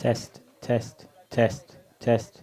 Test, test, test, test.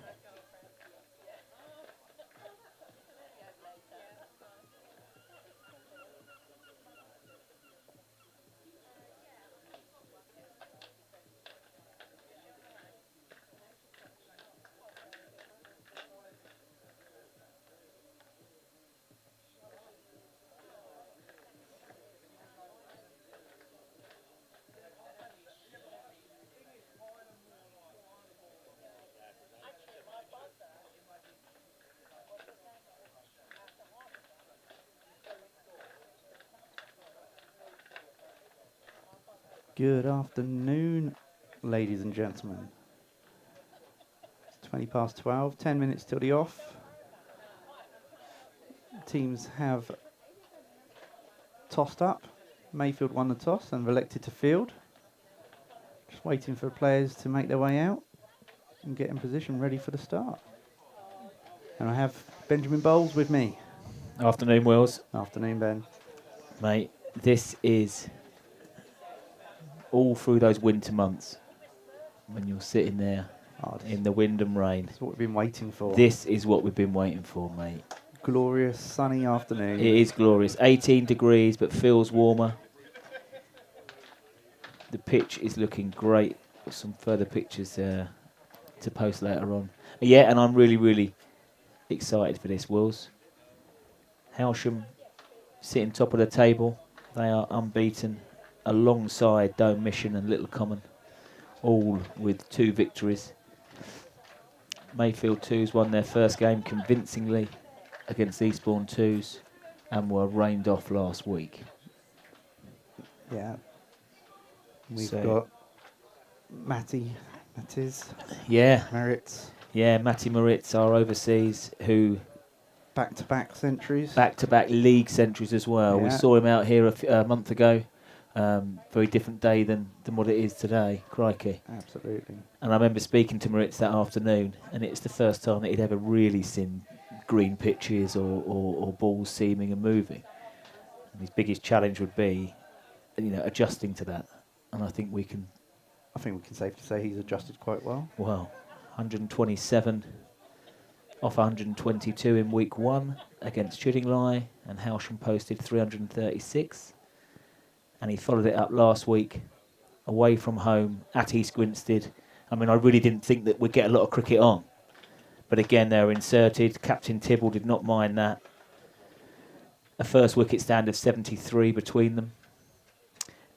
Good afternoon, ladies and gentlemen. It's 20 past 12, 10 minutes till the off. Teams have tossed up. Mayfield won the toss and have elected to field. Just waiting for players to make their way out and get in position ready for the start. And I have Benjamin Bowles with me. Afternoon, Wills. Afternoon, Ben. Mate, this is all through those winter months when you're sitting there in the wind and rain. That's what we've been waiting for. This is what we've been waiting for, mate. Glorious sunny afternoon. It is glorious. 18 degrees, but feels warmer. The pitch is looking great. Some further pictures to post later on. Yeah, and I'm really, really excited for this, Wills. Hailsham sitting top of the table. They are unbeaten alongside Dome Mission and Little Common, all with 2 victories. Mayfield 2s won their first game convincingly against Eastbourne 2s and were rained off last week. Yeah. We've got Matty Merritt. Yeah, Matty Moritz, our overseas, who Back-to-back centuries. Back-to-back league centuries as well. Yeah. We saw him out here a month ago. Very different day than what it is today. Crikey. Absolutely. And I remember speaking to Moritz that afternoon, and it's the first time that he'd ever really seen green pitches or balls seaming and moving. And his biggest challenge would be, adjusting to that. And I think we can safely say he's adjusted quite well. Well, 127 off 122 in week 1 against Chiddingly, and Hailsham posted 336. And he followed it up last week away from home at East Grinstead. I mean, I really didn't think that we'd get a lot of cricket on. But again, they were inserted. Captain Tibble did not mind that. A first wicket stand of 73 between them.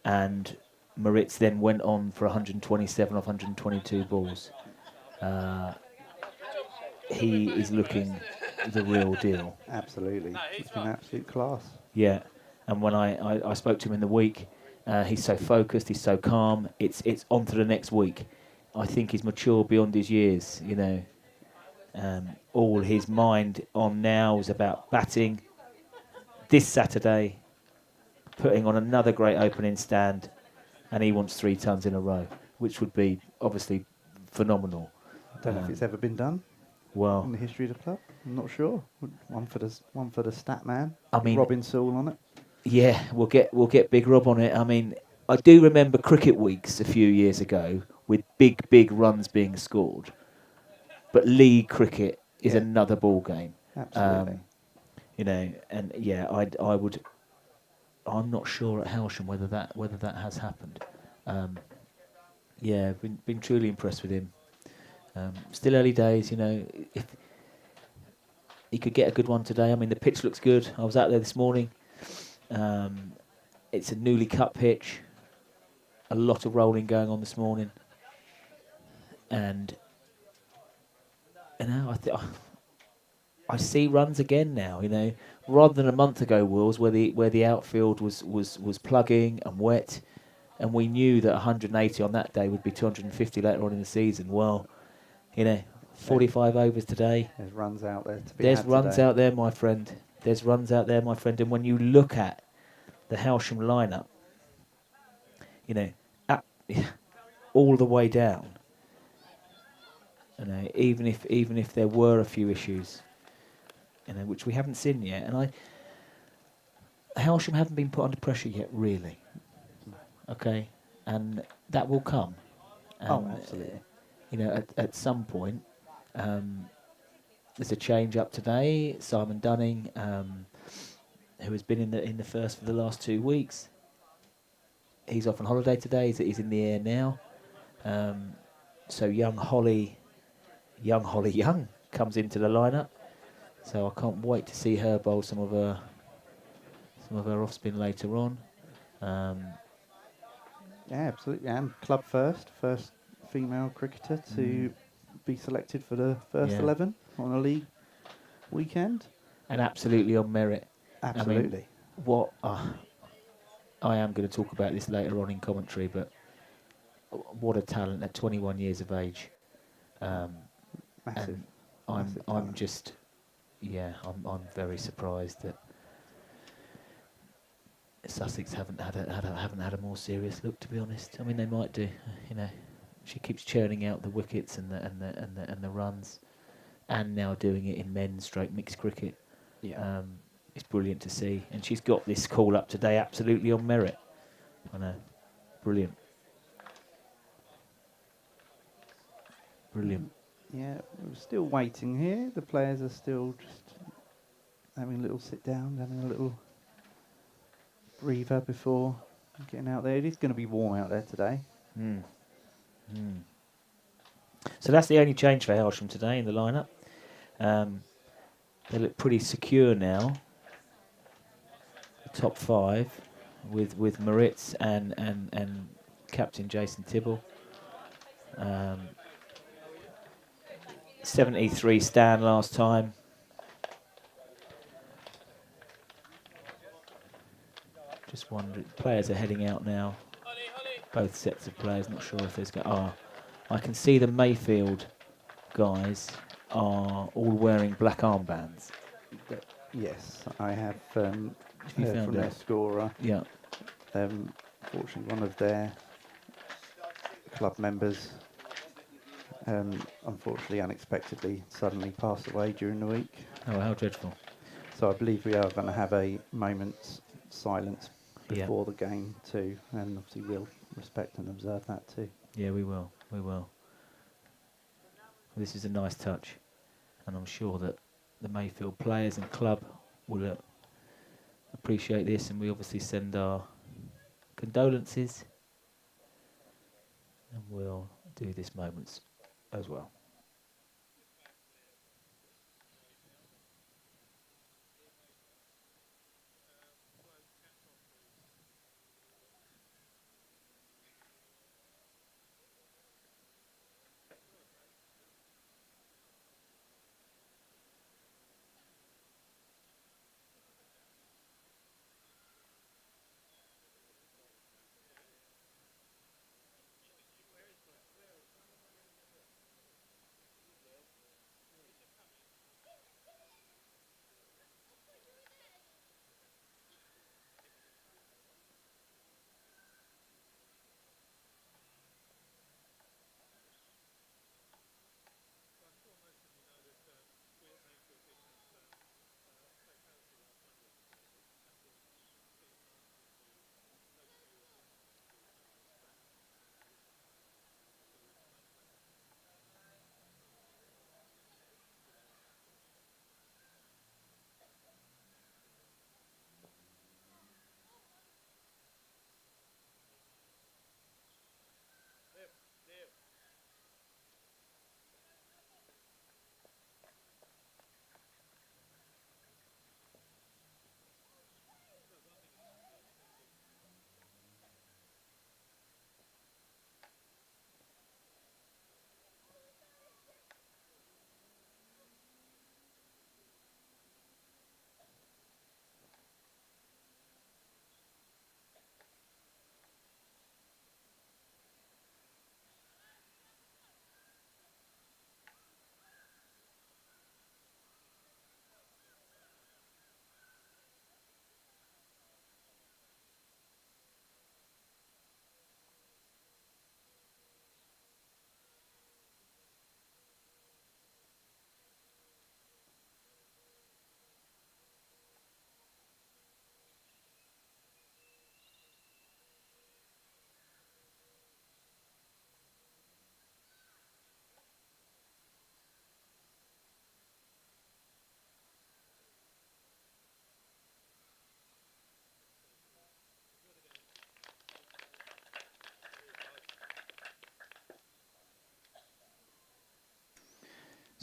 And Moritz then went on for 127 off 122 balls. He is looking the real deal. Absolutely. It's been absolute class. Yeah. And when I spoke to him in the week, he's so focused, he's so calm. It's on to the next week. I think he's mature beyond his years, all his mind on now is about batting this Saturday, putting on another great opening stand, and he wants 3 tons in a row, which would be obviously phenomenal. I don't know if it's ever been done. Well, in the history of the club, I'm not sure. One for the stat man. I mean, Robin Sewell on it. Yeah, we'll get Big Rob on it. I mean, I do remember cricket weeks a few years ago with big runs being scored, but league cricket is another ball game. Absolutely. And yeah, I would. I'm not sure at Hailsham whether that has happened. Yeah, been truly impressed with him. Still early days, if he could get a good one today. I mean, the pitch looks good. I was out there this morning. It's a newly cut pitch. A lot of rolling going on this morning. And I see runs again now, rather than a month ago, Wills, where the outfield was plugging and wet, and we knew that 180 on that day would be 250 later on in the season. Well, 45 overs today. There's runs out there to be There's had runs today. out there, my friend. There's runs out there, my friend. And when you look at the Hailsham lineup, all the way down, even if there were a few issues, which we haven't seen yet, and Hailsham haven't been put under pressure yet, really. Okay, and that will come. And Oh, absolutely. at some point, there's a change up today. Simon Dunning, who has been in the first for the last 2 weeks, he's off on holiday today. He's in the air now. So young Holly Young comes into the lineup. So I can't wait to see her bowl some of her off spin later on. Yeah, absolutely. And club first female cricketer to be selected for the first 11 on a league weekend. And absolutely on merit. Absolutely. I mean, what I am going to talk about this later on in commentary, but what a talent at 21 years of age. Massive. And Massive I'm talent. just, I'm very surprised that Sussex haven't had a more serious look. To be honest, I mean they might do. She keeps churning out the wickets and the runs, and now doing it in men's stroke mixed cricket. Yeah. It's brilliant to see, and she's got this call up today absolutely on merit. I know, brilliant. Yeah, we're still waiting here. The players are still just having a little sit down, having a little breather before getting out there. It is going to be warm out there today. So that's the only change for Hailsham today in the lineup. They look pretty secure now. The top 5 with Moritz and captain Jason Tibble. 73 Stan last time. Just wondering, players are heading out now. Both sets of players, not sure if there's I can see the Mayfield guys are all wearing black armbands. Yes, I have heard from their out? scorer. Yeah. Fortunately, one of their club members, unfortunately, unexpectedly, suddenly passed away during the week. Oh, how dreadful. So I believe we are going to have a moment's silence before the game too, and obviously we'll respect and observe that too. Yeah, we will. This is a nice touch, and I'm sure that the Mayfield players and club will appreciate this, and we obviously send our condolences, and we'll do this moment as well.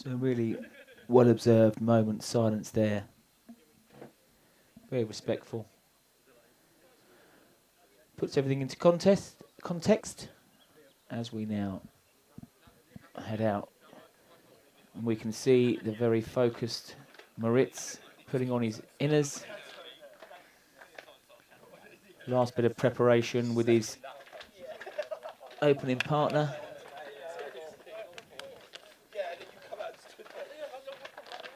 So really well-observed moment, silence there. Very respectful. Puts everything into context as we now head out. And we can see the very focused Moritz putting on his inners. Last bit of preparation with his opening partner.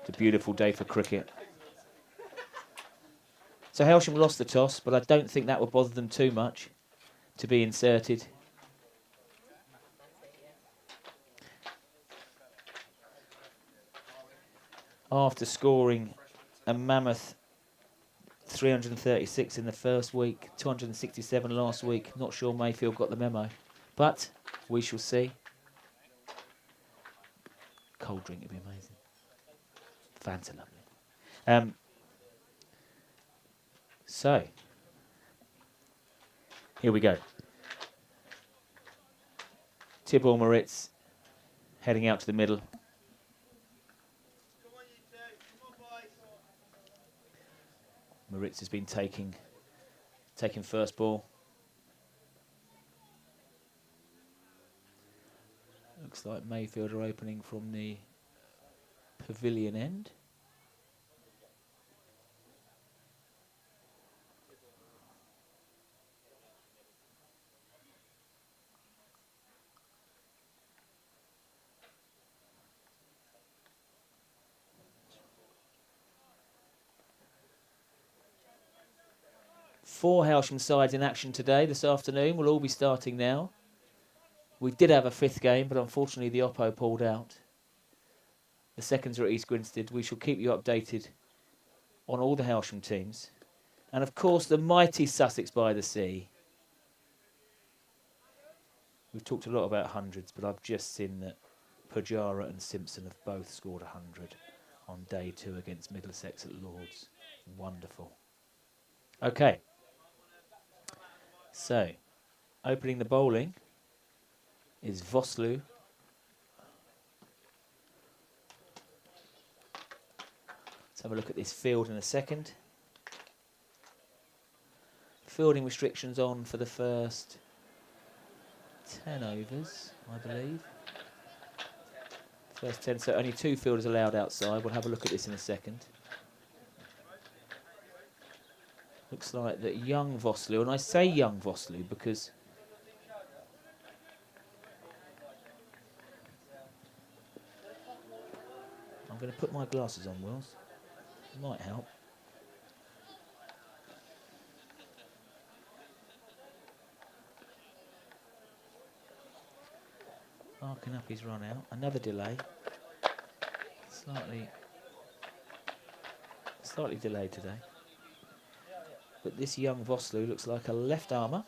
It's a beautiful day for cricket. So Hailsham lost the toss, but I don't think that would bother them too much to be inserted. After scoring a mammoth 336 in the first week, 267 last week. Not sure Mayfield got the memo, but we shall see. Cold drink would be amazing. Fanta lovely. So, here we go. Tibor Moritz heading out to the middle. Moritz has been taking first ball. Looks like Mayfield are opening from the pavilion end. Four Hailsham sides in action today, this afternoon. We'll all be starting now. We did have a fifth game, but unfortunately the Oppo pulled out. The seconds are at East Grinstead. We shall keep you updated on all the Hailsham teams. And of course, the mighty Sussex by the Sea. We've talked a lot about hundreds, but I've just seen that Pujara and Simpson have both scored 100 on day 2 against Middlesex at Lord's. Wonderful. Okay. So, opening the bowling is Vosloo. Let's have a look at this field in a second. Fielding restrictions on for the first 10 overs, I believe. First 10, so only 2 fielders allowed outside. We'll have a look at this in a second. Looks like that young Vosloo, and I say young Vosloo because I'm going to put my glasses on, Wills. It might help. Arcing up his run out. Another delay. Slightly delayed today. But this young Vosloo looks like a left armour.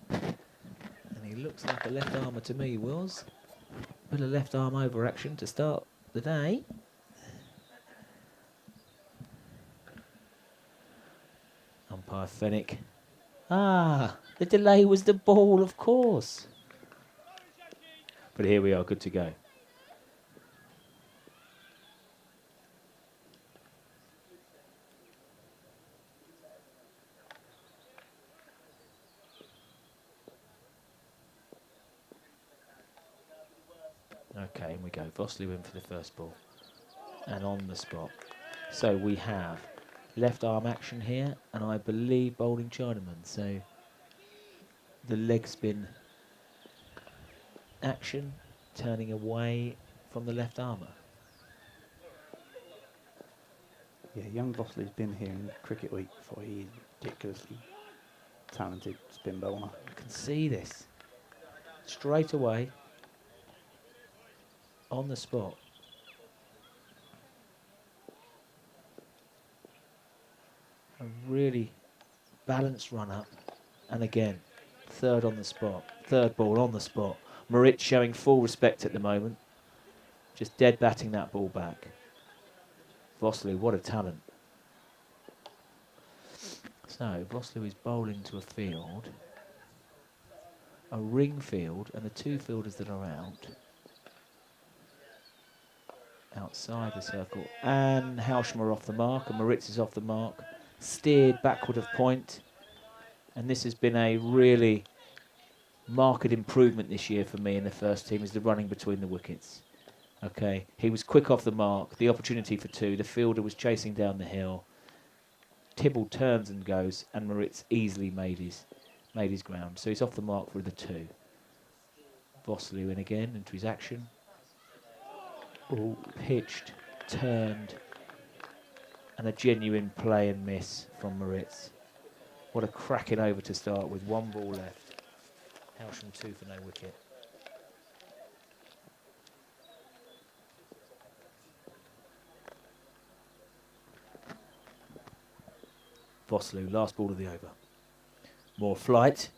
And he looks like a left armour to me, Wills. Bit of left arm over action to start the day. Umpire Fennick. Ah, the delay was the ball, of course. But here we are, good to go. Okay, and we go. Vosloo in for the first ball. And on the spot. So we have left arm action here, and I believe bowling Chinaman. So the leg spin action, turning away from the left armour. Yeah, young Vosloo's been here in Cricket Week before. He's ridiculously talented spin bowler. I can see this. Straight away, on the spot. A really balanced run up, and again, third on the spot, third ball on the spot. Moritz showing full respect at the moment, Just dead batting that ball back. Vosloo, what a talent. So Vosloo is bowling to a field, a ring field, and the two fielders that are outside the circle. And Hailsham are off the mark, and Moritz is off the mark. Steered backward of point. And this has been a really marked improvement this year for me in the first team, is the running between the wickets. Okay, he was quick off the mark, the opportunity for two, the fielder was chasing down the hill. Tibble turns and goes, and Moritz easily made his ground. So he's off the mark for the two. Vosloo in again into his action. All pitched, turned, and a genuine play and miss from Moritz. What a cracking over to start with, one ball left. Hailsham 2 for no wicket. Vosloo, last ball of the over. More flight.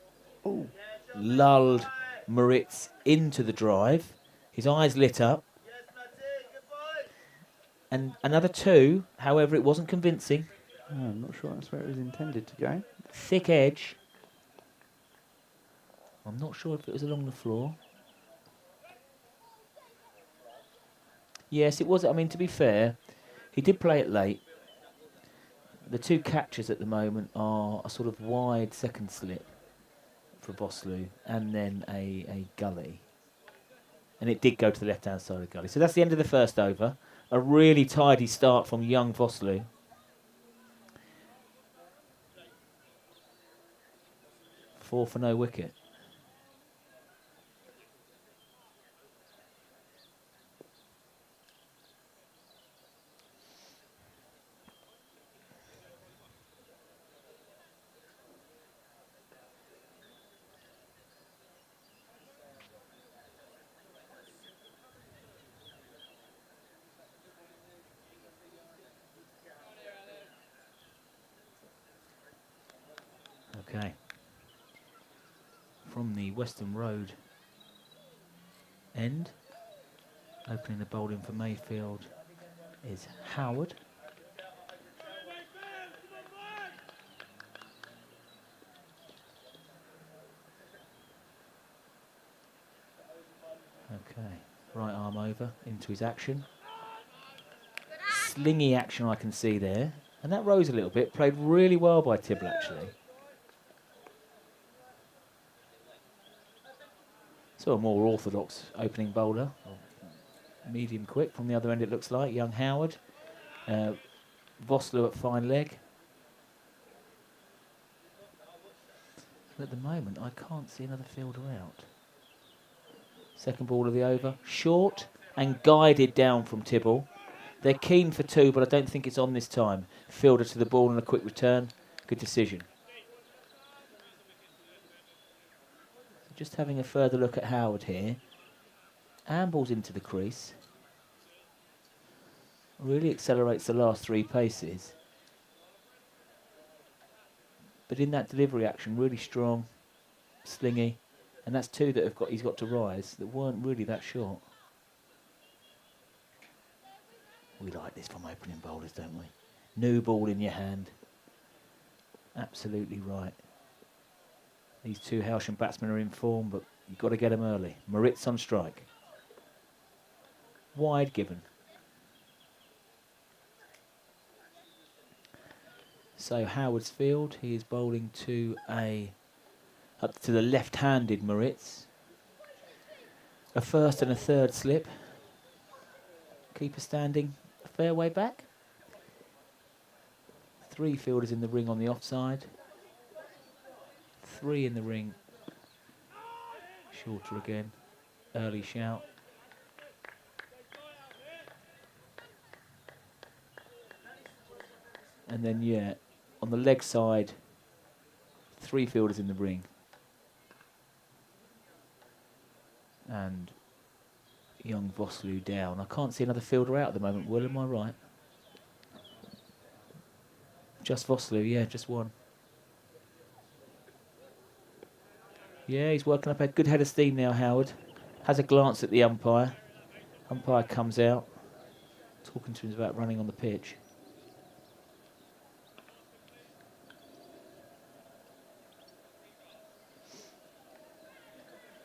Ooh. Lulled Moritz into the drive. His eyes lit up. And another two, however, it wasn't convincing. Oh, I'm not sure that's where it was intended to go. Thick edge. I'm not sure if it was along the floor. Yes, it was. I mean, to be fair, he did play it late. The two catches at the moment are a sort of wide second slip for Vosloo and then a gully. And it did go to the left-hand side of the gully. So that's the end of the first over. A really tidy start from young Vosloo. Four for no wicket. Okay. From the Western Road end, opening the bowling for Mayfield is Howard. Okay, right arm over into his action. Slingy action I can see there. And that rose a little bit. Played really well by Tibble, actually. So a more orthodox opening bowler. Medium quick from the other end, it looks like. Young Howard. Vosloo at fine leg. At the moment, I can't see another fielder out. Second ball of the over. Short and guided down from Tibble. They're keen for two, but I don't think it's on this time. Fielder to the ball and a quick return. Good decision. So just having a further look at Howard here. Ambles into the crease. Really accelerates the last three paces. But in that delivery action, really strong, slingy. And that's two that he's got to rise that weren't really that short. We like this from opening bowlers, don't we? New ball in your hand. Absolutely right. These two Hailsham batsmen are in form, but you've got to get them early. Moritz on strike. Wide given. So Howard's field, he is bowling to up to the left-handed Moritz. A first and a third slip. Keeper standing a fair way back. Three fielders in the ring on the offside. Three in the ring. Shorter again. Early shout. And then, yeah, on the leg side, three fielders in the ring. And young Vosloo down. I can't see another fielder out at the moment, Will, am I right? Just Vosloo, yeah, just one. Yeah, he's working up a good head of steam now, Howard. Has a glance at the umpire. Umpire comes out, talking to him about running on the pitch.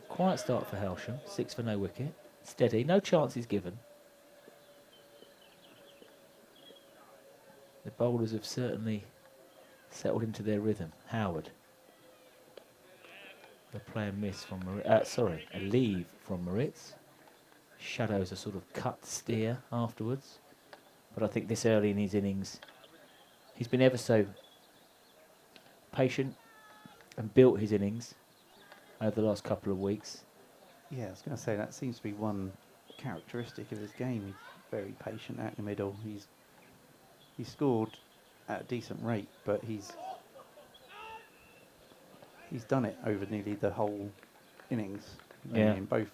Quiet start for Hailsham, 6 for no wicket. Steady, no chances given. The bowlers have certainly settled into their rhythm. Howard. The player miss from a leave from Moritz. Shadows a sort of cut steer afterwards. But I think this early in his innings, he's been ever so patient and built his innings over the last couple of weeks. Yeah, I was going to say that seems to be one characteristic of his game. He's very patient out in the middle. He scored at a decent rate, but he's done it over nearly the whole innings. Yeah. In both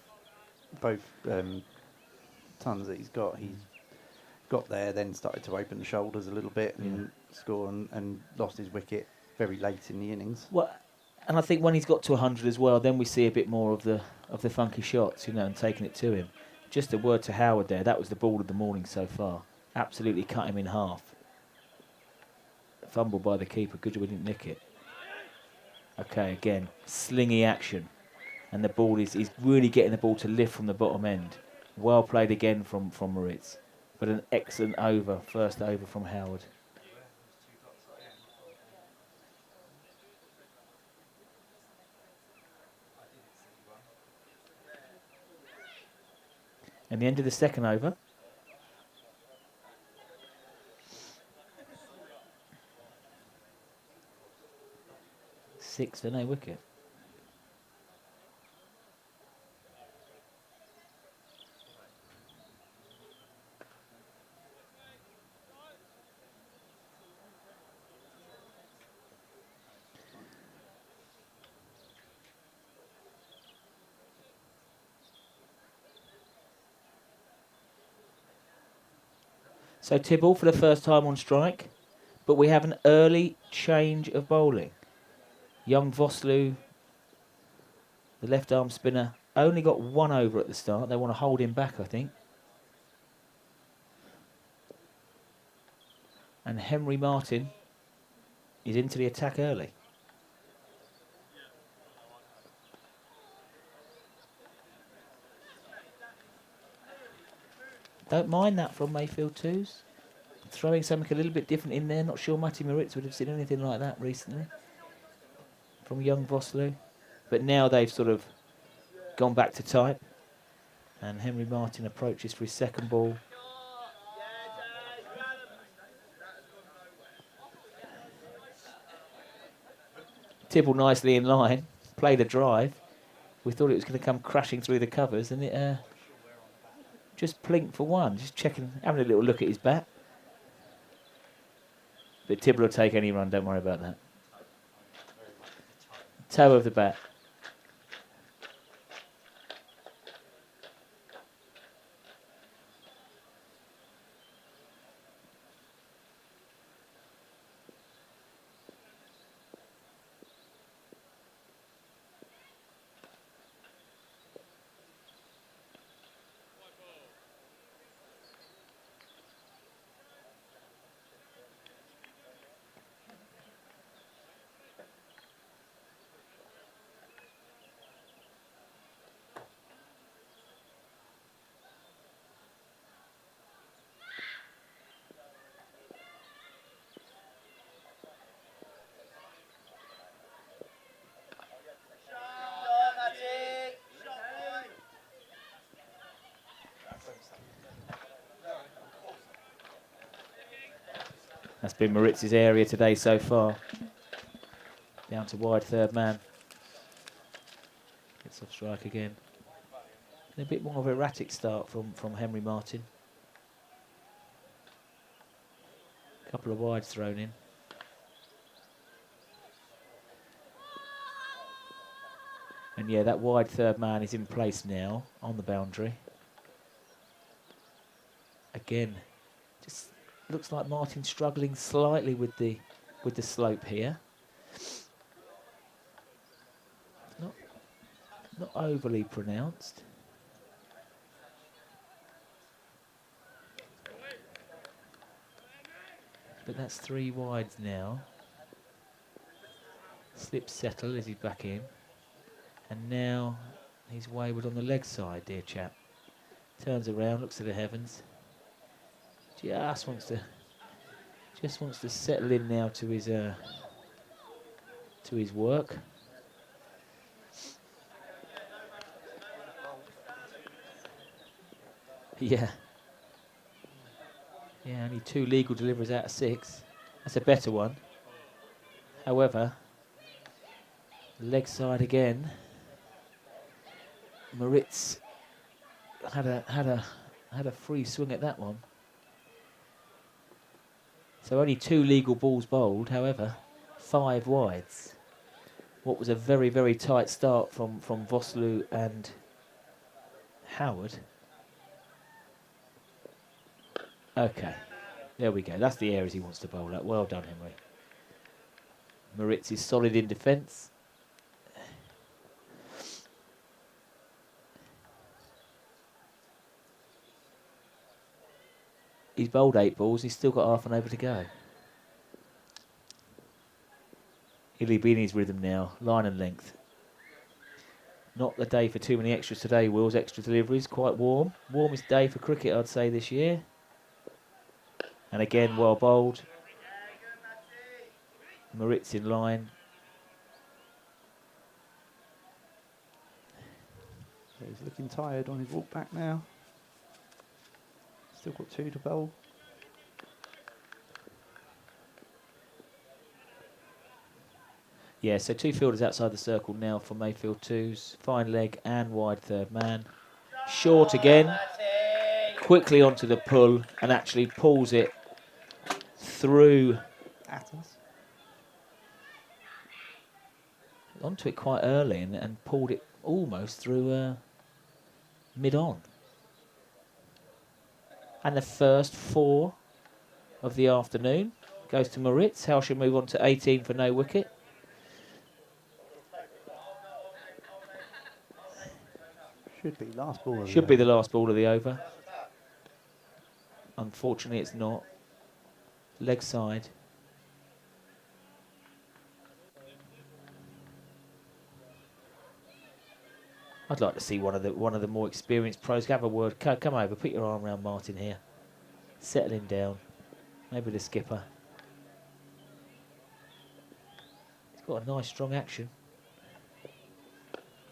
tons that he's got there, then started to open the shoulders a little bit and score and lost his wicket very late in the innings. Well, and I think when he's got to 100 as well, then we see a bit more of the funky shots, and taking it to him. Just a word to Howard there. That was the ball of the morning so far. Absolutely cut him in half. Fumble by the keeper. Good job we didn't nick it. Okay, again, slingy action. And the ball he's really getting the ball to lift from the bottom end. Well played again from Moritz. But an excellent over, first over from Howard. And the end of the second over. Six for no wicket. So Tibble for the first time on strike, but we have an early change of bowling. Young Vosloo, the left arm spinner, only got one over at the start. They want to hold him back, I think. And Henry Martin is into the attack early. Don't mind that from Mayfield twos. Throwing something a little bit different in there. Not sure Matty Moritz would have seen anything like that recently from young Vosloo. But now they've sort of gone back to type. And Henry Martin approaches for his second ball. Tibble nicely in line. Played a drive. We thought it was going to come crashing through the covers, and it just plinked for one. Just checking, having a little look at his bat. But Tibble will take any run, don't worry about that. Toe of the bat. That's been Moritz's area today so far. Down to wide third man. Gets off strike again. And a bit more of an erratic start from Henry Martin. A couple of wides thrown in. And yeah, that wide third man is in place now on the boundary. Again, just looks like Martin's struggling slightly with the slope here. Not overly pronounced. But that's 3 wides now. Slip settle as he's back in. And now he's wayward on the leg side, dear chap. Turns around, looks at the heavens. Just wants to settle in now to his work. Yeah. Yeah, only 2 legal deliveries out of 6. That's a better one. However, leg side again. Moritz had a free swing at that one. So only 2 legal balls bowled, however, 5 wides. What was a very, very tight start from Vosloo and Howard. Okay, there we go. That's the areas he wants to bowl at. Well done, Henry. Moritz is solid in defence. He's bowled 8 balls. He's still got half an over to go. He'll be in his rhythm now. Line and length. Not the day for too many extras today, Will's. Extra deliveries. Quite warm. Warmest day for cricket, I'd say, this year. And again, well bowled. Moritz in line. So he's looking tired on his walk back now. Still got 2 to bowl. Yeah, so 2 fielders outside the circle now for Mayfield 2s. Fine leg and wide third man. Short again. Quickly onto the pull and actually pulls it through. At us. Onto it quite early and pulled it almost through mid-on. And the first 4 of the afternoon goes to Moritz. Hailsham move on to 18 for no wicket. Should be last ball of the Should be over. the last ball of the over. Unfortunately, it's not. Leg side. I'd like to see one of the more experienced pros. Have a word. Come over. Put your arm around Martin here. Settle him down. Maybe the skipper. He's got a nice strong action.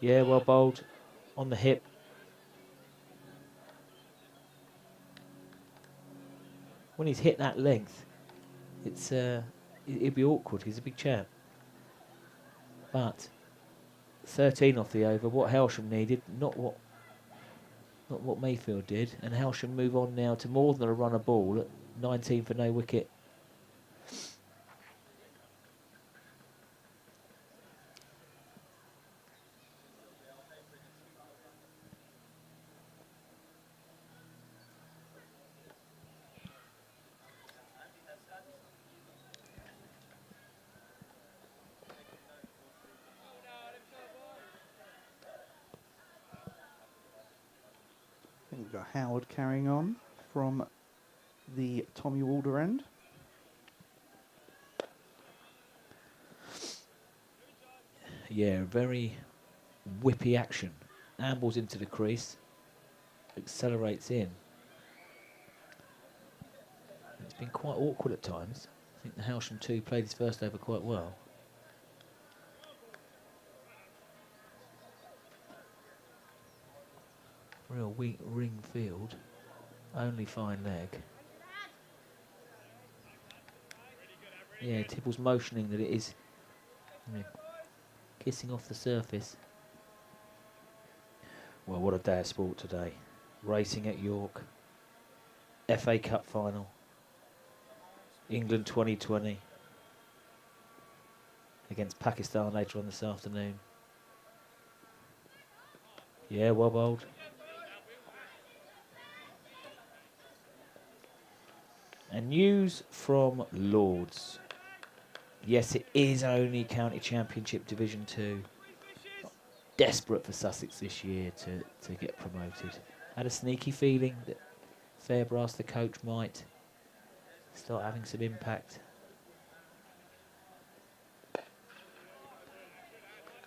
Yeah, well bowled. On the hip. When he's hit that length, it'd be awkward. He's a big chap. But 13 off the over. What Hailsham needed, not what Mayfield did. And Hailsham move on now to more than a run a ball at 19 for no wicket. I think we've got Howard carrying on from the Tommy Walder end. Yeah, very whippy action. Ambles into the crease. Accelerates in. It's been quite awkward at times. I think the Hailsham 2 played his first over quite well. Real ring field. Only fine leg. Yeah, Tibble's motioning that it is kissing off the surface. Well, what a day of sport today. Racing at York. FA Cup final. England 2020. Against Pakistan later on this afternoon. Yeah, well bowled. And news from Lords. Yes, it is only County Championship Division 2. Desperate for Sussex this year to get promoted. Had a sneaky feeling that Fairbrass, the coach, might start having some impact.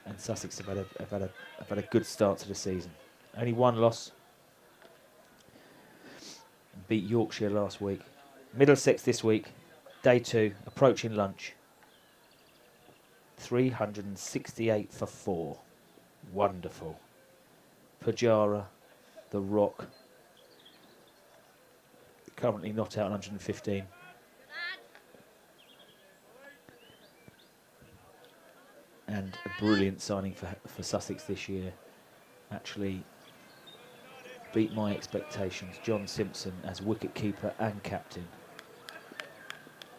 And Sussex have had a good start to the season. Only one loss. Beat Yorkshire last week. Middlesex this week. Day 2, approaching lunch. 368 for 4. Wonderful. Pajara, The Rock. Currently not out on 115. And a brilliant signing for Sussex this year. Actually beat my expectations. John Simpson as wicket-keeper and captain.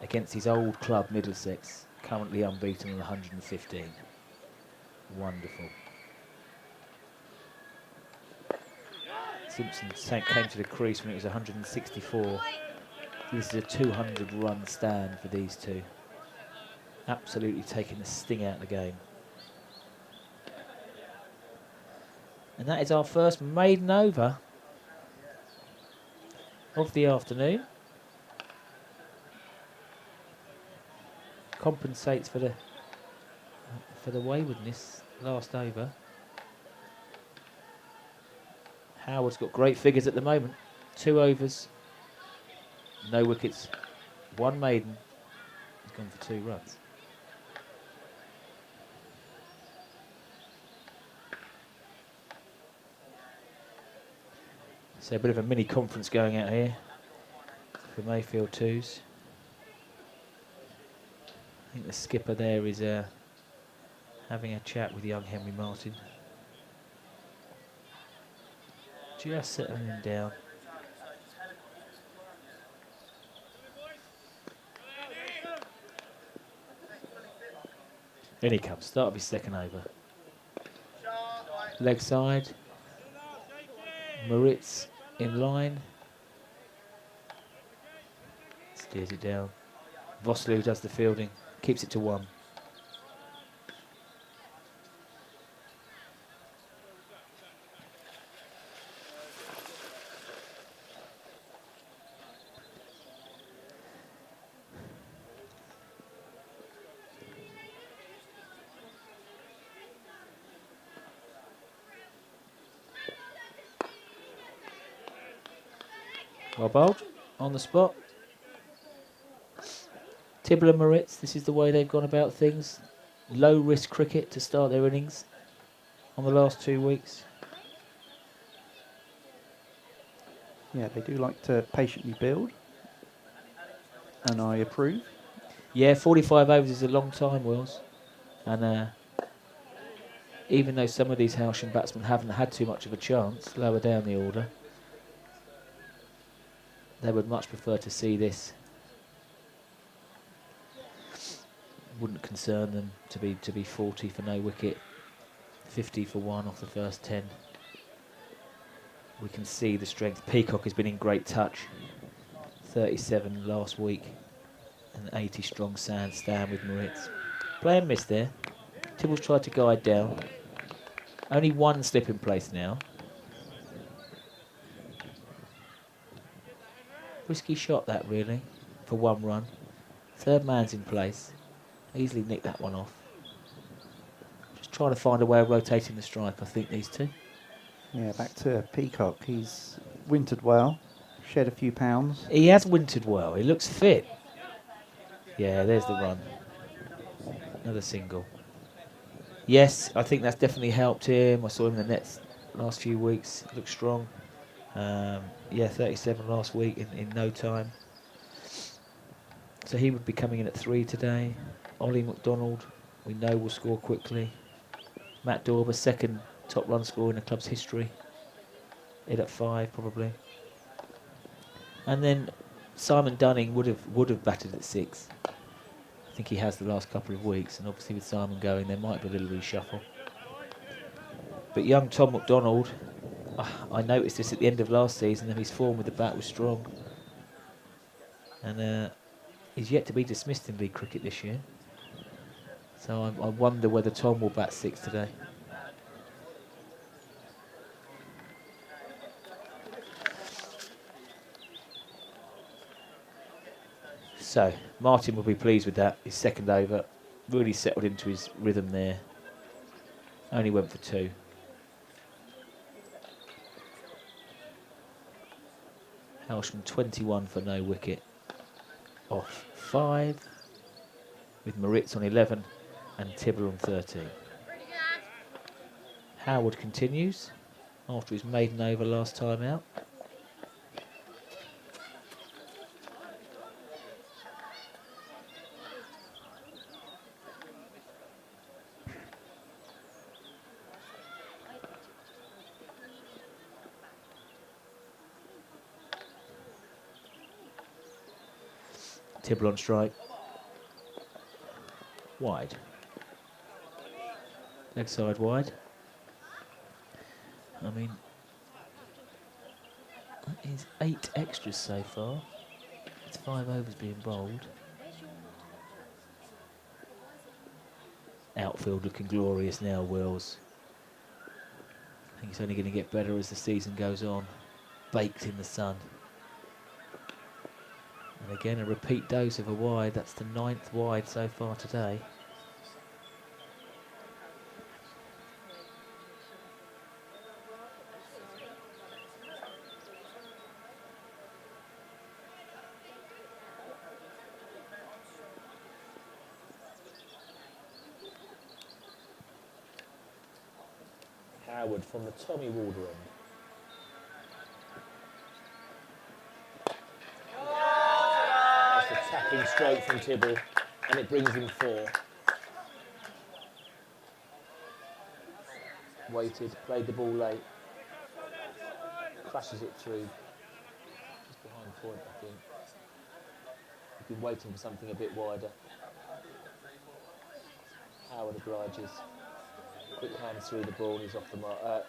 Against his old club, Middlesex, currently unbeaten on 115. Wonderful. Simpson came to the crease when it was 164. This is a 200-run stand for these two. Absolutely taking the sting out of the game. And that is our first maiden over of the afternoon. Compensates for the waywardness last over. Howard's got great figures at the moment. 2 overs, no wickets, 1 maiden. He's gone for 2 runs. So a bit of a mini conference going out here for Mayfield 2s. I think the skipper there is having a chat with young Henry Martin. Just settling him down. In he comes, start of his second over. Leg side. Moritz in line. Steers it down. Vosloo does the fielding, keeps it to 1. Well bowled, on the spot. Tibble and Moritz, this is the way they've gone about things. Low risk cricket to start their innings on the last 2 weeks. Yeah, they do like to patiently build, and I approve. Yeah, 45 overs is a long time, Wills. And even though some of these Hailsham batsmen haven't had too much of a chance lower down the order, they would much prefer to see this. Wouldn't concern them to be 40 for no wicket, 50 for 1 off the first 10. We can see the strength. Peacock has been in great touch. 37 last week, and 80 strong stand with Moritz. Play and miss there. Tibble's tried to guide down. Only 1 slip in place now. Risky shot that really, for 1 run. Third man's in place. Easily nicked that one off. Just trying to find a way of rotating the strike, I think, these two. Yeah, back to Peacock. He's wintered well, shed a few pounds. He has wintered well. He looks fit. Yeah, there's the run. Another single. Yes, I think that's definitely helped him. I saw him in the nets last few weeks. Looks strong. Yeah, 37 last week in no time. So he would be coming in at 3 today. Ollie McDonald, we know, will score quickly. Matt Dorber, second top run scorer in the club's history. In at 5 probably. And then Simon Dunning would have batted at 6. I think he has the last couple of weeks, and obviously with Simon going, there might be a little reshuffle. But young Tom McDonald, I noticed this at the end of last season, and his form with the bat was strong. And he's yet to be dismissed in league cricket this year. So I wonder whether Tom will bat 6 today. So, Martin will be pleased with that. His second over really settled into his rhythm there. Only went for 2. Hailsham 21 for no wicket. Off 5. With Moritz on 11 and Tibble on 13. Howard continues after his maiden over last time out. Tibble on strike. Wide. Leg side wide. I mean, that is 8 extras so far. It's 5 overs being bowled. Outfield looking glorious now, Wills. I think it's only going to get better as the season goes on. Baked in the sun. And again, a repeat dose of a wide. That's the 9th wide so far today. Howard from the Tommy Walder end. That's the tapping stroke from Tibble, and it brings him 4. Waited, played the ball late. Crashes it through. Just behind point, I think. He's been waiting for something a bit wider. Howard obliges. Quick hand through the ball, he's off the mark. Well,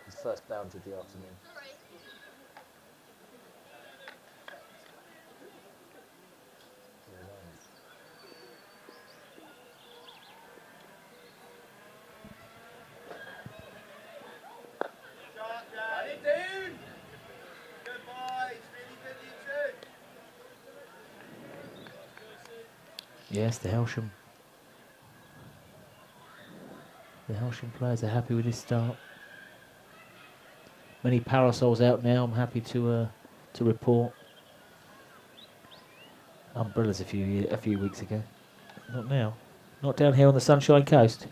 his first boundary of the afternoon. Yes, the Hailsham players are happy with this start. Many parasols out now, I'm happy to report. Umbrellas a few weeks ago. Not now. Not down here on the Sunshine Coast.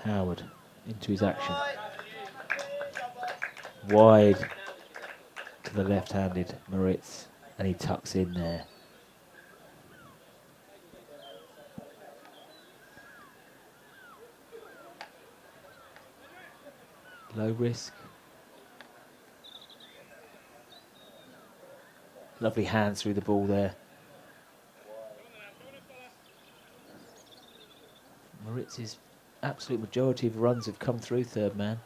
Howard into his action. Wide to the left-handed Moritz, and he tucks in there. Low risk. Lovely hands through the ball there. Moritz's absolute majority of runs have come through third man.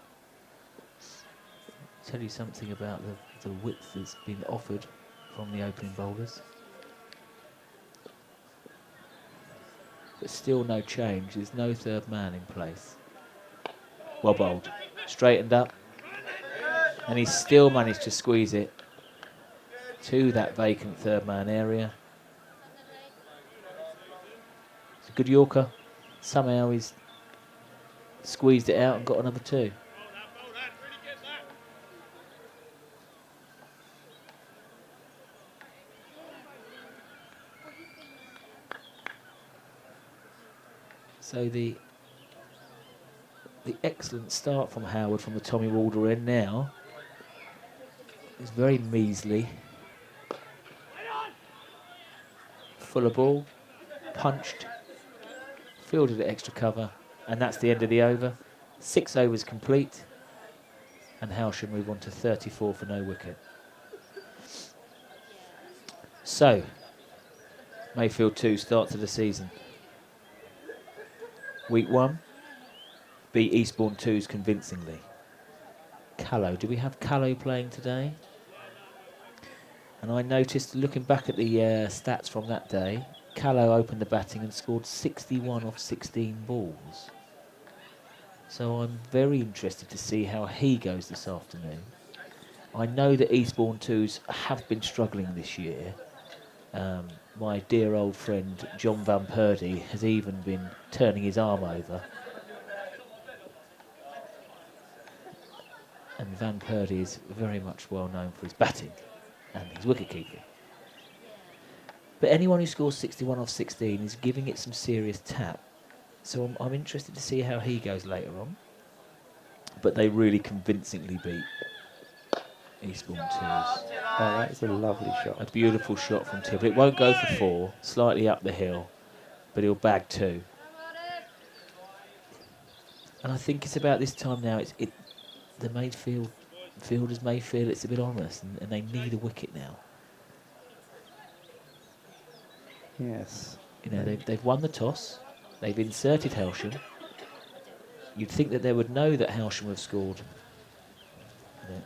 Tell you something about the width that's been offered from the opening bowlers. But still no change, there's no third man in place. Well bowled, straightened up, and he's still managed to squeeze it to that vacant third man area. It's a good Yorker. Somehow he's squeezed it out and got another 2. So the excellent start from Howard from the Tommy Walder end now is very measly. Fuller ball, punched, fielded at extra cover, and that's the end of the over. 6 overs complete, and Hailsham move on to 34 for no wicket. So, Mayfield 2 start to the season. Week 1, beat Eastbourne 2s convincingly. Callow, do we have Callow playing today? And I noticed, looking back at the stats from that day, Callow opened the batting and scored 61 off 16 balls. So I'm very interested to see how he goes this afternoon. I know that Eastbourne 2s have been struggling this year. My dear old friend John Van Purdy has even been turning his arm over. And Van Purdy is very much well known for his batting and his wicket keeping. But anyone who scores 61 off 16 is giving it some serious tap. So I'm interested to see how he goes later on. But they really convincingly beat Eastbourne 2s. Oh, that is a lovely shot. A beautiful shot from Tibble. It won't go for 4, slightly up the hill, but he'll bag 2. And I think it's about this time now. The Mayfield fielders may feel it's a bit onerous, and they need a wicket now. Yes. You know, they've won the toss. They've inserted Hailsham. You'd think that they would know that Hailsham have scored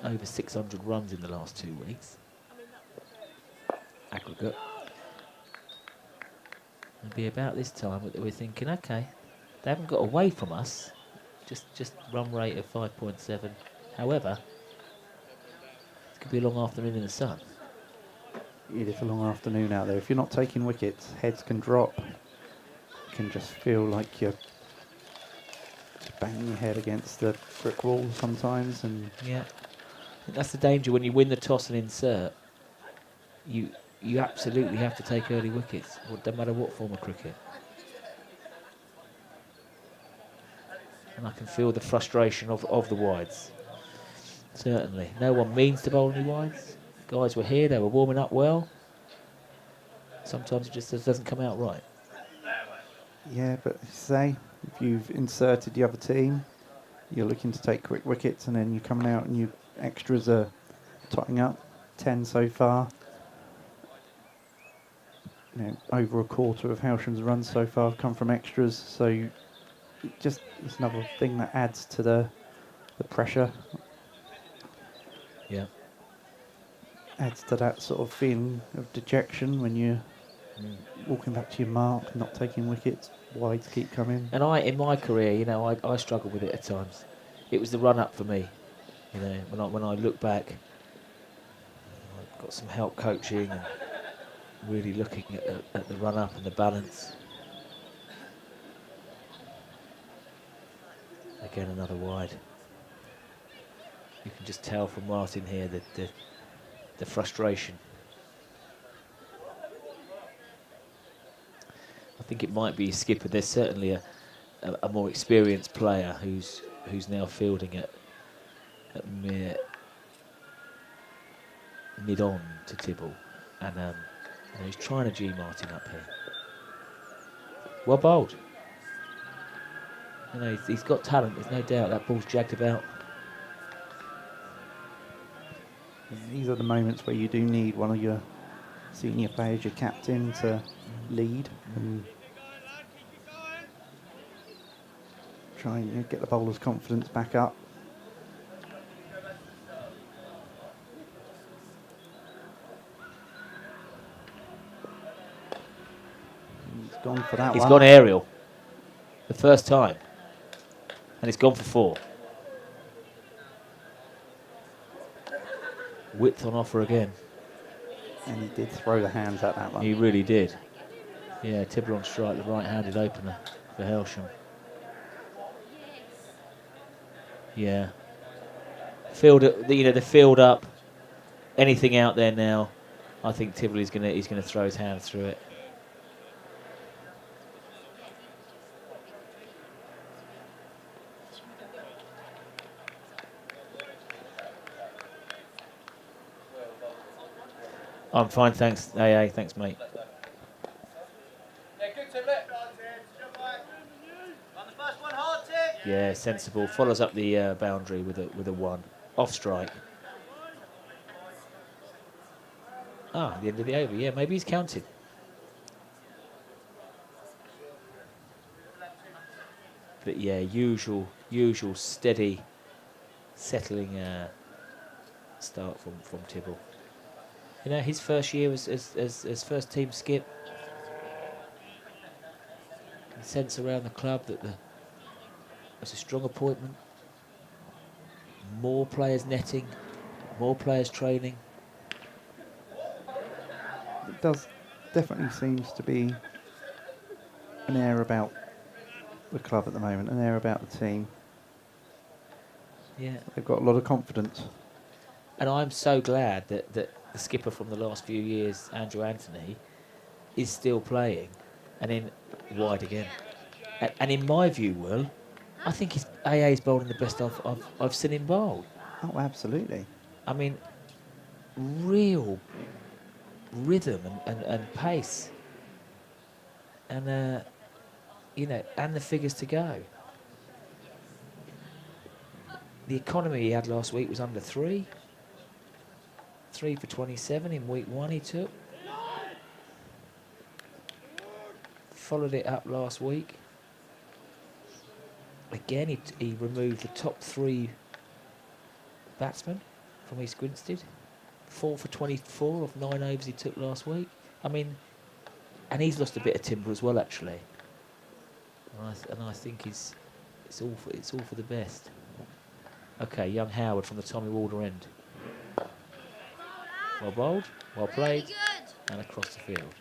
over 600 runs in the last 2 weeks. Aggregate. It'll be about this time that we're thinking, okay, they haven't got away from us. Just run rate of 5.7. However, it could be a long afternoon in the sun. It is a long afternoon out there. If you're not taking wickets, heads can drop. You can just feel like you're just banging your head against the brick wall sometimes. And yeah, I think that's the danger when you win the toss and insert. You absolutely have to take early wickets, no matter what form of cricket. And I can feel the frustration of the wides. Certainly. No one means to bowl any wides. Guys were here, they were warming up well. Sometimes it just doesn't come out right. yeah, but say, if you've inserted the other team, you're looking to take quick wickets, and then you're coming out and your extras are totting up. 10 so far. You know, over a quarter of Hailsham's runs so far have come from extras, so it's another thing that adds to the pressure. Yeah. Adds to that sort of feeling of dejection when you're walking back to your mark, not taking wickets, wides keep coming. And in my career, you know, I struggled with it at times. It was the run-up for me. You know, when I look back, I got some help coaching and really looking at the run-up and the balance. Again, another wide. You can just tell from Martin here that the frustration. I think it might be his skipper. There's certainly a more experienced player who's now fielding at mid-on to Tibble, and you know, he's trying to G Martin up here. Well bowled. You know, he's got talent. There's no doubt. That ball's jagged about. These are the moments where you do need one of your senior players, your captain, to lead and try and get the bowler's confidence back up. He's gone for that one. He's gone aerial. The first time. And he's gone for 4. Width on offer again. And he did throw the hands at that one. He really did. Yeah, Tibble on strike, the right-handed opener for Hailsham. Yeah. The field up. Anything out there now, I think Tibble he's gonna throw his hand through it. I'm fine, thanks. AA, thanks, mate. Yeah, sensible. Follows up the boundary with a 1. Off strike. The end of the over. Yeah, maybe he's counted. But yeah, usual steady, settling start from Tibble. You know, his first year as first team skip. Sense around the club that It's a strong appointment. More players netting, more players training. It does definitely seems to be an air about the club at the moment, an air about the team. Yeah. They've got a lot of confidence. And I'm so glad that the skipper from the last few years, Andrew Anthony, is still playing, and then wide again. And in my view, Will, I think his AA's bowling the best I've seen him bowl. Oh, absolutely. I mean, real rhythm and pace, and you know, and the figures to go. The economy he had last week was under 3. 3 for 27 in week 1 he took. Followed it up last week. Again, he removed the top 3 batsmen from East Grinstead. 4 for 24 off 9 overs he took last week. I mean, and he's lost a bit of timber as well, actually. And I think it's all for the best. Okay, young Howard from the Tommy Walder end. Well bowled, well played, and across the field.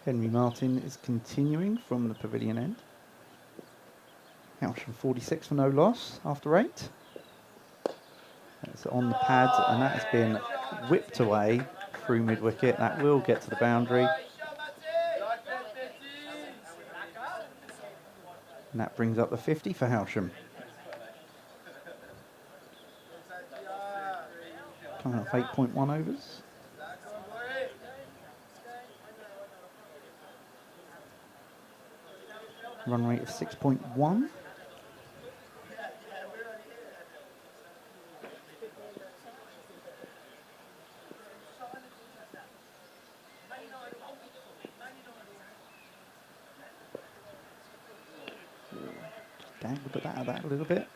Henry Martin is continuing from the pavilion end. Hailsham 46 for no loss after 8. That's on the pad, and that has been whipped away through mid-wicket. That will get to the boundary. And that brings up the 50 for Hailsham. Coming off 8.1 overs. Run rate of 6.1. Dangled at that a little bit.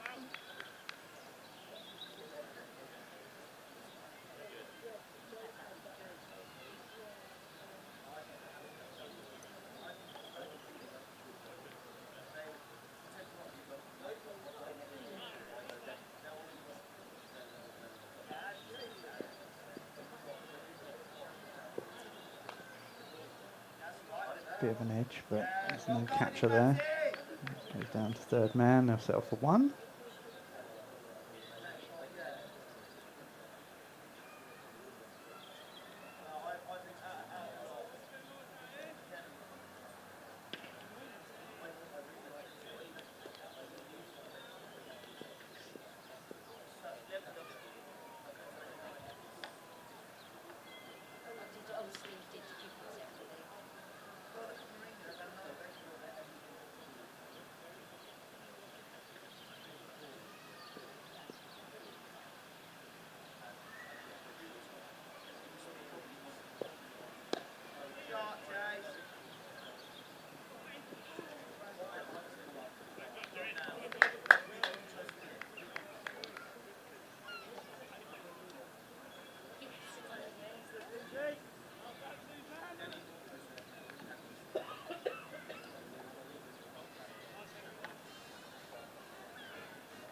Bit of an edge, but there's no catcher there. Goes down to third man, they'll settle for 1.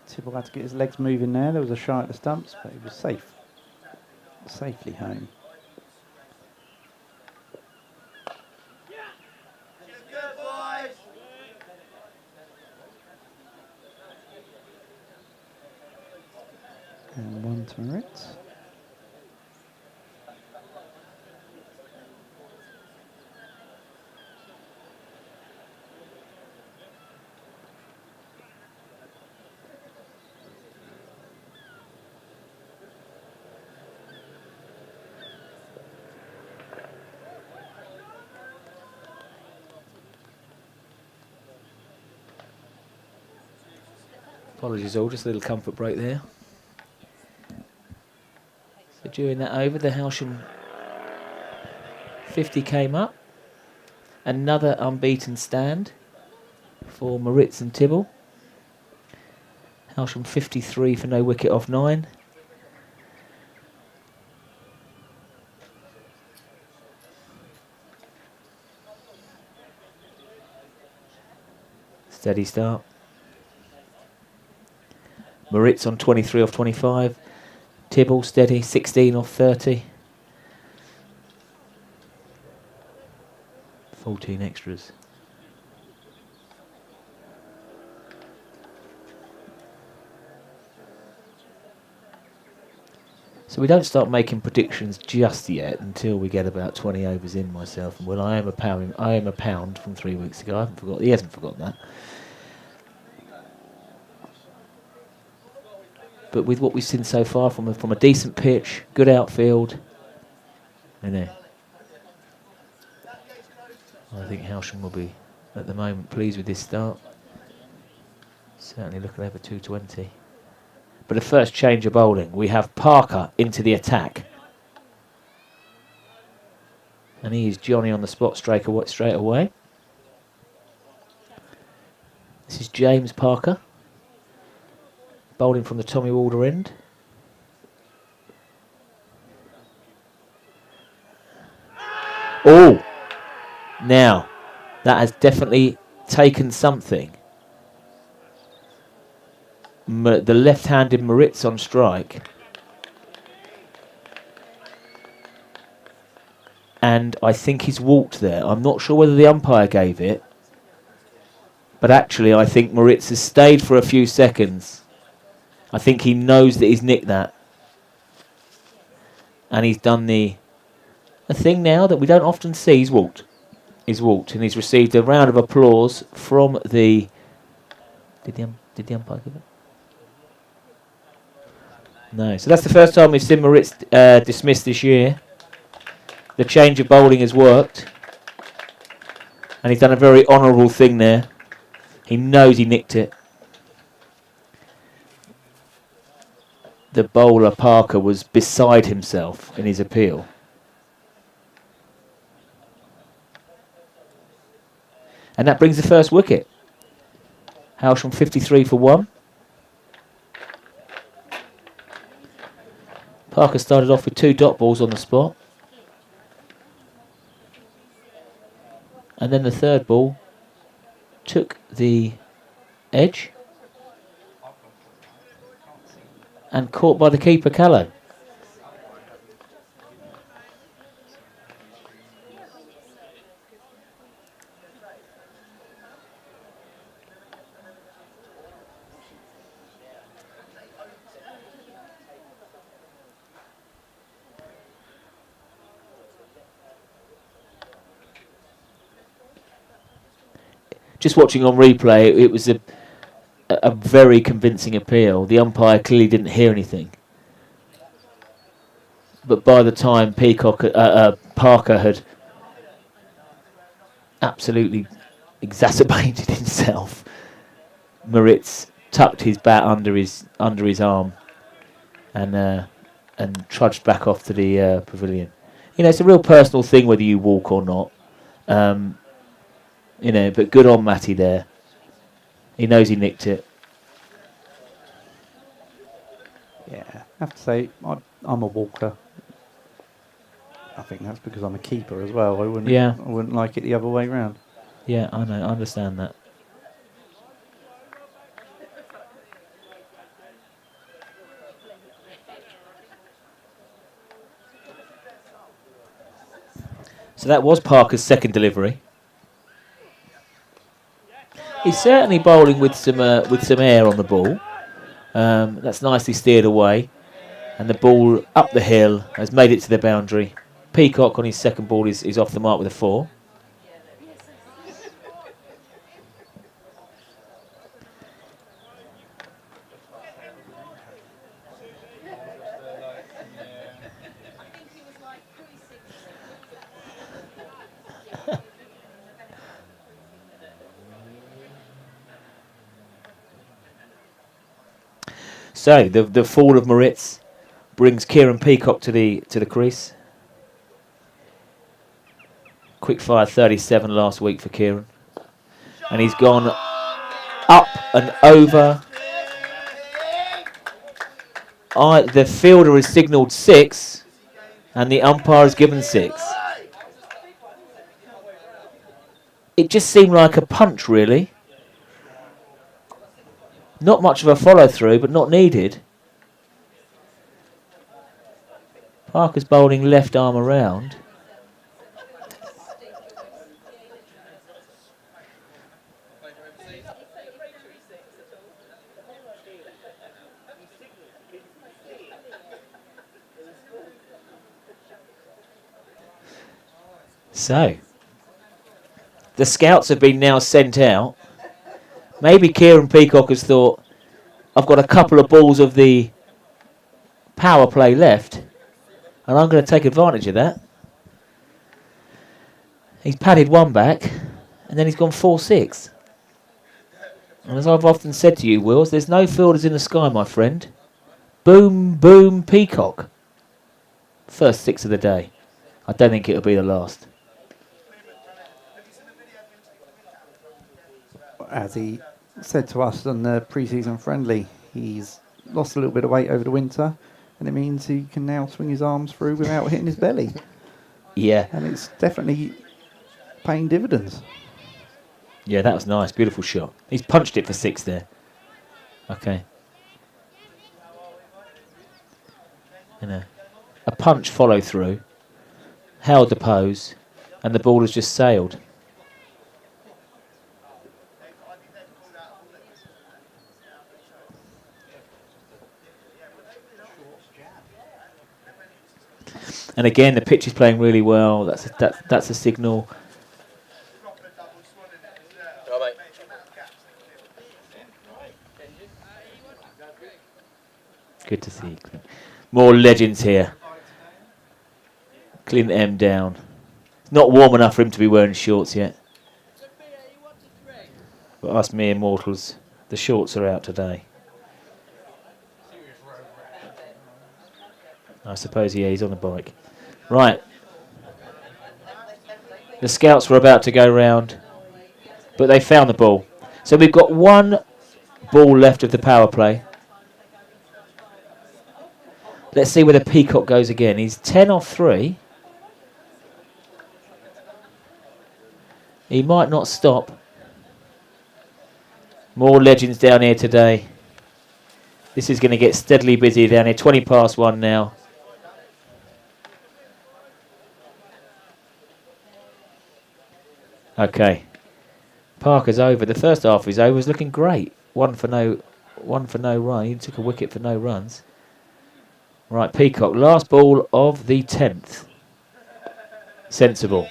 Tibble had to get his legs moving there. There was a shot at the stumps, but he was safe. Safely home. And 1 to Moritz. Apologies all, just a little comfort break there. So during that over, the Hailsham 50 came up. Another unbeaten stand for Moritz and Tibble. Hailsham 53 for no wicket off 9. Steady start. Moritz on 23 off 25. Tibble steady, 16 off 30. 14 extras. So we don't start making predictions just yet until we get about 20 overs in, myself and Will. I am a pound from 3 weeks ago. I haven't forgotten. He hasn't forgotten that. But with what we've seen so far from a decent pitch, good outfield, I think Hailsham will be, at the moment, pleased with this start. Certainly looking over 220. But the first change of bowling, we have Parker into the attack. And he is Johnny on the spot straight away. This is James Parker, bowling from the Tommy Walder end. Oh! Now, that has definitely taken something. The left-handed Moritz on strike. and I think he's walked there. I'm not sure whether the umpire gave it, but actually I think Moritz has stayed for a few seconds. I think he knows that he's nicked that, and he's done a thing now that we don't often see. He's walked. He's walked, and he's received a round of applause from the... Did the umpire give it? No. So that's the first time we've seen Moritz dismissed this year. The change of bowling has worked, and he's done a very honourable thing there. He knows he nicked it. The bowler, Parker, was beside himself in his appeal. And that brings the first wicket. Hailsham 53 for 1. Parker started off with 2 dot balls on the spot. And then the third ball took the edge and caught by the keeper, Callow. Just watching on replay, it was a very convincing appeal. The umpire clearly didn't hear anything. But by the time Parker had absolutely exacerbated himself, Moritz tucked his bat under his arm and trudged back off to the pavilion. You know, it's a real personal thing whether you walk or not. You know, but good on Matty there. He knows he nicked it. Yeah, I have to say, I'm a walker. I think that's because I'm a keeper as well. I wouldn't like it the other way round. Yeah, I know. I understand that. So that was Parker's second delivery. He's certainly bowling with some air on the ball. That's nicely steered away, and the ball up the hill has made it to the boundary. Peacock on his second ball is off the mark with a 4. So the fall of Moritz brings Kieran Peacock to the crease. Quick fire 37 last week for Kieran, and he's gone up and over. The fielder has signalled 6, and the umpire has given 6. It just seemed like a punch, really. Not much of a follow-through, but not needed. Parker's bowling left arm around. So, the scouts have been now sent out. Maybe Kieran Peacock has thought, I've got a couple of balls of the power play left, and I'm going to take advantage of that. He's padded 1 back, and then he's gone 4-6. And as I've often said to you, Wills, there's no fielders in the sky, my friend. Boom, boom, Peacock. First 6 of the day. I don't think it'll be the last. As he said to us on the pre-season friendly, he's lost a little bit of weight over the winter, and it means he can now swing his arms through without hitting his belly. Yeah. And it's definitely paying dividends. Yeah, that was nice. Beautiful shot. He's punched it for 6 there. Okay. You know, a punch follow through held the pose, and the ball has just sailed. And again, the pitch is playing really well. That's a signal. Good to see you, Clint. More legends here. Clint M down. It's not warm enough for him to be wearing shorts yet. But us mere mortals, the shorts are out today. I suppose, yeah, he's on a bike. Right. The scouts were about to go round, but they found the ball. So we've got one ball left of the power play. Let's see where the Peacock goes again. He's 10 off 3. He might not stop. More legends down here today. This is going to get steadily busy down here. 20 past 1 now. Okay. Parker's over. The first half of his over was looking great. One for no run. He took a wicket for no runs. Right, Peacock. Last ball of the 10th. Sensible.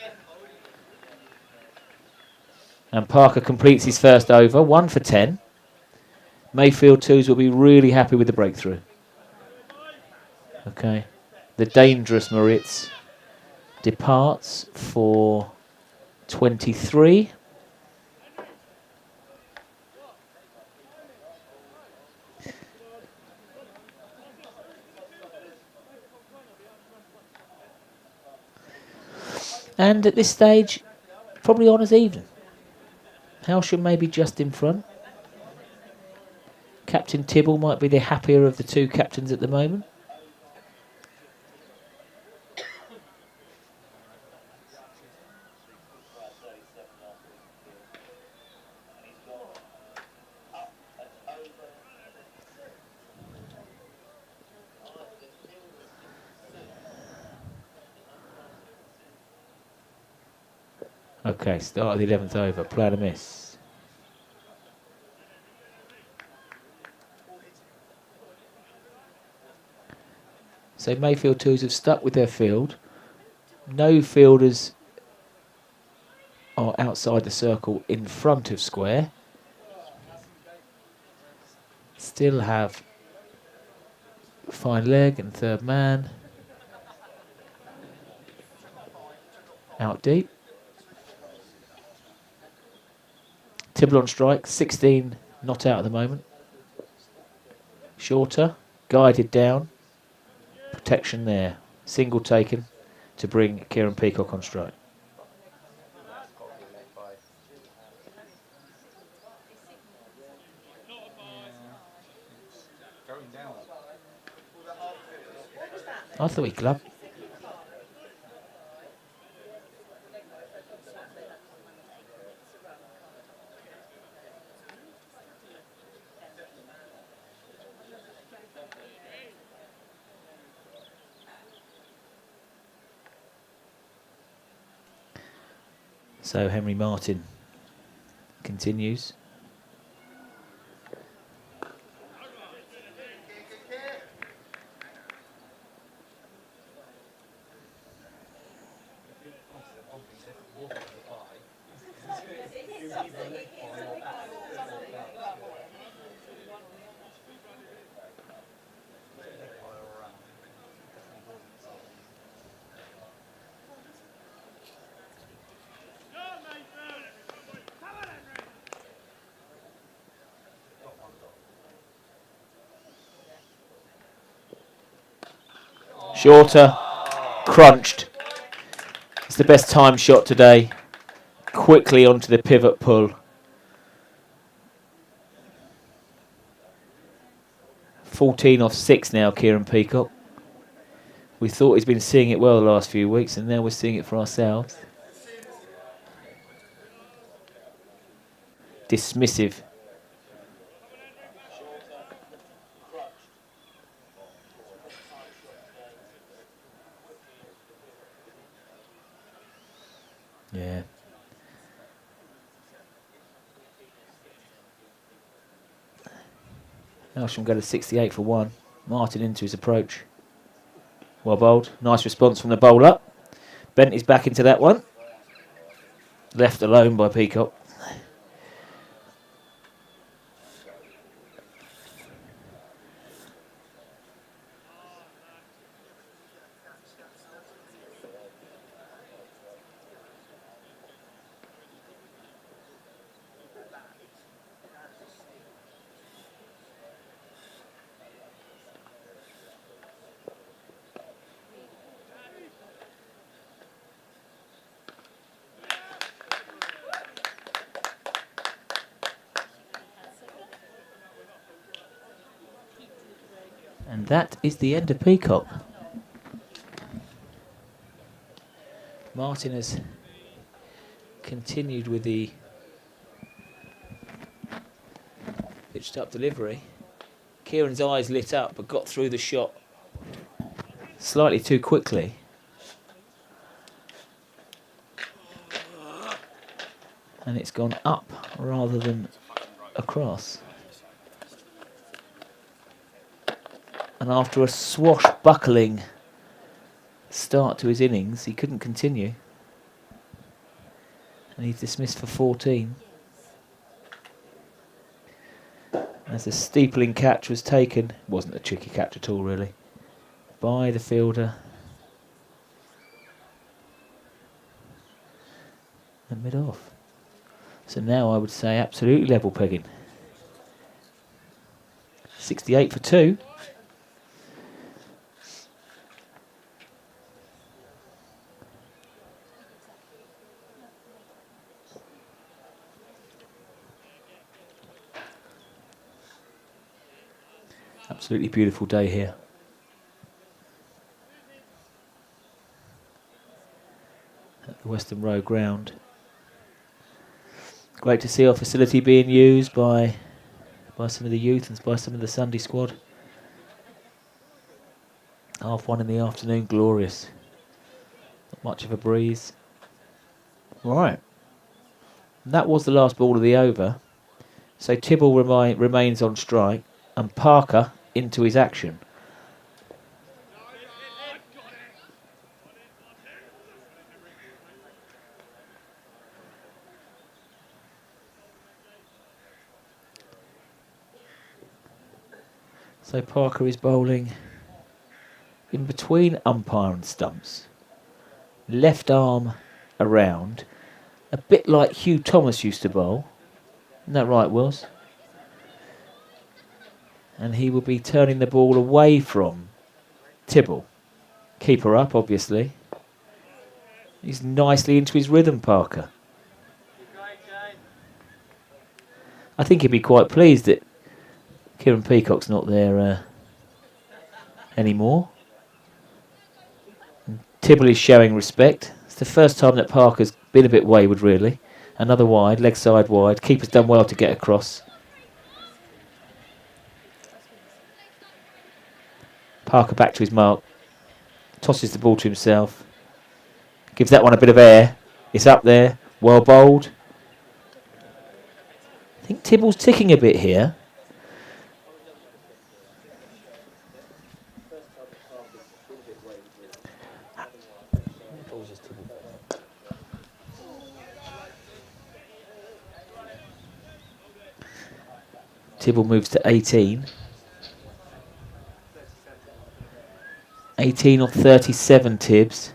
And Parker completes his first over. 1 for 10. Mayfield 2s will be really happy with the breakthrough. Okay. The dangerous Moritz departs for 23. And at this stage, probably on as even. Hailsham may be just in front. Captain Tibble might be the happier of the two captains at the moment. Okay, start of the 11th over. Plan a miss. So Mayfield 2s have stuck with their field. No fielders are outside the circle in front of square. Still have fine leg and third man. Out deep. Tibble on strike, 16 not out at the moment. Shorter, guided down. Protection there. Single taken to bring Kieran Peacock on strike. I thought he clubbed. So Henry Martin continues. Shorter, crunched. It's the best time shot today. Quickly onto the pivot pull. 14 off 6 now, Kieran Peacock. We thought he's been seeing it well the last few weeks, and now we're seeing it for ourselves. Dismissive. Hailsham go to 68 for 1. Martin into his approach. Well bowled. Nice response from the bowler. Bent his back into that one. Left alone by Peacock. And that is the end of Peacock. Martin has continued with the pitched up delivery. Kieran's eyes lit up but got through the shot slightly too quickly. And it's gone up rather than across. And after a swashbuckling start to his innings, he couldn't continue. And he's dismissed for 14. As the steepling catch was taken, it wasn't a tricky catch at all really, by the fielder. And mid-off. So now I would say absolutely level pegging. 68 for 2. Absolutely beautiful day here. At the Western Road ground. Great to see our facility being used by some of the youth and by some of the Sunday squad. 1:30 in the afternoon, glorious. Not much of a breeze. Right. That was the last ball of the over. So Tibble remains on strike and Parker into his action. So Parker is bowling in between umpire and stumps. Left arm around. A bit like Hugh Thomas used to bowl. Isn't that right, Wills? And he will be turning the ball away from Tibble. Keeper up, obviously. He's nicely into his rhythm, Parker. I think he'd be quite pleased that Kieran Peacock's not there anymore. And Tibble is showing respect. It's the first time that Parker's been a bit wayward, really. Another wide, leg side wide. Keeper's done well to get across. Parker back to his mark. Tosses the ball to himself. Gives that one a bit of air. It's up there. Well bowled. I think Tibble's ticking a bit here. Tibble moves to 18. 18 off 37 Tibbs.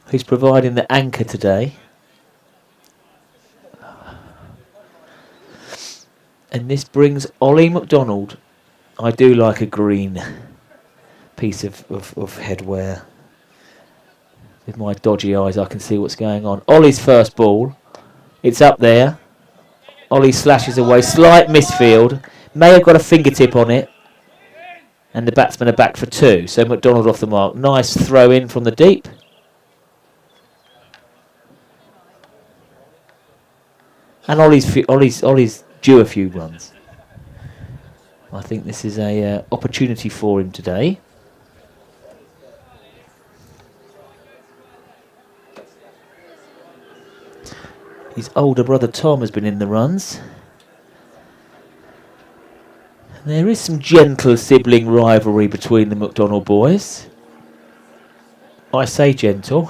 Who's providing the anchor today. And this brings Ollie McDonald. I do like a green piece of headwear. With my dodgy eyes I can see what's going on. Ollie's first ball. It's up there. Ollie slashes away. Slight misfield. May have got a fingertip on it. And the batsmen are back for 2. So McDonald off the mark. Nice throw in from the deep. And Ollie's due a few runs. I think this is a opportunity for him today. His older brother Tom has been in the runs. There is some gentle sibling rivalry between the McDonald boys. I say gentle.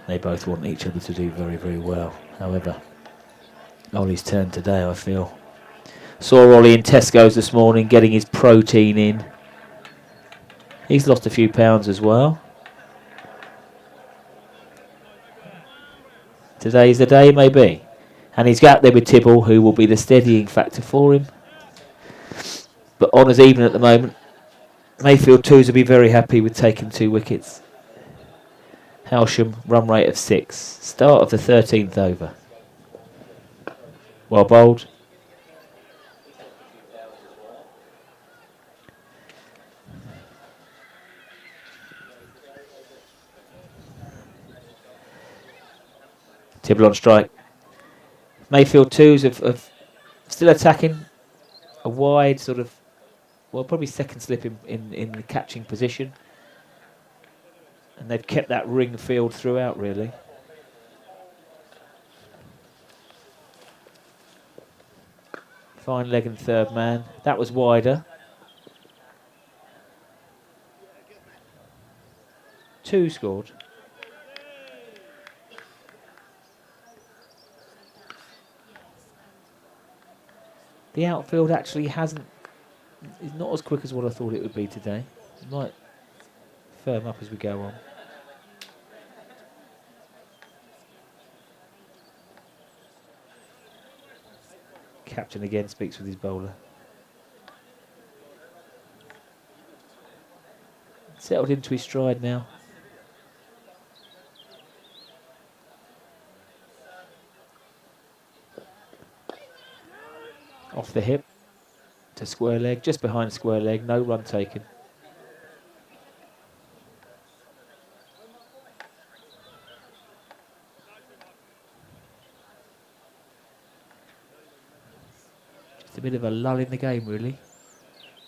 They both want each other to do very, very well. However, Ollie's turn today, I feel. Saw Ollie in Tesco's this morning getting his protein in. He's lost a few pounds as well. Today's the day, maybe. And he's out there with Tibble, who will be the steadying factor for him. But honours even at the moment. Mayfield 2s will be very happy with taking 2 wickets. Hailsham, run rate of 6. Start of the 13th over. Well bowled. Tibble on strike. Mayfield 2s have still attacking a wide sort of, well, probably second slip in the catching position. And they've kept that ring field throughout, really. Fine leg and third man. That was wider. 2 scored. The outfield actually is not as quick as what I thought it would be today. It might firm up as we go on. Captain again speaks with his bowler. Settled into his stride now. Off the hip to square leg, just behind square leg, no run taken. Just a bit of a lull in the game, really.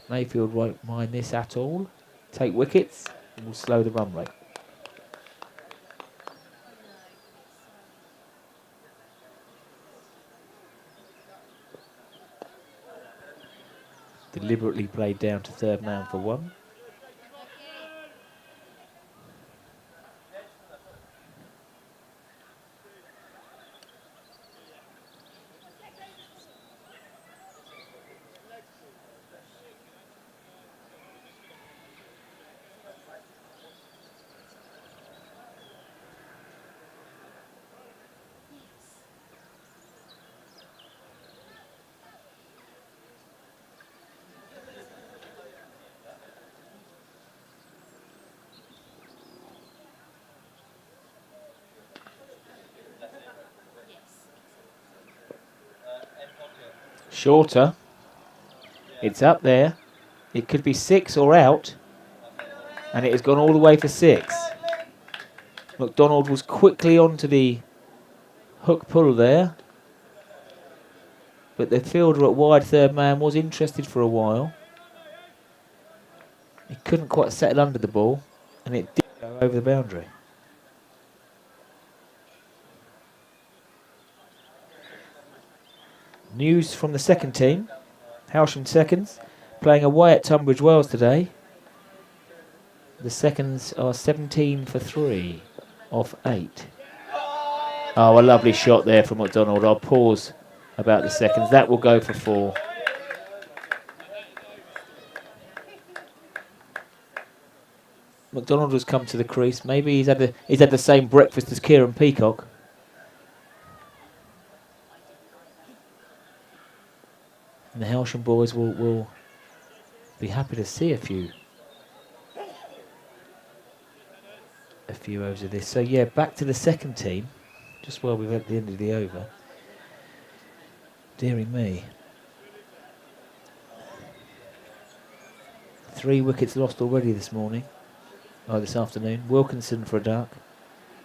Mayfield won't mind this at all. Take wickets and will slow the run rate. Deliberately played down to third man for 1. Shorter. It's up there. It could be 6 or out. And it has gone all the way for 6. McDonald was quickly onto the hook pull there. But the fielder at wide third man was interested for a while. He couldn't quite settle under the ball. And it did go over the boundary. News from the second team. Hailsham seconds. Playing away at Tunbridge Wells today. The seconds are 17 for 3 off 8. Oh, a lovely shot there from McDonald. I'll pause about the seconds. That will go for 4. McDonald has come to the crease. Maybe he's had the same breakfast as Kieran Peacock. And the Hailsham boys will be happy to see a few overs of this. So yeah, back to the second team. Just while we're at the end of the over. Dearie me. 3 wickets lost already this morning. Oh, this afternoon. Wilkinson for a duck.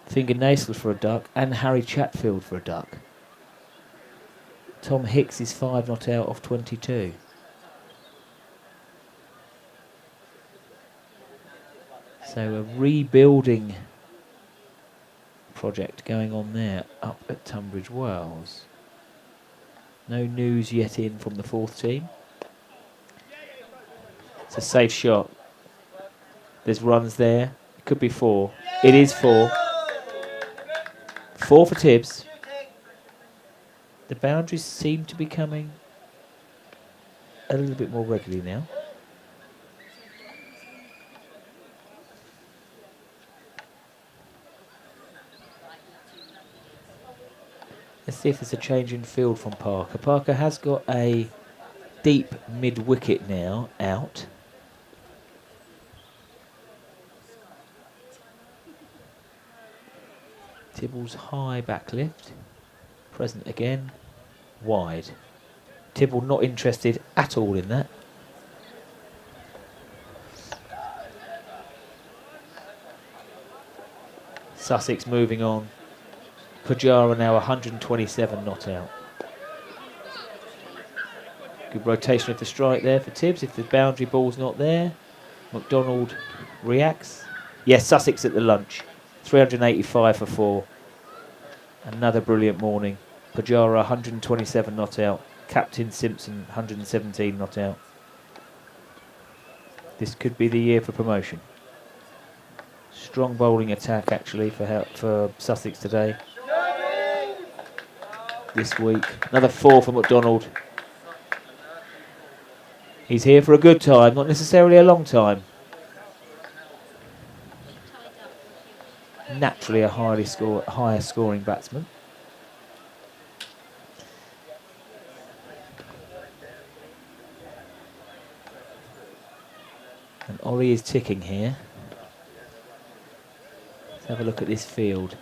Finger Nasel for a duck. And Harry Chatfield for a duck. Tom Hicks is 5 not out off 22. So a rebuilding project going on there up at Tunbridge Wells. No news yet in from the fourth team. It's a safe shot. There's runs there. It could be 4. It is 4. 4 for Tibbs. The boundaries seem to be coming a little bit more regularly now. Let's see if there's a change in field from Parker. Parker has got a deep mid-wicket now out. Tibble's high back lift. Present again. Wide. Tibble not interested at all in that. Sussex moving on. Pujara now 127 not out. Good rotation of the strike there for Tibbs. If the boundary ball's not there, McDonald reacts. Yes, Sussex at the lunch. 385 for 4. Another brilliant morning. Pujara 127 not out. Captain Simpson 117 not out. This could be the year for promotion. Strong bowling attack actually for Sussex today. This week. Another 4 for McDonald. He's here for a good time, not necessarily a long time. Naturally a higher scoring batsman. And Ollie is ticking here. Let's have a look at this field.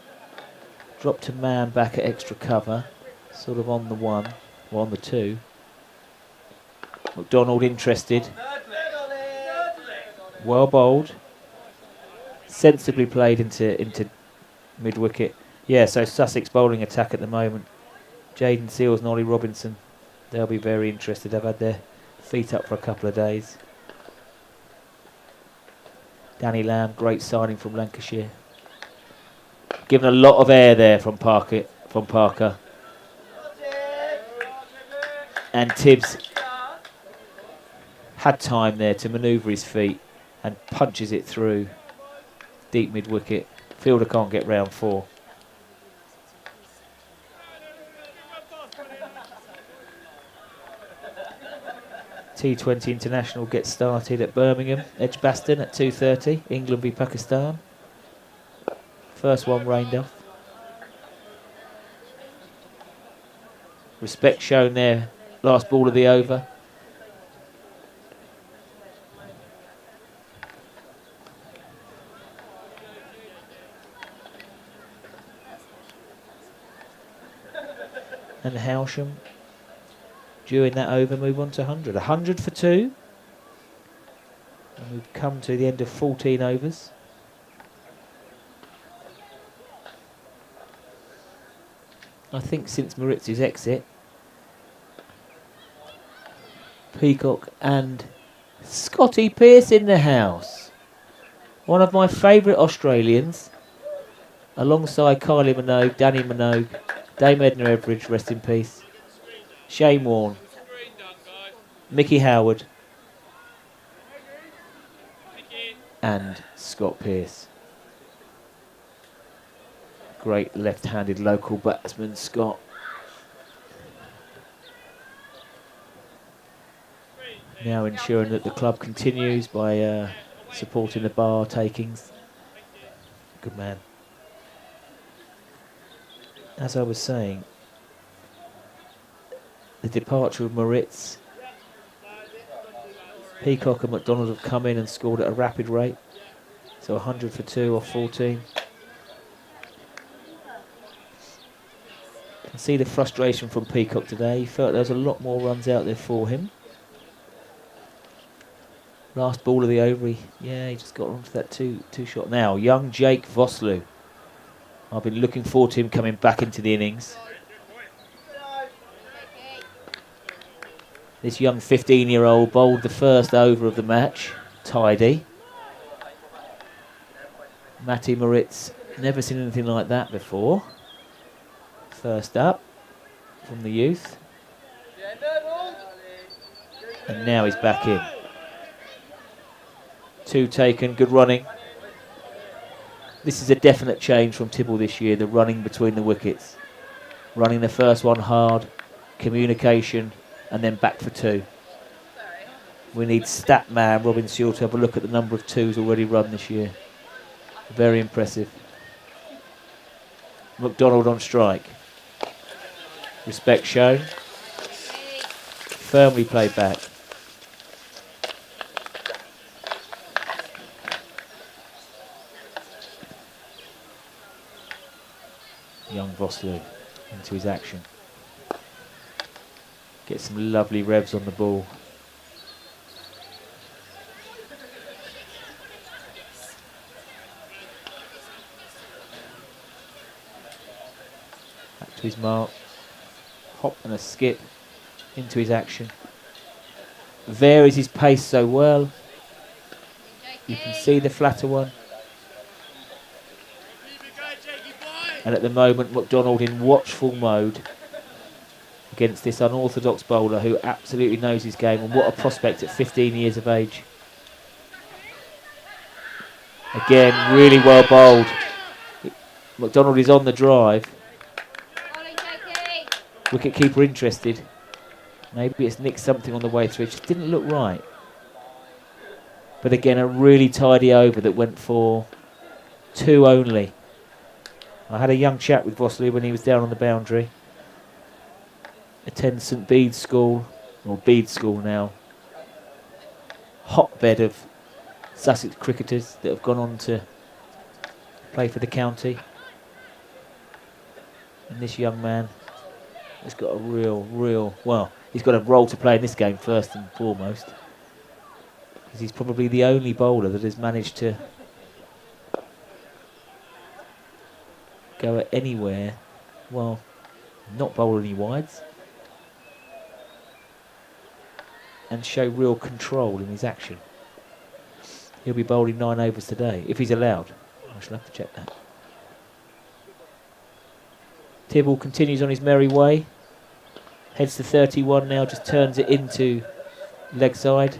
Dropped a man back at extra cover, sort of on the 1, or on the 2. McDonald interested. Well bowled. Sensibly played into mid-wicket. Yeah, so Sussex bowling attack at the moment. Jaden Seals and Ollie Robinson, they'll be very interested. They've had their feet up for a couple of days. Danny Lamb, great signing from Lancashire. Given a lot of air there from Parker. And Tibbs had time there to manoeuvre his feet and punches it through. Deep mid-wicket. Fielder can't get round 4. T20 International gets started at Birmingham, Edgbaston at 2:30. England v Pakistan. First one rained off. Respect shown there. Last ball of the over. And Hailsham, during that over, move on to 100. 100 for 2. And we've come to the end of 14 overs. I think since Maritz's exit, Peacock and Scotty Pearce in the house. One of my favourite Australians, alongside Kylie Minogue, Danny Minogue, Dame Edna Everidge, rest in peace, Shane Warne, Mickey Howard, and Scott Pearce. Great left-handed local batsman, Scott. Now ensuring that the club continues by supporting the bar takings. Good man. As I was saying, the departure of Moritz, Peacock and McDonald have come in and scored at a rapid rate. So 100 for 2 off 14. Can see the frustration from Peacock today. He felt there was a lot more runs out there for him. Last ball of the over, he just got onto that two shot. Now, young Jake Vosloo. I've been looking forward to him coming back into the innings. This young 15-year-old bowled the first over of the match. Tidy. Matty Moritz, never seen anything like that before. First up from the youth. And now he's back in. 2 taken, good running. This is a definite change from Tibble this year, the running between the wickets. Running the first one hard, communication, and then back for 2. We need stat man Robin Sewell to have a look at the number of 2s already run this year. Very impressive. McDonald on strike. Respect shown. Firmly played back. Young Vosloo into his action. Gets some lovely revs on the ball. Back to his mark. Hop and a skip into his action. Varies his pace so well. You can see the flatter one. And at the moment, McDonald in watchful mode against this unorthodox bowler who absolutely knows his game, and what a prospect at 15 years of age. Again, really well bowled. McDonald is on the drive. Wicket-keeper interested. Maybe it's nicked something on the way through. It just didn't look right. But again, a really tidy over that went for 2 only. I had a young chat with Vosloo when he was down on the boundary. Attends St Bede's School, or Bede School now. Hotbed of Sussex cricketers that have gone on to play for the county. And this young man has got a real, well, he's got a role to play in this game first and foremost. Because he's probably the only bowler that has managed to go at anywhere, well, not bowl any wides, and show real control in his action. He'll be bowling 9 overs today, if he's allowed. I shall have to check that. Tibble continues on his merry way. Heads to 31 now, just turns it into leg side.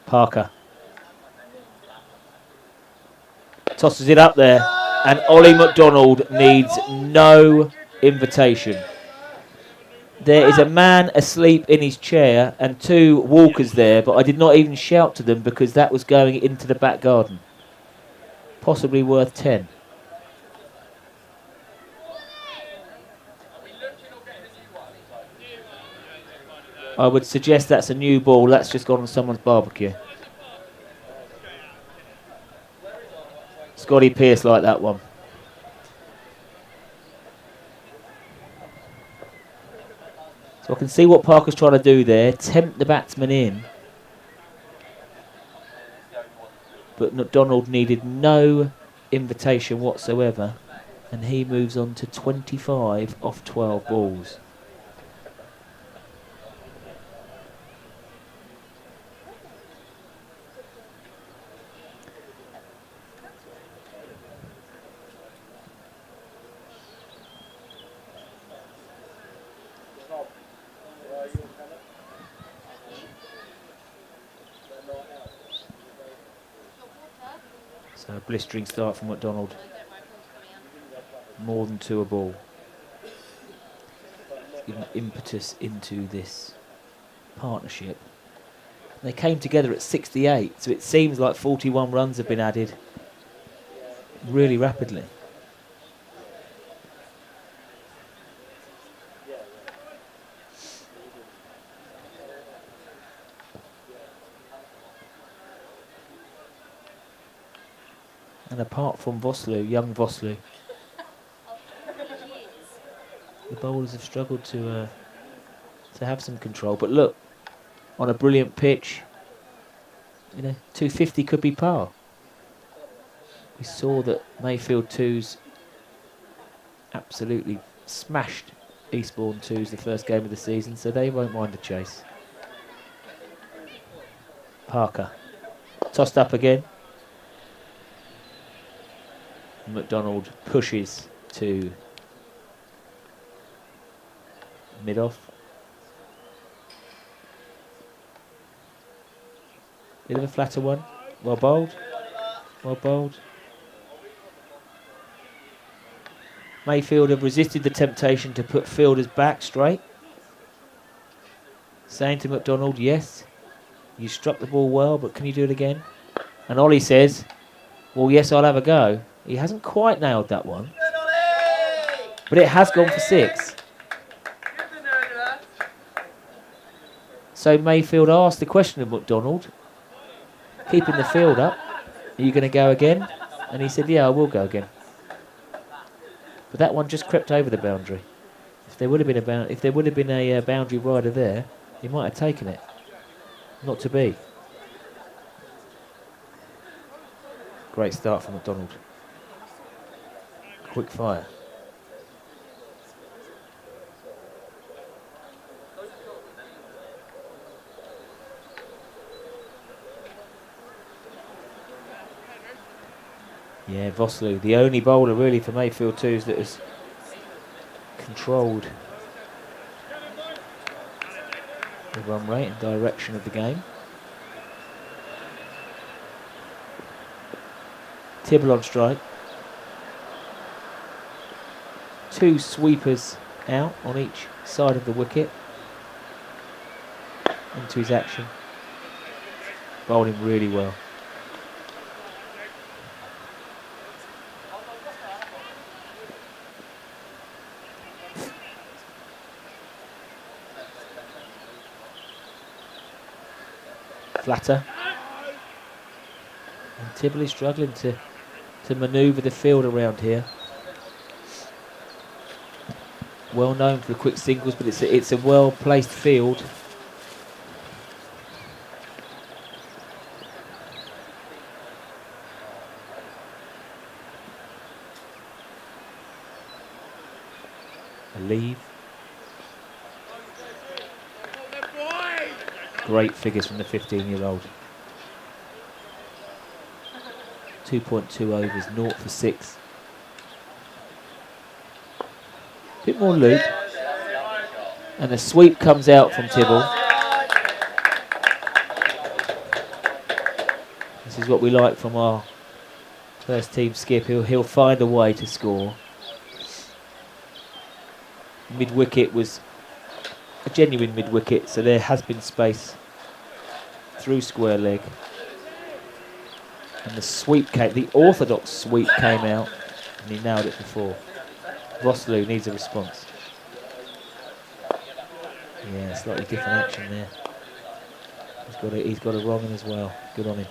Parker tosses it up there, and Ollie McDonald needs no invitation. There is a man asleep in his chair and 2 walkers there, but I did not even shout to them because that was going into the back garden. Possibly worth 10. I would suggest that's a new ball. That's just gone on someone's barbecue. Scotty Pearce like that one. So I can see what Parker's trying to do there. Tempt the batsman in. But McDonald needed no invitation whatsoever. And he moves on to 25 off 12 balls. So a blistering start from McDonald. More than 2 a ball. Giving impetus into this partnership. They came together at 68, so it seems like 41 runs have been added really rapidly. And apart from Vosloo, young Vosloo, the bowlers have struggled to have some control. But look, on a brilliant pitch, you know, 250 could be par. We saw that Mayfield 2s absolutely smashed Eastbourne 2s the first game of the season, so they won't mind a chase. Parker, tossed up again. McDonald pushes to mid-off. Bit of a flatter one. Well bowled. Well bowled. Mayfield have resisted the temptation to put fielders back straight. Saying to McDonald, yes, you struck the ball well, but can you do it again? And Ollie says, well, yes, I'll have a go. He hasn't quite nailed that one. But it has gone for 6. So Mayfield asked the question of McDonald, keeping the field up, are you going to go again? And he said, yeah, I will go again. But that one just crept over the boundary. If there would have been a boundary rider there, he might have taken it. Not to be. Great start from McDonald. Quick fire. Yeah, Vosloo, the only bowler really for Mayfield twos that has controlled the run rate and direction of the game. Tibble on strike. 2 sweepers out on each side of the wicket. Into his action. Bowling really well. Flatter. And Tibble is struggling to manoeuvre the field around here. Well known for the quick singles, but it's a well placed field. A leave. Great figures from the 15-year-old. 2.2 overs, 0 for 6. Bit more loop. And a sweep comes out from Tibble. This is what we like from our first team skip. He'll find a way to score. Mid-wicket was a genuine mid-wicket, so there has been space through square leg. And the sweep came, the orthodox sweep came out, and he nailed it for 4. Vosloo needs a response. Yeah, slightly different action there. He's got a wrong in as well. Good on him.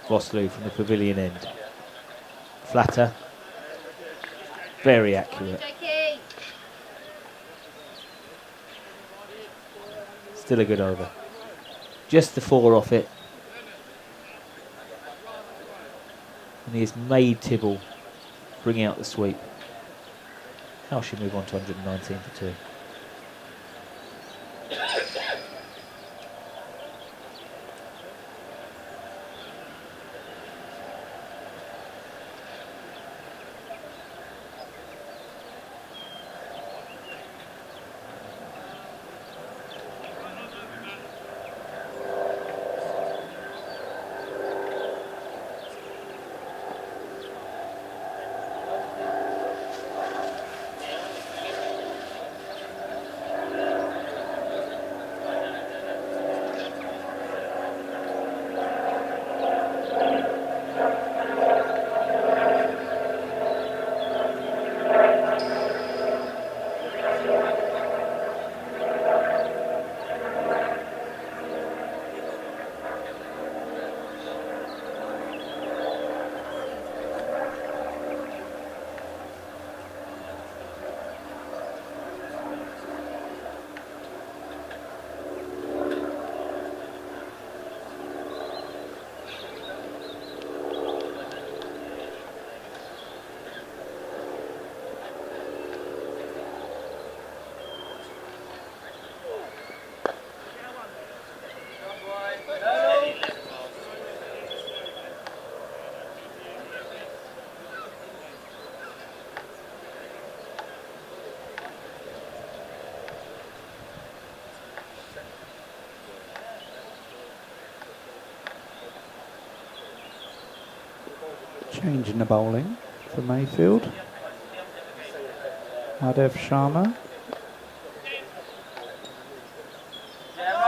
Vosloo from the pavilion end. Flatter. Very accurate. Still a good over. Just the 4 off it. And he has made Tibble bring out the sweep. Hailsham move on to 119 for 2. Changing the bowling for Mayfield. Adev Sharma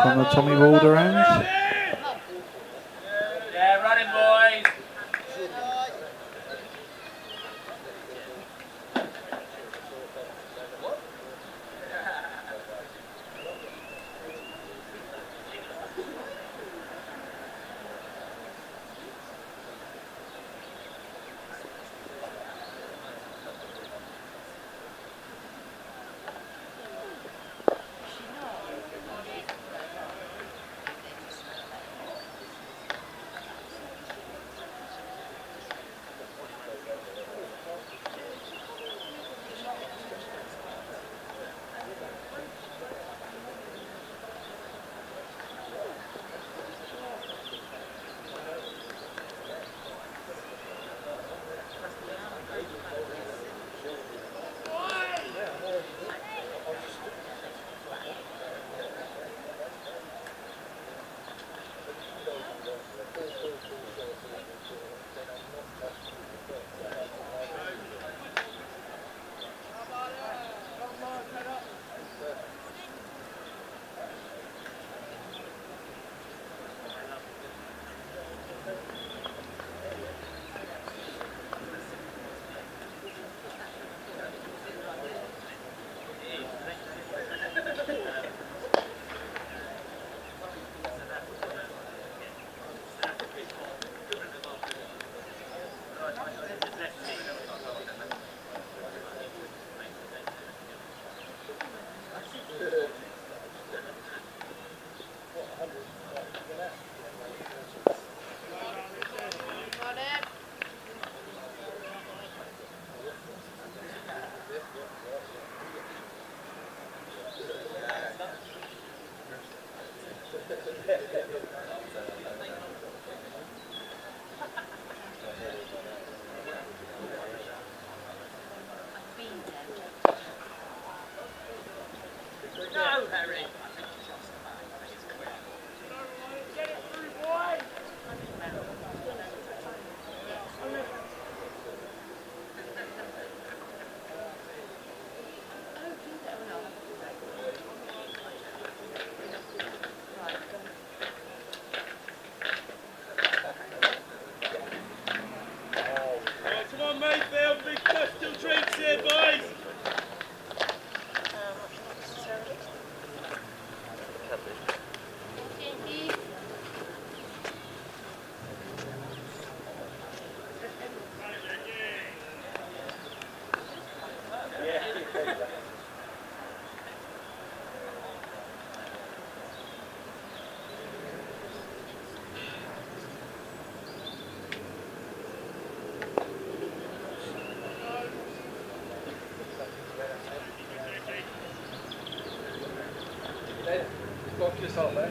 from the Tommy Walder end. Yeah, running boys. No, Harry. Get it through, boy. Come on, Mayfield, big coastal drinks here, boys. Lock yourself, eh?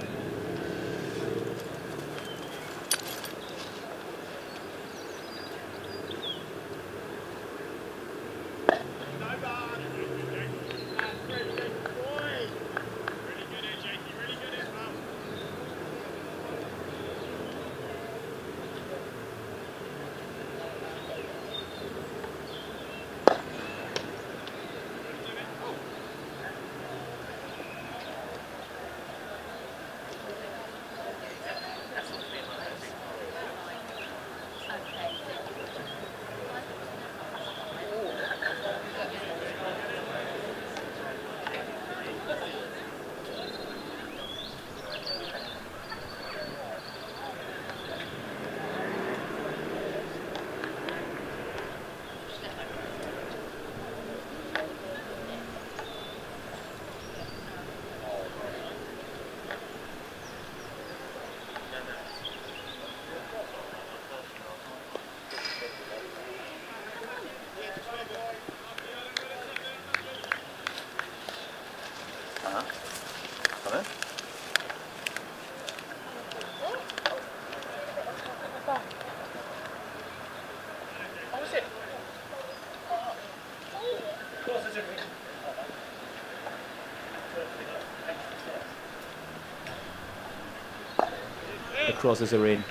The crosses are in.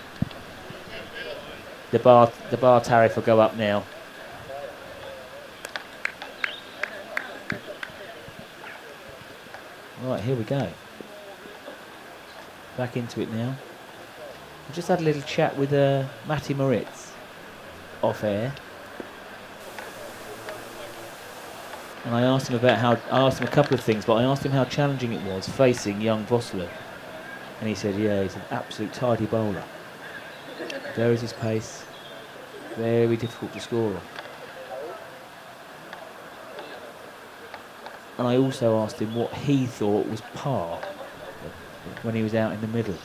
The bar tariff will go up now. Right, here we go. Back into it now. I just had a little chat with Matty Moritz off air. And I asked him a couple of things, but I asked him how challenging it was facing young Vosloo. And he said, yeah, he's an absolute tidy bowler. Varies his pace. Very difficult to score on. And I also asked him what he thought was par when he was out in the middle.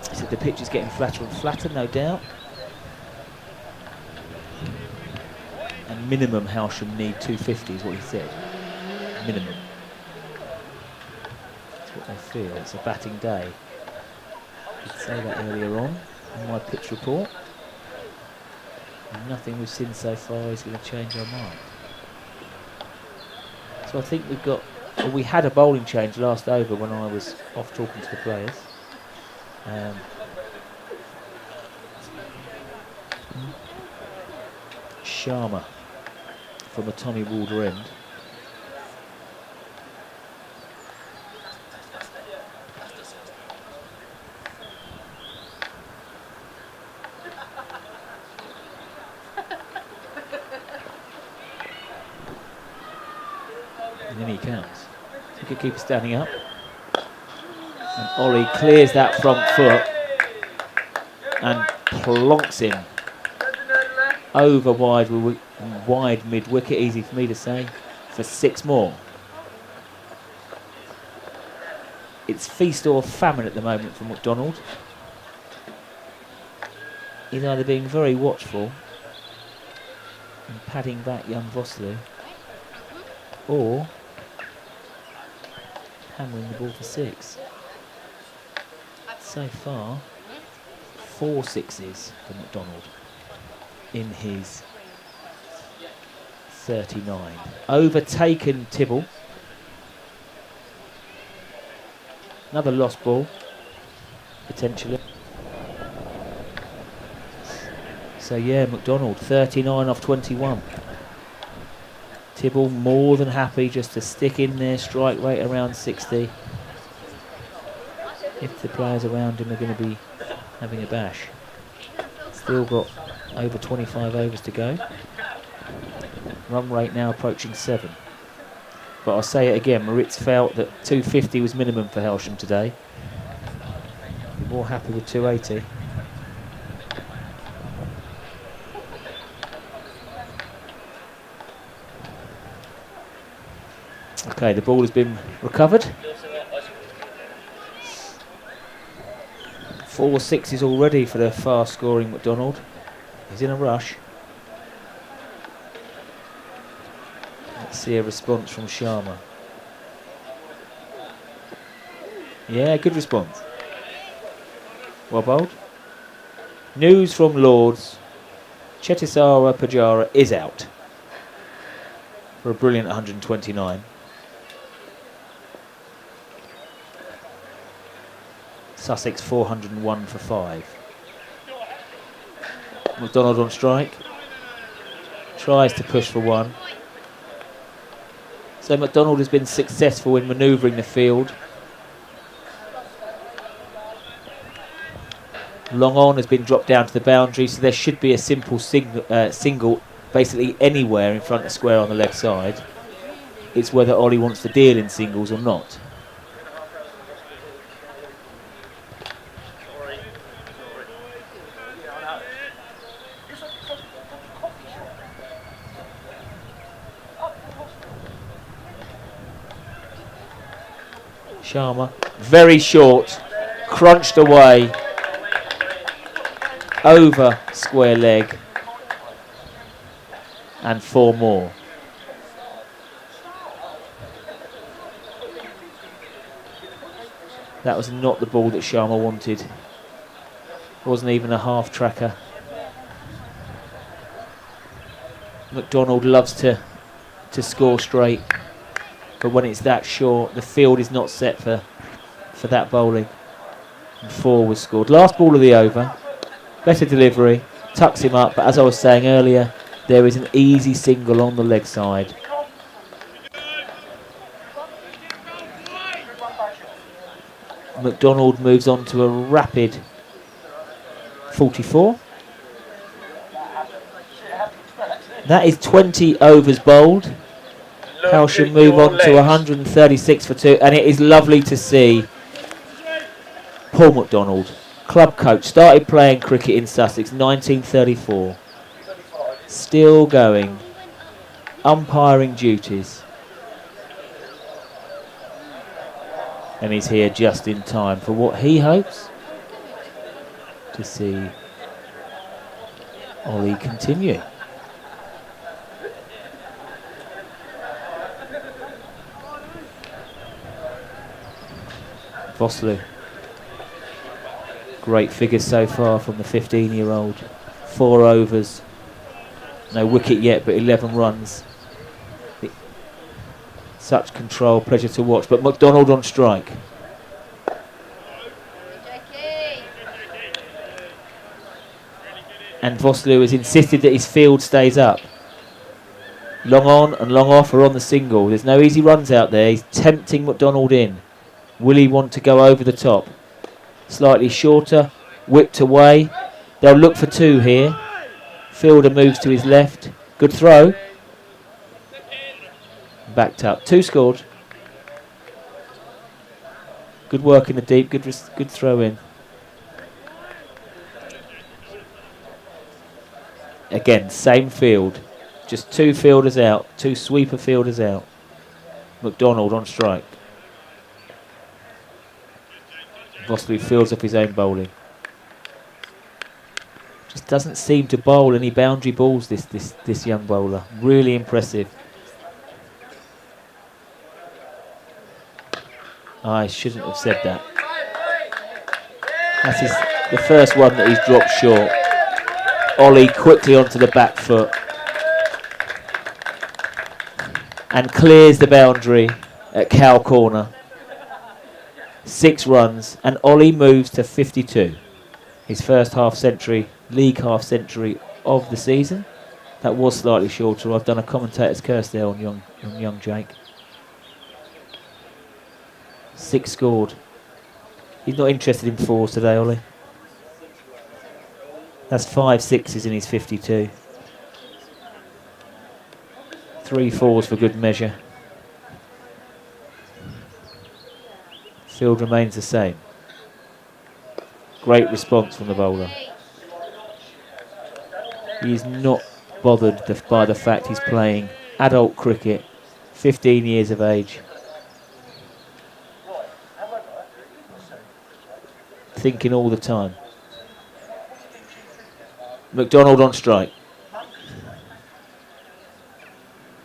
He said the pitch is getting flatter and flatter, no doubt. And minimum Hailsham need 250 is what he said. Minimum. That's what they feel. It's a batting day. I did say that earlier on in my pitch report. And nothing we've seen so far is going to change our mind. So I think we've got... Well, we had a bowling change last over when I was off talking to the players. Sharma from a Tommy Walder end. And in he comes. Wicketkeeper standing up. And Ollie clears that front foot and plonks him over wide mid-wicket, easy for me to say, for 6 more. It's feast or famine at the moment for McDonald. He's either being very watchful and padding back young Vosloo, or hammering the ball for 6. So far, 4 sixes for McDonald in his 39. Overtaken Tibble. Another lost ball, potentially. So yeah, McDonald, 39 off 21. Tibble more than happy just to stick in there, strike rate around 60. If the players around him are going to be having a bash. Still got over 25 overs to go. Run rate now approaching 7. But I'll say it again, Moritz felt that 250 was minimum for Hailsham today. Be more happy with 280. Okay, the ball has been recovered. 4 sixes already for the fast-scoring McDonald. He's in a rush. Let's see a response from Sharma. Yeah, good response. Well bowled. News from Lords. Chetisara Pujara is out for a brilliant 129. Sussex 401 for 5. McDonald on strike. Tries to push for 1. So McDonald has been successful in manoeuvring the field. Long on has been dropped down to the boundary, so there should be a simple single basically anywhere in front of square on the left side. It's whether Ollie wants to deal in singles or not. Sharma, very short, crunched away, over square leg, and 4 more. That was not the ball that Sharma wanted. Wasn't even a half tracker. McDonald loves to score straight. But when it's that short, the field is not set for that bowling. And 4 was scored. Last ball of the over. Better delivery. Tucks him up. But as I was saying earlier, there is an easy single on the leg side. McDonald moves on to a rapid 44. That is 20 overs bowled. Hailsham move on to 136 for 2, and it is lovely to see Paul McDonald, club coach, started playing cricket in Sussex 1934, still going, umpiring duties, and he's here just in time for what he hopes to see Ollie continue. Vosloo. Great figures so far from the 15-year-old. 4 overs. No wicket yet, but 11 runs. Such control, pleasure to watch. But McDonald on strike. And Vosloo has insisted that his field stays up. Long on and long off are on the single. There's no easy runs out there. He's tempting McDonald in. Will he want to go over the top? Slightly shorter, whipped away. They'll look for 2 here. Fielder moves to his left. Good throw. Backed up. 2 scored. Good work in the deep. Good throw in. Again, same field. Just 2 fielders out. 2 sweeper fielders out. McDonald on strike. Vosloo fields up his own bowling. Just doesn't seem to bowl any boundary balls, this young bowler. Really impressive. I shouldn't have said that. That's the first one that he's dropped short. Ollie quickly onto the back foot. And clears the boundary at Cow Corner. 6 runs, and Ollie moves to 52. His first half-century, league half-century of the season. That was slightly shorter. I've done a commentator's curse there on young Jake. 6 scored. He's not interested in 4s today, Ollie. That's 5 6s in his 52. 3 4s for good measure. Field remains the same. Great response from the bowler. He's not bothered by the fact he's playing adult cricket, 15 years of age. Thinking all the time. McDonald on strike.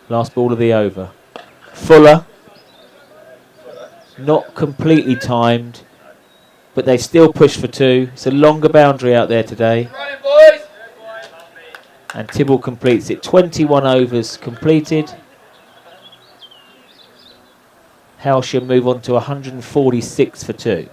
Last ball of the over. Fuller. Not completely timed, but they still push for 2. It's a longer boundary out there today. And Tibble completes it. 21 overs completed. Hailsham move on to 146 for 2.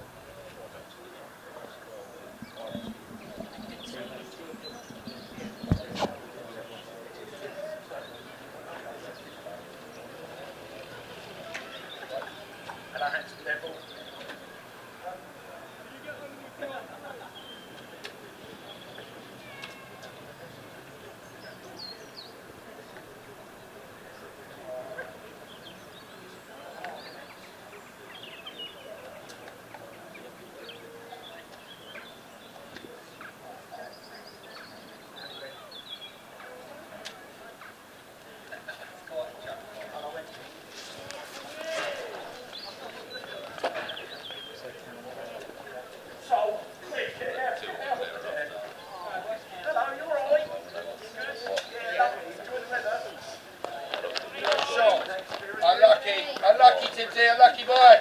Lucky boy.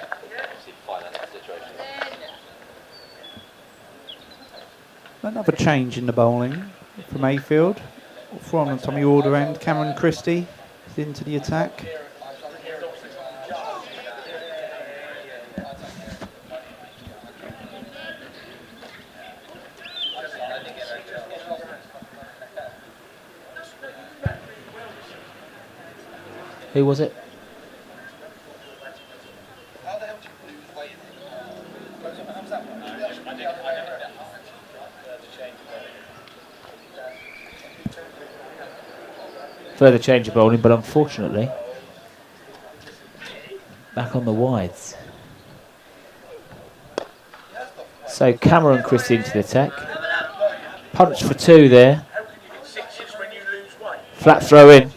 Another change in the bowling for Mayfield. From Tommy Order and Cameron Christie is into the attack. Who was it? Further change of bowling, but unfortunately, back on the wides. So Cameron Christie into the attack. Punch for 2 there. Flat throw in.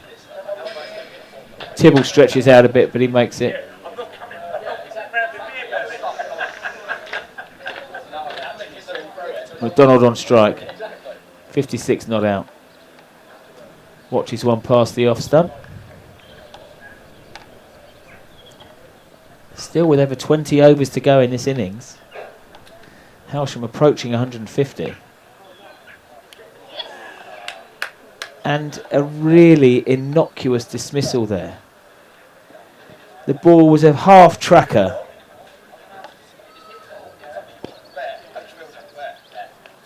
Tibble stretches out a bit, but he makes it. McDonald on strike. 56 not out. Watches one past the off stump. Still with over 20 overs to go in this innings. Hailsham approaching 150. And a really innocuous dismissal there. The ball was a half tracker.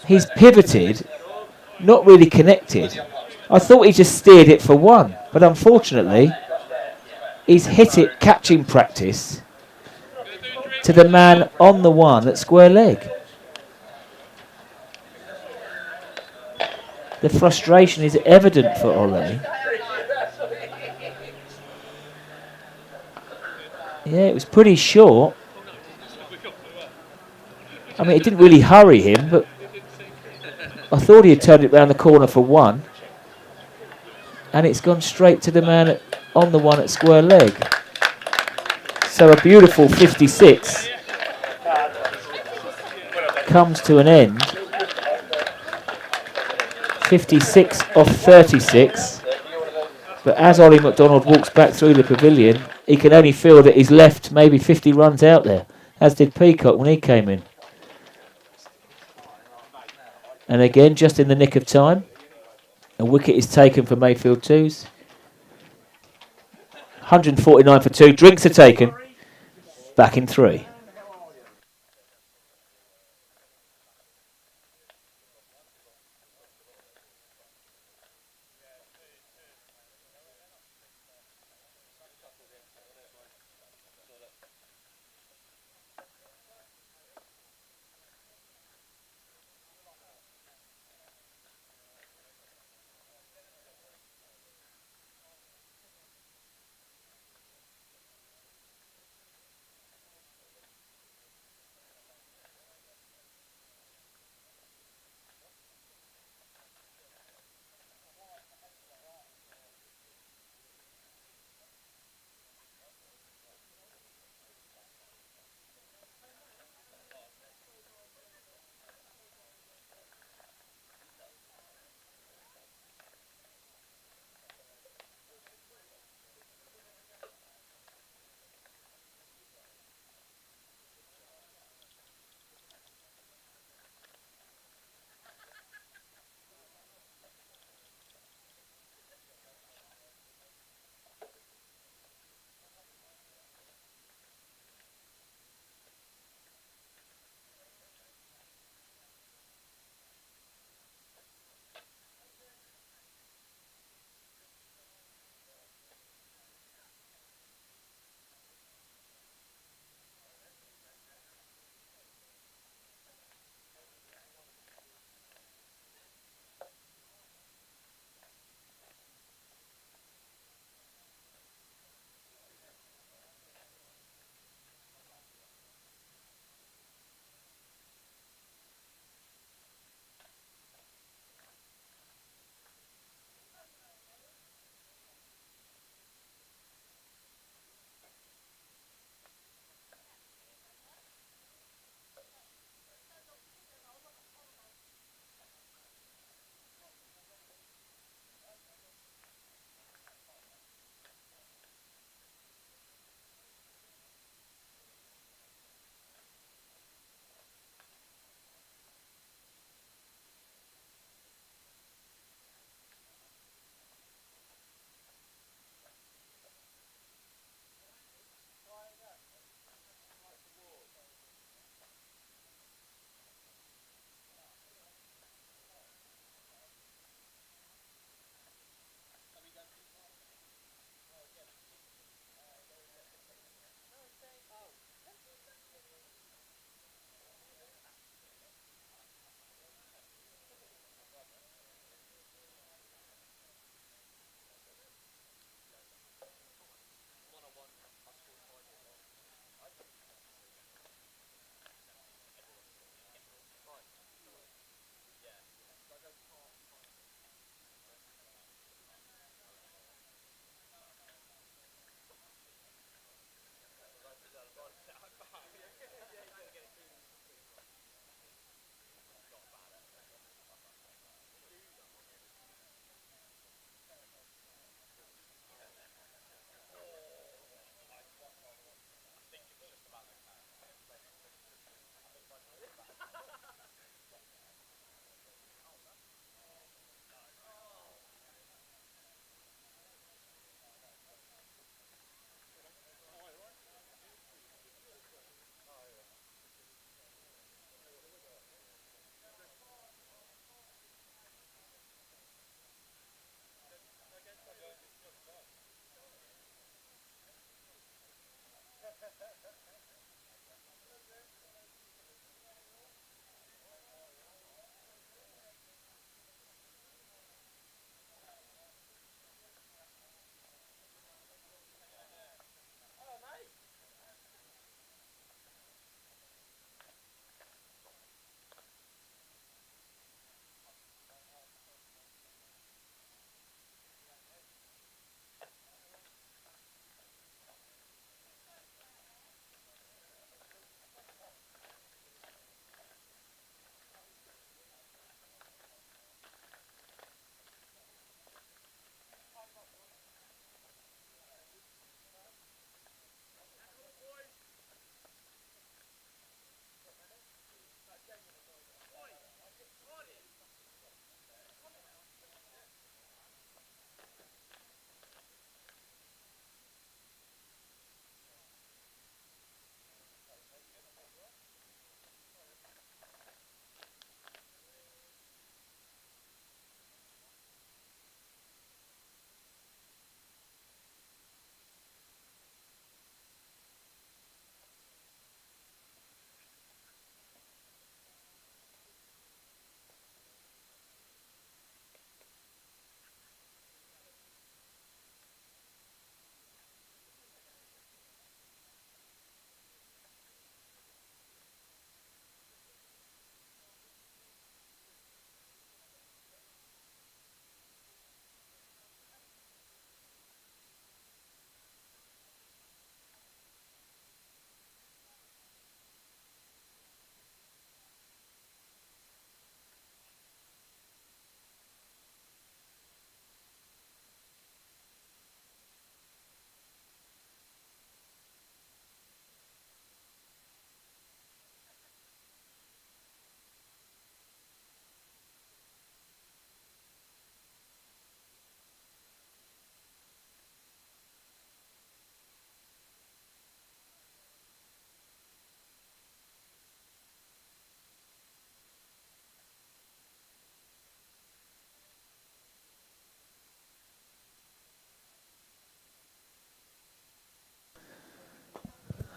He's pivoted, not really connected. I thought he just steered it for 1, but unfortunately, he's hit it catching practice to the man on the 1 at square leg. The frustration is evident for Ollie. Yeah, it was pretty short. I mean, it didn't really hurry him, but I thought he had turned it round the corner for 1. And it's gone straight to the man on the 1 at square leg. So a beautiful 56 comes to an end. 56 off 36. But as Ollie McDonald walks back through the pavilion, he can only feel that he's left maybe 50 runs out there, as did Peacock when he came in. And again, just in the nick of time, a wicket is taken for Mayfield 2s. 149 for 2. Drinks are taken. Back in 3.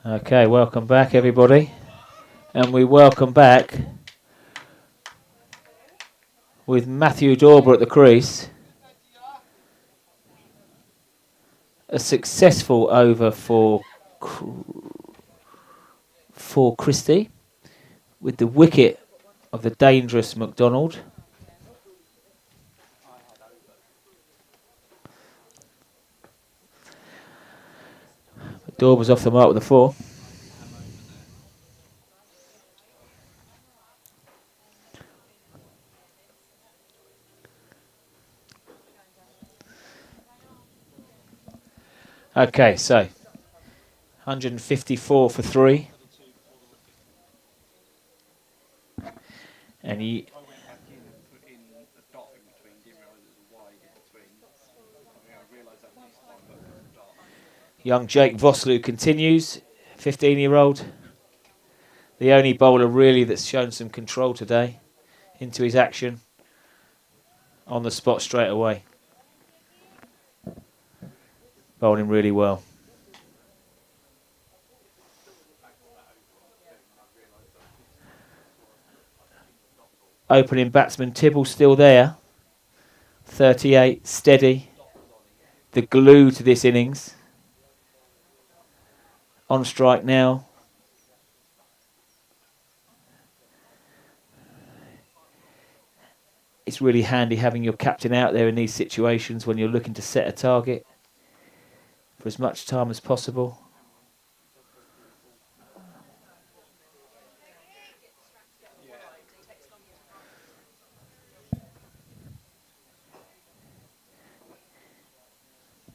Okay, welcome back, everybody. And we welcome back with Matthew Dorber at the crease. A successful over for Christie, with the wicket of the dangerous McDonald. Dorber's off the mark with a 4. Okay, so 154 for 3. And he... Young Jake Vosloo continues, 15-year-old. The only bowler really that's shown some control today into his action. On the spot straight away. Bowling really well. Opening batsman Tibble still there. 38, steady. The glue to this innings. On strike now. It's really handy having your captain out there in these situations when you're looking to set a target for as much time as possible.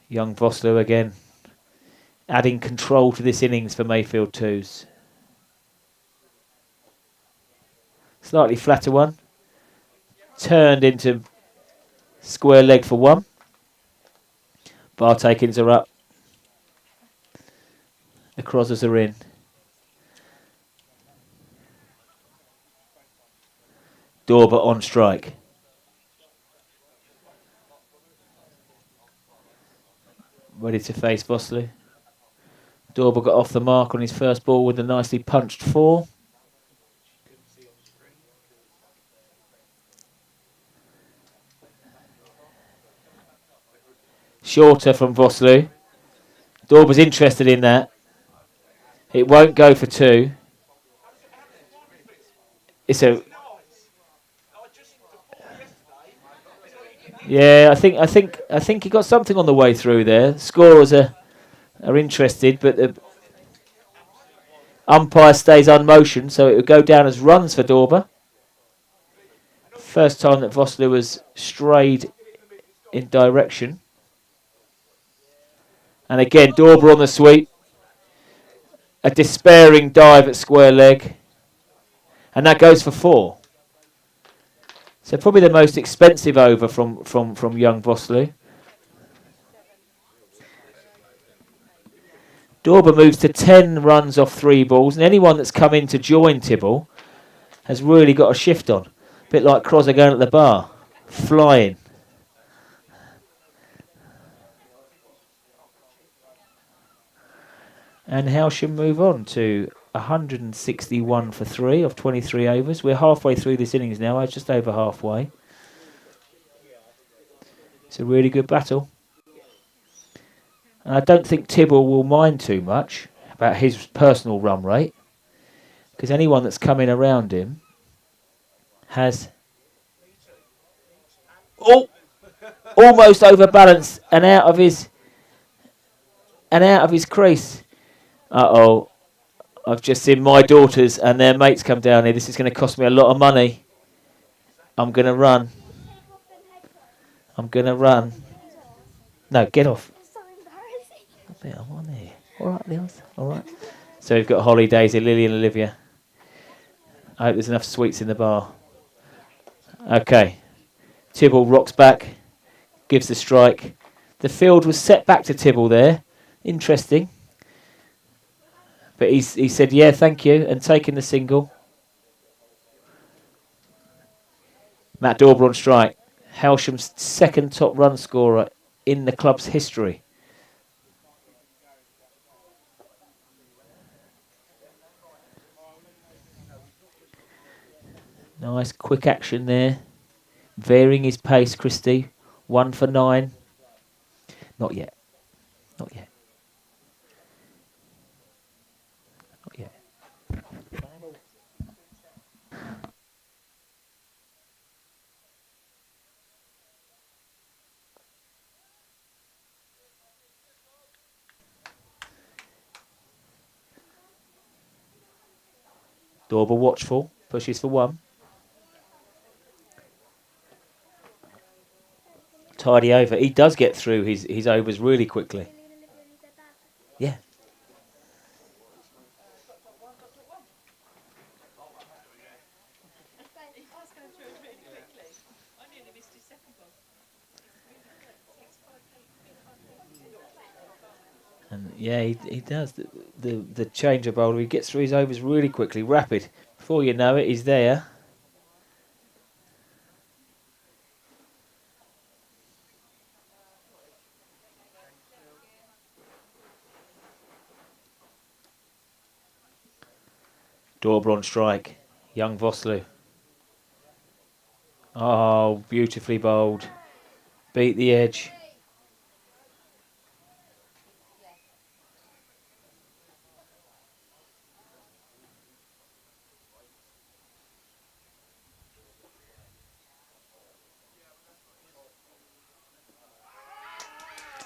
Young Vosloo again, adding control to this innings for Mayfield 2s. Slightly flatter one. Turned into square leg for 1. Bar takings are up. The crossers are in. Dorber on strike. Ready to face Vosloo. Dorber got off the mark on his first ball with a nicely punched 4. Shorter from Vosloo. Dorber's interested in that. It won't go for 2. It's a... Yeah, I think he got something on the way through there. Scorers are interested, but the umpire stays unmotioned, so it would go down as runs for Dorber. First time that Vosloo has strayed in direction. And again, Dorber on the sweep. A despairing dive at square leg. And that goes for 4. So probably the most expensive over from young Vosloo. Dorber moves to 10 runs off 3 balls, and anyone that's come in to join Tibble has really got a shift on. A bit like Crosser going at the bar, flying. And Hailsham move on to 161 for 3 of 23 overs. We're halfway through this innings now, just over halfway. It's a really good battle. And I don't think Tibble will mind too much about his personal run rate, because anyone that's come in around him has almost overbalanced and out of his crease. Uh-oh. I've just seen my daughters and their mates come down here. This is going to cost me a lot of money. I'm going to run. No, get off. I'm on here. All right, Leos. All right. So we've got Holly, Daisy, Lily and Olivia. I hope there's enough sweets in the bar. Okay. Tibble rocks back. Gives the strike. The field was set back to Tibble there. Interesting. But he said, yeah, thank you, and taking the single. Matt Dorber on strike. Hailsham's second top run scorer in the club's history. Nice quick action there. Varying his pace, Christie. 1 for 9. Not yet. Not yet. Not yet. Dorber watchful. Pushes for 1. Tidy over. He does get through his overs really quickly. Yeah. And yeah, he does. The changer bowler, he gets through his overs really quickly, rapid. Before you know it, he's there. Dorber on strike. Young Vosloo. Oh, beautifully bowled. Beat the edge.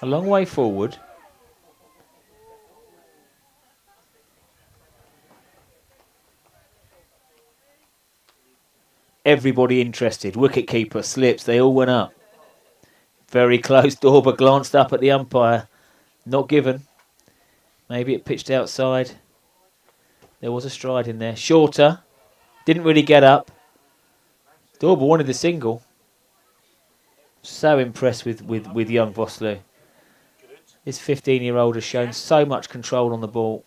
A long way forward. Everybody interested. Wicketkeeper, slips, they all went up. Very close. Dorber glanced up at the umpire. Not given. Maybe it pitched outside. There was a stride in there. Shorter. Didn't really get up. Dorber wanted the single. So impressed with young Vosloo. This 15-year-old has shown so much control on the ball.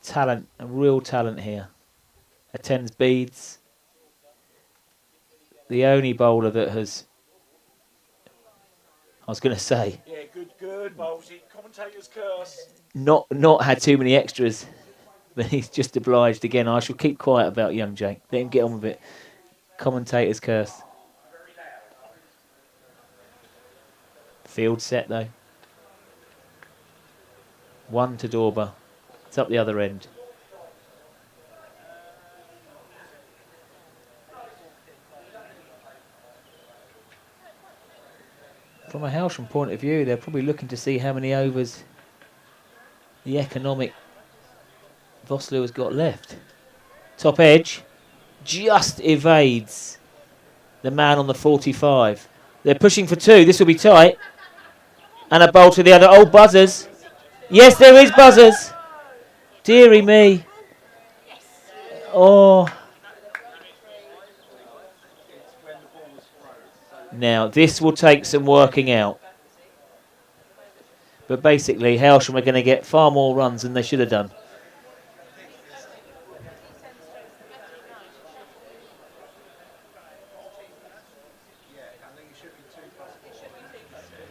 Talent, a real talent here. Attends beads. The only bowler that has, I was going to say, Yeah, good, Bowlesy. Commentator's curse. not had too many extras. But he's just obliged again. I shall keep quiet about young Jake. Let him get on with it. Commentator's curse. Field set though. 1 to Dorber. It's up the other end. From a Hailsham point of view, they're probably looking to see how many overs the economic Vosloo has got left. Top edge just evades the man on the 45. They're pushing for 2. This will be tight. And a bowl to the other. Oh, buzzers. Yes, there is buzzers. Deary me. Oh. Now, this will take some working out. But basically, Hailsham are going to get far more runs than they should have done.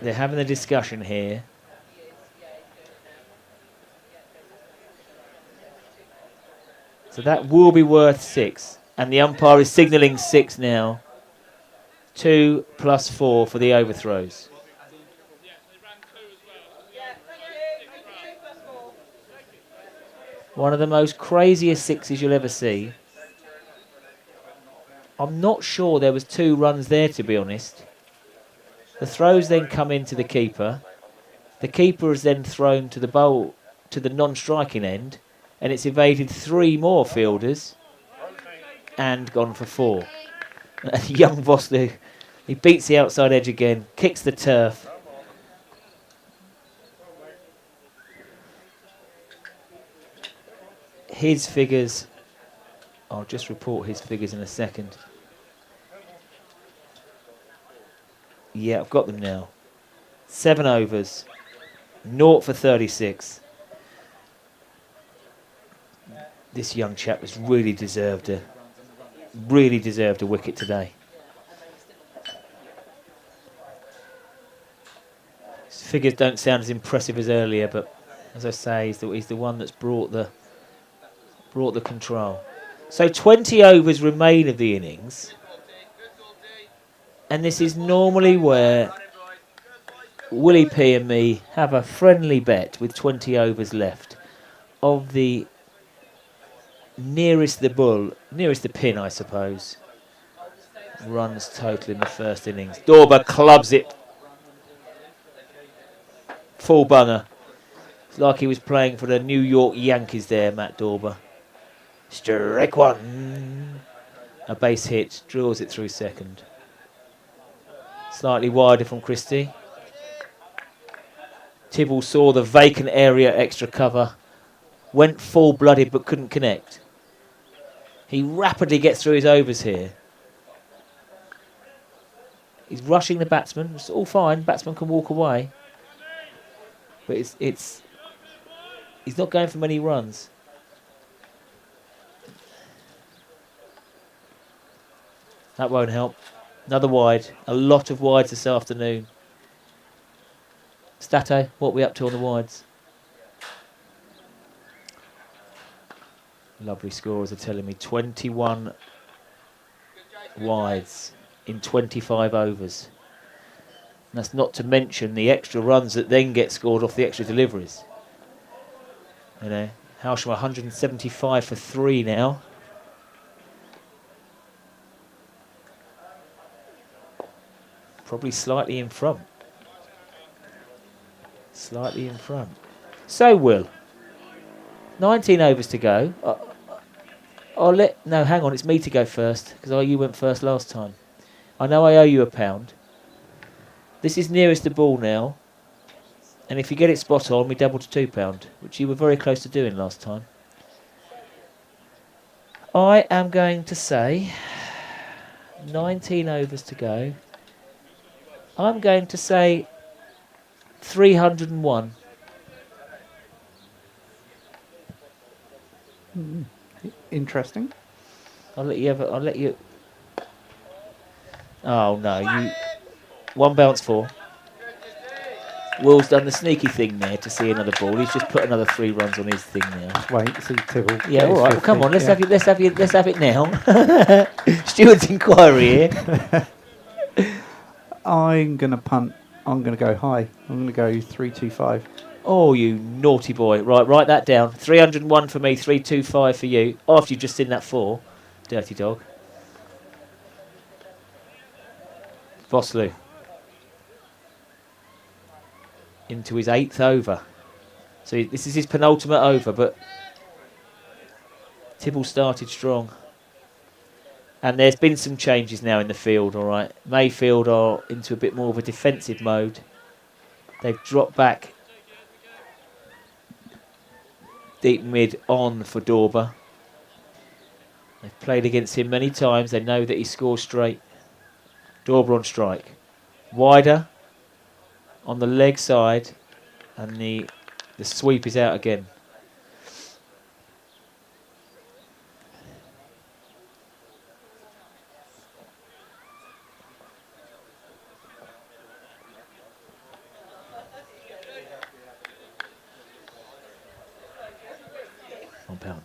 They're having a discussion here. So that will be worth 6. And the umpire is signalling 6 now. 2 plus 4 for the overthrows. One of the most craziest 6s you'll ever see. I'm not sure there was 2 runs there, to be honest. The throws then come into the keeper. The keeper is then thrown to the bowl, to the non-striking end, and it's evaded 3 more fielders and gone for 4. And young Vosloo, he beats the outside edge again, kicks the turf. His figures, I'll just report his figures in a second. Yeah, I've got them now. 7 overs, 0 for 36. This young chap has really deserved a wicket today. His figures don't sound as impressive as earlier, but as I say, he's the one that's brought the control. So 20 overs remain of the innings. And this is normally where Willie P and me have a friendly bet with 20 overs left of the nearest the pin, I suppose. Runs total in the first innings. Dorber clubs it. Full bunger. It's like he was playing for the New York Yankees there, Matt Dorber. Strike one. A base hit, draws it through second. Slightly wider from Christie. Tibble saw the vacant area extra cover. Went full-blooded but couldn't connect. He rapidly gets through his overs here. He's rushing the batsman. It's all fine. Batsman can walk away. But he's not going for many runs. That won't help. Another wide. A lot of wides this afternoon. Stato, what are we up to on the wides? Lovely scorers are telling me 21 wides in 25 overs. And that's not to mention the extra runs that then get scored off the extra deliveries. You know, Hailsham 175 for 3 now. Probably slightly in front. Slightly in front. So, Will, 19 overs to go. No, hang on, it's me to go first, because you went first last time. I know I owe you £1. This is nearest the ball now. And if you get it spot on, we double to £2, which you were very close to doing last time. I am going to say 19 overs to go. I'm going to say 301. Interesting. I'll let you. Oh no, you. One bounce 4. Will's done the sneaky thing there to see another ball. He's just put another 3 runs on his thing now. Just wait, see Tibble. Yeah, all right. Well, come on, let's have it now. Steward's inquiry here. I'm gonna punt. I'm gonna go high. I'm gonna go 325. Oh, you naughty boy! Right, write that down. 301 for me, 325 for you. After you've just seen that 4, dirty dog. Vosloo into his 8th over. So this is his penultimate over, but Tibble started strong. And there's been some changes now in the field, all right. Mayfield are into a bit more of a defensive mode. They've dropped back deep mid on for Dorber. They've played against him many times. They know that he scores straight. Dorber on strike. Wider on the leg side, and the sweep is out again. £1.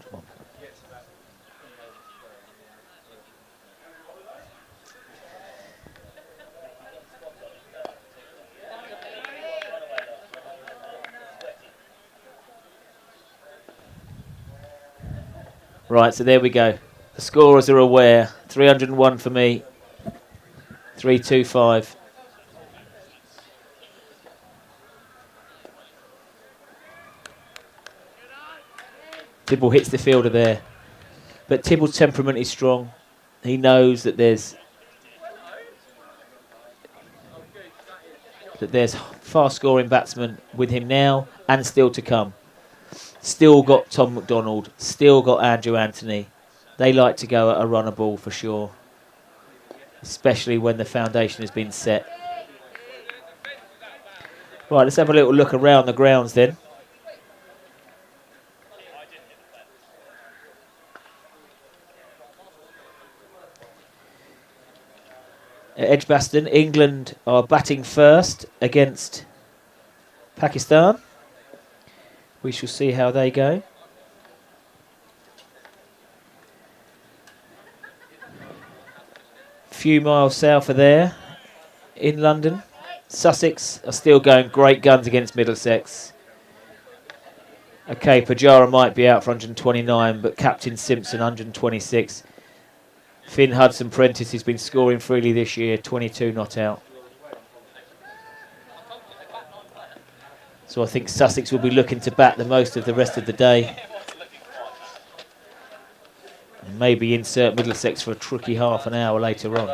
Right, so there we go. The scorers are aware. 301 for me. 325. Tibble hits the fielder there. But Tibble's temperament is strong. He knows that there's fast scoring batsmen with him now and still to come. Still got Tom McDonald, still got Andrew Anthony. They like to go at a runner ball for sure, especially when the foundation has been set. Right, let's have a little look around the grounds then. At Edgbaston, England are batting first against Pakistan. We shall see how they go. few miles south of there in London. Sussex are still going great guns against Middlesex. Okay, Pajara might be out for 129, but Captain Simpson 126. Finn Hudson Prentice has been scoring freely this year, 22 not out. So I think Sussex will be looking to bat the most of the rest of the day. And maybe insert Middlesex for a tricky half an hour later on.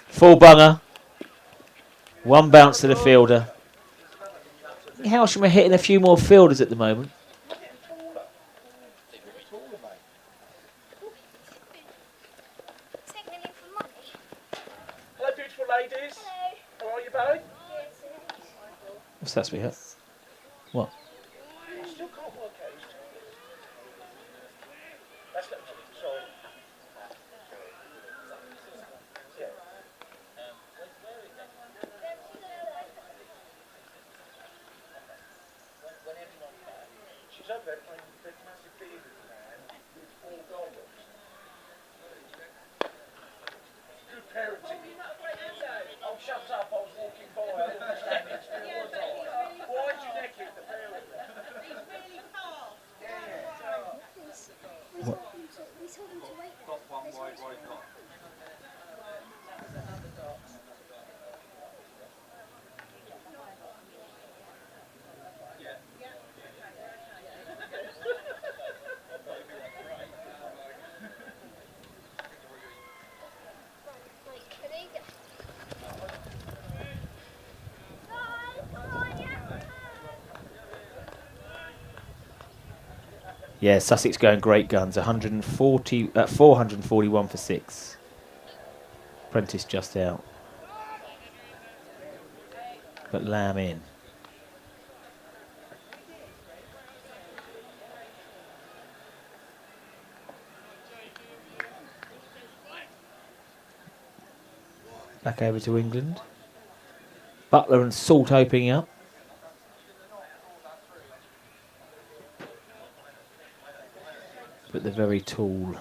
Full bunger. One bounce to the fielder. Hailsham are hitting a few more fielders at the moment. Hello, beautiful ladies. How are you, Barry? What's that, sweetheart? What? I still can't work out. That's not sorry. Yeah. She's over there playing with big massive bearded man with 4 goggles. Good parenting. Oh, shut up, I was walking by. I wasn't standing still. Why did you neck it, the pair of them? Yeah, Sussex going great guns. 441 for 6. Prentice just out. But Lamb in. Back over to England. Butler and Salt opening up. But the very tall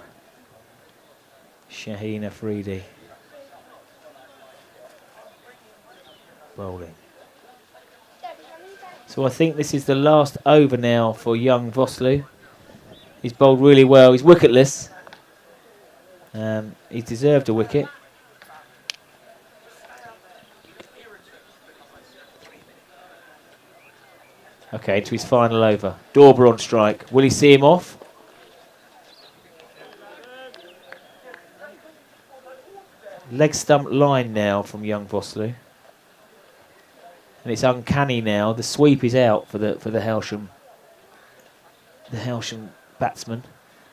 Shaheen Afridi bowling. So I think this is the last over now for young Vosloo. He's bowled really well. He's wicketless. He's deserved a wicket. Okay, to his final over. Dorber on strike. Will he see him off? Leg stump line now from young Vosloo. And it's uncanny now. The sweep is out for the Hailsham. The Hailsham batsman.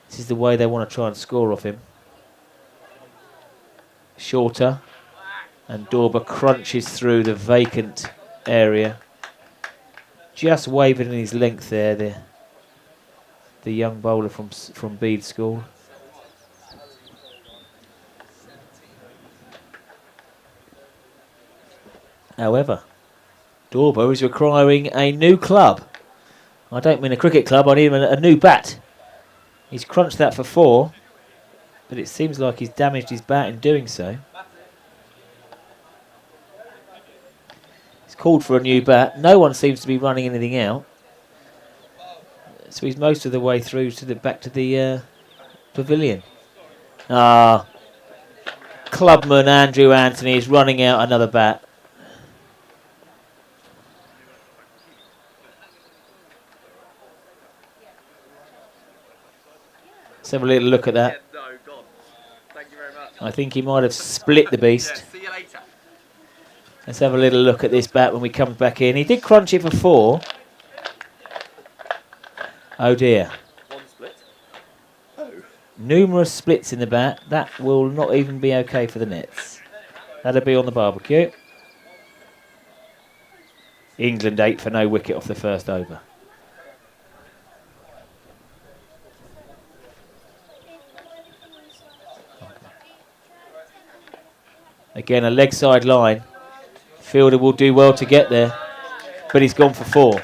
This is the way they want to try and score off him. Shorter. And Dorber crunches through the vacant area. Just waving in his length there, the young bowler from Bede School. However, Dorber is requiring a new club. I don't mean a cricket club, I need a new bat. He's crunched that for 4, but it seems like he's damaged his bat in doing so. He's called for a new bat. No one seems to be running anything out. So he's most of the way through to back to the pavilion. Clubman Andrew Anthony is running out another bat. Let's have a little look at that. Thank you very much. I think he might have split the beast. See you later. Let's have a little look at this bat when we come back in. He did crunch it for 4. Oh dear. One split. Oh. Numerous splits in the bat. That will not even be okay for the nets. That'll be on the barbecue. England 8 for no wicket off the first over. Again, a leg side line. Fielder will do well to get there, but he's gone for 4.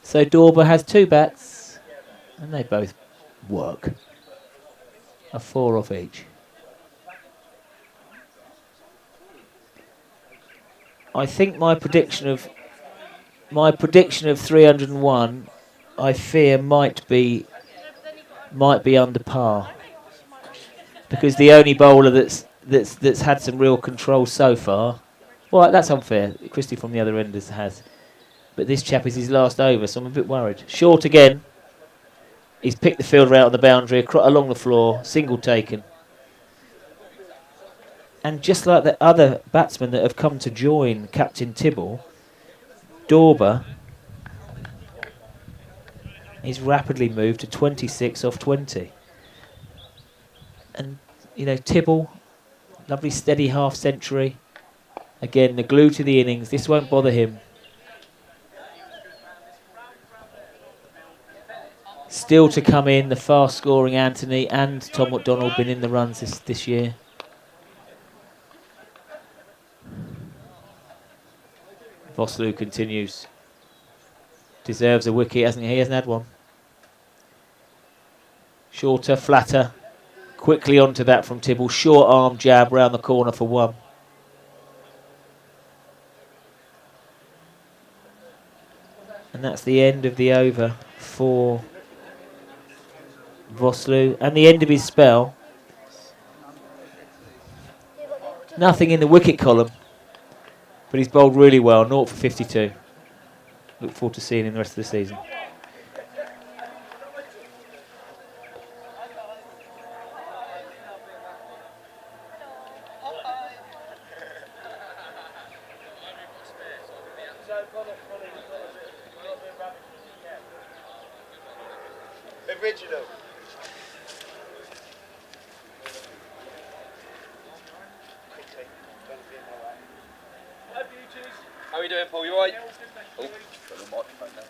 So Dorber has 2 bats, and they both work. A 4 off each. I think my prediction of 301, I fear might be under par, because the only bowler that's had some real control so far. Well, that's unfair. Christie from the other end has. But this chap is his last over, so I'm a bit worried. Short again. He's picked the fielder out on the boundary, along the floor, single taken. And just like the other batsmen that have come to join Captain Tibble, Dorber is rapidly moved to 26 off 20. And, Tibble, lovely steady half century. Again, the glue to the innings. This won't bother him. Still to come in, the fast-scoring Anthony and Tom McDonald been in the runs this year. Vosloo continues. Deserves a wicket, hasn't he? He hasn't had one. Shorter, flatter. Quickly onto that from Tibble. Short arm jab round the corner for 1. And that's the end of the over for Vosloo. And the end of his spell. Nothing in the wicket column. But he's bowled really well. 0 for 52. Look forward to seeing him the rest of the season. Original. How are you doing, Paul? You alright? Oh, got the microphone now.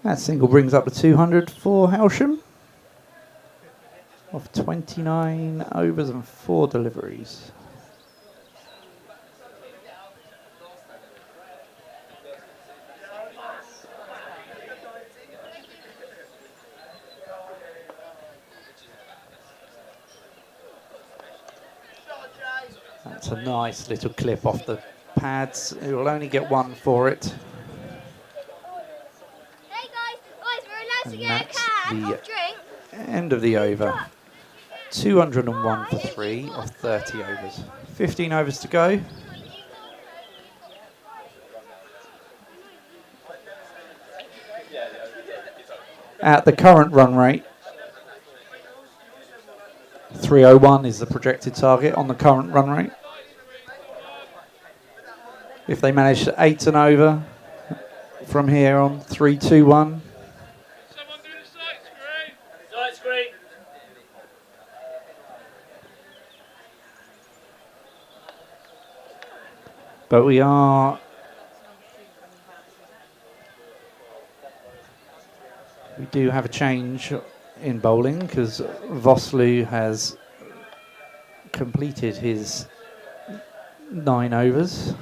That single brings up the 200 for Hailsham. Of 29 overs and 4 deliveries. That's a nice little clip off the pads. It will only get 1 for it. And that's the end of the over. 201 for 3 of 30 overs. 15 overs to go. At the current run rate, 301 is the projected target on the current run rate. If they manage to 8 and over from here on, 321. Someone do the sight screen. Sight screen. But we do have a change in bowling because Vosloo has completed his 9 overs.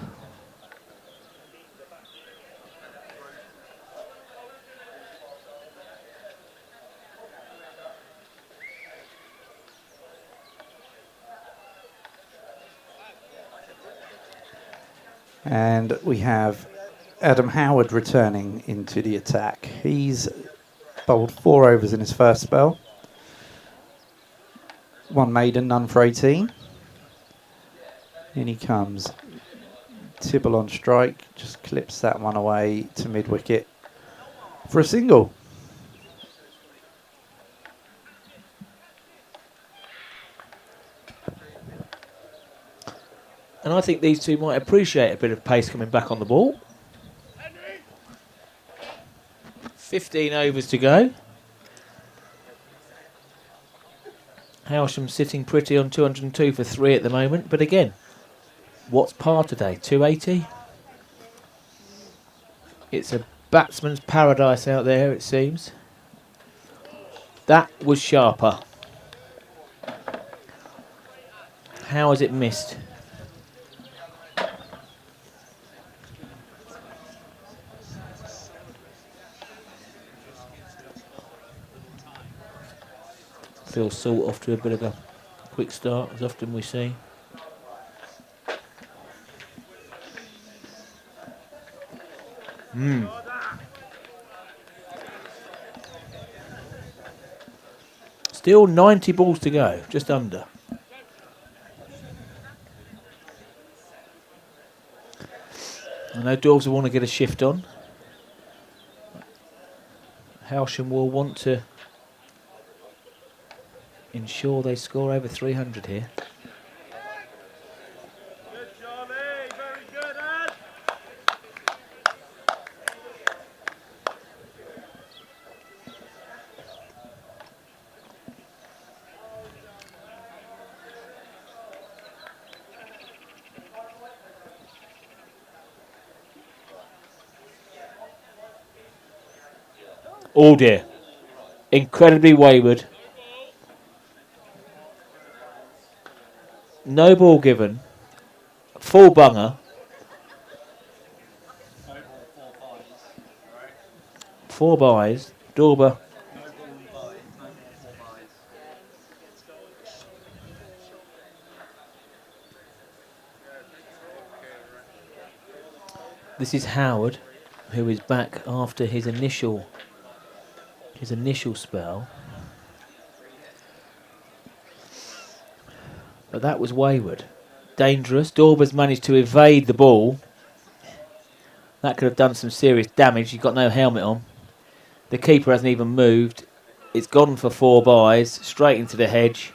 And we have Adam Howard returning into the attack. He's bowled 4 overs in his first spell. 1 maiden, none for 18. In he comes. Tibble on strike, just clips that one away to mid-wicket for a single. And I think these two might appreciate a bit of pace coming back on the ball. 15 overs to go. Hailsham sitting pretty on 202 for 3 at the moment. But again, what's par today? 280? It's a batsman's paradise out there, it seems. That was sharper. How has it missed? Phil Salt off to a bit of a quick start, as often we see. Still 90 balls to go, just under. I know Dawes will want to get a shift on. Hailsham will want to ensure they score over 300 here. Good, Charlie. Very good, Ed. Oh dear. Incredibly wayward. No ball given. Full bunger. 4 byes. Dorber. This is Howard, who is back after his initial spell. But that was wayward. Dangerous. Dorber's managed to evade the ball. That could have done some serious damage. He's got no helmet on. The keeper hasn't even moved. It's gone for 4 byes, straight into the hedge.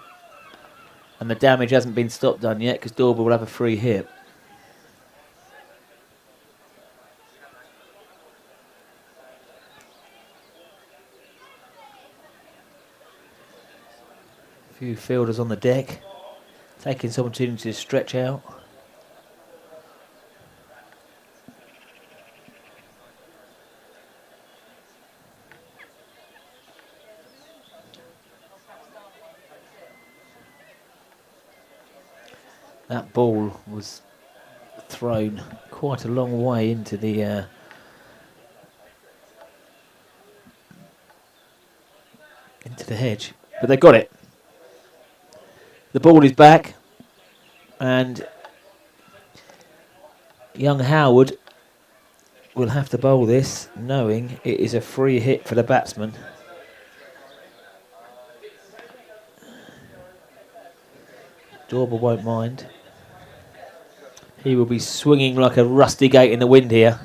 And the damage hasn't been stopped done yet because Dorber will have a free hit. A few fielders on the deck. Taking some opportunity to stretch out. That ball was thrown quite a long way into the hedge, but they got it. The ball is back, and young Howard will have to bowl this, knowing it is a free hit for the batsman. Dorber won't mind. He will be swinging like a rusty gate in the wind here.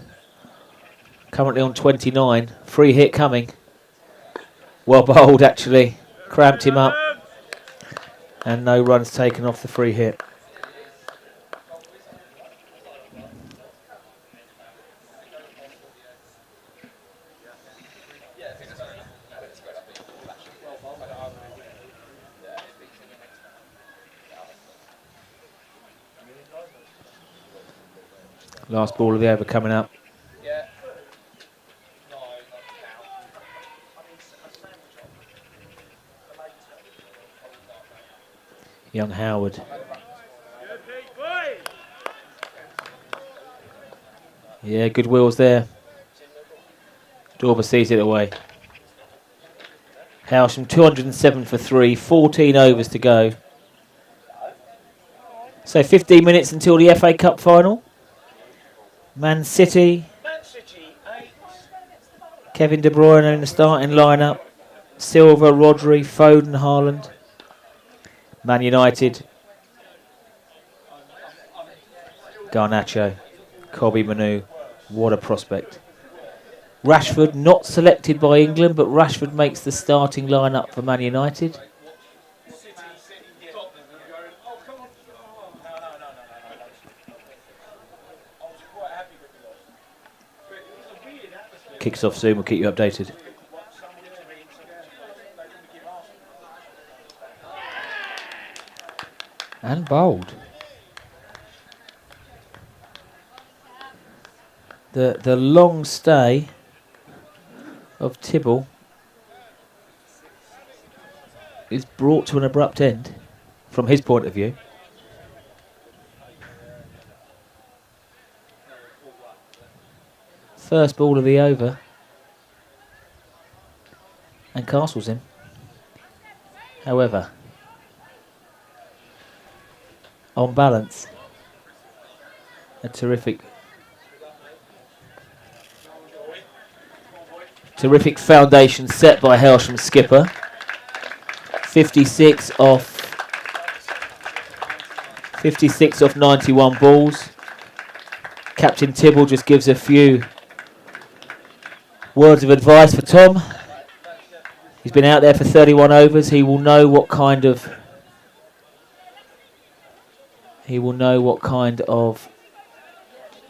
Currently on 29. Free hit coming. Well bowled, actually. Cramped him up. And no runs taken off the free hit. Last ball of the over coming up. Young Howard. Yeah, good wheels there. Dorber sees it away. Hailsham 207 for 3, 14 overs to go. So 15 minutes until the FA Cup final. Man City. Kevin De Bruyne in the starting lineup. Silva, Rodri, Foden, Haaland. Man United. Garnacho, Kobe Manu. What a prospect. Rashford not selected by England, but Rashford makes the starting lineup for Man United. Kicks off soon, we'll keep you updated. And bowled. The long stay of Tibble is brought to an abrupt end from his point of view. First ball of the over. And Castle's in. However, on balance, a terrific foundation set by Hailsham skipper. 56 off 91 balls. Captain Tibble just gives a few words of advice for Tom. He's been out there for 31 overs. He will know what kind of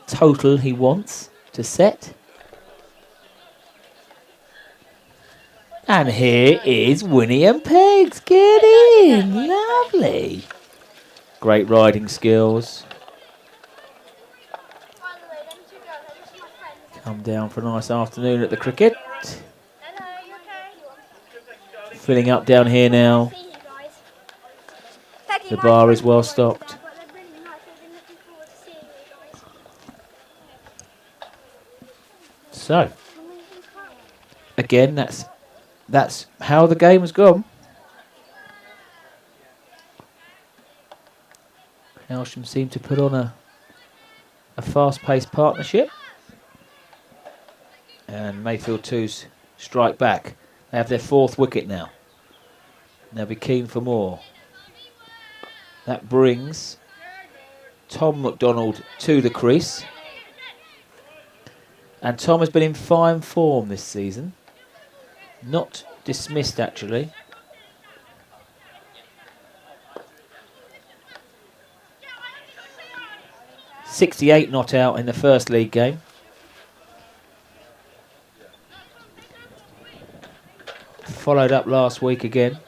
total he wants to set. And here is Winnie and Pegs. Get in. Lovely. Great riding skills. Come down for a nice afternoon at the cricket. Filling up down here now. The bar is well stocked. So, again, that's how the game has gone. Hailsham seem to put on a fast-paced partnership. And Mayfield 2's strike back. They have their fourth wicket now. They'll be keen for more. That brings Tom McDonald to the crease. And Tom has been in fine form this season. Not dismissed, actually. .68 not out in the first league game. Followed up last week again.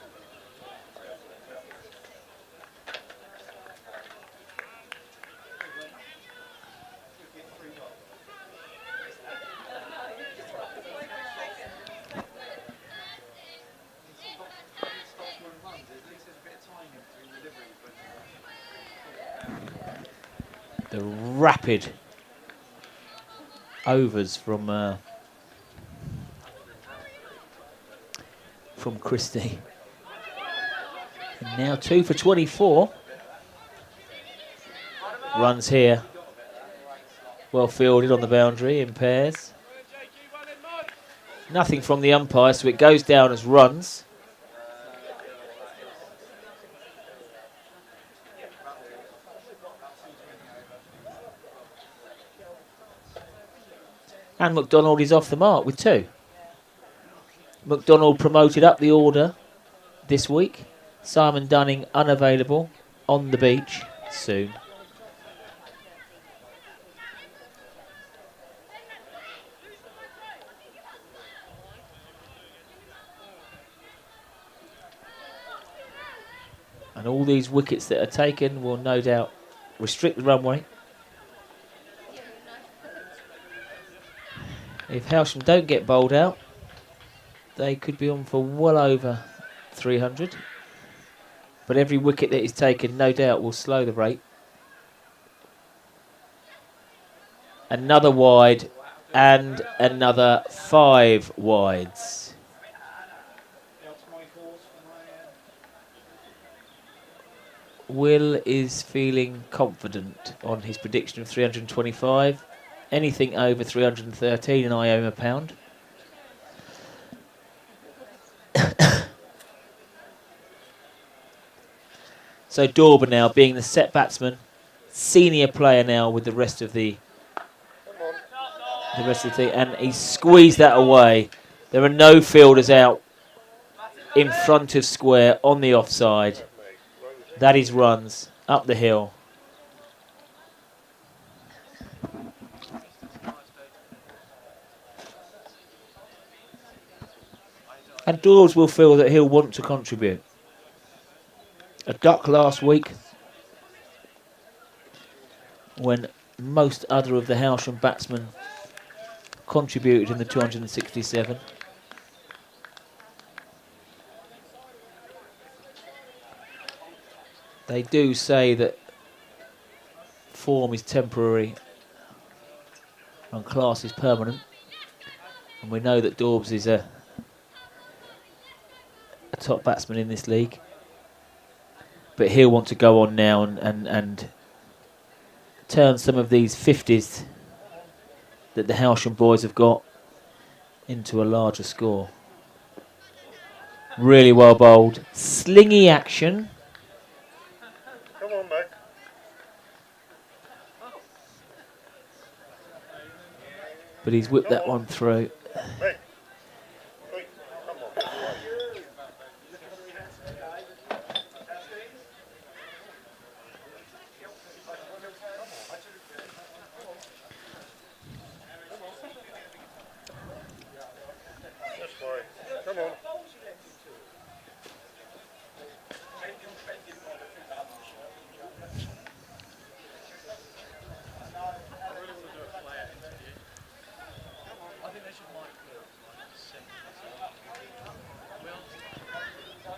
The rapid overs from Christie. And now 2 for 24. Runs here. Well fielded on the boundary in pairs. Nothing from the umpire, so it goes down as runs. And McDonald is off the mark with 2. McDonald promoted up the order this week. Simon Dunning unavailable on the beach soon. And all these wickets that are taken will no doubt restrict the runway. If Hailsham don't get bowled out, they could be on for well over 300. But every wicket that is taken no doubt will slow the rate. Another wide and another 5 wides. Will is feeling confident on his prediction of 325. Anything over 313 and I owe him a pound. So Dorber now being the set batsman, senior player now with the rest of the team, and he squeezed that away. There are no fielders out in front of square on the offside. That is runs up the hill. And Dawes will feel that he'll want to contribute. A duck last week when most other of the Hailsham batsmen contributed in the 267. They do say that form is temporary and class is permanent. And we know that Daubs is a top batsman in this league. But he'll want to go on now and turn some of these 50s that the Hailsham boys have got into a larger score. Really well bowled. Slingy action. Come on, mate. But he's whipped that one through. Mate. Wait, come on. That's fine. Come on.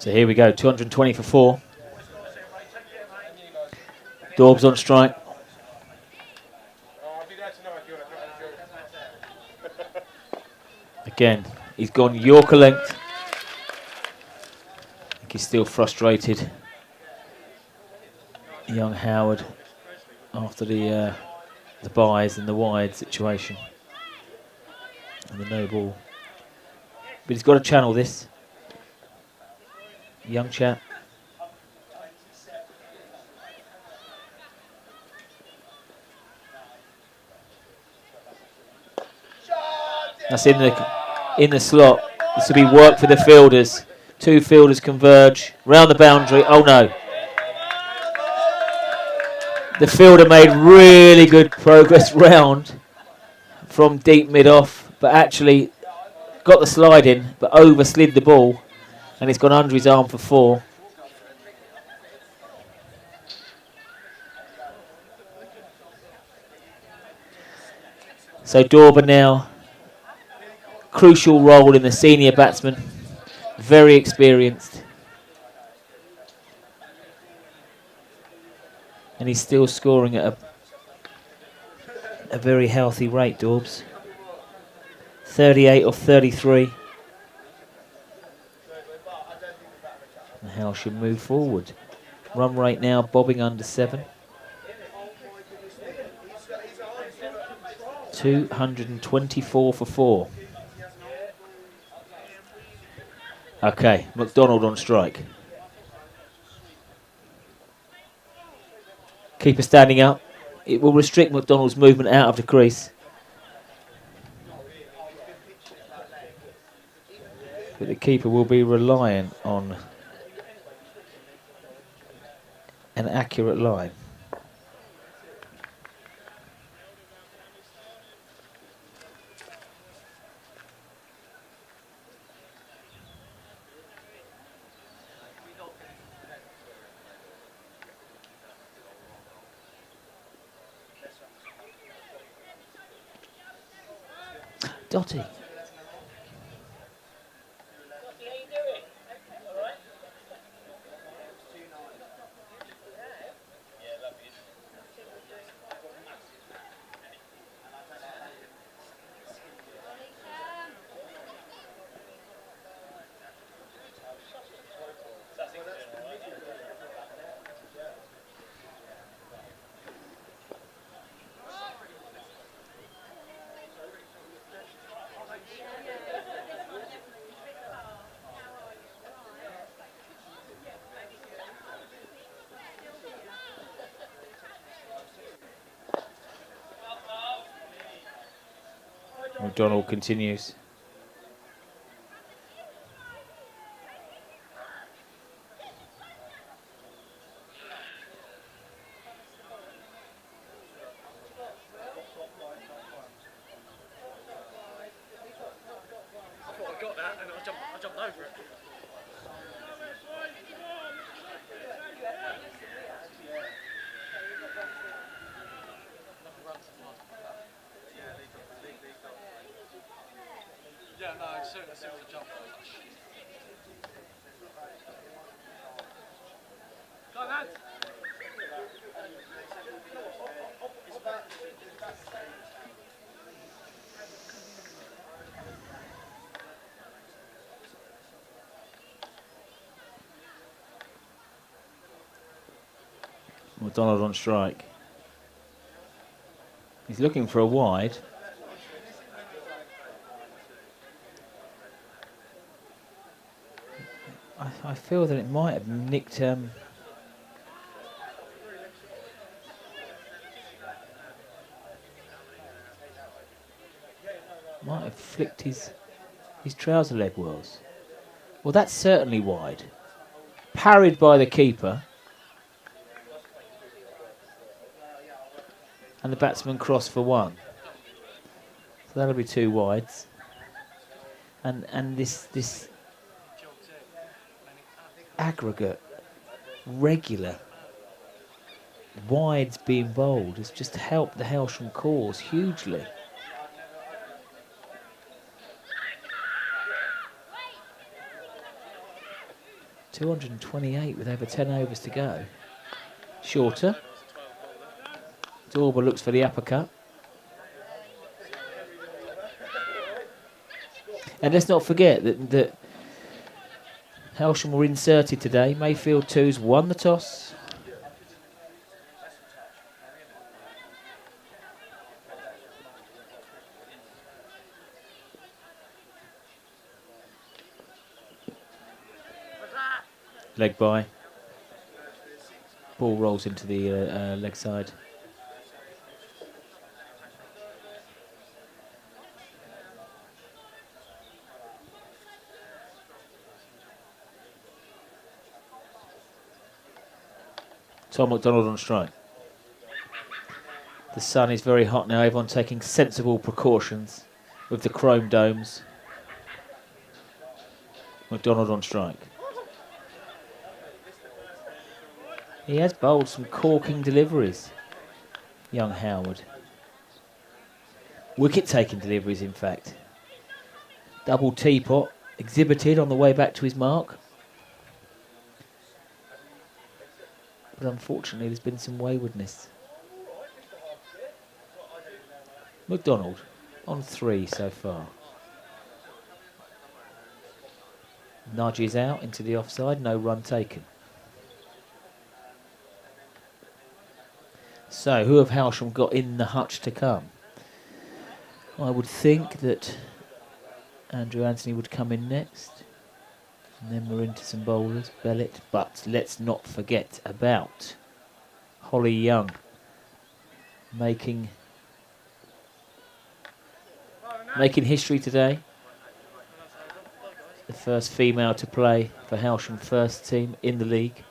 So here we go, 220 for 4. Daubs on strike. Again, he's gone Yorker length. I think he's still frustrated. Young Howard after the buys and the wide situation. And the no ball. But he's got to channel this. Young chap. That's in the slot. This will be work for the fielders. 2 fielders converge round the boundary. Oh no. The fielder made really good progress round from deep mid off, but actually got the slide in, but overslid the ball. And it's gone under his arm for 4. So Dorber now, crucial role in the senior batsman, very experienced. And he's still scoring at a very healthy rate, Daubs. 38 or 33. And Hailsham move forward. Run rate now bobbing under 7. 224 for 4. Okay, McDonald on strike. Keeper standing up. It will restrict McDonald's movement out of the crease. But the keeper will be reliant on an accurate line. Dotty. McDonald continues. I thought I got that and I jumped over it. Yeah, no, as soon as I jumped over it. Go, lads! McDonald on strike. He's looking for a wide. I feel that it might have nicked. Might have flicked his trouser leg wells. Well, that's certainly wide. Parried by the keeper. And the batsman crossed for one. So that'll be two wides. And this aggregate, regular wides being bowled has just helped the Hailsham cause hugely. .228 with over 10 overs to go. Shorter. Dorber looks for the uppercut. And let's not forget that Hailsham were inserted today. Mayfield 2's won the toss. Leg by. Ball rolls into the leg side. Tom McDonald on strike. The sun is very hot now. Everyone taking sensible precautions with the chrome domes. McDonald on strike. He has bowled some corking deliveries, young Howard. Wicket-taking deliveries, in fact. Double teapot exhibited on the way back to his mark. But unfortunately, there's been some waywardness. McDonald on 3 so far. Nudges out into the offside, no run taken. So, who have Hailsham got in the hutch to come? I would think that Andrew Anthony would come in next. And then we're into some bowlers, Bellett. But let's not forget about Holly Young making history today. The first female to play for Hailsham first team in the league.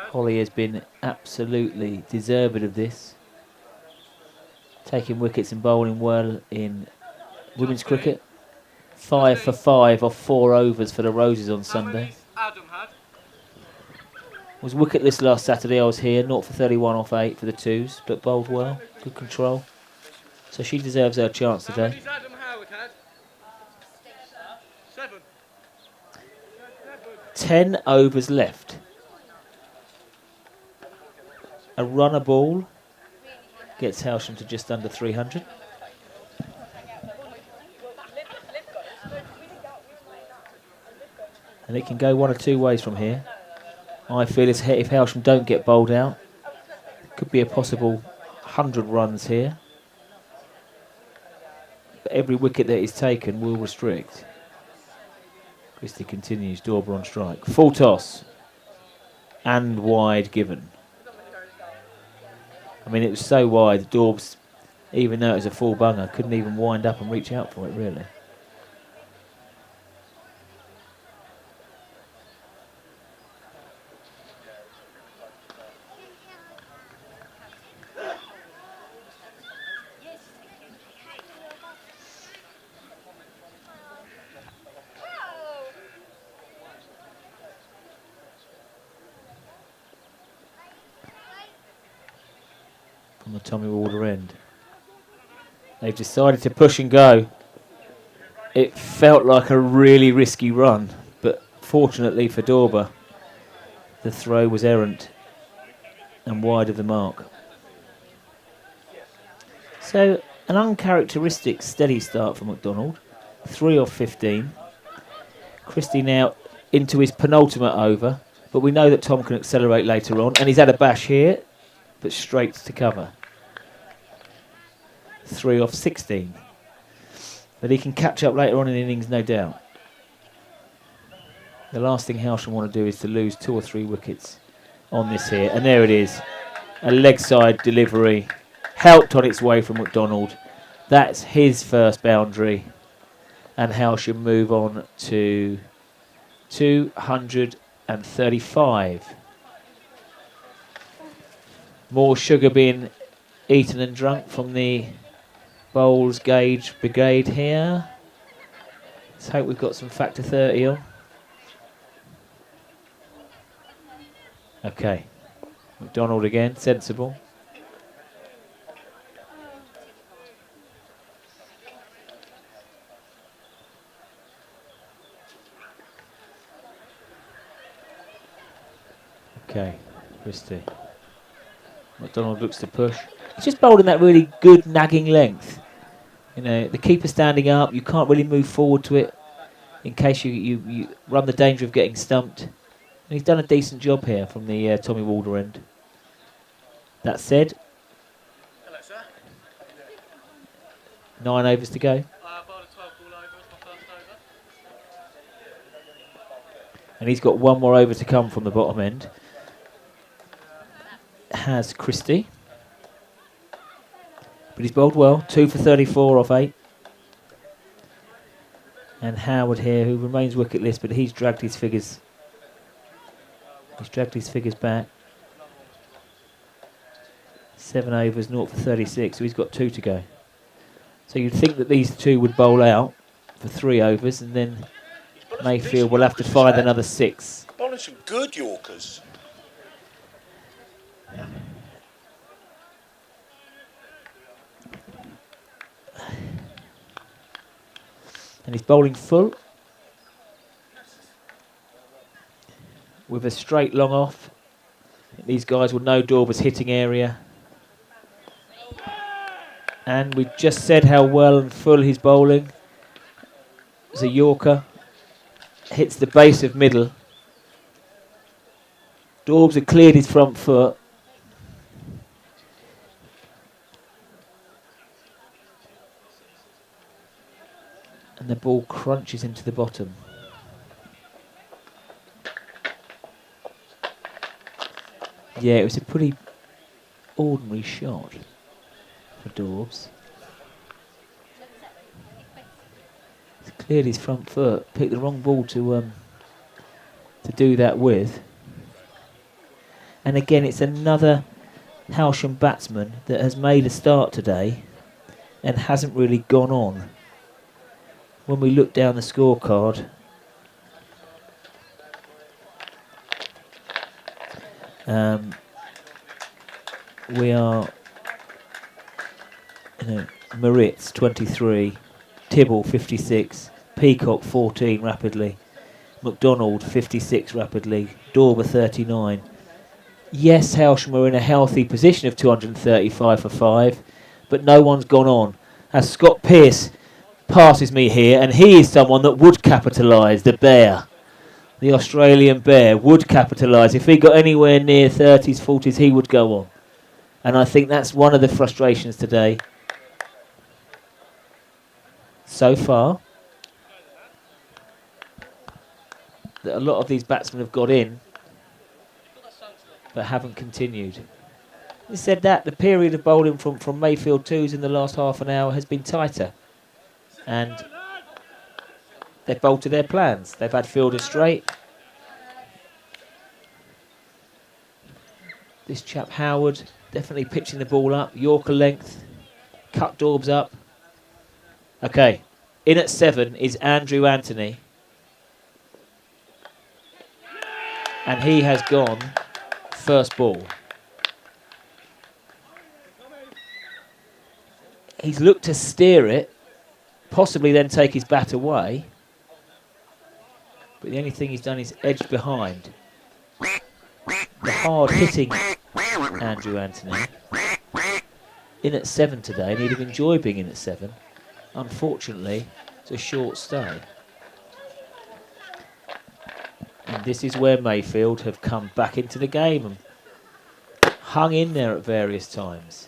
Holly has been absolutely deserved of this. Taking wickets and bowling well in women's cricket. 5 for 5 off 4 overs for the Roses on Sunday. Was wicketless last Saturday. I was here, 0 for 31 off 8 for the twos, but bowled well, good control. So she deserves her chance today. 10 overs left. A runner ball gets Hailsham to just under 300. And it can go one or two ways from here. I feel if Hailsham don't get bowled out, could be a possible 100 runs here. But every wicket that is taken will restrict. Christie continues, Dorber on strike. Full toss. And wide given. I mean, it was so wide, Dorbs, even though it was a full bunger, couldn't even wind up and reach out for it, really. From the Tommy Warder end. They've decided to push and go. It felt like a really risky run, but fortunately for Dorber, the throw was errant and wide of the mark. So an uncharacteristic steady start for McDonald. 3 off 15. Christie now into his penultimate over, but we know that Tom can accelerate later on, and he's had a bash here, but straight to cover. 3 off 16. But he can catch up later on in the innings, no doubt. The last thing Hailsham want to do is to lose 2 or 3 wickets on this here. And there it is. A leg side delivery. Helped on its way from McDonald. That's his first boundary. And Hailsham move on to 235. More sugar being eaten and drunk from the Bowls Gauge Brigade here. Let's hope we've got some factor 30 on. Okay. McDonald again, sensible. Okay, Christie. McDonald looks to push. He's just bowled in that really good nagging length. You know, the keeper standing up, you can't really move forward to it in case you run the danger of getting stumped. And he's done a decent job here from the Tommy Warder end. That said, 9 overs to go. And he's got 1 more over to come from the bottom end. Has Christie. But he's bowled well, 2 for 34 off 8. And Howard here, who remains wicketless, but he's dragged his figures. He's dragged his figures back. 7 overs, 0 for 36, so he's got 2 to go. So you'd think that these 2 would bowl out for 3 overs, and then Mayfield will have to find another 6. Bowling some good Yorkers. And he's bowling full with a straight long off. These guys will know Dorber's hitting area. And we've just said how well and full he's bowling. It's a Yorker. Hits the base of middle. Dorbs have cleared his front foot. And the ball crunches into the bottom. Yeah, it was a pretty ordinary shot for Dorbs. He's cleared his front foot, picked the wrong ball to do that with. And again, it's another Hailsham batsman that has made a start today and hasn't really gone on. When we look down the scorecard, we are, Maritz 23, Tibble 56, Peacock 14 rapidly, McDonald 56 rapidly, Dorber 39. Yes, Hailsham are in a healthy position of 235 for 5, but no one's gone on. As Scott Pearce passes me here, and he is someone that would capitalise, the Bear. The Australian Bear would capitalise. If he got anywhere near 30s, 40s, he would go on. And I think that's one of the frustrations today. So far, that a lot of these batsmen have got in, but haven't continued. He said that the period of bowling from Mayfield 2s in the last half an hour has been tighter. And they've bowled to their plans. They've had fielders straight. This chap Howard definitely pitching the ball up. Yorker length. Cut Daubs up. Okay. In at 7 is Andrew Anthony. And he has gone first ball. He's looked to steer it, possibly then take his bat away. But the only thing he's done is edged behind. The hard hitting Andrew Anthony. In at 7 today, and he'd have enjoyed being in at 7. Unfortunately, it's a short stay. And this is where Mayfield have come back into the game and hung in there at various times.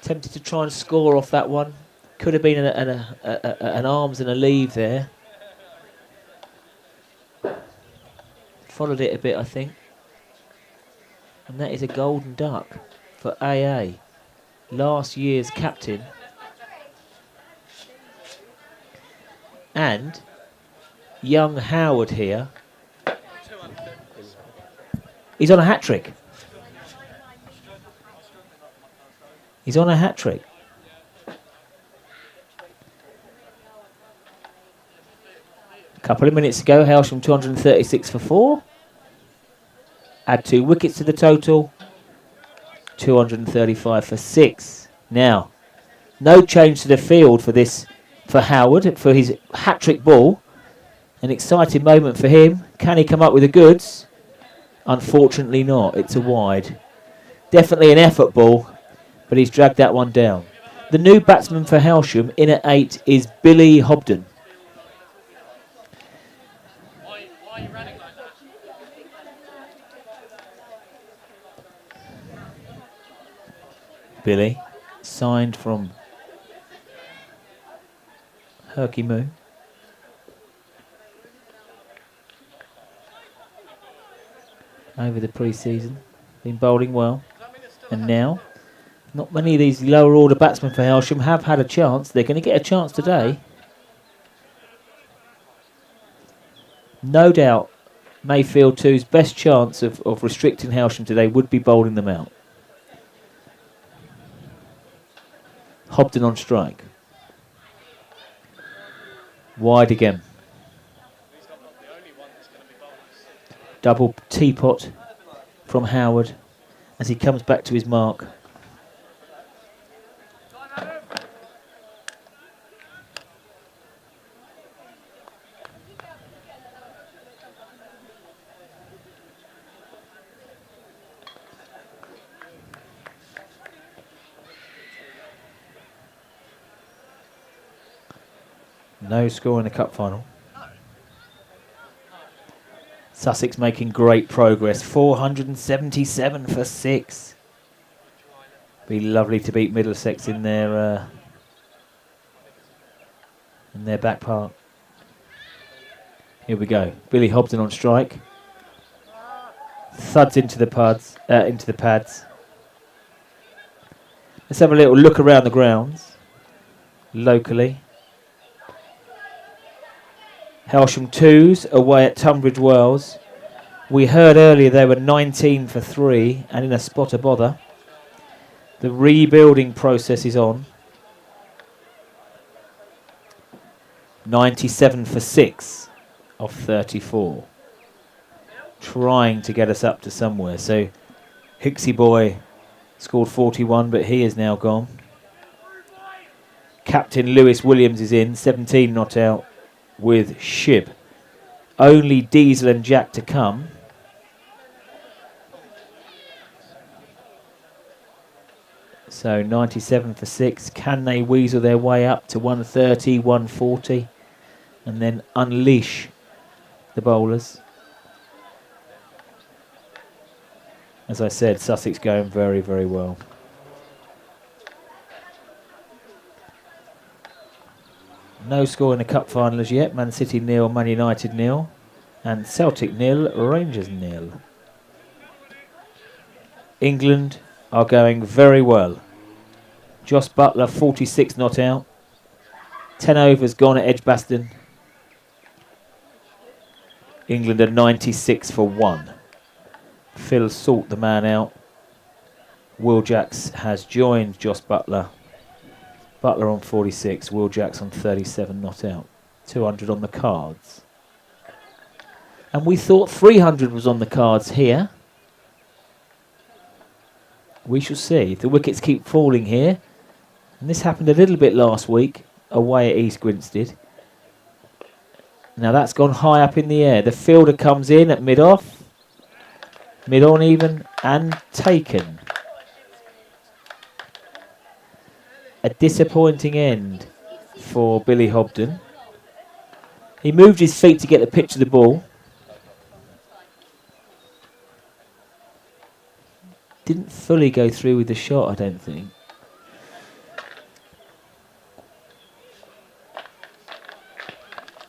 Tempted to try and score off that one. Could have been an arms and a leave there. Followed it a bit, I think. And that is a golden duck for AA. Last year's captain. And young Howard here. He's on a hat-trick. He's on a hat-trick. A couple of minutes ago, Hailsham 236 for 4. Add 2 wickets to the total. 235 for 6. Now, no change to the field for Howard, for his hat-trick ball. An exciting moment for him. Can he come up with the goods? Unfortunately not. It's a wide. Definitely an effort ball, but he's dragged that one down. The new batsman for Hailsham in at 8 is Billy Hobden. Why are you running like that? Billy, signed from Herky Moo. Over the pre-season, been bowling well, and now not many of these lower order batsmen for Hailsham have had a chance. They're going to get a chance today. No doubt Mayfield 2's best chance of restricting Hailsham today would be bowling them out. Hobden on strike. Wide again. Double teapot from Howard as he comes back to his mark. No score in the cup final. Sussex making great progress. 477 for 6. Be lovely to beat Middlesex in their back park. Here we go. Billy Hobden on strike. Thuds into the pads. Let's have a little look around the grounds locally. Hailsham 2s away at Tunbridge Wells. We heard earlier they were 19 for 3 and in a spot of bother. The rebuilding process is on. 97 for 6 of 34. Trying to get us up to somewhere. So Hicksy Boy scored 41, but he is now gone. Captain Lewis Williams is in, 17 not out with Shib. Only Diesel and Jack to come. So 97 for 6. Can they weasel their way up to 130, 140 and then unleash the bowlers? As I said, Sussex going very, very well. No score in the cup final as yet. Man City 0, Man United 0. And Celtic 0, Rangers 0. England are going very well. Joss Buttler 46 not out. 10 overs gone at Edgbaston. England are 96 for 1. Phil Salt the man out. Will Jacks has joined Joss Buttler. Butler on 46, Will Jacks on 37 not out. 200 on the cards. And we thought 300 was on the cards here. We shall see. If the wickets keep falling here, and this happened a little bit last week away at East Grinstead. Now that's gone high up in the air. The fielder comes in at mid-off, mid-on even, and taken. A disappointing end for Billy Hobden. He moved his feet to get the pitch of the ball. Didn't fully go through with the shot, I don't think.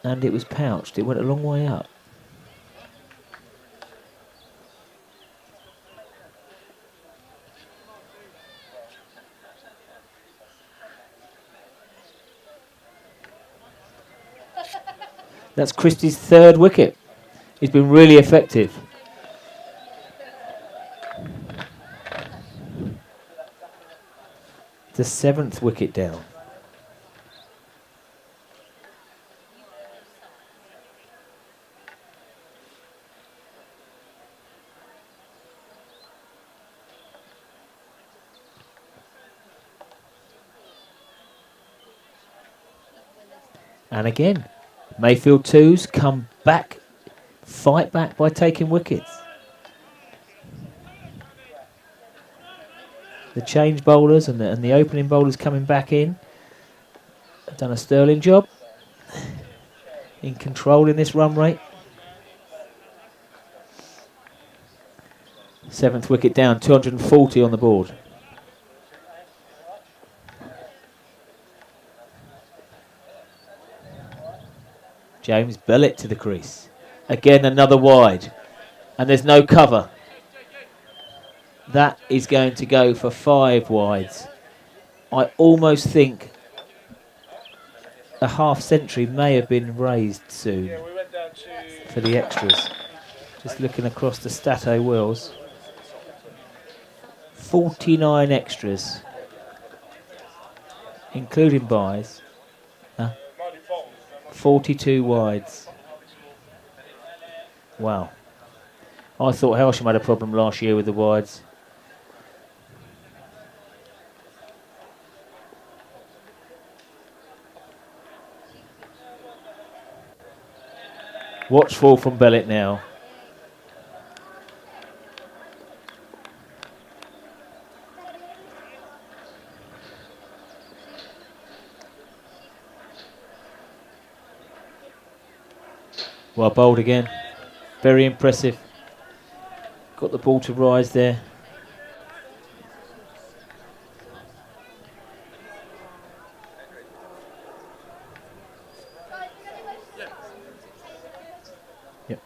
And it was pouched. It went a long way up. That's Christie's 3rd wicket. He's been really effective. The 7th wicket down. And again, Mayfield 2s come back, fight back by taking wickets. The change bowlers and the opening bowlers coming back in have done a sterling job in controlling this run rate. 7th wicket down, 240 on the board. James Bellett to the crease. Again, another wide. And there's no cover. That is going to go for 5 wides. I almost think a half century may have been raised soon for the extras. Just looking across the Stato Wills. 49 extras, including buys. 42 wides. Wow. I thought Hailsham had a problem last year with the wides. Watchful from Bellett now. Well bowled again. Very impressive. Got the ball to rise there. Yep.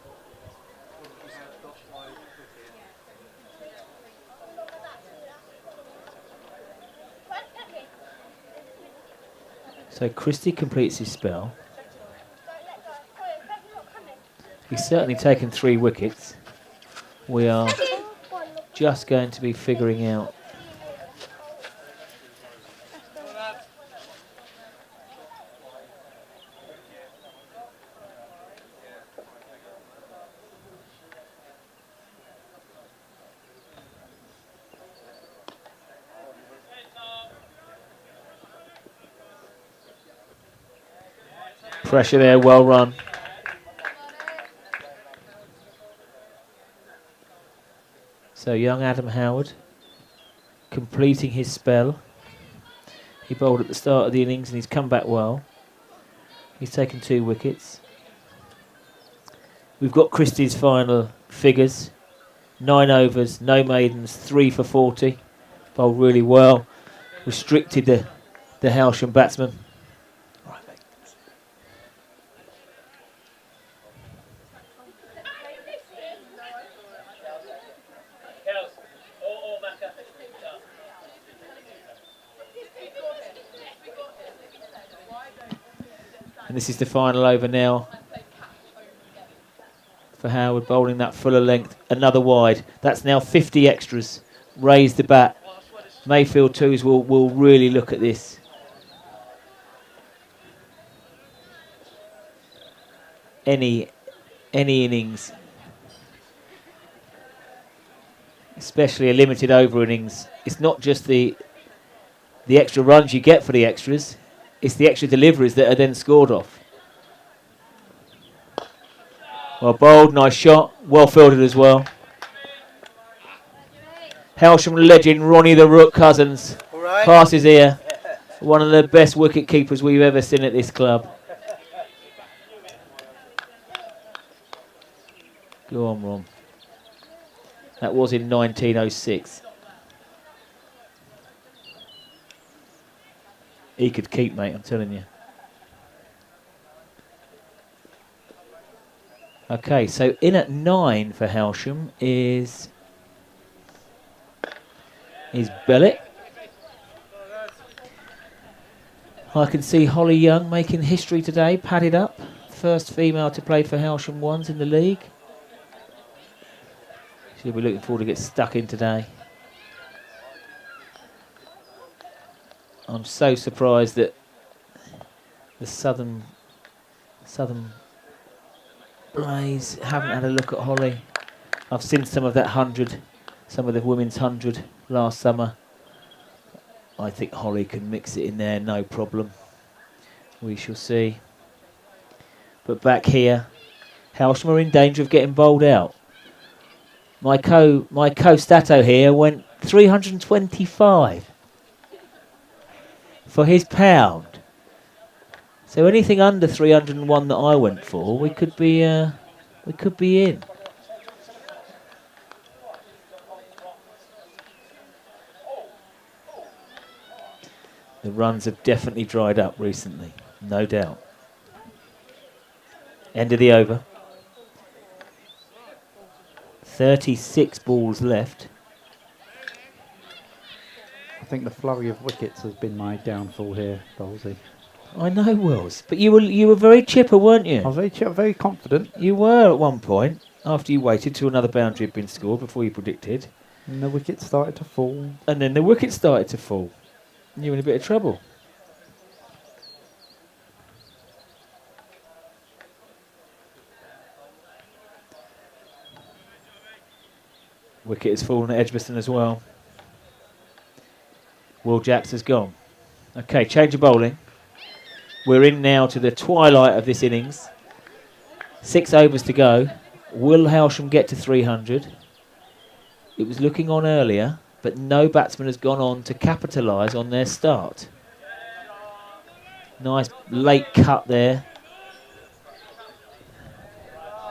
So Christie completes his spell. He's certainly taken 3 wickets. We are just going to be figuring out pressure there, well run. So young Adam Howard completing his spell. He bowled at the start of the innings and he's come back well. He's taken 2 wickets. We've got Christie's final figures. 9 overs, no maidens, 3 for 40. Bowled really well. Restricted the Hailsham batsman. And this is the final over now for Howard, bowling that fuller length. Another wide. That's now 50 extras. Raise the bat. Mayfield 2s will really look at this. Any innings, especially a limited over innings, it's not just the extra runs you get for the extras, it's the extra deliveries that are then scored off. Well bowled, nice shot, well fielded as well. Hailsham legend Ronnie the Rook Cousins passes here. One of the best wicket keepers we've ever seen at this club. Go on, Ron. That was in 1906. He could keep, mate, I'm telling you. Okay, so in at 9 for Hailsham is Bellet. I can see Holly Young making history today, padded up. First female to play for Hailsham Ones in the league. She'll be looking forward to get stuck in today. I'm so surprised that the Southern Blaze haven't had a look at Holly. I've seen some of that 100, some of the women's 100 last summer. I think Holly can mix it in there, no problem. We shall see. But back here, Hailsham are in danger of getting bowled out. My co-stato here went 325 for his pound. So anything under 301 that I went for, we could be in. The runs have definitely dried up recently, no doubt. End of the over. 36 balls left. I think the flurry of wickets has been my downfall here, Bowlesy. I know, Wills, but you were very chipper, weren't you? I was very chipper, very confident. You were at one point, after you waited till another boundary had been scored before you predicted. And the wickets started to fall. And then the wickets started to fall. And you were in a bit of trouble. Wicket has fallen at Edgbaston as well. Will Jacks has gone. Okay, change of bowling. We're in now to the twilight of this innings. 6 overs to go. Will Hailsham get to 300? It was looking on earlier, but no batsman has gone on to capitalise on their start. Nice late cut there.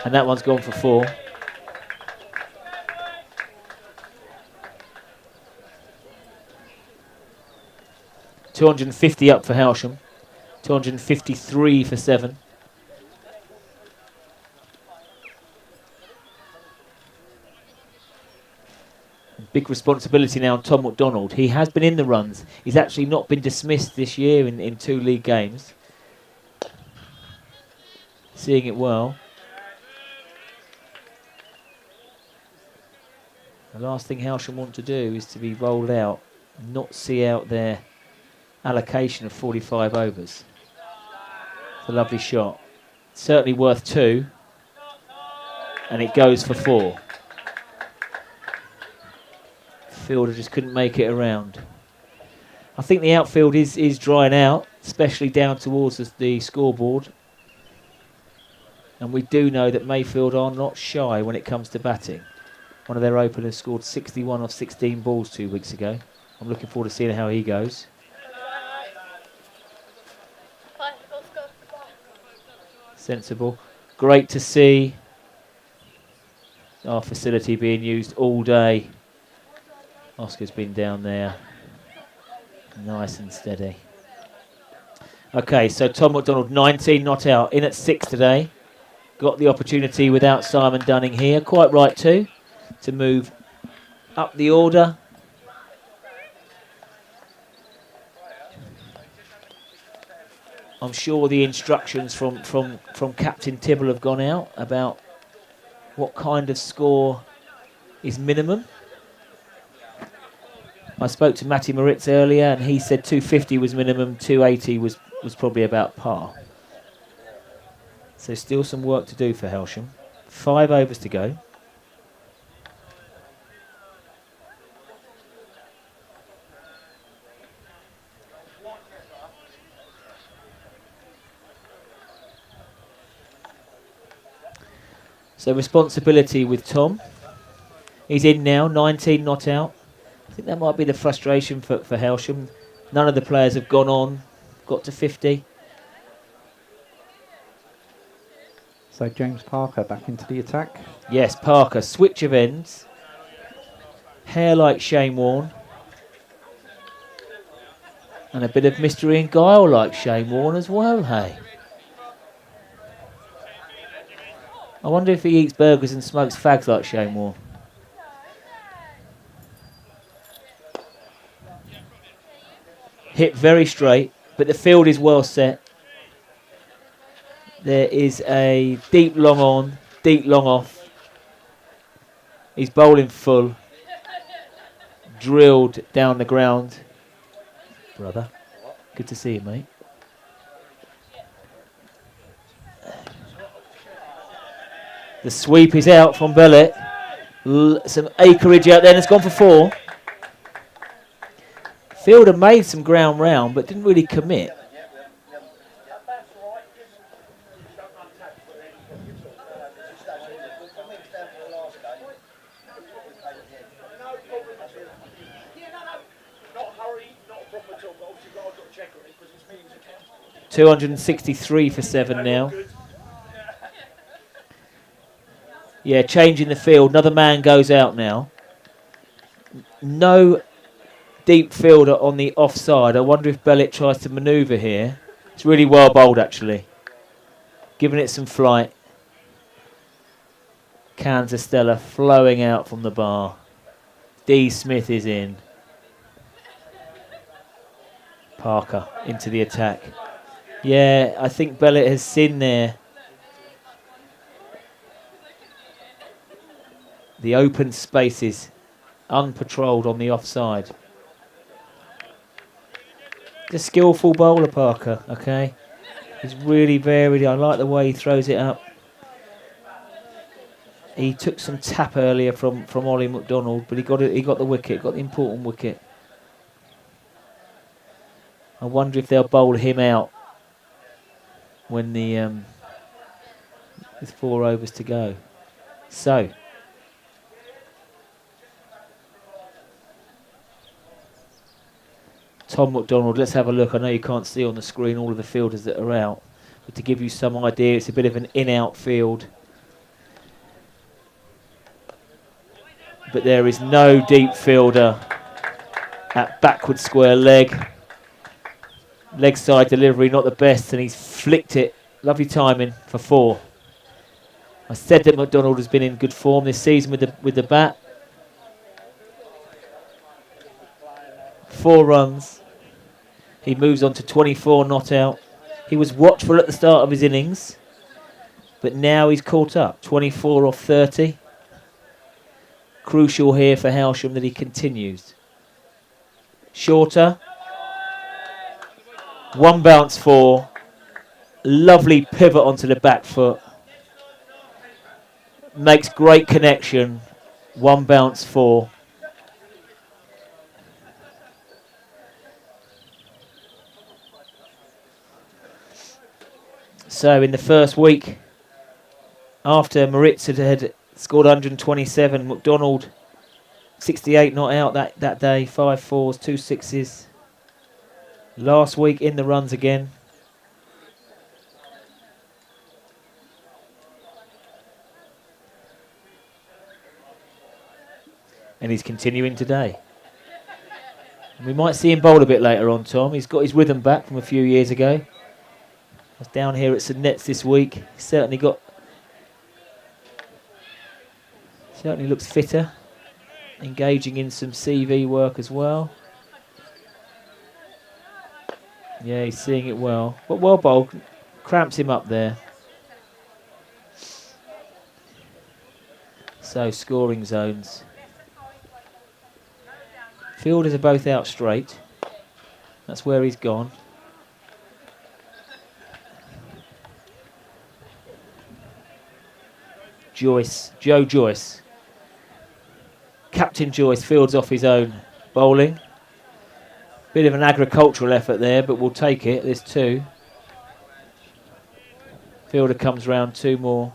And that one's gone for 4. $250 up for Hailsham. 253 for 7. Big responsibility now on Tom McDonald. He has been in the runs. He's actually not been dismissed this year in 2 league games. Seeing it well. The last thing Hailsham want to do is to be rolled out, not see out their allocation of 45 overs. It's a lovely shot. Certainly worth 2. And it goes for 4. Fielder just couldn't make it around. I think the outfield is drying out, especially down towards the scoreboard. And we do know that Mayfield are not shy when it comes to batting. One of their openers scored 61 off 16 balls 2 weeks ago. I'm looking forward to seeing how he goes. Sensible. Great to see our facility being used all day. Oscar's been down there. Nice and steady. Okay, so Tom McDonald, 19 not out. In at 6 today. Got the opportunity without Simon Dunning here. Quite right too. To move up the order. I'm sure the instructions from Captain Tibble have gone out about what kind of score is minimum. I spoke to Matty Moritz earlier and he said 250 was minimum, 280 was probably about par. So still some work to do for Hailsham. 5 overs to go. So responsibility with Tom. He's in now, 19 not out. I think that might be the frustration for Hailsham. None of the players have gone on, got to 50. So James Parker back into the attack. Yes, Parker, switch of ends. Hair like Shane Warne. And a bit of mystery and guile like Shane Warne as well, hey. I wonder if he eats burgers and smokes fags like Shane Warne. Hit very straight, but the field is well set. There is a deep long on, deep long off. He's bowling full. Drilled down the ground. Brother, good to see you, mate. The sweep is out from Bellet. Some acreage out there, and it's gone for 4. Fielder made some ground round, but didn't really commit. Not hurry, not a problem at all, but obviously I've got to check on it because it's means account. 263 for 7 now. Yeah, changing the field. Another man goes out now. No deep fielder on the offside. I wonder if Bellet tries to manoeuvre here. It's really well bowled, actually. Giving it some flight. Kansas Stella flowing out from the bar. D. Smith is in. Parker into the attack. Yeah, I think Bellet has seen there the open spaces unpatrolled on the offside. The skillful bowler, Parker, okay? He's really varied. I like the way he throws it up. He took some tap earlier from Ollie McDonald, but he got the wicket, got the important wicket. I wonder if they'll bowl him out when with 4 overs to go. So Tom McDonald, let's have a look. I know you can't see on the screen all of the fielders that are out, but to give you some idea, it's a bit of an in-out field. But there is no deep fielder at backward square leg. Leg side delivery, not the best, and he's flicked it. Lovely timing for 4. I said that McDonald has been in good form this season with the bat. 4 runs. He moves on to 24 not out. He was watchful at the start of his innings, but now he's caught up. 24 off 30. crucial here for Hailsham that he continues. Shorter. One bounce 4. Lovely pivot onto the back foot. Makes great connection. One bounce 4. So in the first week, after Moritz had scored 127, McDonald 68 not out that day, 5 4s, 2 6s. Last week in the runs again. And he's continuing today. And we might see him bowl a bit later on, Tom. He's got his rhythm back from a few years ago. I was down here at St Nets this week. He's certainly looks fitter. Engaging in some CV work as well. Yeah, he's seeing it well. But well bowled. Cramps him up there. So scoring zones. Fielders are both out straight. That's where he's gone. Joe Joyce. Captain Joyce fields off his own bowling. Bit of an agricultural effort there, but we'll take it. There's 2. Fielder comes round, 2 more.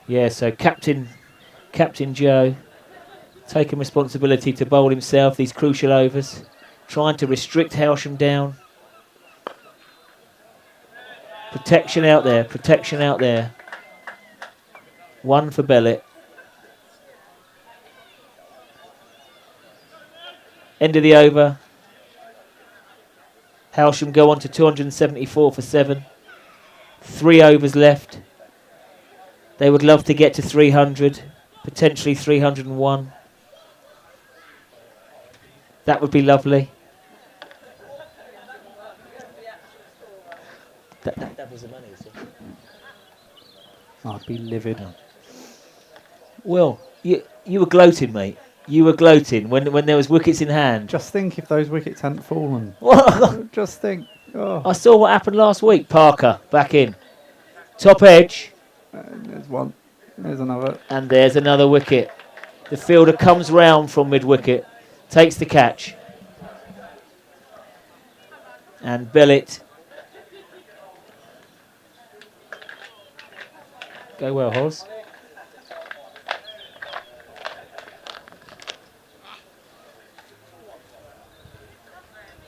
Yeah, so Captain Joe taking responsibility to bowl himself these crucial overs, trying to restrict Hailsham down. Protection out there. 1 for Bellett. End of the over. Hailsham go on to 274 for 7. 3 overs left. They would love to get to 300, potentially 301. That would be lovely. That was the money, is it? I'd be livid. Well, you were gloating, mate. You were gloating when there was wickets in hand. Just think if those wickets hadn't fallen. Just think. Oh. I saw what happened last week. Parker back in. Top edge. There's one. There's another. And there's another wicket. The fielder comes round from mid-wicket. Takes the catch. And Bellett. Go well, Hoz.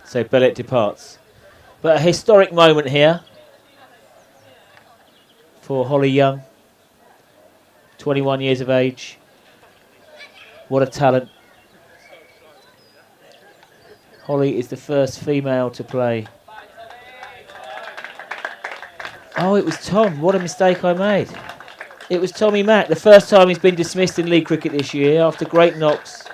So Bellett departs. But a historic moment here for Holly Young. 21 years of age. What a talent. Holly is the first female to play. Oh, it was Tom. What a mistake I made. It was Tommy Mack. The first time he's been dismissed in league cricket this year after great knocks.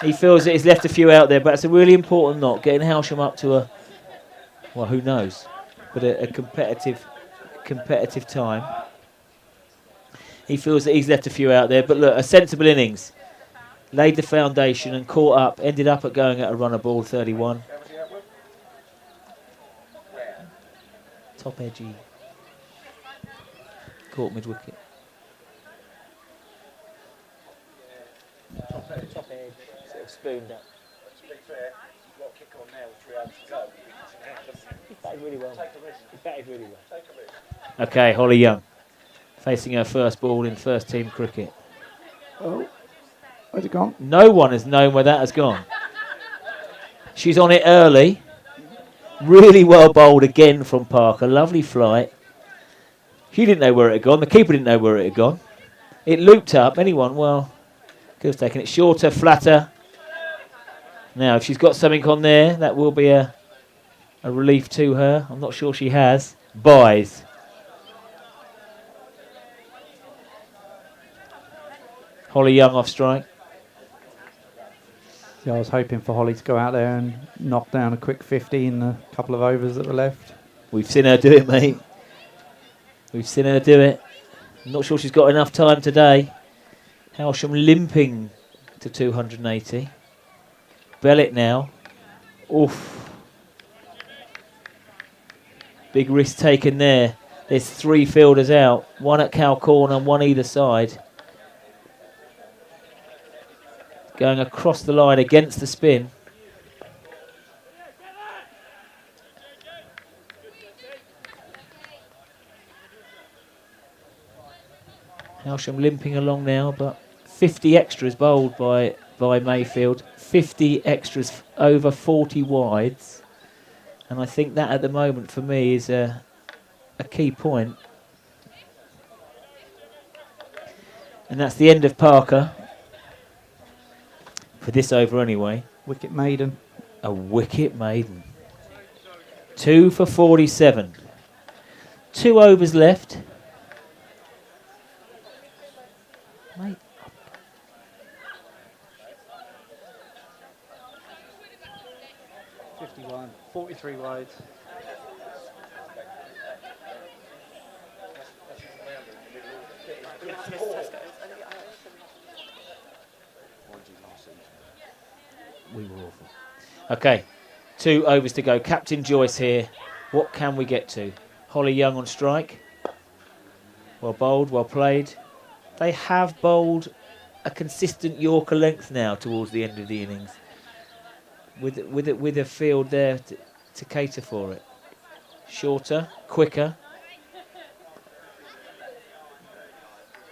He feels that he's left a few out there, but it's a really important knock, getting Hailsham up to a, well, who knows, but a competitive time. He feels that he's left a few out there, but look, a sensible innings. Laid the foundation and caught up, ended up at going at a runner ball 31. Top edgy. Caught mid-wicket. Top edge. Sort of spooned up. To be fair, you've got to kick on now with 3 overs to go. He batted really well. Take a risk. He batted really well. Take a risk. Okay, Holly Young. Facing her first ball in first team cricket. Oh, where's it gone? No one has known where that has gone. She's on it early. Really well bowled again from Parker. Lovely flight. She didn't know where it had gone. The keeper didn't know where it had gone. It looped up. Anyone, well, could have taken it shorter, flatter. Now, if she's got something on there, that will be a relief to her. I'm not sure she has. Buys. Holly Young off strike. Yeah, I was hoping for Holly to go out there and knock down a quick 50 in the couple of overs that were left. We've seen her do it, mate. We've seen her do it. I'm not sure she's got enough time today. Hailsham limping to 280. Bellet now. Oof. Big risk taken there. There's 3 fielders out. 1 at cow corner and 1 either side. Going across the line against the spin. Hailsham limping along now, but 50 extras bowled by Mayfield. 50 extras over 40 wides. And I think that at the moment for me is a key point. And that's the end of Parker. For this over anyway. Wicket maiden. A wicket maiden. 2 for 47. 2 overs left. Mate. 51, 43 wides. We were awful. Okay, 2 overs to go. Captain Joyce here. What can we get to? Holly Young on strike. Well bowled, well played. They have bowled a consistent Yorker length now towards the end of the innings. With a field there to cater for it. Shorter, quicker.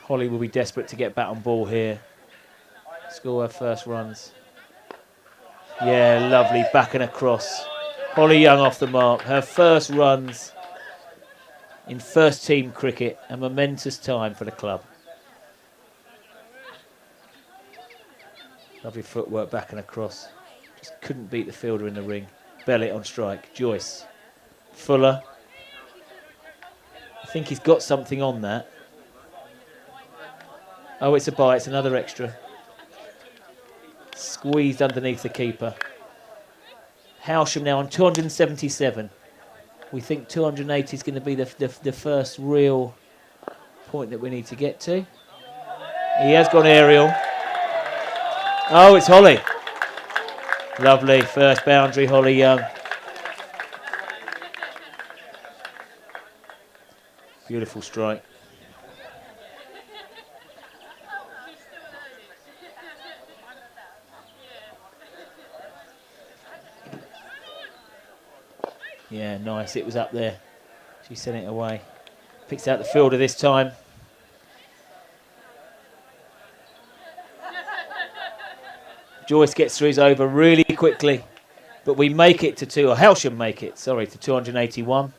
Holly will be desperate to get bat on ball here. Score her first runs. Yeah, lovely, back and across. Holly Young off the mark. Her first runs in first team cricket. A momentous time for the club. Lovely footwork back and across. Just couldn't beat the fielder in the ring. Bellet on strike. Joyce. Fuller. I think he's got something on that. Oh, it's a bite. It's another extra. Squeezed underneath the keeper. Hailsham now on 277. We think 280 is going to be the first real point that we need to get to. He has gone aerial. Oh, it's Holly. Lovely. First boundary, Holly Young. Beautiful strike. Yeah, nice. It was up there. She sent it away. Picks out the fielder this time. Joyce gets through his over really quickly. But we make it to 2, or Hailsham make it, sorry, to 281.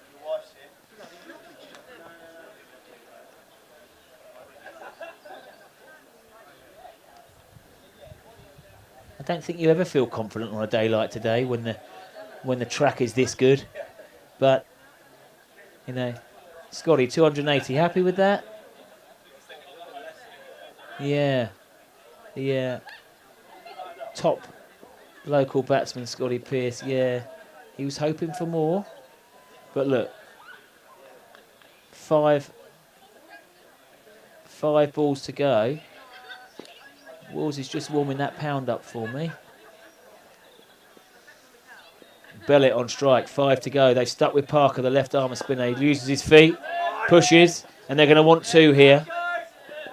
I don't think you ever feel confident on a day like today when the track is this good. But, you know, Scotty, 280, happy with that? Yeah. Yeah. Top local batsman, Scotty Pearce, yeah. He was hoping for more. But look, 5 balls to go. Walls is just warming that pound up for me. Bellet on strike, 5 to go. They stuck with Parker, the left arm spinner. He uses his feet, pushes, and they're going to want 2 here.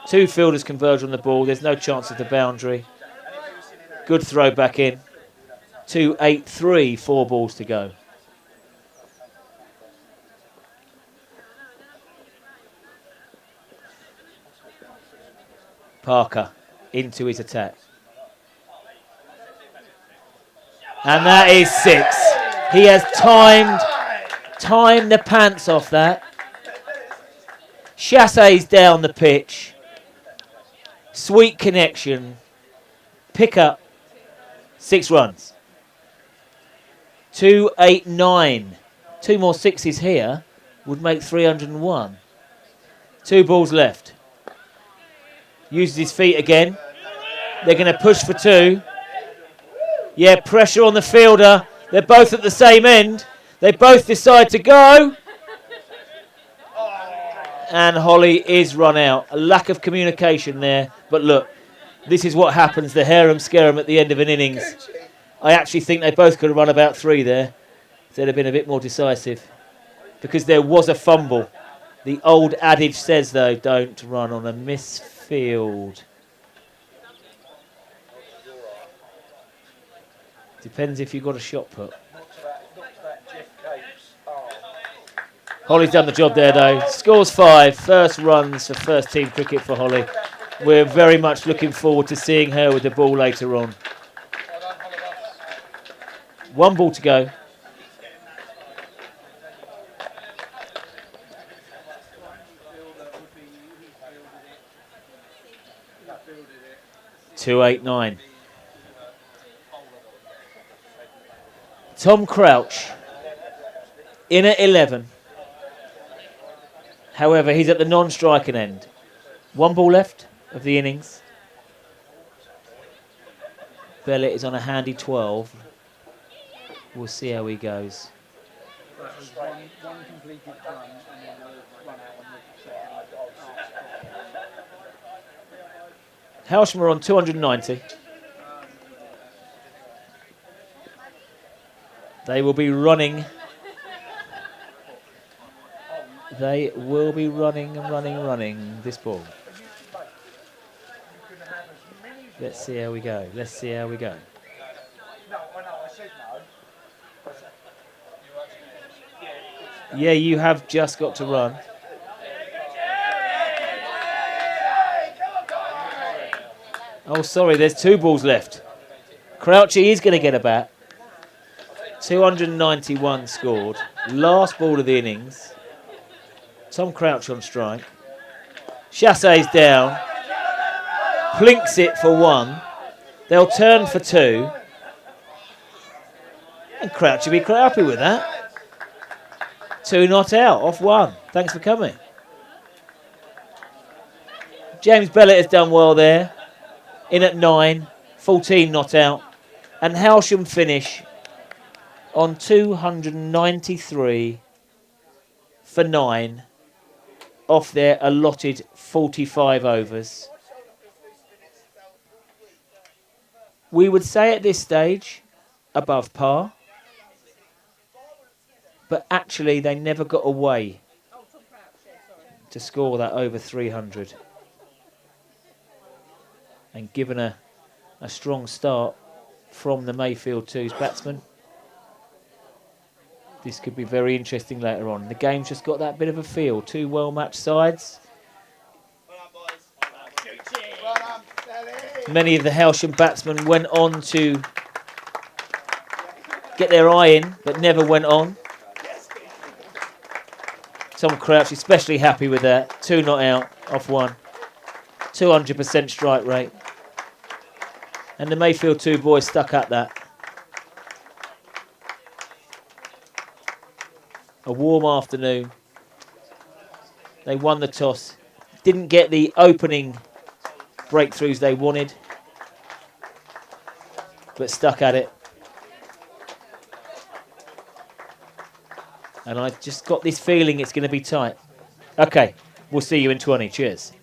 2 fielders converge on the ball. There's no chance of the boundary. Good throw back in. 2-8-3, 4 balls to go. Parker into his attack. And that is 6. He has timed the pants off that. Chassez down the pitch. Sweet connection. Pick up. 6 runs. 2-8-9. 2 more 6s here would make 301. 2 balls left. Uses his feet again. They're going to push for 2. Yeah, pressure on the fielder. They're both at the same end. They both decide to go. And Holly is run out. A lack of communication there. But look, this is what happens. The harem scarum at the end of an innings. I actually think they both could have run about 3 there. They'd have been a bit more decisive. Because there was a fumble. The old adage says, though, don't run on a misfield. Depends if you've got a shot put. Holly's done the job there, though. Scores 5. First runs for first team cricket for Holly. We're very much looking forward to seeing her with the ball later on. 1 ball to go. Two, 8, 9. Tom Crouch in at 11. However, he's at the non-striking end. 1 ball left of the innings. Bellett is on a handy 12. We'll see how he goes. That was one completed run and then a run out on the second. Hailsham are on 290. They will be running. They will be running and running this ball. Let's see how we go. Let's see how we go. Yeah, you have just got to run. Oh, sorry, there's 2 balls left. Crouchy is going to get a bat. 291 scored. Last ball of the innings. Tom Crouch on strike. Chassey's down. Plinks it for 1. They'll turn for 2. And Crouch will be quite happy with that. 2 not out, off 1. Thanks for coming. James Bellett has done well there. In at 9. 14 not out. And Hailsham finish on 293 for 9 off their allotted 45 overs. We would say at this stage, above par. But actually, they never got away to score that over 300. And given a strong start from the Mayfield 2's batsman, this could be very interesting later on. The game's just got that bit of a feel. 2 well-matched sides. Many of the Hailsham batsmen went on to get their eye in, but never went on. Tom Crouch especially happy with that. 2 not out, off 1. 200% strike rate. And the Mayfield 2 boys stuck at that. A warm afternoon. They won the toss. Didn't get the opening breakthroughs they wanted, but stuck at it. And I just got this feeling it's going to be tight. Okay, we'll see you in 20. Cheers.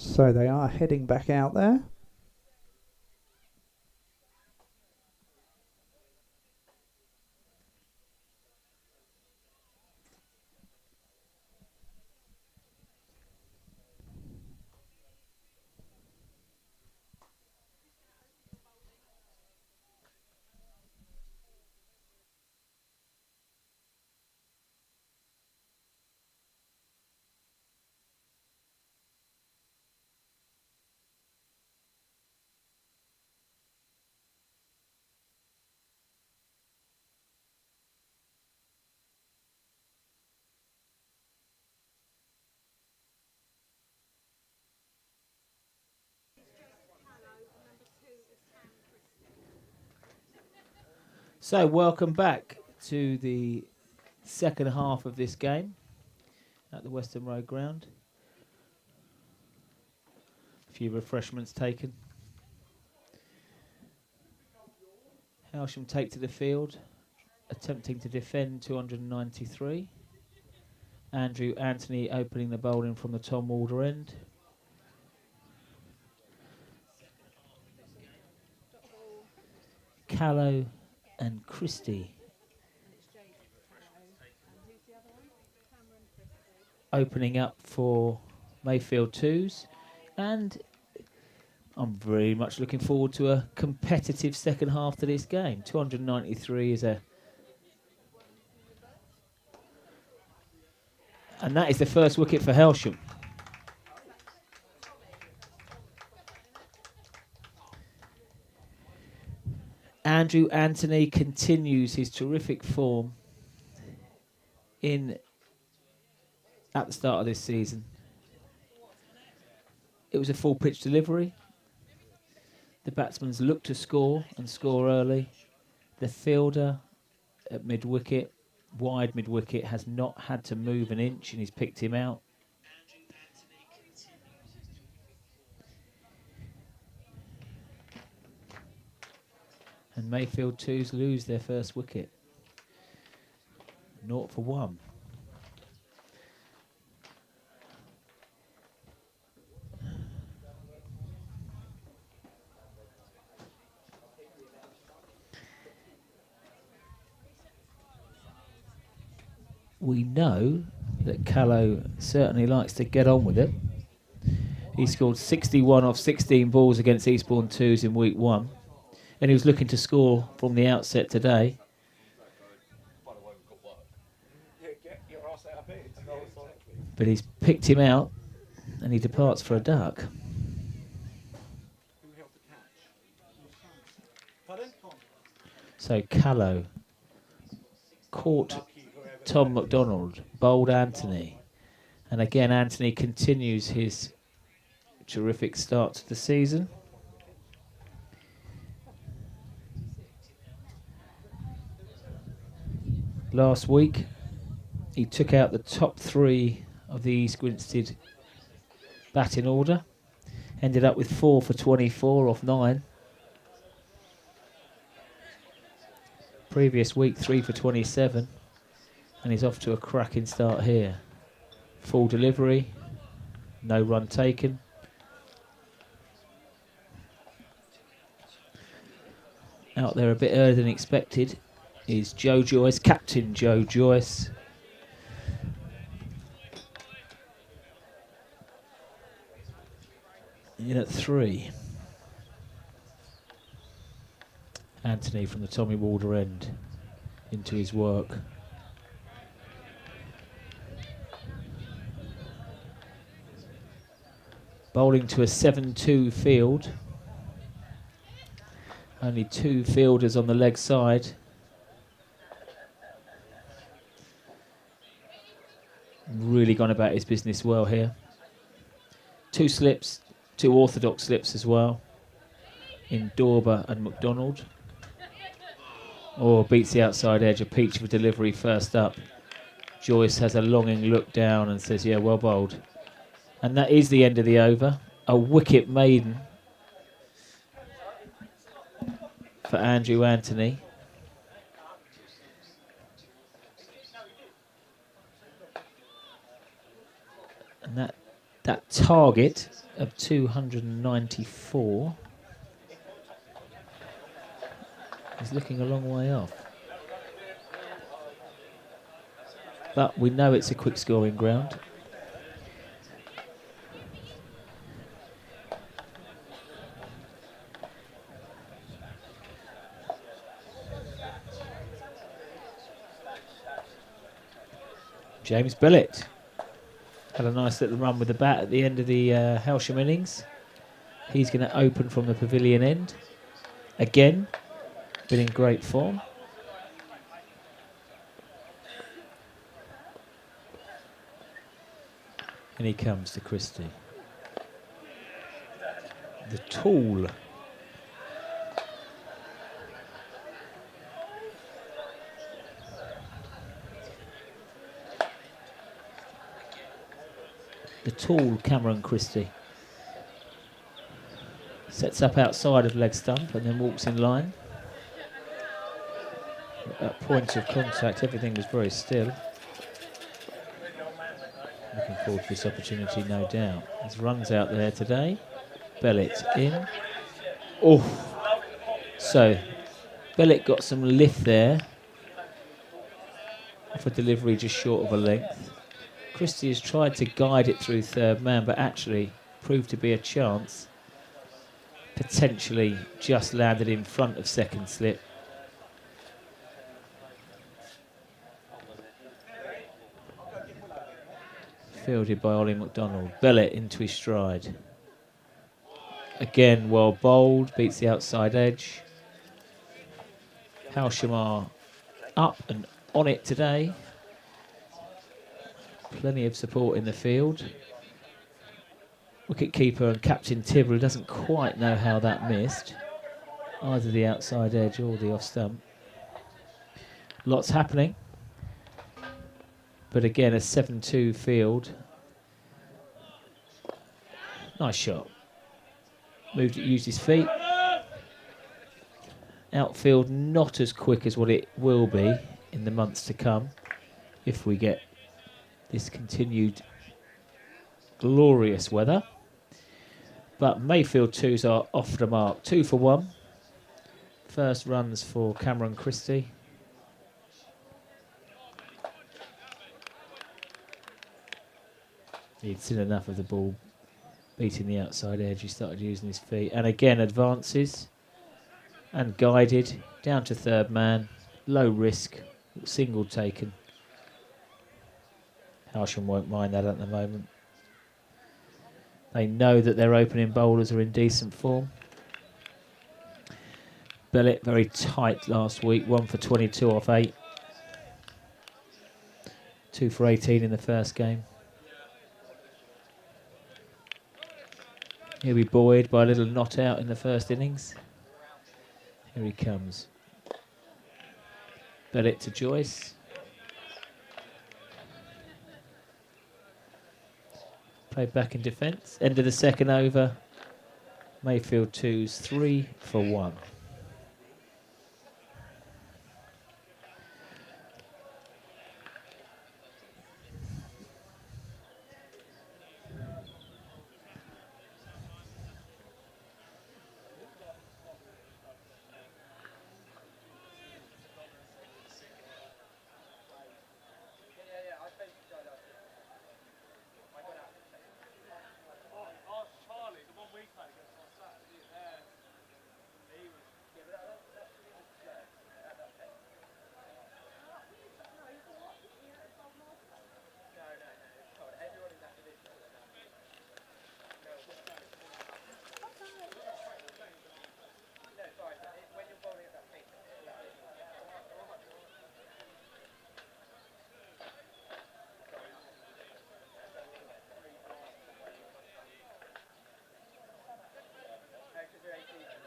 So they are heading back out there. So welcome back to the second half of this game at the Western Road ground. A few refreshments taken. Hailsham take to the field, attempting to defend 293. Andrew Anthony opening the bowling from the Tom Walder end. Callow and Christie opening up for Mayfield 2s, and I'm very much looking forward to a competitive second half to this game. 293 is and that is the first wicket for Hailsham. Andrew Anthony continues his terrific form at the start of this season. It was a full pitch delivery. The batsman's looked to score and score early. The fielder at mid-wicket, wide mid-wicket, has not had to move an inch and he's picked him out. And Mayfield 2s lose their first wicket. 0 for 1. We know that Callow certainly likes to get on with it. He scored 61 off 16 balls against Eastbourne 2s in week 1. And he was looking to score from the outset today. But he's picked him out and he departs for a duck. So Callow caught Tom McDonald, bowled Anthony. And again, Anthony continues his terrific start to the season. Last week, he took out the top 3 of the East Grinstead batting order. Ended up with 4 for 24 off 9. Previous week, 3 for 27. And he's off to a cracking start here. Full delivery, no run taken. Out there a bit earlier than expected is Joe Joyce, Captain Joe Joyce. In at 3. Anthony from the Tommy Walder end into his work. Bowling to a 7-2 field. Only 2 fielders on the leg side. Really gone about his business well here. 2 slips, 2 orthodox slips as well, in Dorber and McDonald. Beats the outside edge, a peach of a delivery first up. Joyce has a longing look down and says, yeah, well bowled. And that is the end of the over. A wicket maiden for Andrew Anthony. And that target of 294 is looking a long way off. But we know it's a quick scoring ground. James Billett had a nice little run with the bat at the end of the Hailsham innings. He's going to open from the pavilion end. Again, been in great form. And he comes to Christie. The tool. The tall Cameron Christie. Sets up outside of leg stump and then walks in line. At point of contact, everything was very still. Looking forward to this opportunity, no doubt. There's runs out there today. Bellett in. Oh, so Bellett got some lift there. Off a delivery just short of a length. Christie has tried to guide it through third man, but actually proved to be a chance. Potentially just landed in front of second slip. Fielded by Ollie McDonald. Bellett into his stride. Again, well bowled, beats the outside edge. Hailsham are up and on it today. Plenty of support in the field. Wicket-keeper and Captain Tibble doesn't quite know how that missed. Either the outside edge or the off-stump. Lots happening. But again, a 7-2 field. Nice shot. Moved it, used his feet. Outfield not as quick as what it will be in the months to come if we get this continued glorious weather. But Mayfield 2s are off the mark. 2 for 1. First runs for Cameron Christie. He'd seen enough of the ball beating the outside edge. He started using his feet. And again advances and guided down to third man. Low risk. Single taken. Hailsham won't mind that at the moment. They know that their opening bowlers are in decent form. Bellett very tight last week. 1 for 22 off 8. 2 for 18 in the first game. He'll be buoyed by a little not out in the first innings. Here he comes. Bellett to Joyce. Played back in defence. End of the second over. Mayfield 2s 3 for 1.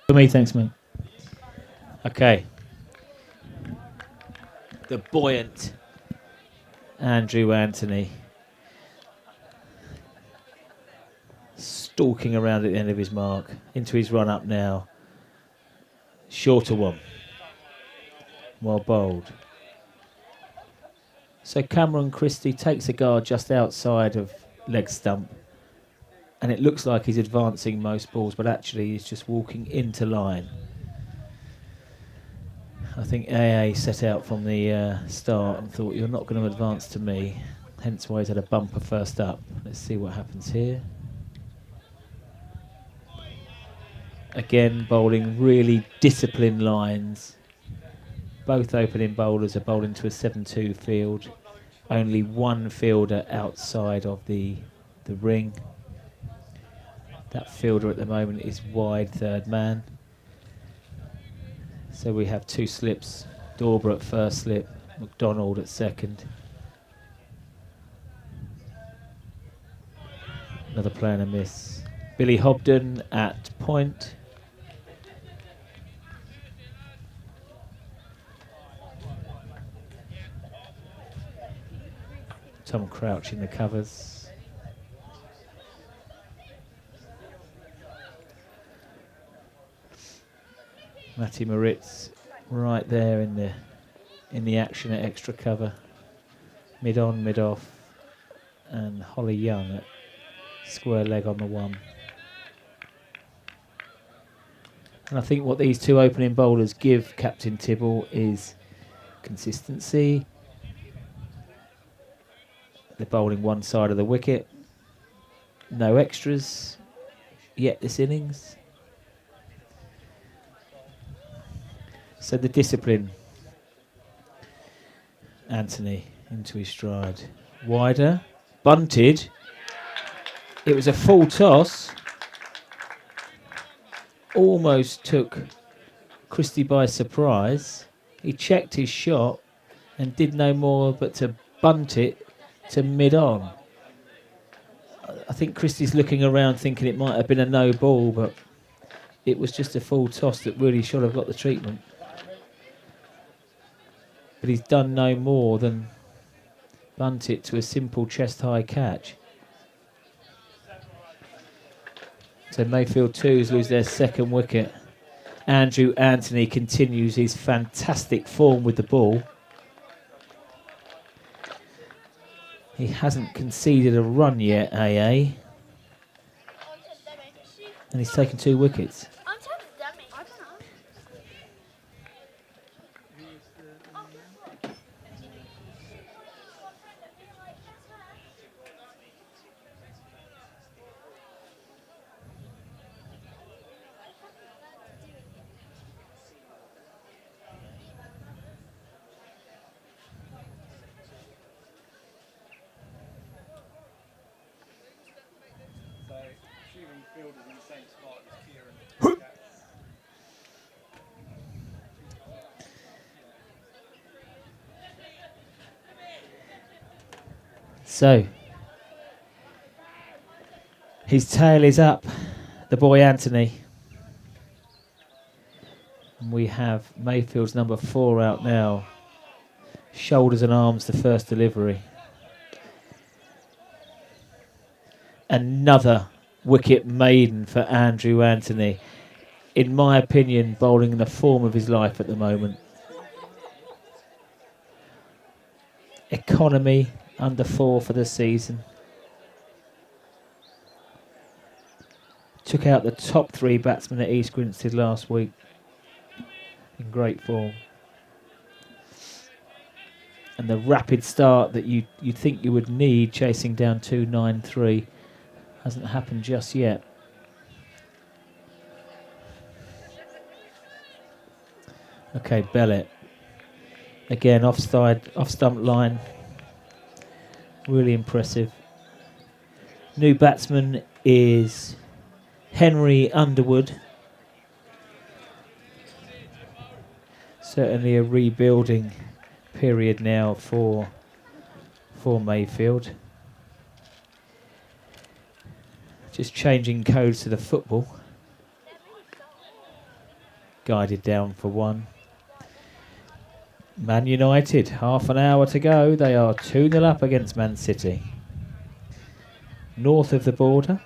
For me, thanks, mate. Okay. The buoyant Andrew Anthony stalking around at the end of his mark into his run up now. Shorter one. Well bowled. So Cameron Christie takes a guard just outside of leg stump and it looks like he's advancing most balls, but actually he's just walking into line. I think AA set out from the start and thought, you're not going to advance to me, hence why he's had a bumper first up. Let's see what happens here. Again, bowling really disciplined lines. Both opening bowlers are bowling to a 7-2 field. Only one fielder outside of the ring. That fielder at the moment is wide third man. So we have 2 slips. Dorber at first slip, McDonald at second. Another play and a miss. Billy Hobden at point. Tom Crouch in the covers. Matty Moritz right there in the action at extra cover. Mid on, mid off. And Holly Young at square leg on the 1. And I think what these 2 opening bowlers give Captain Tibble is consistency. They're bowling one side of the wicket. No extras yet this innings. So the discipline. Anthony into his stride. Wider. Bunted. It was a full toss. Almost took Christie by surprise. He checked his shot and did no more but to bunt it to mid-on. I think Christie's looking around thinking it might have been a no ball, but it was just a full toss that really should have got the treatment. But he's done no more than bunt it to a simple chest-high catch. So Mayfield 2s lose their second wicket. Andrew Anthony continues his fantastic form with the ball. He hasn't conceded a run yet, AA. And he's taken 2 wickets. So, his tail is up, the boy Anthony. And we have Mayfield's number 4 out now. Shoulders and arms the first delivery. Another wicket maiden for Andrew Anthony. In my opinion, bowling in the form of his life at the moment. Economy. Under 4 for the season. Took out the top 3 batsmen at East Grinstead last week. In great form. And the rapid start that you'd think you would need chasing down 293 hasn't happened just yet. Okay, Bellett. Again, off stump line. Really impressive. New batsman is Henry Underwood. Certainly a rebuilding period now for Mayfield. Just changing codes to the football. Guided down for 1. Man United, half an hour to go. They are 2-0 up against Man City. North of the border,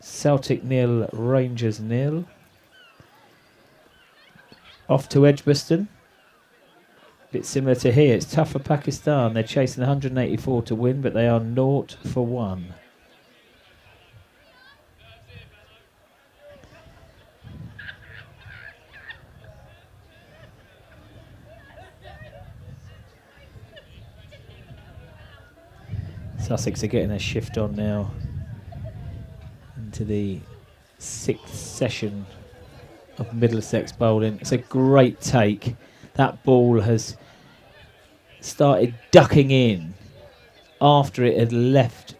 Celtic 0, Rangers 0. Off to Edgbaston. Bit similar to here. It's tough for Pakistan. They're chasing 184 to win, but they are 0 for 1. Sussex are getting a shift on now into the 6th session of Middlesex bowling. It's a great take. That ball has started ducking in after it had left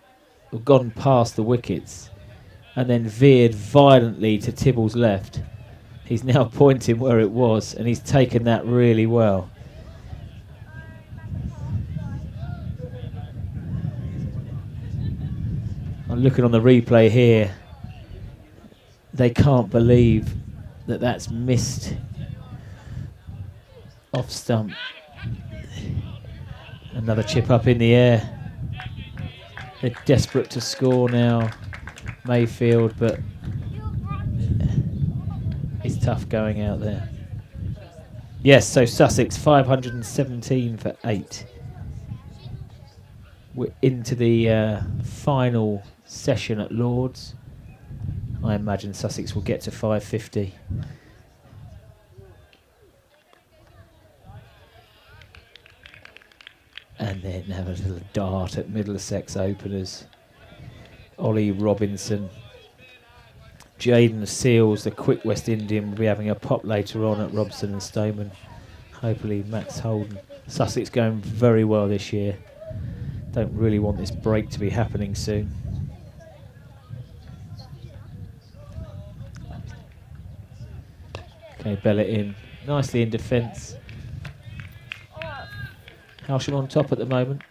or gone past the wickets and then veered violently to Tibble's left. He's now pointing where it was and he's taken that really well. I'm looking on the replay here. They can't believe that that's missed off stump. Another chip up in the air. They're desperate to score now, Mayfield, but it's tough going out there. Yes, so Sussex 517 for 8. We're into the final session at Lord's. I imagine Sussex will get to 550. And then have a little dart at Middlesex openers. Ollie Robinson. Jaden Seals, the quick West Indian, will be having a pop later on at Robson and Stoneman. Hopefully Max Holden. Sussex going very well this year. Don't really want this break to be happening soon. Okay, Bellett in. Nicely in defence. Hailsham on top at the moment.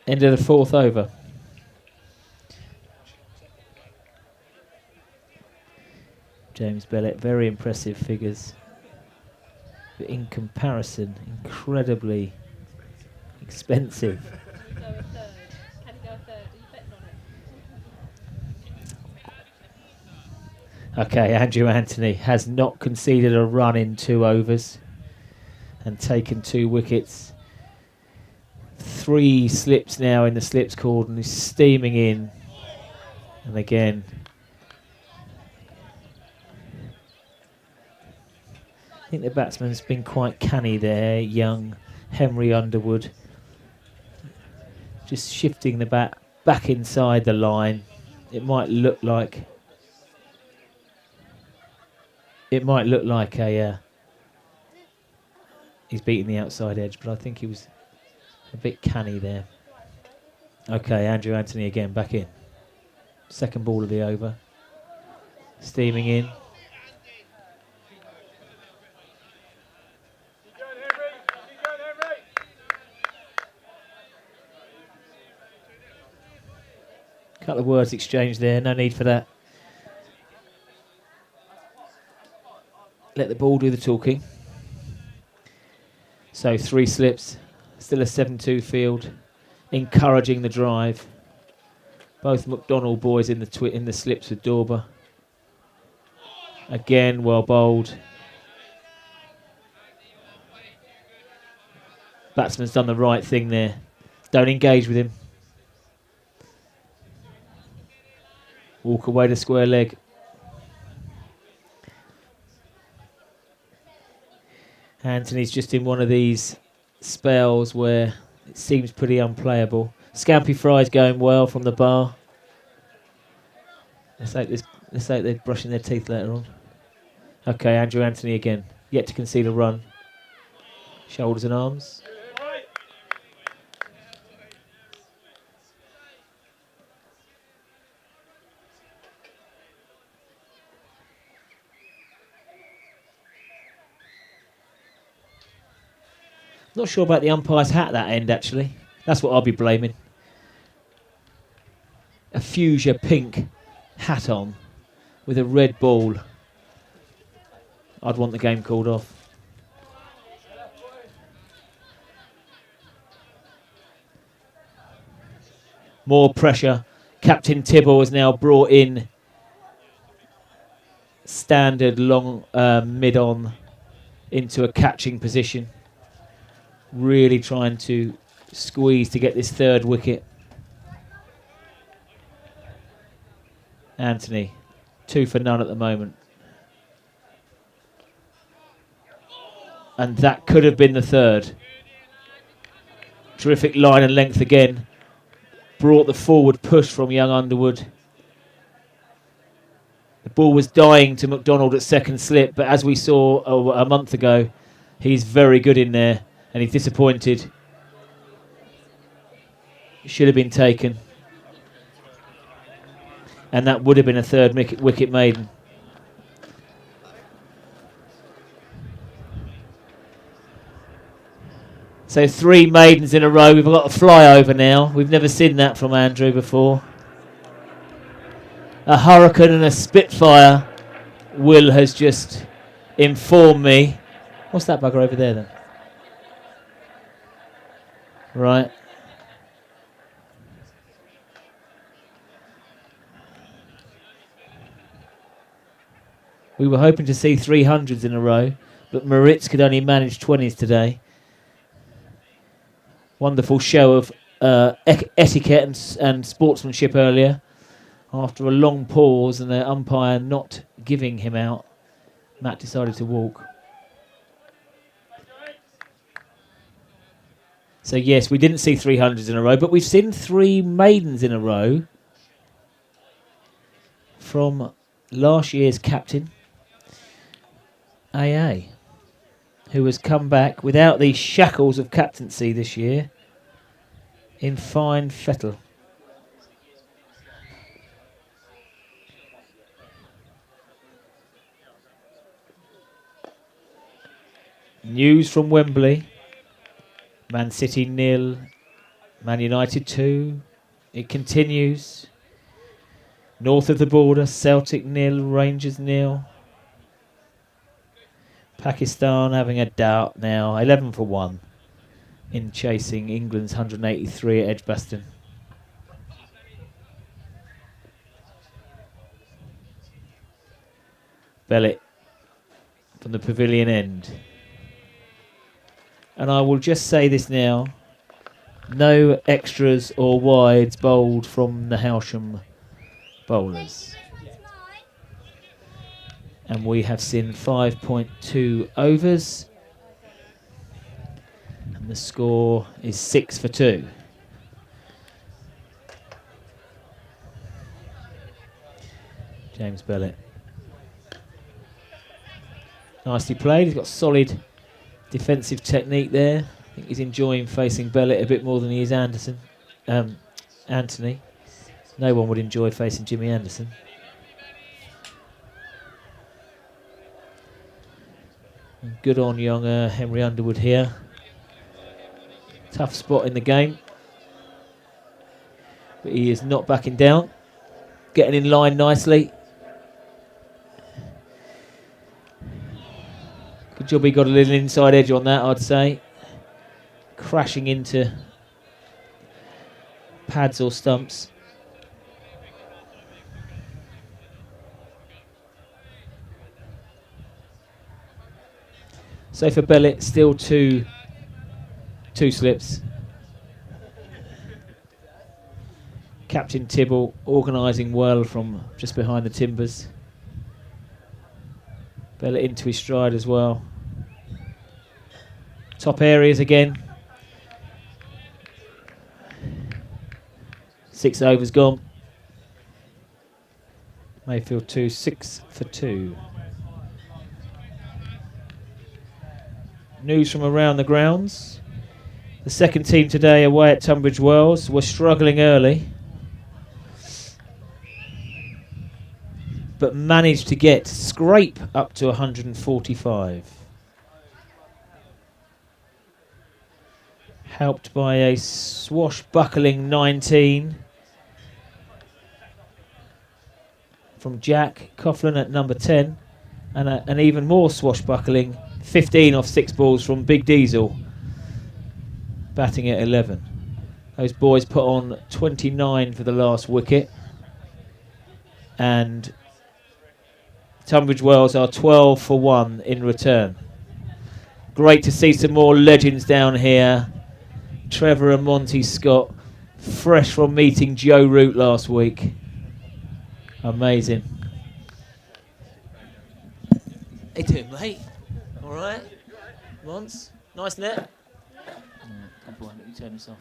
End of the 4th over. James Bellett, very impressive figures. But in comparison, incredibly expensive. Okay, Andrew Anthony has not conceded a run in 2 overs and taken 2 wickets. 3 slips now in the slips cordon. He's steaming in. And again, I think the batsman's been quite canny there, young Henry Underwood. Just shifting the bat back inside the line. It might look like a he's beating the outside edge, but I think he was a bit canny there. Okay, Andrew Anthony again back in. Second ball of the over. Steaming in. Couple of words exchanged there, no need for that. Let the ball do the talking. So 3 slips, still a 7-2 field, encouraging the drive. Both McDonald boys in the slips with Dorber. Again, well bowled. Batsman's done the right thing there. Don't engage with him. Walk away to square leg. Anthony's just in one of these spells where it seems pretty unplayable. Scampy Fry's going well from the bar. Let's hope they're brushing their teeth later on. Okay, Andrew Anthony again. Yet to concede a run. Shoulders and arms. Not sure about the umpire's hat at that end, actually. That's what I'll be blaming. A fuchsia pink hat on with a red ball. I'd want the game called off. More pressure. Captain Tibble has now brought in standard long mid-on into a catching position. Really trying to squeeze to get this 3rd wicket. Anthony, 2 for none at the moment. And that could have been the third. Terrific line and length again. Brought the forward push from young Underwood. The ball was dying to McDonald at second slip, but as we saw a month ago, he's very good in there, and he's disappointed. It should have been taken. And that would have been a third wicket maiden. So 3 maidens in a row. We've got a flyover now. We've never seen that from Andrew before. A hurricane and a Spitfire. Will has just informed me. What's that bugger over there then? Right. We were hoping to see 300s in a row, but Moritz could only manage 20s today. Wonderful show of etiquette and sportsmanship earlier. After a long pause and the umpire not giving him out, Matt decided to walk. So yes, we didn't see 300s in a row, but we've seen 3 maidens in a row from last year's captain, AA, who has come back without the shackles of captaincy this year in fine fettle. News from Wembley. Man City 0, Man United 2. It continues. North of the border, Celtic 0, Rangers 0. Pakistan having a doubt now, 11 for 1 in chasing England's 183 at Edgbaston. Bellet from the pavilion end. And I will just say this now, no extras or wides bowled from the Hailsham bowlers. And we have seen 5.2 overs. And the score is 6 for 2. James Bellet. Nicely played. He's got solid defensive technique there. I think he's enjoying facing Bellet a bit more than he is Anthony. No one would enjoy facing Jimmy Anderson. Good on young Henry Underwood here. Tough spot in the game. But he is not backing down. Getting in line nicely. Good job he got a little inside edge on that, I'd say. Crashing into pads or stumps. So for Bellet, still two slips. Captain Tibble organising well from just behind the timbers. Bellet into his stride as well. Top areas again. 6 overs gone. Mayfield 2, 6 for 2. News from around the grounds. The second team today away at Tunbridge Wells were struggling early, but managed to scrape up to 145. Helped by a swashbuckling 19 from Jack Coughlin at number 10, and an even more swashbuckling 15 off 6 balls from Big Diesel, batting at 11. Those boys put on 29 for the last wicket, and Tunbridge Wells are 12 for 1 in return. Great to see some more legends down here. Trevor and Monty Scott, fresh from meeting Joe Root last week. Amazing. How you doing, mate? All right? Once? Nice net? Everyone, let me turn this off.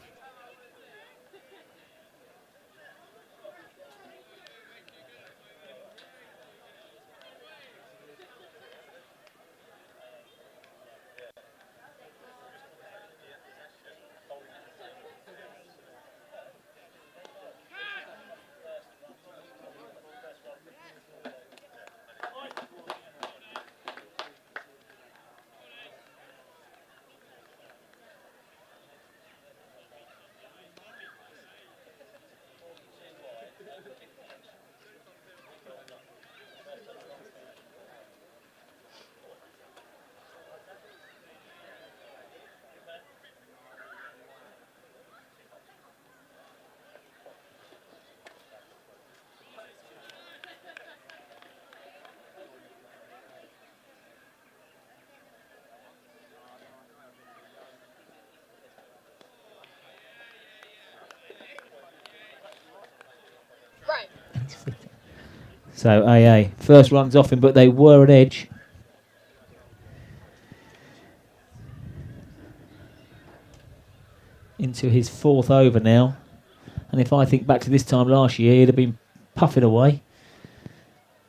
So AA, first runs off him, but they were an edge. Into his 4th over now. And if I think back to this time last year, he'd have been puffing away,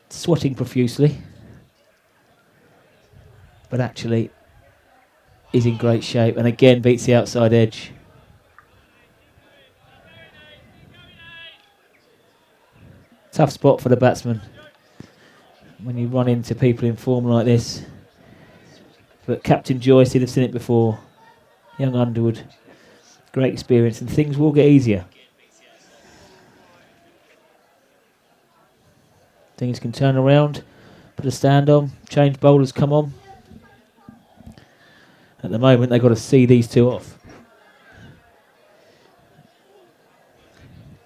sweating profusely. But actually, he's in great shape and again beats the outside edge. Tough spot for the batsman when you run into people in form like this. But Captain Joyce, he'd have seen it before. Young Underwood, great experience, and things will get easier. Things can turn around, put a stand on, change bowlers come on. At the moment, they've got to see these two off.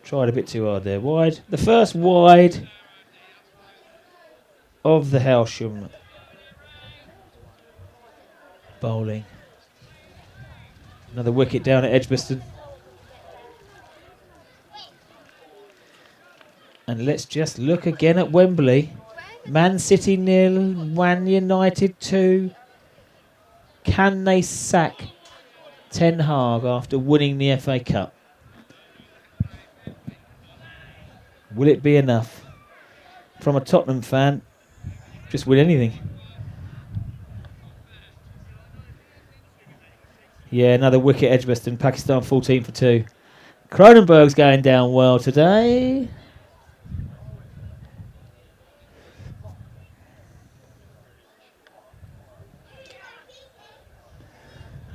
Tried a bit too hard there. Wide. The first wide of the Hailsham bowling. Another wicket down at Edgbaston. And let's just look again at Wembley. Man City 0, Man United 2. Can they sack Ten Hag after winning the FA Cup? Will it be enough? From a Tottenham fan, just win anything. Yeah, another wicket Edgbaston, Pakistan 14 for 2. Cronenberg's going down well today.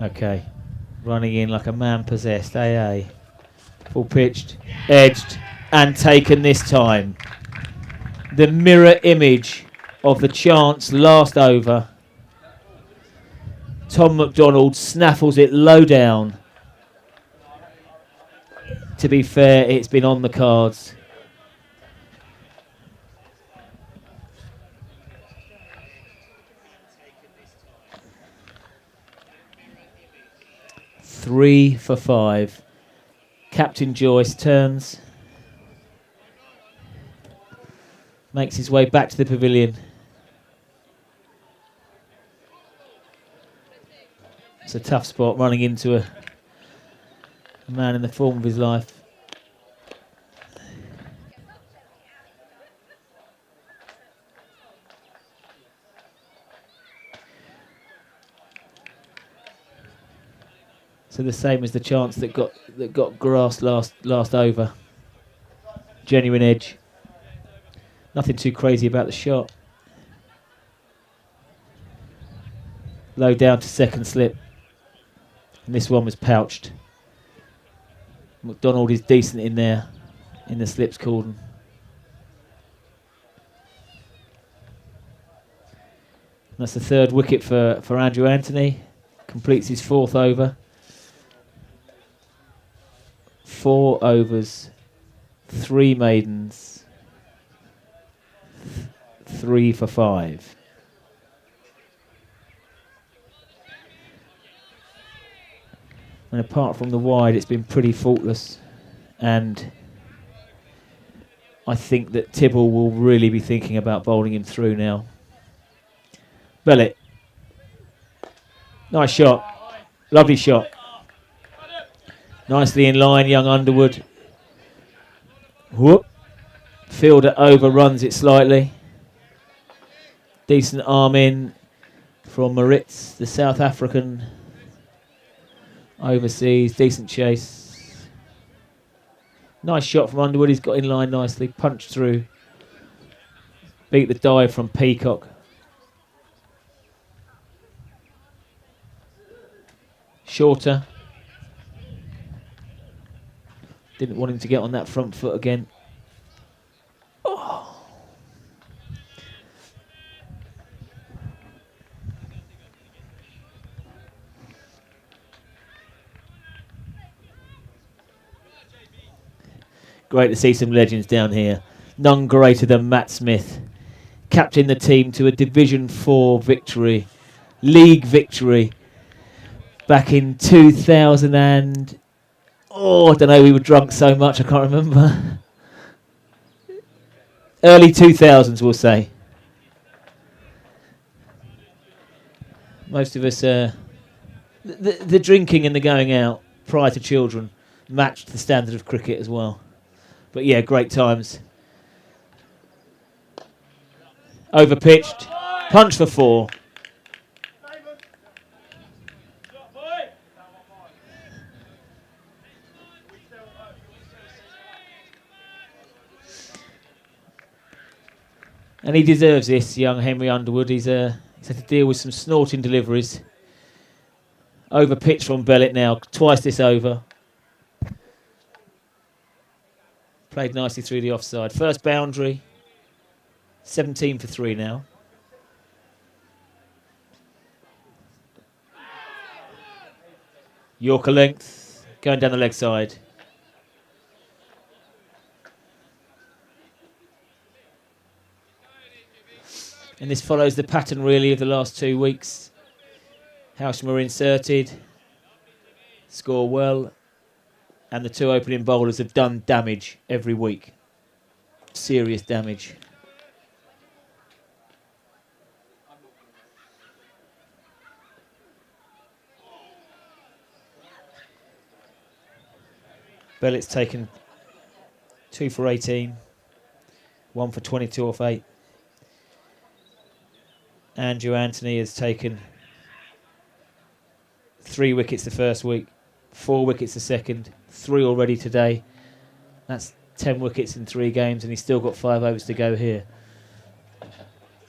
Okay, running in like a man possessed. AA, full pitched, edged, and taken this time. The mirror image of the chance last over. Tom McDonald snaffles it low down. To be fair, it's been on the cards. Three for 5. Captain Joyce turns. Makes his way back to the pavilion. It's a tough spot running into a man in the form of his life. So the same as the chance that got grass last over. Genuine edge. Nothing too crazy about the shot. Low down to second slip. And this one was pouched. McDonald is decent in there, in the slips cordon. That's the 3rd wicket for Andrew Anthony. Completes his 4th over. 4 overs, 3 maidens, 3 for 5. And apart from the wide, it's been pretty faultless. And I think that Tibble will really be thinking about bowling him through now. Bellet. Nice shot. Lovely shot. Nicely in line, young Underwood. Whoop. Fielder overruns it slightly. Decent arm in from Maritz, the South African overseas. Decent chase. Nice shot from Underwood. He's got in line nicely. Punched through. Beat the dive from Peacock. Shorter. Didn't want him to get on that front foot again. Oh. Great to see some legends down here. None greater than Matt Smith. Captained the team to a Division 4 victory. League victory. Back in 2000 and... Oh, I don't know, we were drunk so much, I can't remember. Early 2000s, we'll say. Most of us, the drinking and the going out prior to children matched the standard of cricket as well. But yeah, great times. Overpitched. Punch for 4. And he deserves this, young Henry Underwood. He's had to deal with some snorting deliveries. Over pitch from Bellet now, twice this over. Played nicely through the offside. First boundary, 17 for 3 now. Yorker length, going down the leg side. And this follows the pattern really of the last 2 weeks. Hailsham are inserted, score well, and the 2 opening bowlers have done damage every week. Serious damage. Bellet's taken 2 for 18, 1 for 22 off 8. Andrew Anthony has taken 3 wickets the first week, 4 wickets the second, 3 already today. That's 10 wickets in 3 games, and he's still got 5 overs to go here.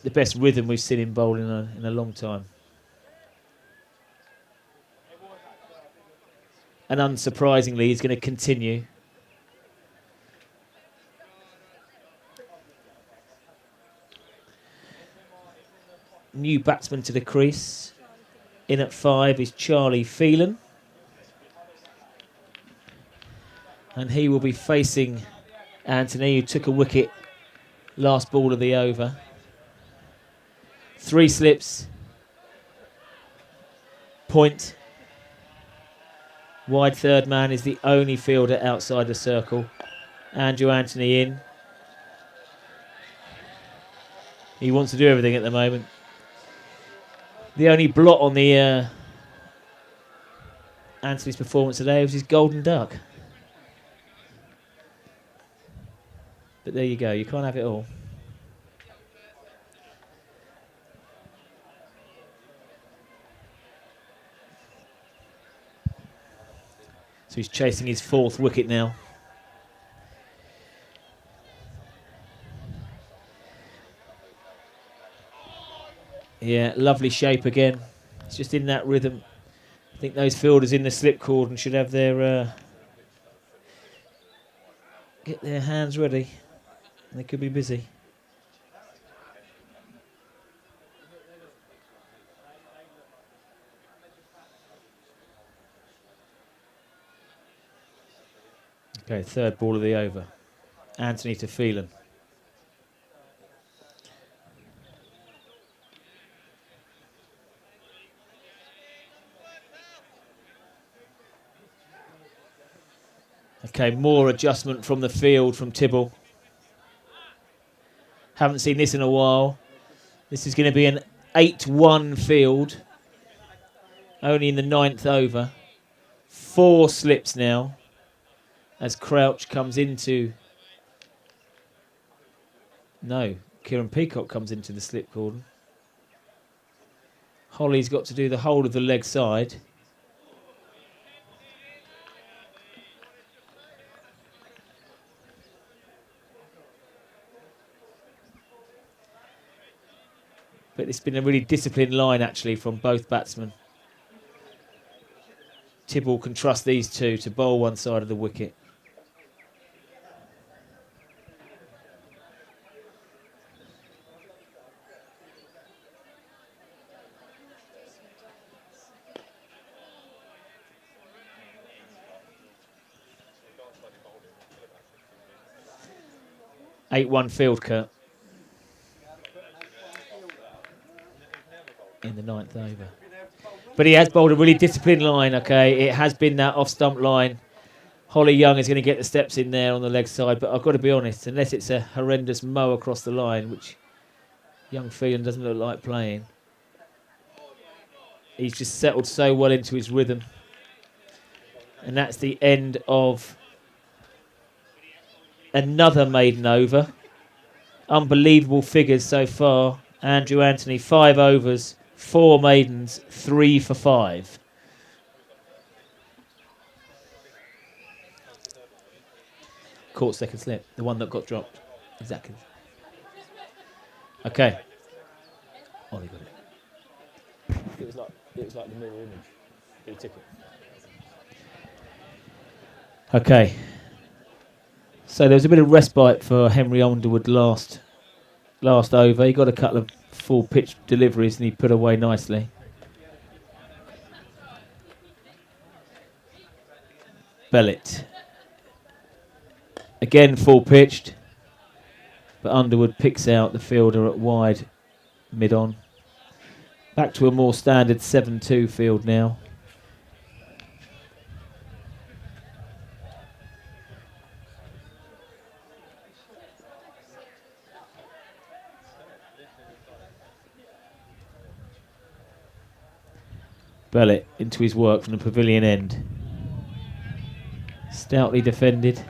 The best rhythm we've seen him bowl in a long time. And unsurprisingly, he's going to continue. New batsman to the crease. In at 5 is Charlie Phelan. And he will be facing Anthony, who took a wicket last ball of the over. 3 slips. Point. Wide third man is the only fielder outside the circle. Andrew Anthony in. He wants to do everything at the moment. The only blot on the Anthony's performance today was his golden duck. But there you go, you can't have it all. So he's chasing his 4th wicket now. Yeah, lovely shape again. It's just in that rhythm. I think those fielders in the slip cordon should have their get their hands ready. They could be busy. Okay, 3rd ball of the over. Anthony to Phelan. Okay, more adjustment from the field from Tibble. Haven't seen this in a while. This is going to be an 8-1 field. Only in the 9th over. 4 slips now as Crouch comes into... No, Kieran Peacock comes into the slip cordon. Holly's got to do the whole of the leg side. But it's been a really disciplined line, actually, from both batsmen. Tibble can trust these two to bowl one side of the wicket. Eight-1 field, Kurt. In the 9th over. But he has bowled a really disciplined line, okay? It has been that off-stump line. Holly Young is going to get the steps in there on the leg side, but I've got to be honest, unless it's a horrendous mow across the line, which young Phelan doesn't look like playing, he's just settled so well into his rhythm. And that's the end of another maiden over. Unbelievable figures so far. Andrew Anthony, 5 overs, 4 maidens, 3 for 5. Caught second slip, the one that got dropped. Exactly. Okay. Ollie got it. It was like the mirror image. He took it. Okay. So there was a bit of respite for Henry Underwood last over. He got a couple of full pitch deliveries and he put away nicely. Bellet. Again full pitched, but Underwood picks out the fielder at wide mid-on. Back to a more standard 7-2 field now. Bellet into his work from the pavilion end. Stoutly defended.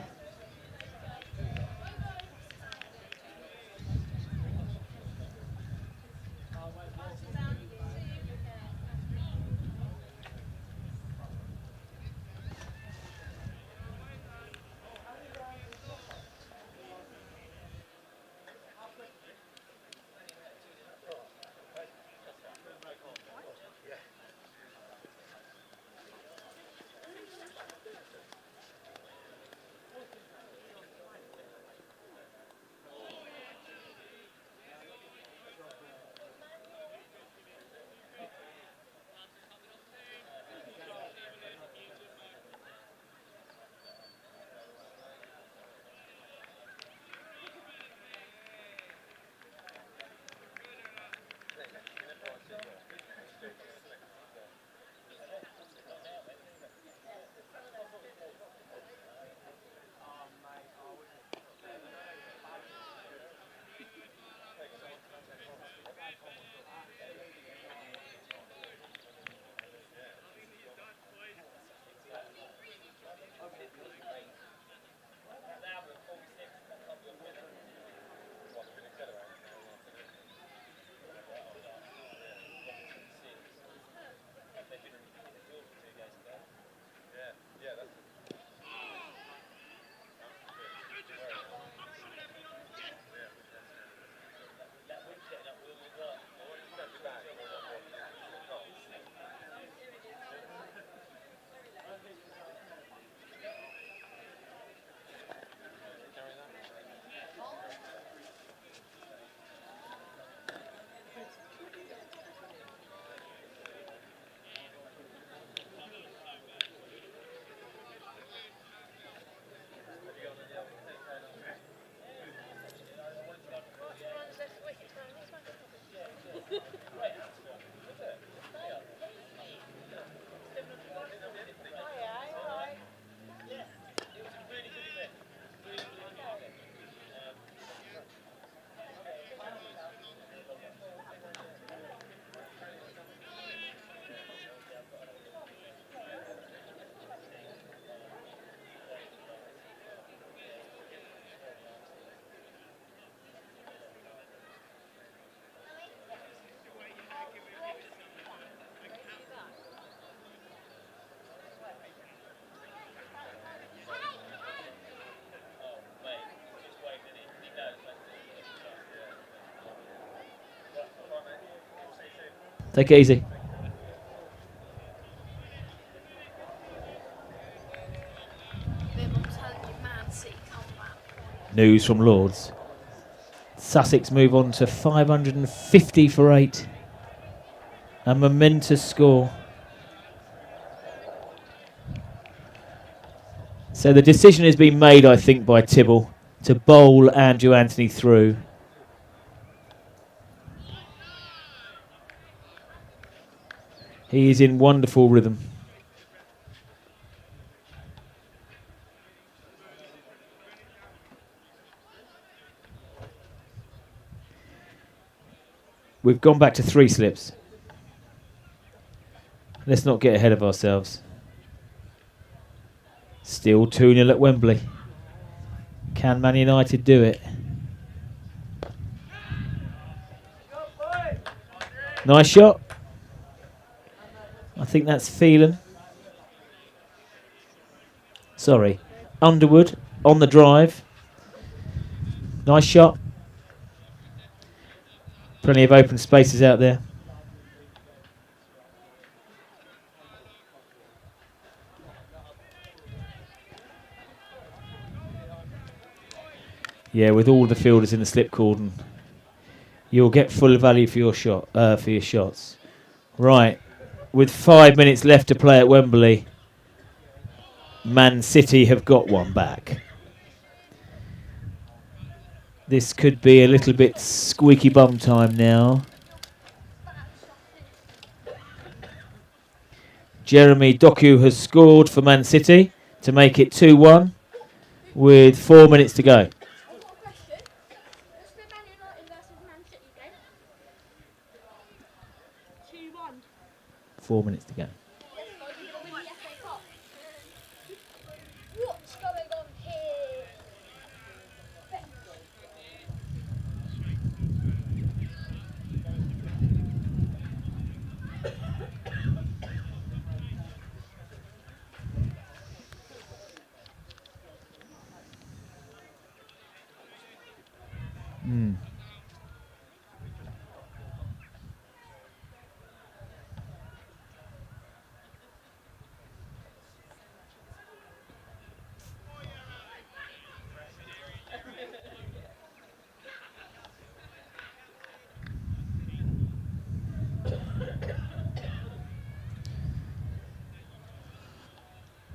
Take it easy. News from Lords. Sussex move on to 550 for 8. A momentous score. So the decision has been made, I think, by Tibble to bowl Andrew Anthony through. He is in wonderful rhythm. We've gone back to 3 slips. Let's not get ahead of ourselves. Still 2-0 at Wembley. Can Man United do it? Nice shot. I think that's Phelan. Sorry. Underwood on the drive. Nice shot. Plenty of open spaces out there. Yeah, with all the fielders in the slip cordon, you'll get full value for your shot, for your shots. Right, with 5 minutes left to play at Wembley, Man City have got one back. This could be a little bit squeaky bum time now. Jeremy Doku has scored for Man City to make it 2-1 with 4 minutes to go. 4 minutes to go. What's going on here?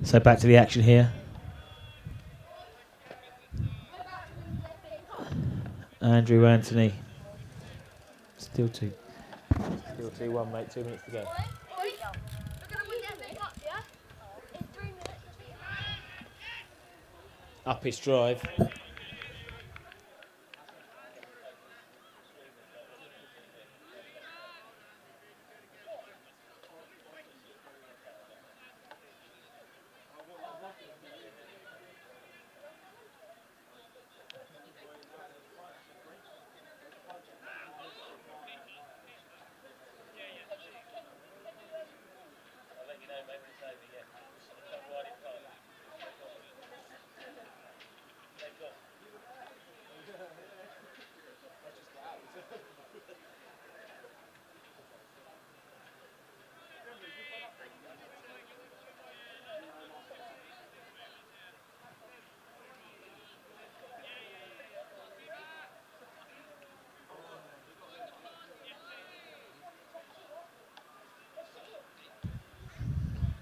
So back to the action here. Andrew Anthony. Still 2-1, mate. 2 minutes to go. Up his drive.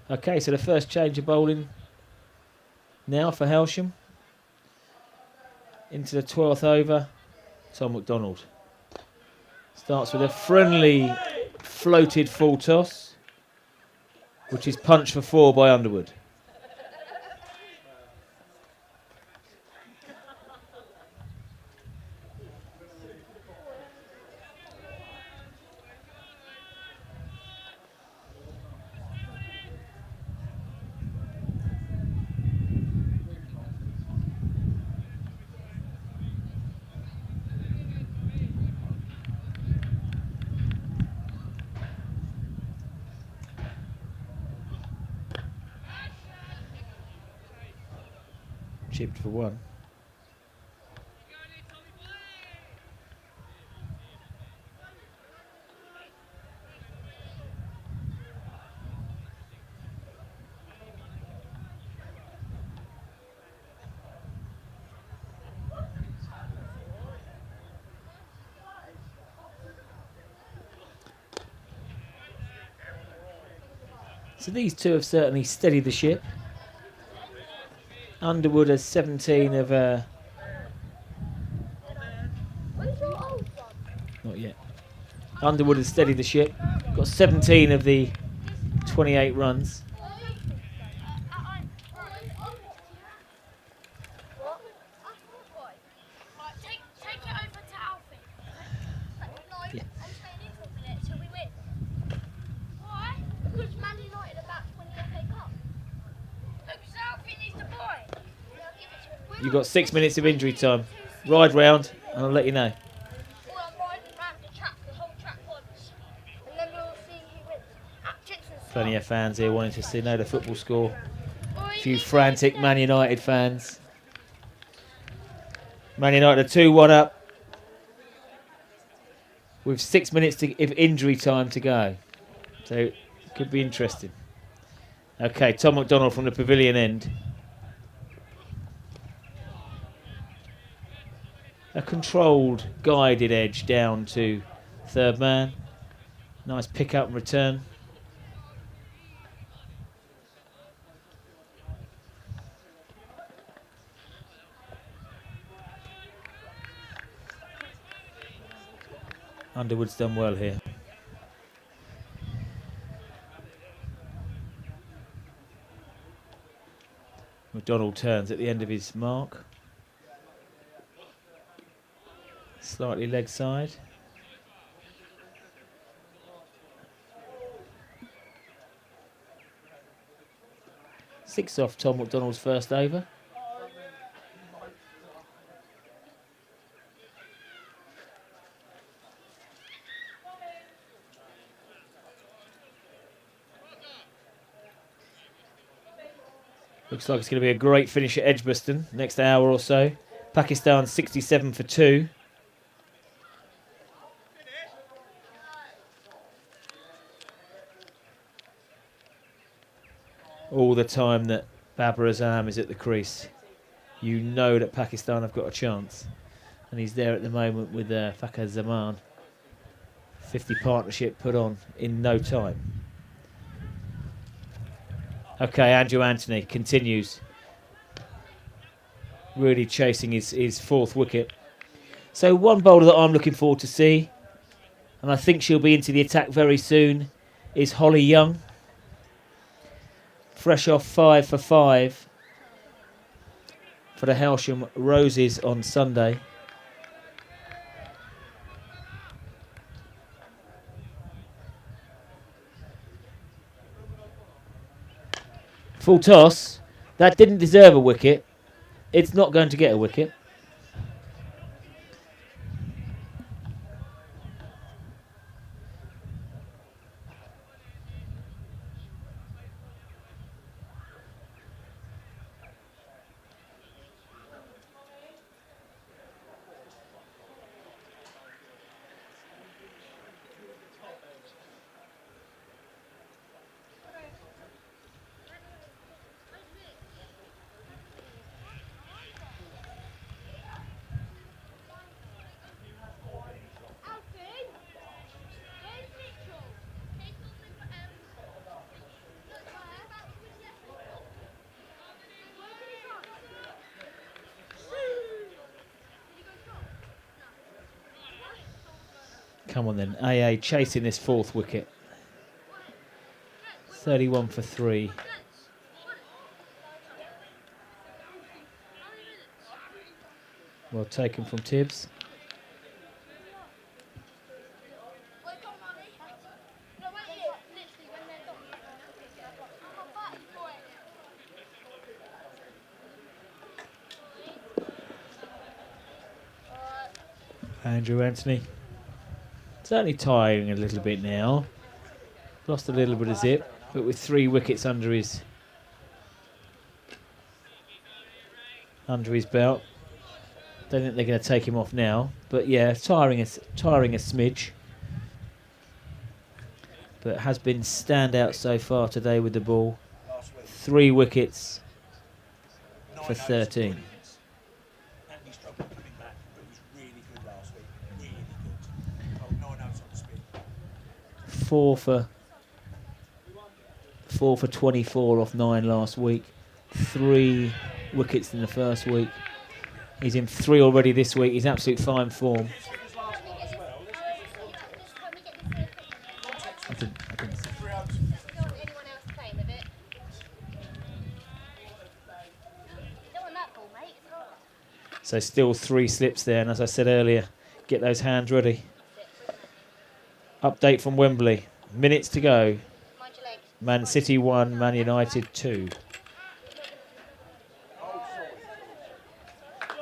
Okay, so the first change of bowling now for Hailsham. Into the 12th over, Tom McDonald. Starts with a friendly floated full toss, which is punched for 4 by Underwood. Chipped for 1. So these two have certainly steadied the ship. Underwood has 17 of... not yet. Underwood has steadied the ship. Got 17 of the 28 runs. Yeah. You've got 6 minutes of injury time. Ride round and I'll let you know. Plenty of fans here wanting to see know the football score. A few frantic Man United fans. Man United are 2-1 up with 6 minutes of injury time to go. So it could be interesting. Okay, Tom McDonald from the pavilion end. A controlled, guided edge down to third man. Nice pick up and return. Underwood's done well here. McDonald turns at the end of his mark. Slightly leg side. Six off Tom McDonald's first over. Looks like it's going to be a great finish at Edgbaston next hour or so. Pakistan 67 for 2. All the time that Babar Azam is at the crease, you know that Pakistan have got a chance. And he's there at the moment with Fakhar Zaman. 50 partnership put on in no time. Okay, Andrew Anthony continues. Really chasing his fourth wicket. So one bowler that I'm looking forward to see, and I think she'll be into the attack very soon, is Holly Young. Fresh off 5 for 5 for the Hailsham Roses on Sunday. Full toss. That didn't deserve a wicket. It's not going to get a wicket. Come on then, AA chasing this fourth wicket. 31 for 3. Well taken from Tibbs. Andrew Anthony. Certainly tiring a little bit now. Lost a little bit of zip, but with 3 wickets under his belt. Don't think they're going to take him off now. But yeah, tiring a smidge. But has been standout so far today with the ball. 3 wickets for 13. 4 4 for 24 off 9 last week. 3 wickets in the first week. He's in 3 already this week. He's absolute fine form. I didn't see. So still 3 slips there, and as I said earlier, get those hands ready. Update from Wembley. Minutes to go. Man City 1, Man United 2.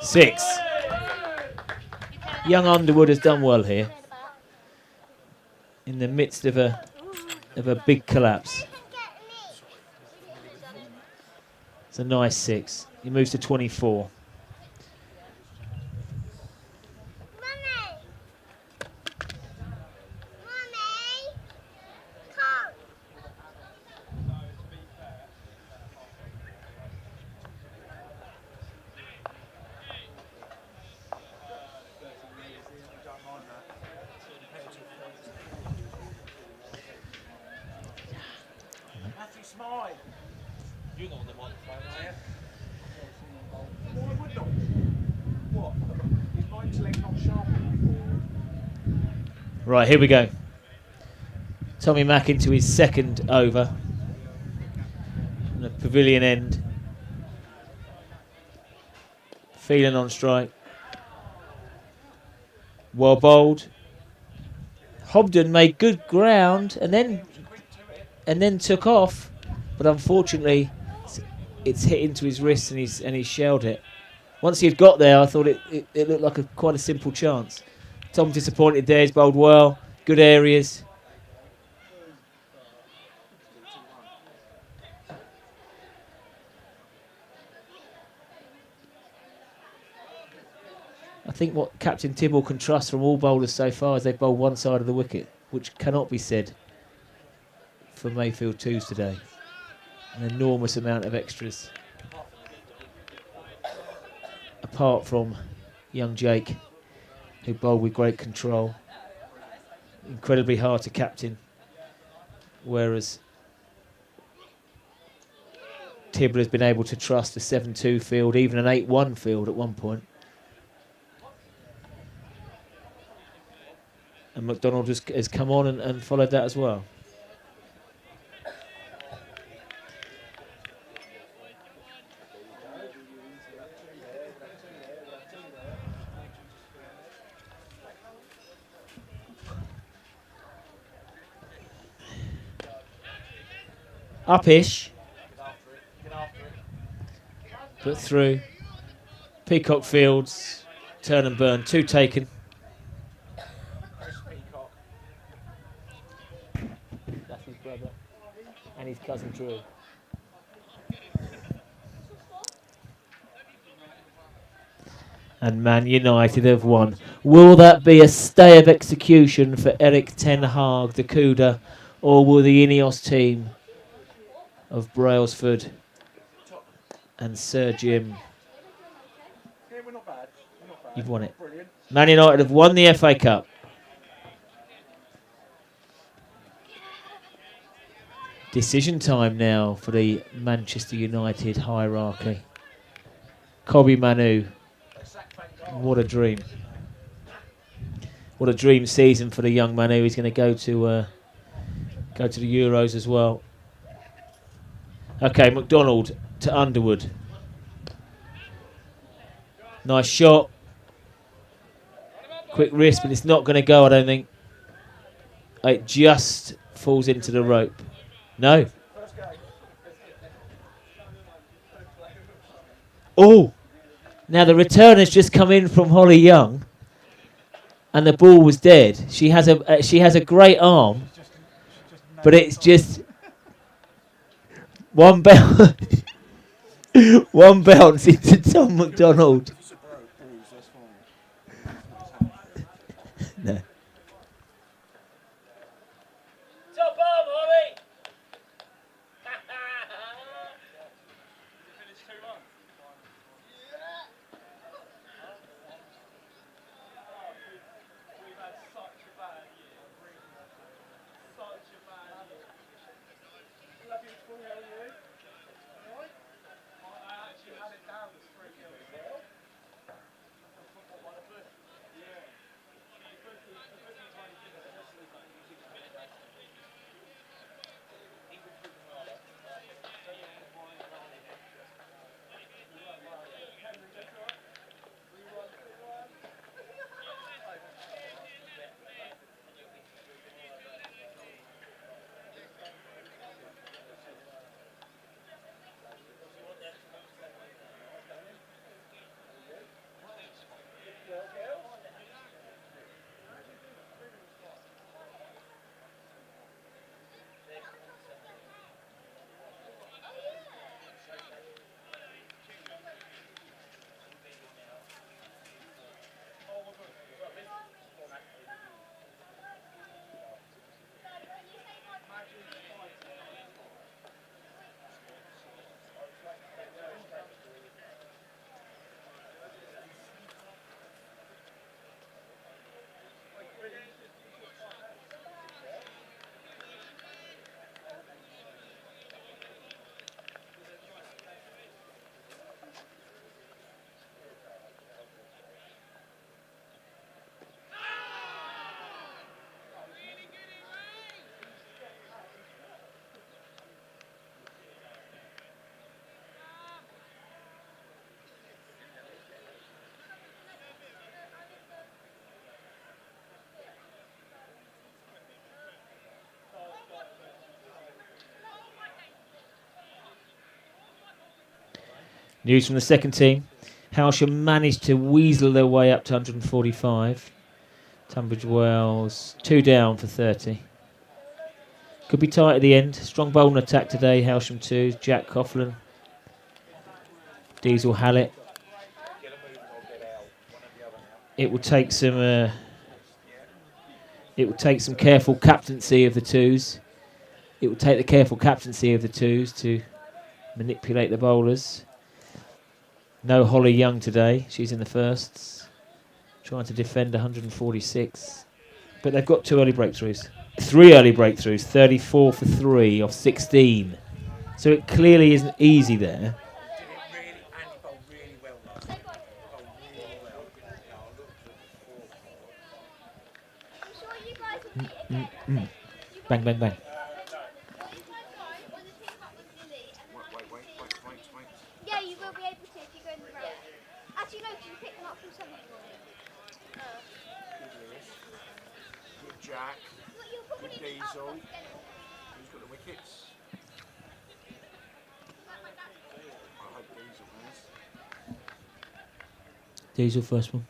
6. Young Underwood has done well here. In the midst of a big collapse. It's a nice 6. He moves to 24. Right, here we go. Tommy Mack into his second over. From the pavilion end. Phelan on strike. Well bowled. Hobden made good ground and then took off, but unfortunately it's hit into his wrist and he's shelled it. Once he'd got there, I thought it looked like quite a simple chance. Tom disappointed there. He's bowled well, good areas. I think what Captain Tibble can trust from all bowlers so far is they've bowled one side of the wicket, which cannot be said for Mayfield 2s today. An enormous amount of extras. Apart from young Jake, who bowled with great control. Incredibly hard to captain. Whereas Tibble has been able to trust a 7-2 field, even an 8-1 field at one point. And McDonald has come on and followed that as well. Upish. Put through. Peacock Fields. Turn and burn. 2 taken. That's his brother. And his cousin Drew. And Man United have won. Will that be a stay of execution for Eric Ten Hag, the Cuda, or will the Ineos team of Brailsford and Sir Jim? You've won it. Man United have won the FA Cup. Decision time now for the Manchester United hierarchy. Kobe Manu. What a dream. What a dream season for the young Manu. He's going to go to the Euros as well. Okay, McDonald to Underwood. Nice shot. Quick wrist, but it's not going to go, I don't think. It just falls into the rope. No. Oh! Now the return has just come in from Holly Young, and the ball was dead. She has a great arm, but it's just one bounce, one bounce into Tom McDonald. No. Top arm, Holly! News from the second team. Hailsham managed to weasel their way up to 145. Tunbridge Wells 2 down for 30. Could be tight at the end. Strong bowling attack today. Hailsham 2. Jack Coughlin. Diesel Hallett. It will take some. It will take some careful captaincy of the twos. It will take the careful captaincy of the twos to manipulate the bowlers. No Holly Young today. She's in the firsts, trying to defend 146. But they've got 2 early breakthroughs. 3 early breakthroughs, 34 for 3 off 16. So it clearly isn't easy there. Bang, bang, bang. Yeah, you will be able to if you go in the road. Actually, no, because you pick them up from somewhere. Jack, Diesel. Who's got the wickets? I hope Diesel has. Diesel first one.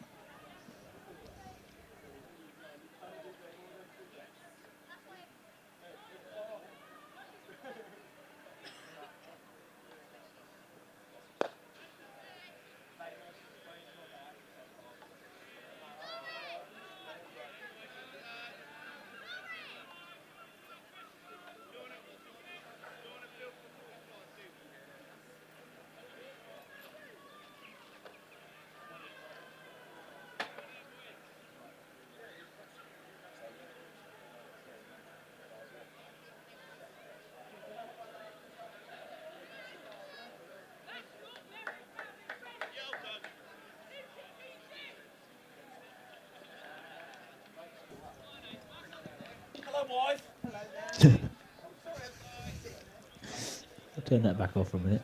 I'll turn that back off for a minute.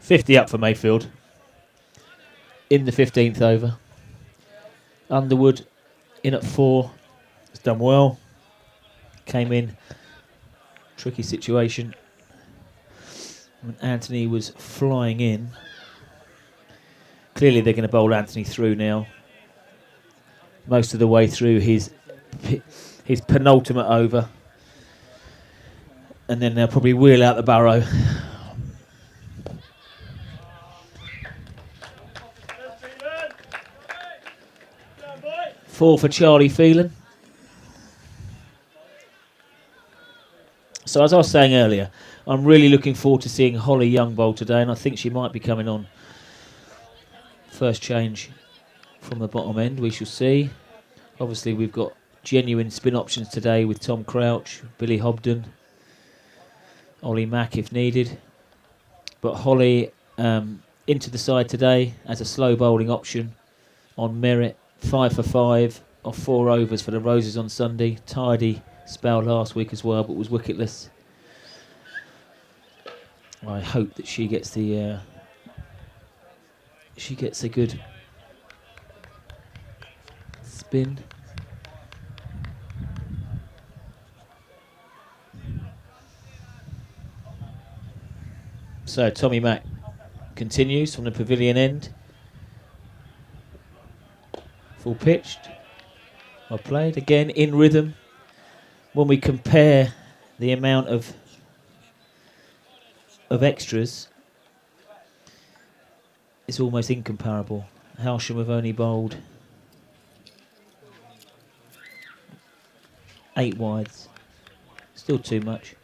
$50 up for Mayfield in the 15th over. Underwood in at 4. Has done well. Came in. Tricky situation. When Anthony was flying in. Clearly they're going to bowl Anthony through now. Most of the way through his penultimate over. And then they'll probably wheel out the barrow. Four for Charlie Phelan. So as I was saying earlier, I'm really looking forward to seeing Holly Young bowl today, and I think she might be coming on first change from the bottom end. We shall see. Obviously, we've got genuine spin options today with Tom Crouch, Billy Hobden, Ollie Mack if needed. But Holly into the side today as a slow bowling option on merit. 5 for 5 off 4 overs for the Roses on Sunday. Tidy spell last week as well, but was wicketless. I hope that she gets the a good spin. So Tommy Mack continues from the pavilion end. Full pitched. Well played. Again in rhythm. When we compare the amount of extras, it's almost incomparable. Hailsham have only bowled 8 wides. Still too much.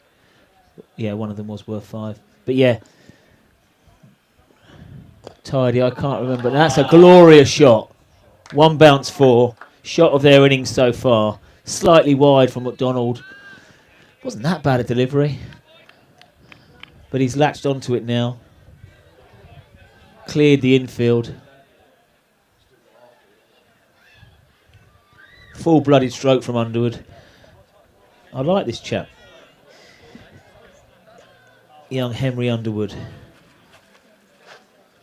Yeah, one of them was worth 5. But yeah, Tidy, I can't remember. That's a glorious shot. 1 bounce 4. Shot of their innings so far. Slightly wide from McDonald. Wasn't that bad a delivery. But he's latched onto it now. Cleared the infield. Full-blooded stroke from Underwood. I like this chap. Young Henry Underwood.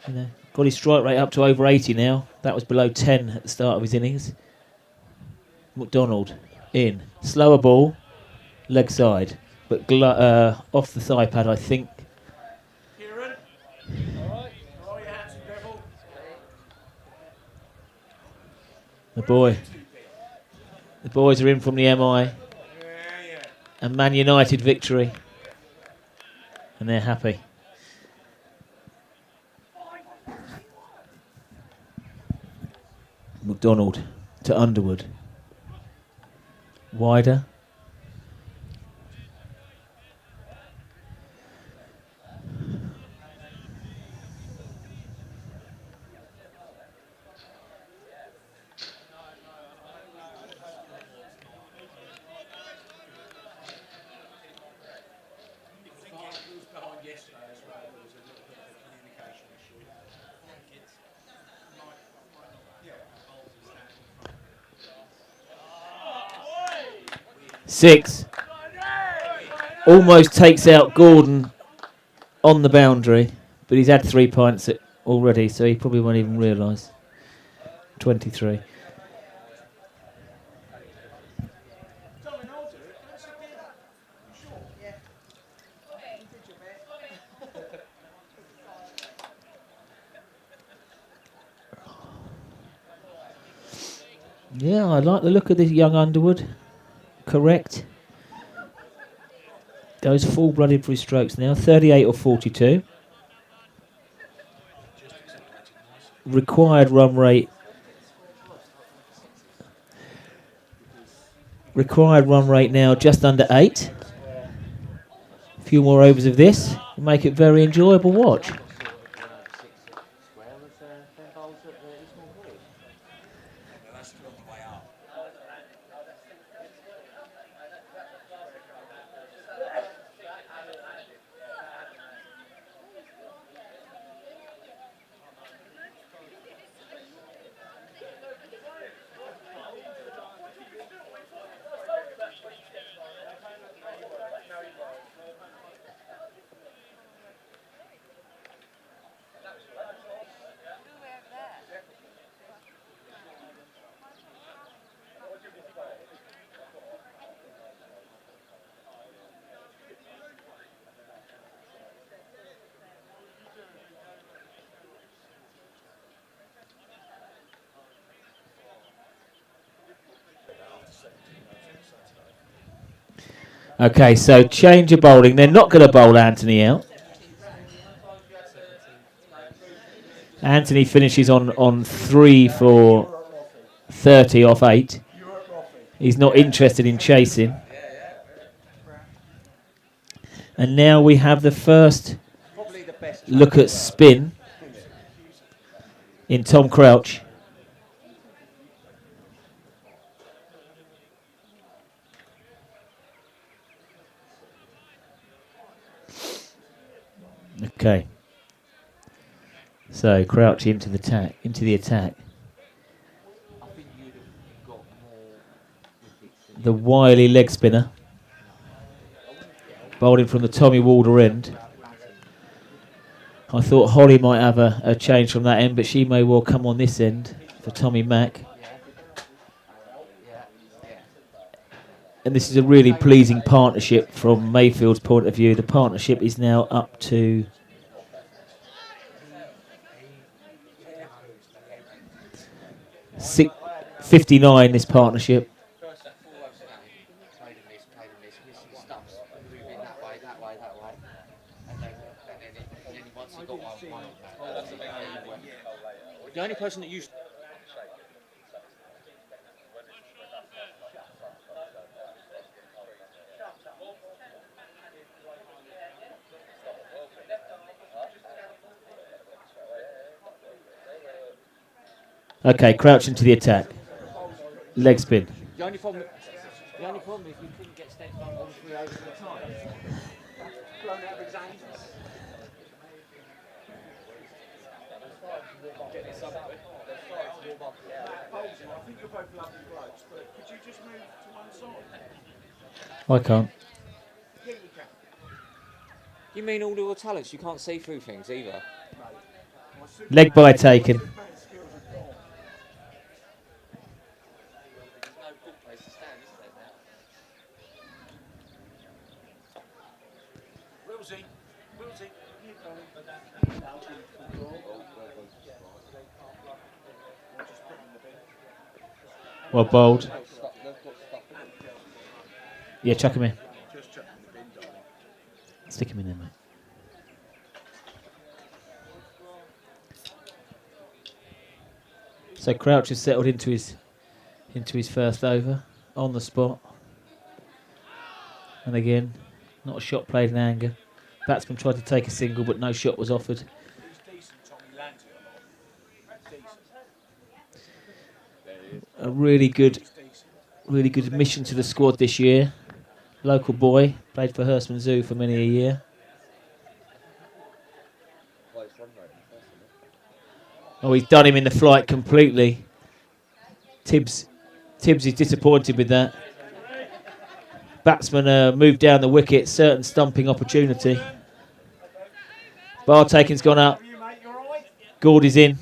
You know, Got his strike rate up to over 80 now. That was below 10 at the start of his innings. McDonald in. Slower ball, leg side. But off the thigh pad, I think. Kieran. Alright. Throw your hands to Devil. The boys are in from the MI. A Man United victory. And they're happy. McDonald to Underwood. Wider. Six. Almost takes out Gordon on the boundary, but he's had 3 pints already, so he probably won't even realise. 23. Yeah, I like the look of this young Underwood. Correct. Goes full-blooded for his strokes now. 38 or 42. Required run rate. Required run rate now just under 8. A few more overs of this will make it very enjoyable watch. Okay, so change of bowling. They're not going to bowl Anthony out. Anthony finishes on 3 for 30 off 8. He's not interested in chasing. And now we have the first look at spin in Tom Crouch. Okay. So Crouch into the attack. The wily leg spinner. Bowling from the Tommy Walder end. I thought Holly might have a change from that end, but she may well come on this end for Tommy Mack. And this is a really pleasing partnership from Mayfield's point of view. The partnership is now up to 59, this partnership. The only person that used... Okay, Crouch into the attack. Leg spin. The only problem is we couldn't get steps on 3 overs at a time. Blown out of exams. I think you're both lovely blokes, but could you just move to one side? I can't. Yeah, you can. You mean all your talents, you can't see through things either? I Leg bye taken. There's no good place to stand, is there now? Wilsey. Wilsey. Well bowled. Yeah, chuck him in. Stick him in there, mate. So Crouch has settled into his first over on the spot. And again, not a shot played in anger. Batsman tried to take a single, but no shot was offered. He's decent, Tommy. Lands it a lot. Decent. A really good admission to the squad this year. Local boy, played for Hailsham Zoo for many a year. Oh, he's done him in the flight completely. Tibbs is disappointed with that. Batsman moved down the wicket, certain stumping opportunity. Bar taking's gone up. Gordy's in.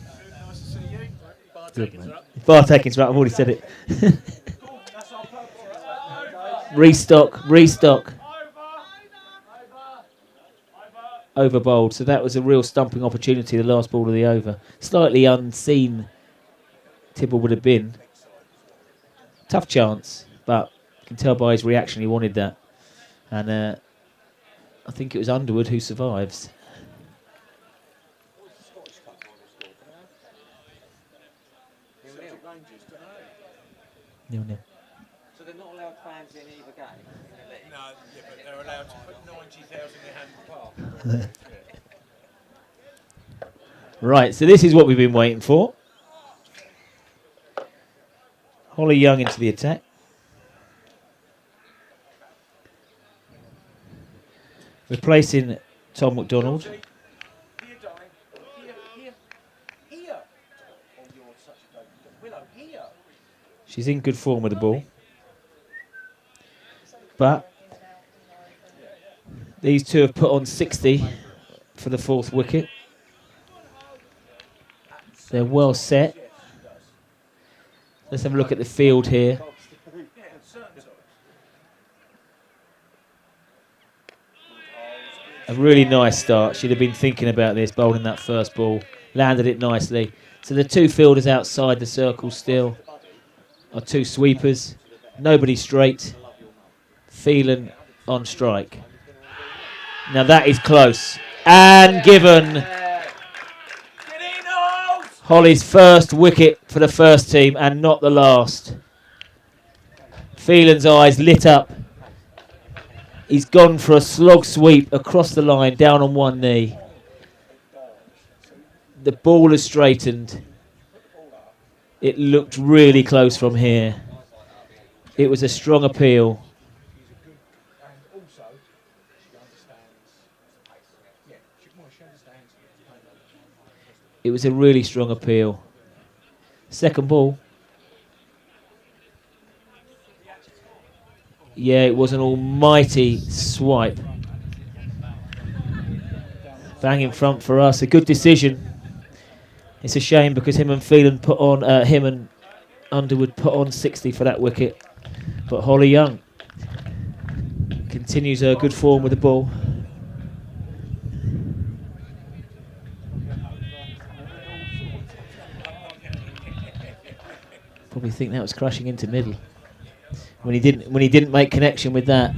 Good, mate. Bar taking's right, I've already said it. Restock. Over bowled, so that was a real stumping opportunity, the last ball of the over. Slightly unseen, Tibble would have been. Tough chance, but you can tell by his reaction he wanted that. And I think it was Underwood who survives. Nil-nil. So they're not allowed fans in either game? No, yeah, but they're allowed to put 90,000 in hand park. Right, so this is what we've been waiting for. Holly Young into the attack. Replacing Tom McDonald. Here, darling. Here. Oh, you're such a dog. Willow, here. She's in good form with the ball. But these two have put on 60 for the fourth wicket. They're well set. Let's have a look at the field here. A really nice start. She'd have been thinking about this, bowling that first ball. Landed it nicely. So the two fielders outside the circle still are two sweepers. Nobody straight. Phelan on strike. Now that is close. And given. Holly's first wicket for the first team and not the last. Phelan's eyes lit up. He's gone for a slog sweep across the line, down on one knee. The ball has straightened. It looked really close from here. It was a strong appeal. It was a really strong appeal. Second ball. Yeah, it was an almighty swipe. Bang in front for us. A good decision. It's a shame because him and Phelan put on, him and Underwood put on 60 for that wicket. But Holly Young continues her good form with the ball. Probably think that was crashing into middle when he didn't make connection with that.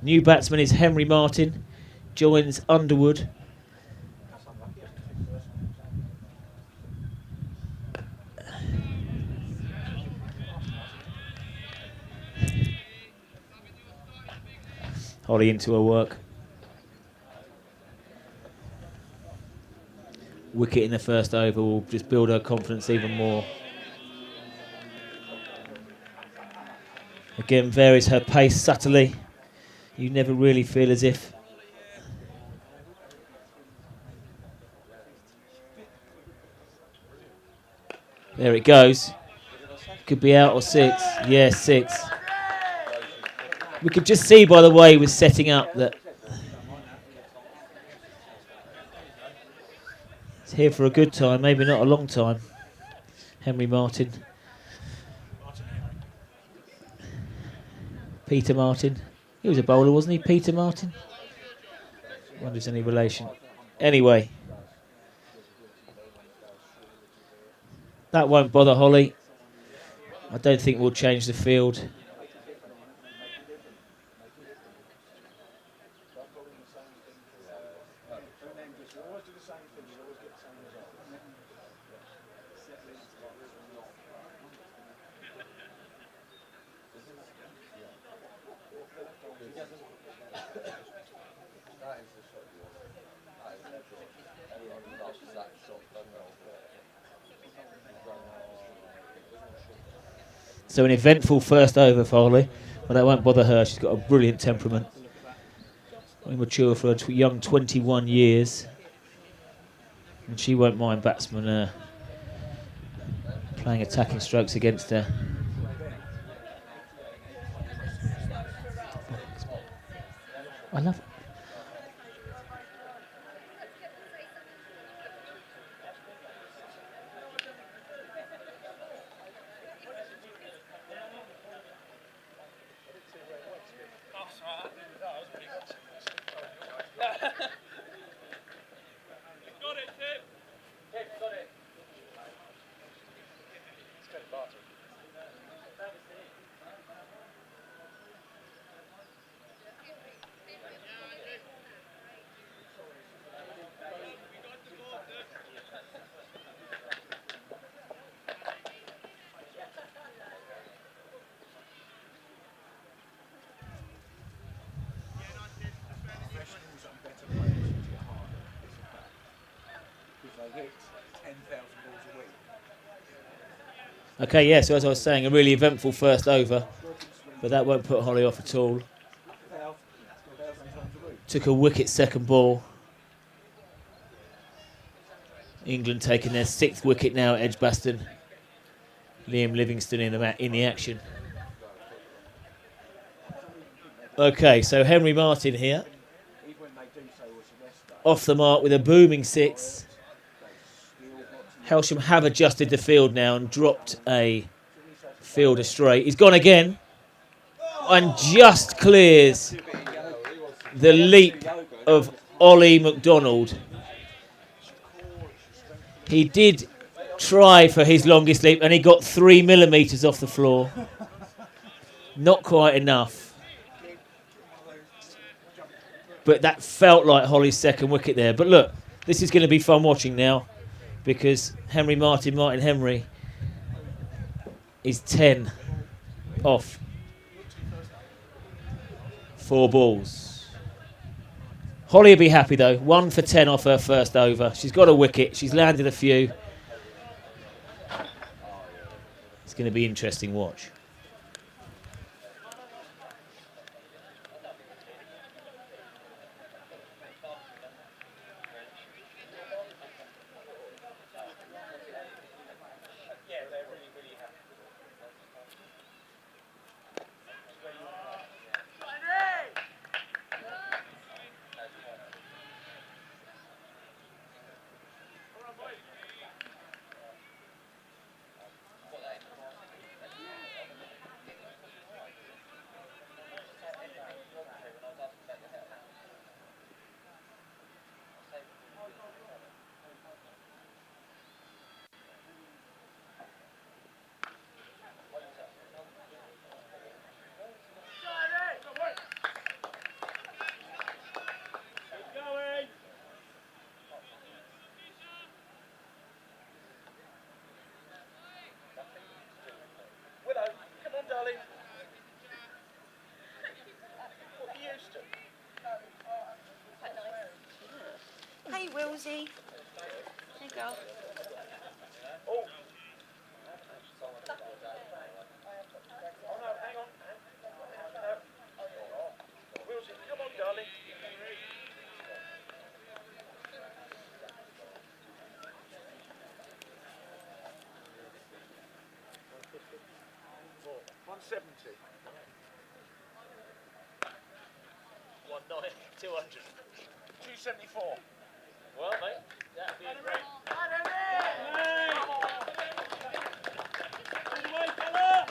New batsman is Henry Martin, joins Underwood. Holly into her work. Wicket in the first over will just build her confidence even more. Again, varies her pace subtly. You never really feel as if there it goes. Could be out or six. Yeah, six. We could just see by the way he was setting up that he's here for a good time, maybe not a long time. Henry Martin. Peter Martin. He was a bowler, wasn't he, Peter Martin? I wonder if there's any relation. Anyway, that won't bother Holly. I don't think we'll change the field. So an eventful first over for Holly, but that won't bother her. She's got a brilliant temperament. Very mature for a young 21 years. And she won't mind batsmen playing attacking strokes against her. I love it. Okay, yeah, so as I was saying, a really eventful first over, but that won't put Holly off at all. Took a wicket second ball. England taking their 6th wicket now at Edgbaston. Liam Livingstone in the action. Okay, so Henry Martin here. Off the mark with a booming 6. Hailsham have adjusted the field now and dropped a fielder straight. He's gone again and just clears the leap of Ollie McDonald. He did try for his longest leap and he got 3 millimetres off the floor. Not quite enough. But that felt like Holly's second wicket there. But look, this is going to be fun watching now because Martin Henry is 10 off 4 balls. Holly will be happy though. 1 for 10 off her first over. She's got a wicket. She's landed a few. It's going to be interesting watch. Hey, Wilsey. Hey, girl. Wilson, come on, darling. $170. 159, 200. 274. Well, mate, that'd be a great. Away, fella!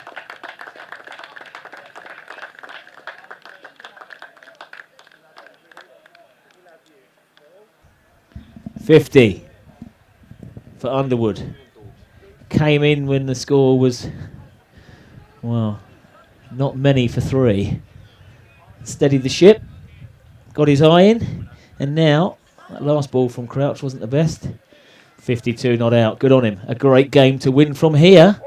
50 for Underwood. Came in when the score was, well, not many for 3. Steadied the ship, got his eye in, and now that last ball from Crouch wasn't the best. 52 not out. Good on him. A great game to win from here.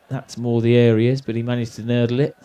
That's more the areas, but he managed to nurdle it.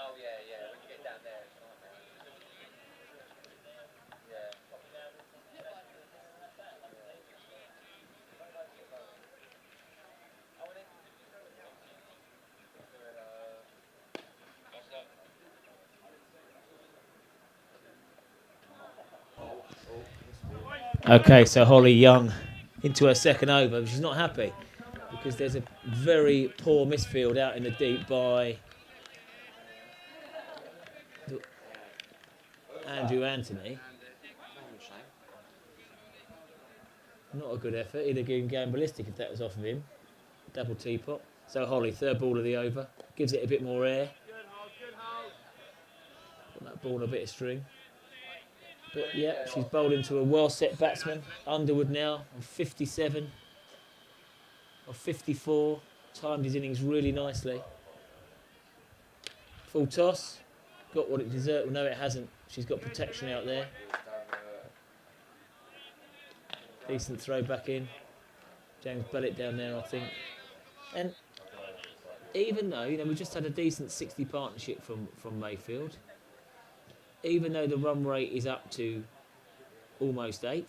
Oh yeah, yeah. When you get down there, it's not there. Yeah. Okay, so Holly Young into her second over, but she's not happy because there's a very poor misfield out in the deep by Andrew Anthony. Not a good effort. He'd have been going ballistic if that was off of him. Double teapot. So Holly, third ball of the over, gives it a bit more air. Put that ball on a bit of string. But yeah, she's bowled into a well-set batsman. Underwood now on 57 or 54. Timed his innings really nicely. Full toss. Got what it deserved. Well, no, it hasn't. She's got protection out there. Decent throw back in. James Bellett down there, I think. And even though, we just had a decent 60 partnership from Mayfield, even though the run rate is up to almost 8,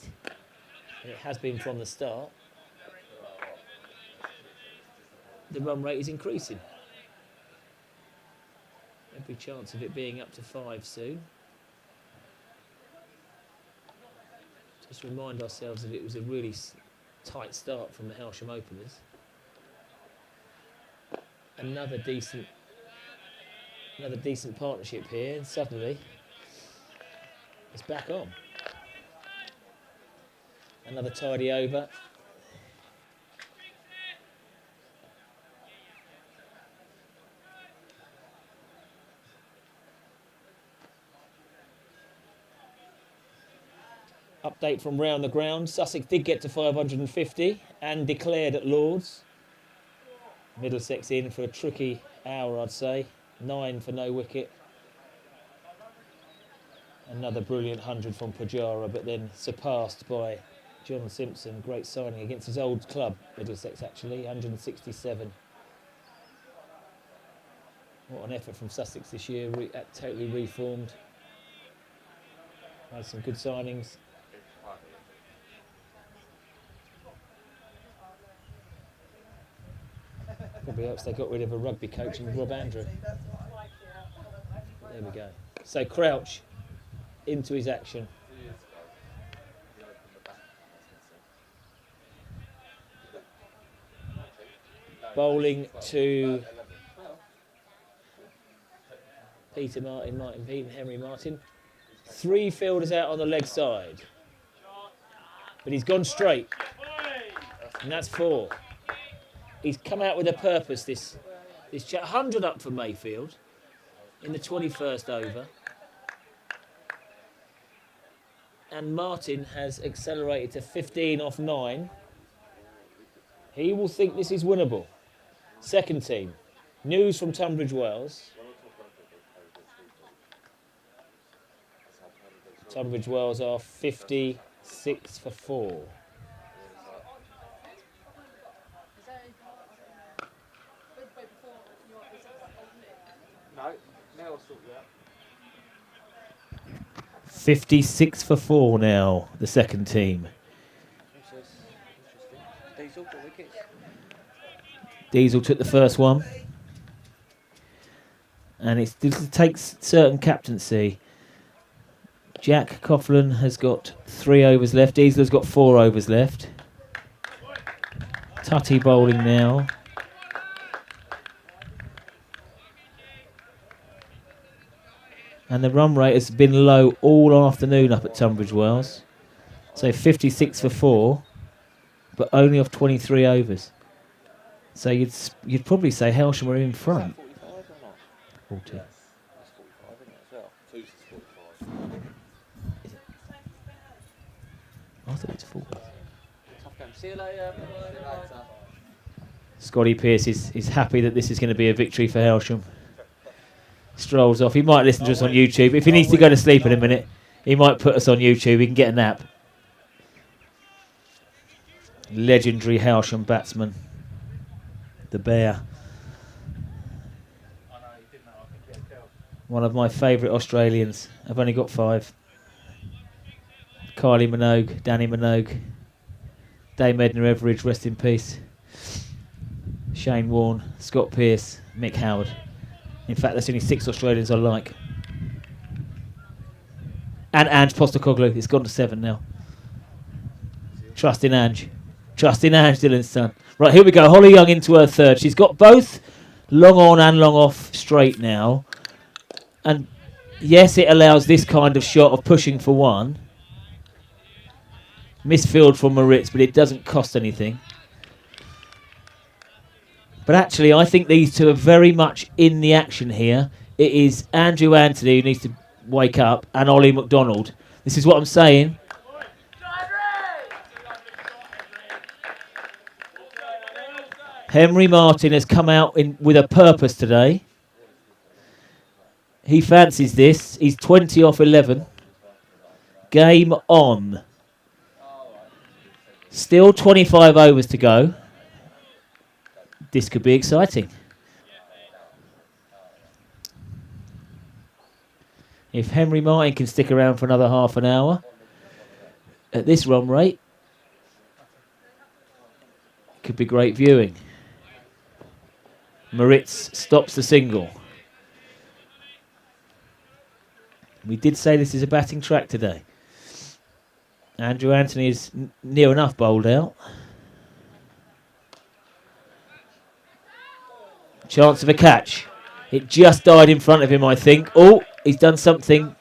and it has been from the start, the run rate is increasing. Every chance of it being up to 5 soon. Just remind ourselves that it was a really tight start from the Hailsham openers. Another decent partnership here, and suddenly it's back on. Another tidy over. Update from round the ground. Sussex did get to 550 and declared at Lords. Middlesex in for a tricky hour, I'd say. 9 for no wicket. Another brilliant 100 from Pujara, but then surpassed by John Simpson. Great signing against his old club, Middlesex, actually. 167. What an effort from Sussex this year. Totally reformed. Had some good signings. Probably helps they got rid of a rugby coach in Rob Andrew. There we go. So Crouch into his action. Bowling to Peter Martin, Martin Pete and Henry Martin. 3 fielders out on the leg side. But he's gone straight. And that's 4. He's come out with a purpose, this chap. 100 up for Mayfield in the 21st over. And Martin has accelerated to 15 off 9. He will think this is winnable. Second team. News from Tunbridge Wells. Tunbridge Wells are 56 for 4. No, now I'll sort you out. 56 for 4 now, the second team. Diesel for wickets. Diesel took the first one. And this takes certain captaincy. Jack Coughlin has got 3 overs left. Diesel has got 4 overs left. Tutty bowling now. And the run rate has been low all afternoon up at Tunbridge Wells. So 56 for 4, but only off 23 overs. So you'd probably say Hailsham are in front. 45 or not? 40. That's 45, isn't it, as well? 2's 45. I thought it was 40. Tough game. See you later. Scotty Pearce is happy that this is going to be a victory for Hailsham. Strolls off. He might listen to us on YouTube. If he needs to go to sleep in a minute, he might put us on YouTube. He can get a nap. Legendary Hailsham batsman. The Bear. One of my favourite Australians. I've only got 5. Kylie Minogue, Danny Minogue, Dame Edna Everidge, rest in peace. Shane Warne, Scott Pearce, Mick Howard. In fact, there's only 6 Australians I like. And Ange Postecoglou. It's gone to 7 now. Trust in Ange. Trust in Ange, Dylan's son. Right, here we go. Holly Young into her third. She's got both long on and long off straight now. And yes, it allows this kind of shot of pushing for 1. Misfield from Moritz, but it doesn't cost anything. But actually, I think these two are very much in the action here. It is Andrew Anthony who needs to wake up, and Ollie McDonald. This is what I'm saying. Henry Martin has come out with a purpose today. He fancies this. He's 20 off 11. Game on. Still 25 overs to go. This could be exciting. If Henry Martin can stick around for another half an hour at this run rate, it could be great viewing. Moritz stops the single. We did say this is a batting track today. Andrew Anthony is near enough bowled out. Chance of a catch. It just died in front of him, I think. Oh, he's done something.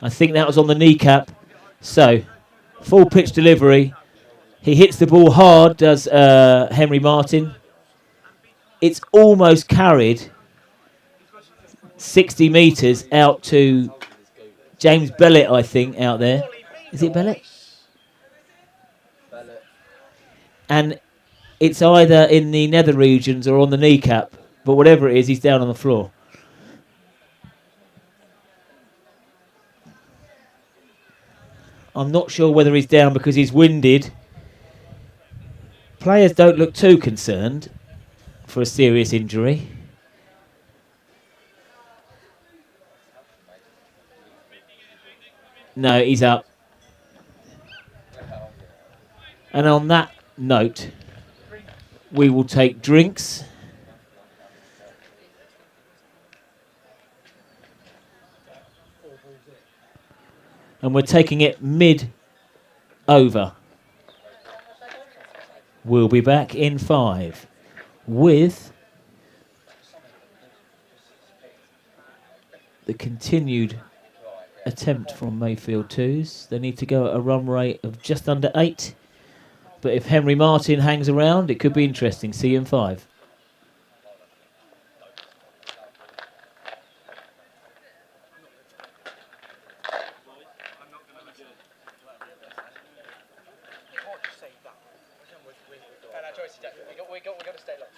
I think that was on the kneecap. So, full pitch delivery. He hits the ball hard, does Henry Martin. It's almost carried 60 metres out to James Bellett, I think, out there. Is it Bellett? And it's either in the nether regions or on the kneecap. But whatever it is, he's down on the floor. I'm not sure whether he's down because he's winded. Players don't look too concerned for a serious injury. No, he's up. And on that note, we will take drinks. And we're taking it mid-over. We'll be back in 5 with the continued attempt from Mayfield 2s. They need to go at a run rate of just under 8. But if Henry Martin hangs around, it could be interesting. See you in 5. We got to stay long.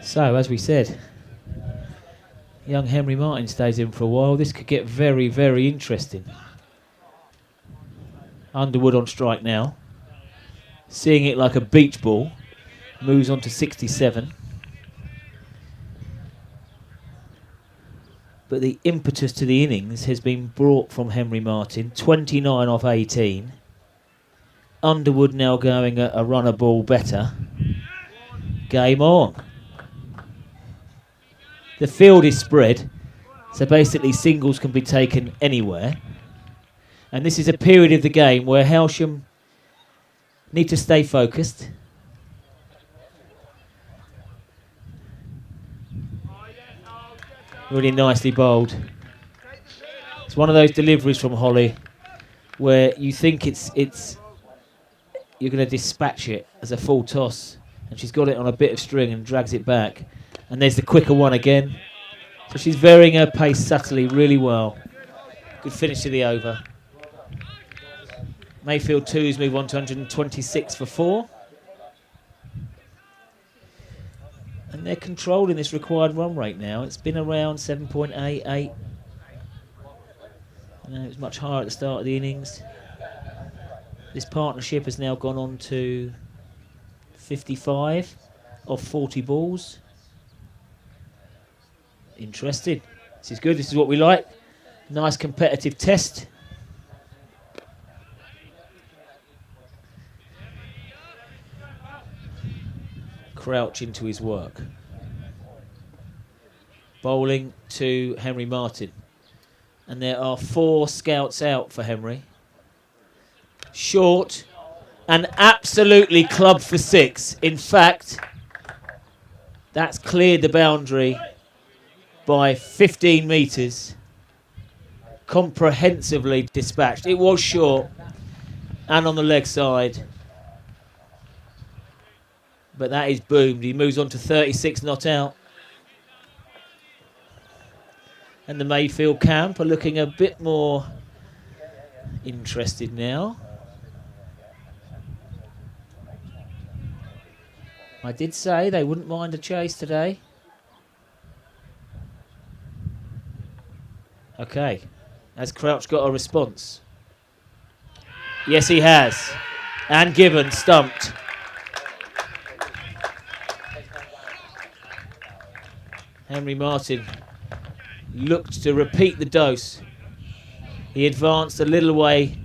So, as we said, young Henry Martin stays in for a while. This could get very, very interesting. Underwood on strike now. Seeing it like a beach ball. Moves on to 67. But the impetus to the innings has been brought from Henry Martin. 29 off 18. Underwood now going a runner ball better. Game on. The field is spread, so basically singles can be taken anywhere. And this is a period of the game where Hailsham need to stay focused. Really nicely bowled. It's one of those deliveries from Holly where you think it's you're going to dispatch it as a full toss, and she's got it on a bit of string and drags it back. And there's the quicker one again. So she's varying her pace subtly really well. Good finish to the over. Mayfield 2s move on to 126 for 4. And they're controlling this required run rate now. It's been around 7.88. It was much higher at the start of the innings. This partnership has now gone on to 55 of 40 balls. Interesting. This is good. This is what we like. Nice competitive test. Crouch into his work. Bowling to Henry Martin. And there are 4 scouts out for Henry. Short and absolutely clubbed for 6. In fact, that's cleared the boundary by 15 metres. Comprehensively dispatched. It was short and on the leg side. But that is boomed. He moves on to 36 not out. And the Mayfield camp are looking a bit more interested now. I did say they wouldn't mind a chase today. Okay. Has Crouch got a response? Yes, he has. And Gibbon stumped. Henry Martin looked to repeat the dose. He advanced a little way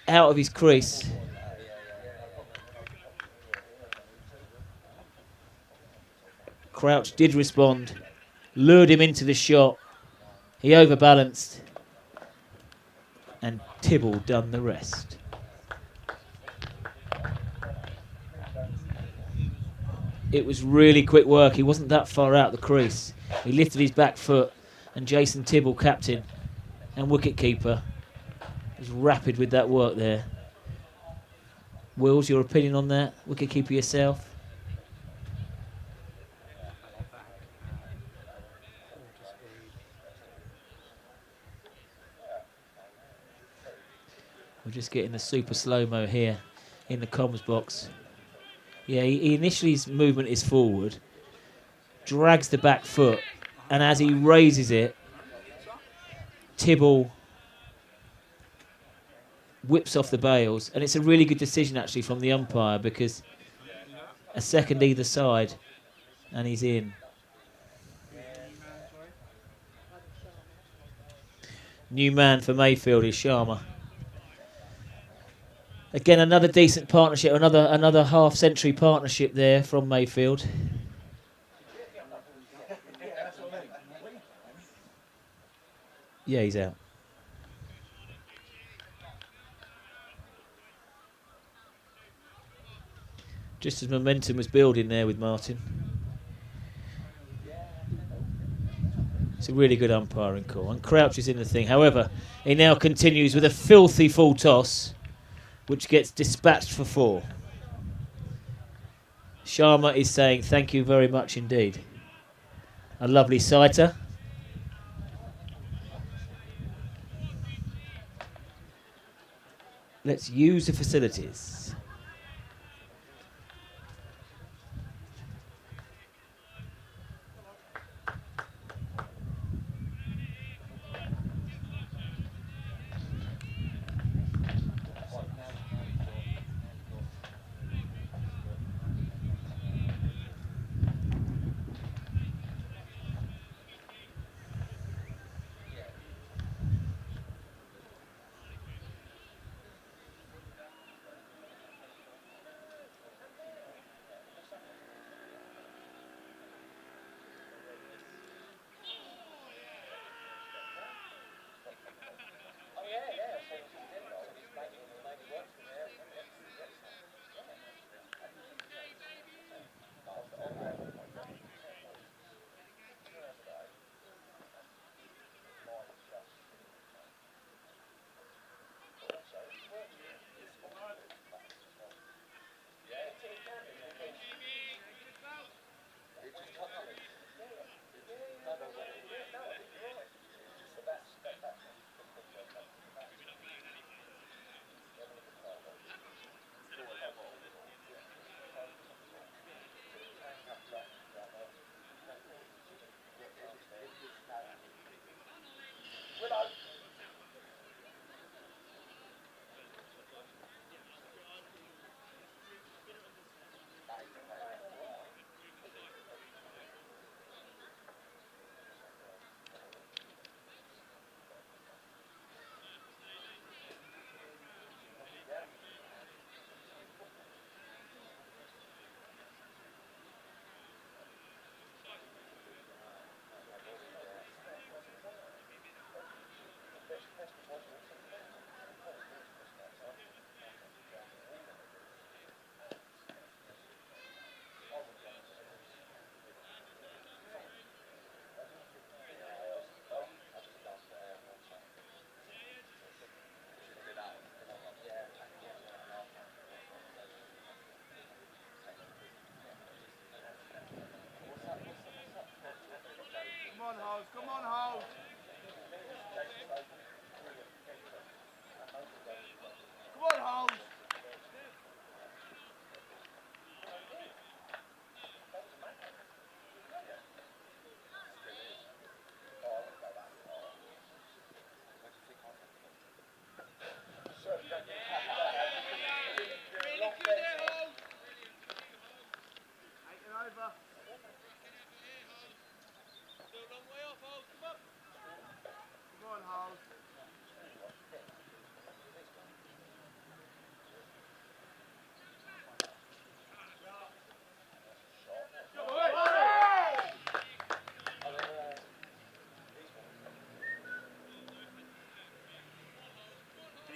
out of his crease. Crouch did respond, lured him into the shot. He overbalanced, and Tibble done the rest. It was really quick work. He wasn't that far out the crease. He lifted his back foot, and Jason Tibble, captain and wicket-keeper, was rapid with that work there. Wills, your opinion on that? Wicket-keeper yourself? We're just getting the super slow-mo here in the comms box. Yeah, he initially his movement is forward, drags the back foot, and as he raises it, Tibble whips off the bails. And it's a really good decision, actually, from the umpire, because a second either side, and he's in. New man for Mayfield is Sharma. Again, another decent partnership, another half-century partnership there from Mayfield. Yeah, he's out. Just as momentum was building there with Martin. It's a really good umpiring call. And Crouch is in the thing. However, he now continues with a filthy full toss, which gets dispatched for 4. Sharma is saying thank you very much indeed. A lovely sighter. Let's use the facilities. House, come on, House. Come on, House.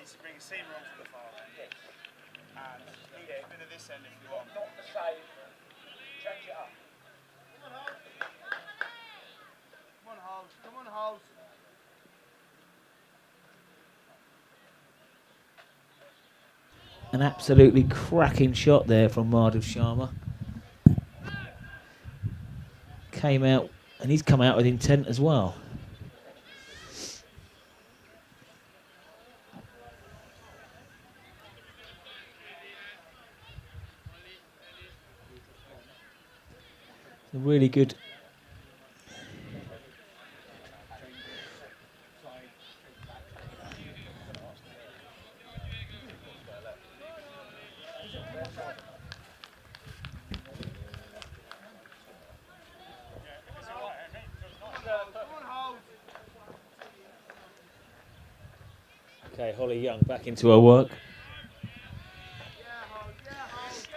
To bring a seam roll to the far end. Yes. And need a bit of this end if you want. Not the same. Change it up. Come on, House. Come on, House. Come on, House. An absolutely cracking shot there from Madhav Sharma. Came out, and he's come out with intent as well. A really good. Okay, Holly Young back into her work.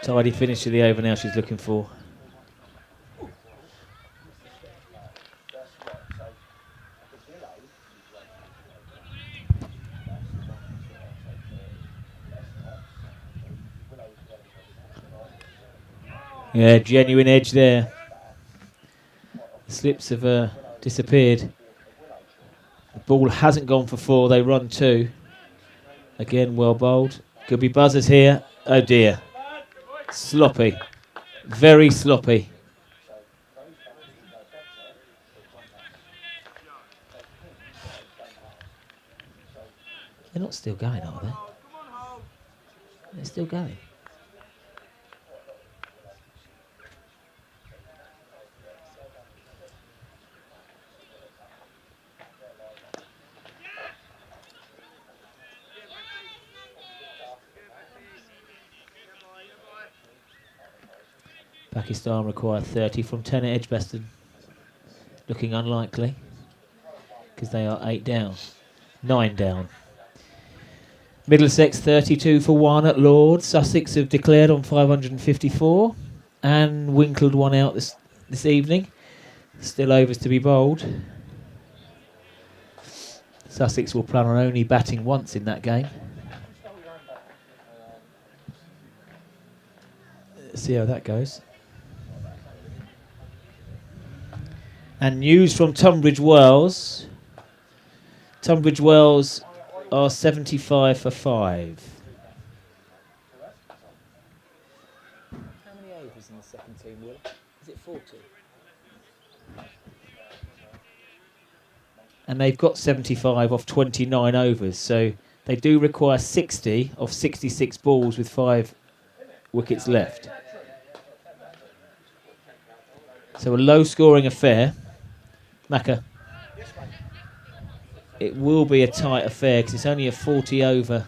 Tidy finish to the over now she's looking for. Yeah, genuine edge there. The slips have disappeared. The ball hasn't gone for 4, they run 2. Again, well bowled. Could be buzzers here. Oh dear. Sloppy. Very sloppy. They're not still going, are they? They're still going. Pakistan require 30 from 10 at Edgbaston. Looking unlikely because they are 8 down, 9 down. Middlesex 32 for 1 at Lords. Sussex have declared on 554 and winkled one out this evening. Still overs to be bowled. Sussex will plan on only batting once in that game. Let's see how that goes. And news from Tunbridge Wells. Tunbridge Wells are 75 for 5. How many overs in the second team, Will? Is it 40? And they've got 75 off 29 overs, so they do require 60 off 66 balls with 5 wickets left. So a low-scoring affair. Macca. It will be a tight affair because it's only a 40-over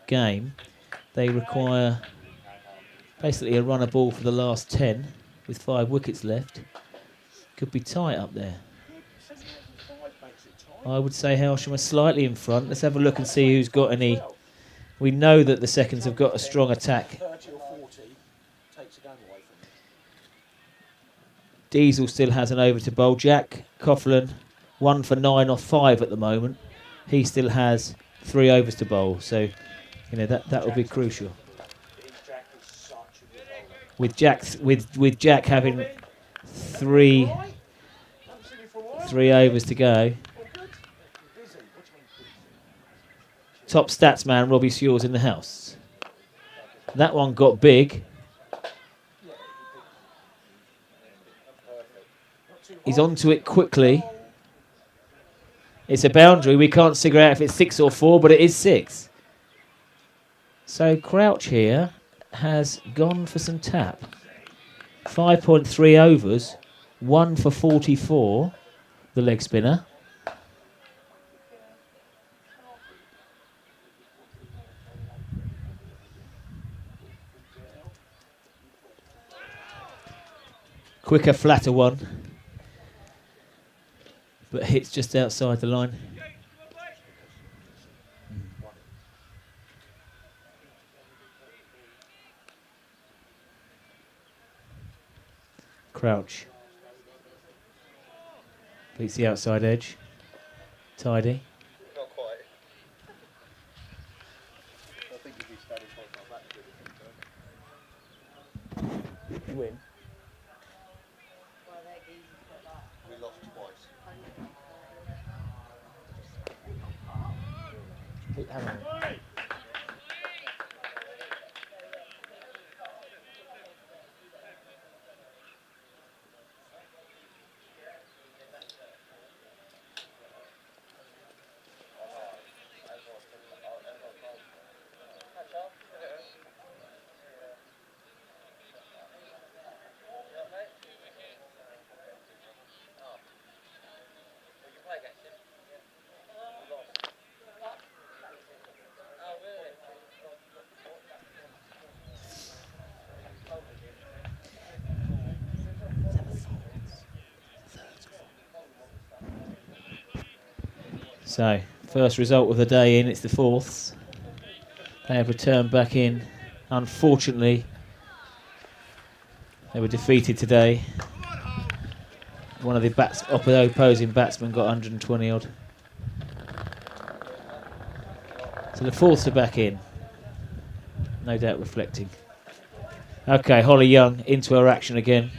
game. They require basically a run a ball for the last 10 with 5 wickets left. Could be tight up there. I would say Hailsham are slightly in front. Let's have a look and see who's got any. We know that the seconds have got a strong attack. Diesel still has an over to bowl. Jack Coughlin, 1 for 9 off 5 at the moment. He still has 3 overs to bowl, so you know that will be crucial. With Jack having three overs to go. Top stats man Robbie Sewell's in the house. That one got big. He's onto it quickly. It's a boundary. We can't figure out if it's 6 or 4, but it is 6. So Crouch here has gone for some tap. 5.3 overs, 1 for 44, the leg spinner. Quicker, flatter one, but hits just outside the line. Crouch beats the outside edge. Tidy. Not quite. I think if he started like that, Win. we lost twice. Hang on. So, first result of the day in, it's the fourths. They have returned back in. Unfortunately, they were defeated today. One of the opposing batsmen got 120 odd. So the fourths are back in. No doubt reflecting. Okay, Holly Young into her action again.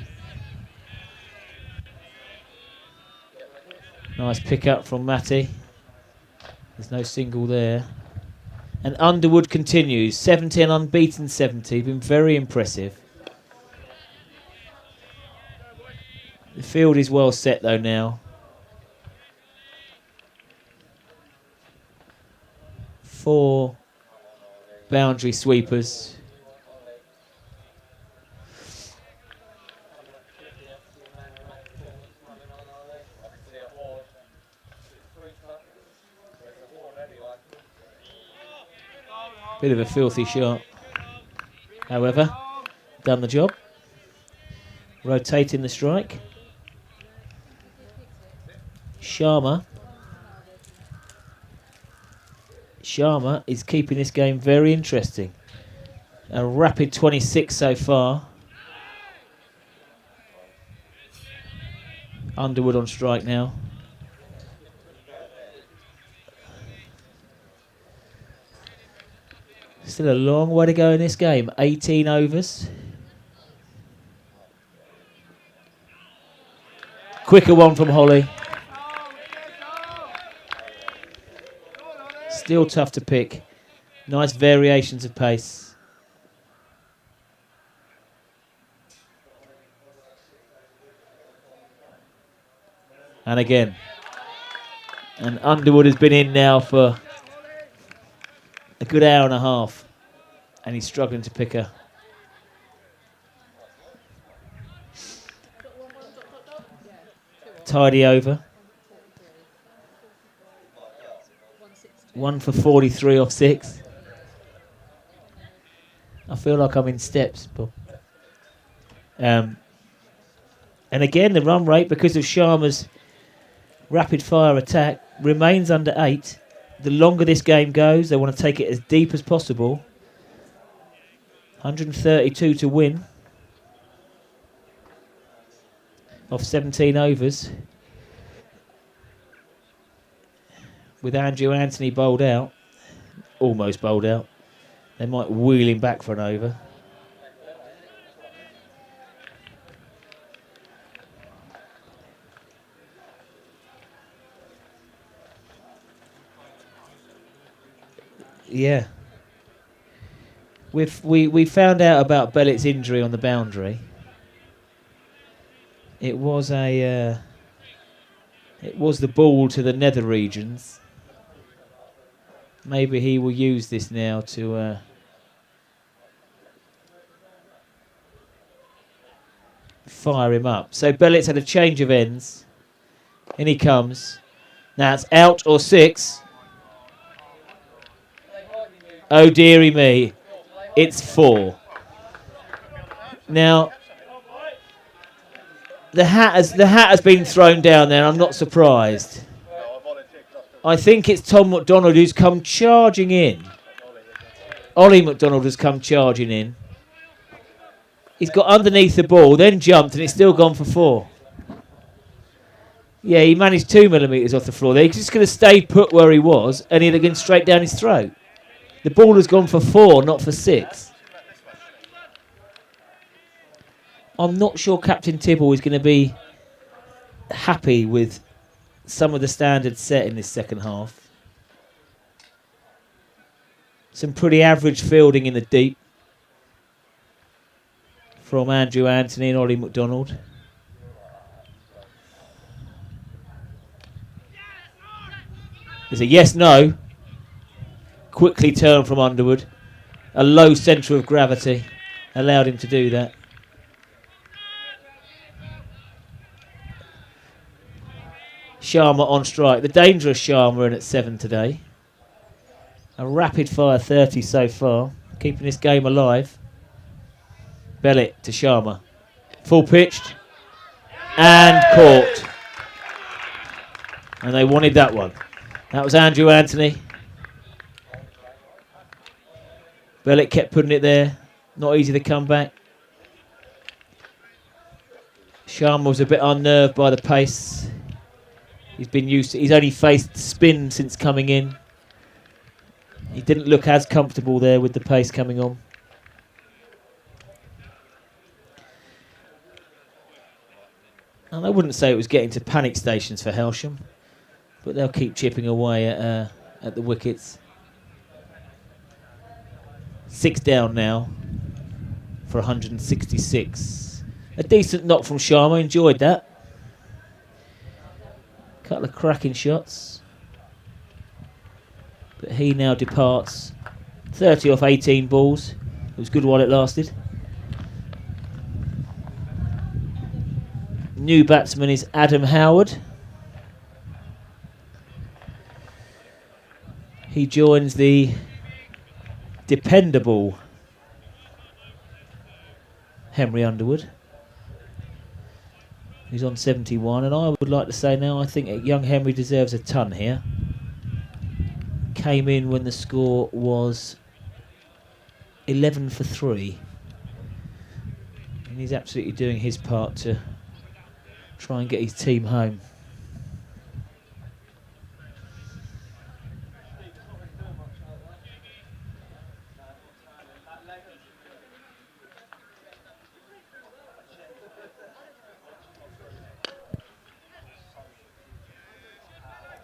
Nice pick up from Matty. There's no single there. And Underwood continues. 70 and unbeaten 70. Been very impressive. The field is well set though now. 4 boundary sweepers. Bit of a filthy shot. However, done the job. Rotating the strike. Sharma is keeping this game very interesting. A rapid 26 so far. Underwood on strike now. Still a long way to go in this game. 18 overs. Quicker one from Holly. Still tough to pick. Nice variations of pace. And again. And Underwood has been in now for a good hour and a half. And he's struggling to pick her. Tidy over. 1 for 43 off 6. I feel like I'm in steps, Bob. And again, the run rate, because of Sharma's rapid fire attack, remains under 8. The longer this game goes, they want to take it as deep as possible. 132 to win. Off 17 overs. With Andrew Anthony bowled out. Almost bowled out. They might wheel him back for an over. Yeah. We found out about Bellett's injury on the boundary. It was a It was the ball to the nether regions. Maybe he will use this now to fire him up. So Bellett's had a change of ends. In he comes. Now it's out or 6. Oh dearie me. It's 4. Now the hat has been thrown down there. I'm not surprised. I think it's Tom McDonald who's come charging in. Ollie McDonald has come charging in. He's got underneath the ball, then jumped, and it's still gone for 4. Yeah, he managed 2 millimetres off the floor there. He just could have stayed put where he was, and he'd have gone straight down his throat. The ball has gone for 4, not for 6. I'm not sure Captain Tibble is going to be happy with some of the standards set in this second half. Some pretty average fielding in the deep from Andrew Anthony and Ollie McDonald. There's a yes-no. Quickly turned from Underwood. A low centre of gravity allowed him to do that. Sharma on strike. The dangerous Sharma in at 7 today. A rapid fire 30 so far. Keeping this game alive. Bellett to Sharma. Full pitched. And caught. And they wanted that one. That was Andrew Anthony. Bellett kept putting it there. Not easy to come back. Sharma was a bit unnerved by the pace. He's only faced spin since coming in. He didn't look as comfortable there with the pace coming on. And I wouldn't say it was getting to panic stations for Hailsham, but they'll keep chipping away at the wickets. 6 down now for 166. A decent knock from Sharma, enjoyed that. Couple of cracking shots. But he now departs. 30 off 18 balls. It was good while it lasted. New batsman is Adam Howard. He joins the dependable Henry Underwood. He's on 71, and I would like to say now I think young Henry deserves a ton here. Came in when the score was 11 for 3. And he's absolutely doing his part to try and get his team home.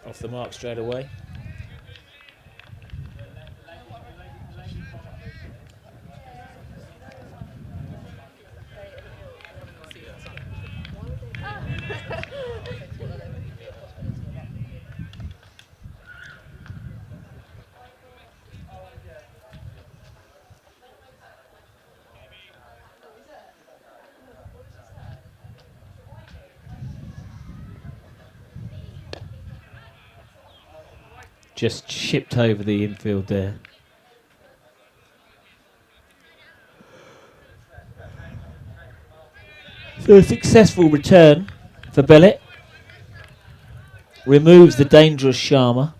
Off the mark straight away. Just chipped over the infield there. So a successful return for Bellett. Removes the dangerous Sharma.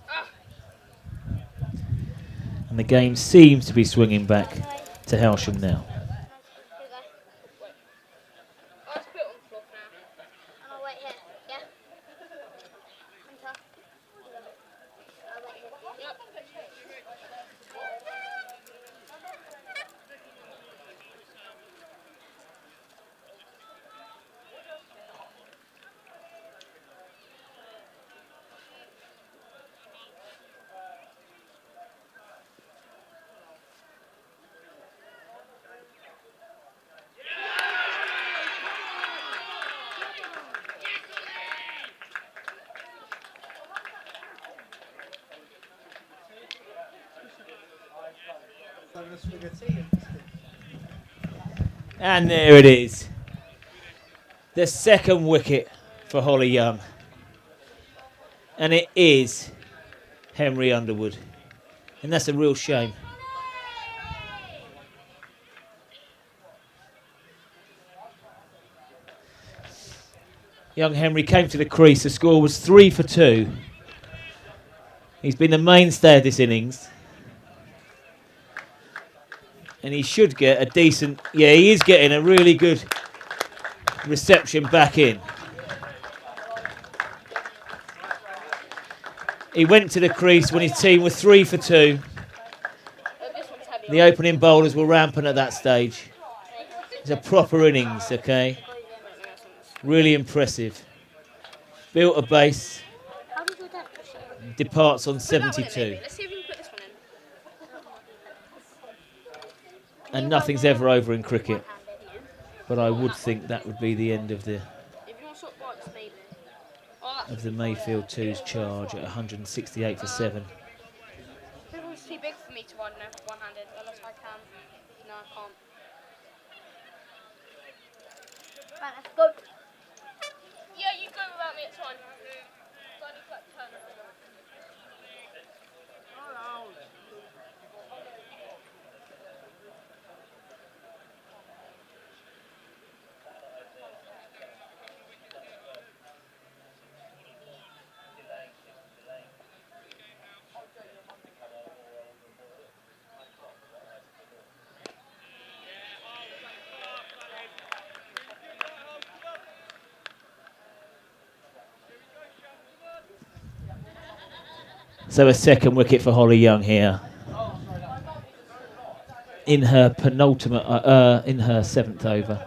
And the game seems to be swinging back to Hailsham now. And there it is. The second wicket for Holly Young. And it is Henry Underwood. And that's a real shame. Young Henry came to the crease. The score was 3 for 2. He's been the mainstay of this innings. And he should get a decent... Yeah, he is getting a really good reception back in. He went to the crease when his team was 3 for 2. The opening bowlers were rampant at that stage. It's a proper innings, okay? Really impressive. Built a base. Departs on 72. Let's see if we can put this one in. And nothing's ever over in cricket. But I would think that would be the end of the Mayfield 2's charge at 168 for 7. This one's too big for me to run one-handed, unless I can. No, I can't. Right, let's go. Yeah, you go without me, it's fine. So I need to like turn it around. So a second wicket for Holly Young here. In her penultimate, in her 7th over.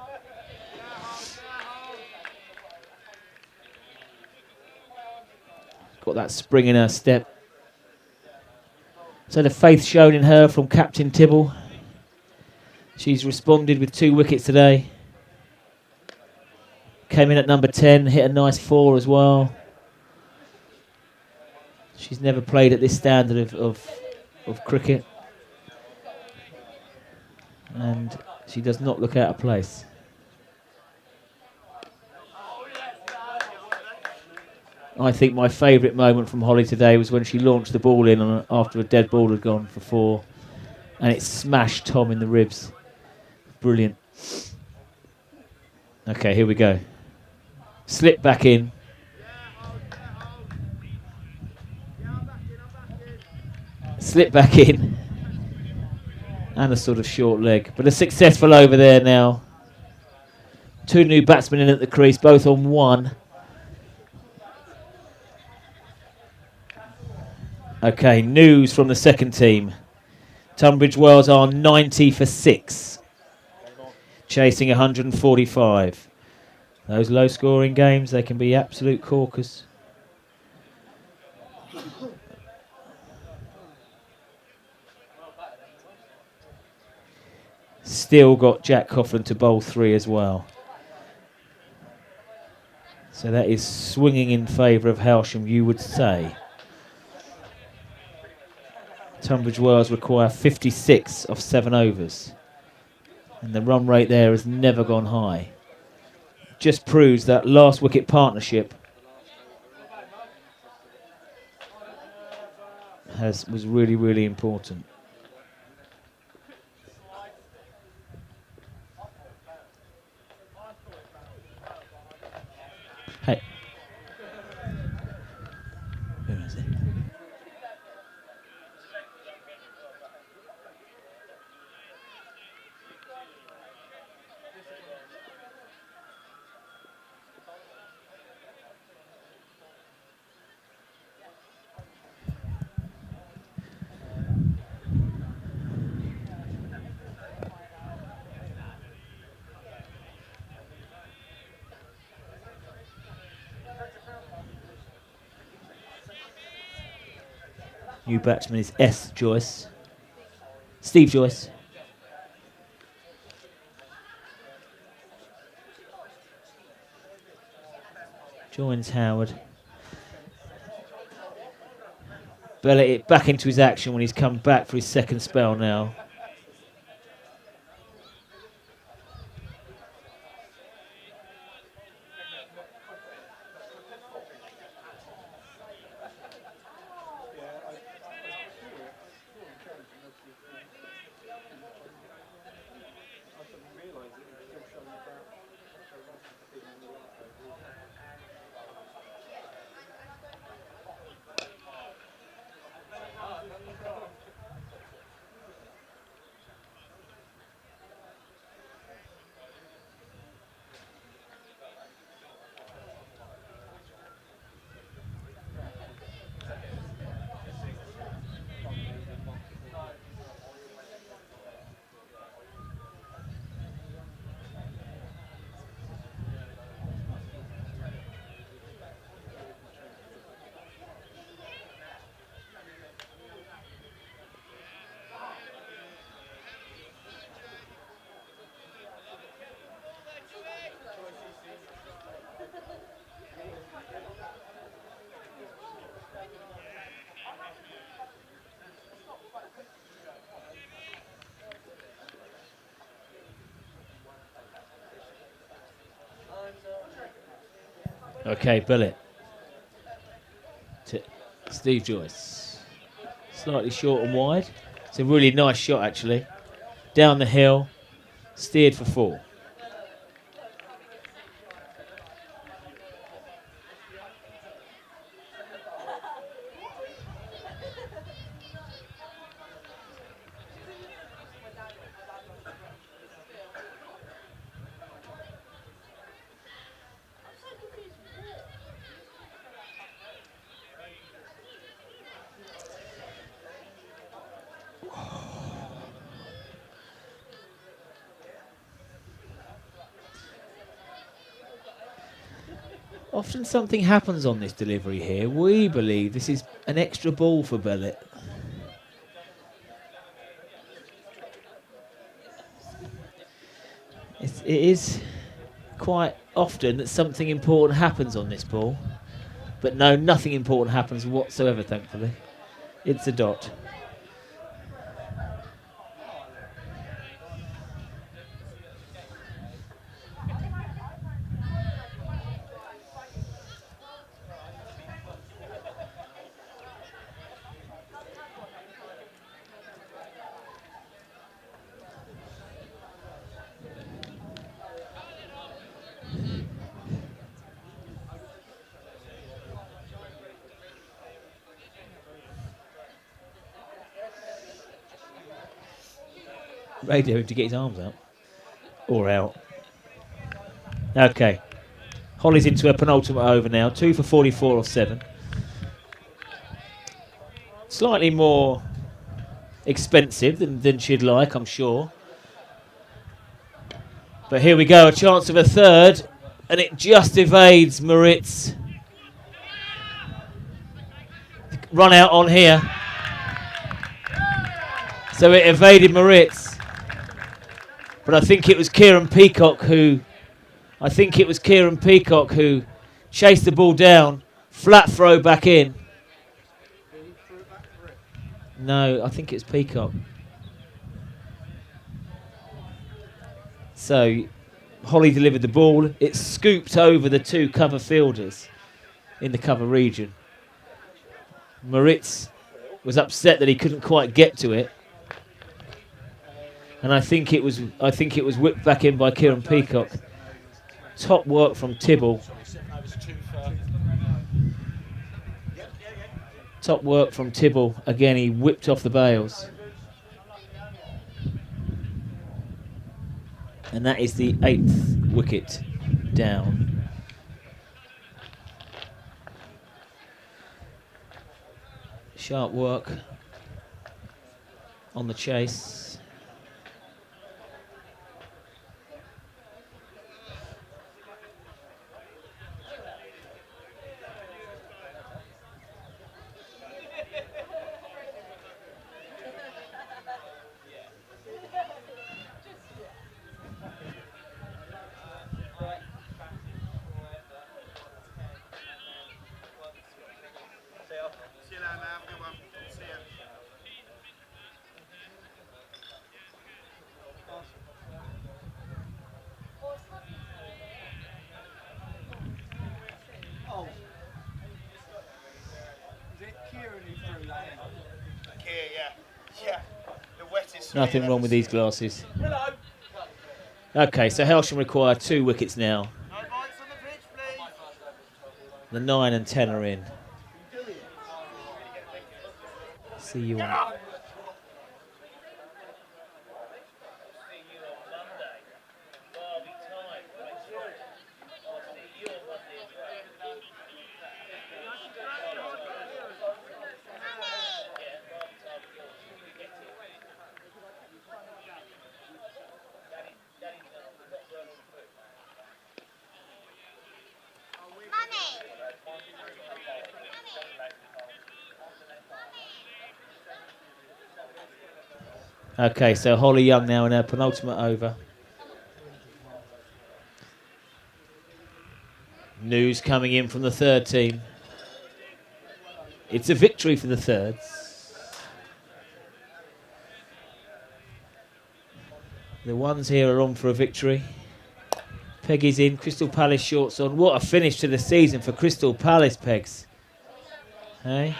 Got that spring in her step. So the faith shown in her from Captain Tibble. She's responded with 2 wickets today. Came in at number 10, hit a nice 4 as well. She's never played at this standard of cricket. And she does not look out of place. I think my favourite moment from Holly today was when she launched the ball in after a dead ball had gone for 4. And it smashed Tom in the ribs. Brilliant. Okay, here we go. Slip back in. Slip back in. And a sort of short leg. But a successful over there now. 2 new batsmen in at the crease, both on 1. Okay, news from the second team. Tunbridge Wells are 90 for 6. Chasing 145. Those low scoring games, they can be absolute corkers. Still got Jack Coughlin to bowl 3 as well. So that is swinging in favour of Hailsham, you would say. Tunbridge Wells require 56 off 7 overs. And the run rate there has never gone high. Just proves that last wicket partnership was really, really important. Hey. Where is it? New batsman is S. Joyce. Steve Joyce. Joins Howard. Bellet it back into his action when he's come back for his second spell now. Okay, Billet. To Steve Joyce. Slightly short and wide. It's a really nice shot, actually. Down the hill. Steered for 4. Often something happens on this delivery here. We believe this is an extra ball for Billet. It is quite often that something important happens on this ball. But no, nothing important happens whatsoever, thankfully. It's a dot. Radio to get his arms out. Or out. Okay. Holly's into a penultimate over now. 2 for 44 off 7. Slightly more expensive than she'd like, I'm sure. But here we go, a chance of a third. And it just evades Moritz. Run out on here. So it evaded Moritz. But I think it was Kieran Peacock who chased the ball down, flat throw back in. No, I think it's Peacock. So Holly delivered the ball. It scooped over the 2 cover fielders in the cover region. Moritz was upset that he couldn't quite get to it. And I think it was whipped back in by Kieran Peacock. Top work from Tibble. Top work from Tibble. Again, he whipped off the bails. And that is the 8th wicket down. Sharp work on the chase. See you later, man. Have a good one. See ya. Oh. Is it Kieran who threw that in? Here, yeah. Yeah. The wettest. Nothing wrong with these glasses. Okay, so Hailsham require 2 wickets now. No bites on the pitch, please. The 9 and 10 are in. See you on. Okay, so Holly Young now in her penultimate over. News coming in from the 3rd team. It's a victory for the thirds. The ones here are on for a victory. Peggy's in, Crystal Palace shorts on. What a finish to the season for Crystal Palace, Pegs. Hey?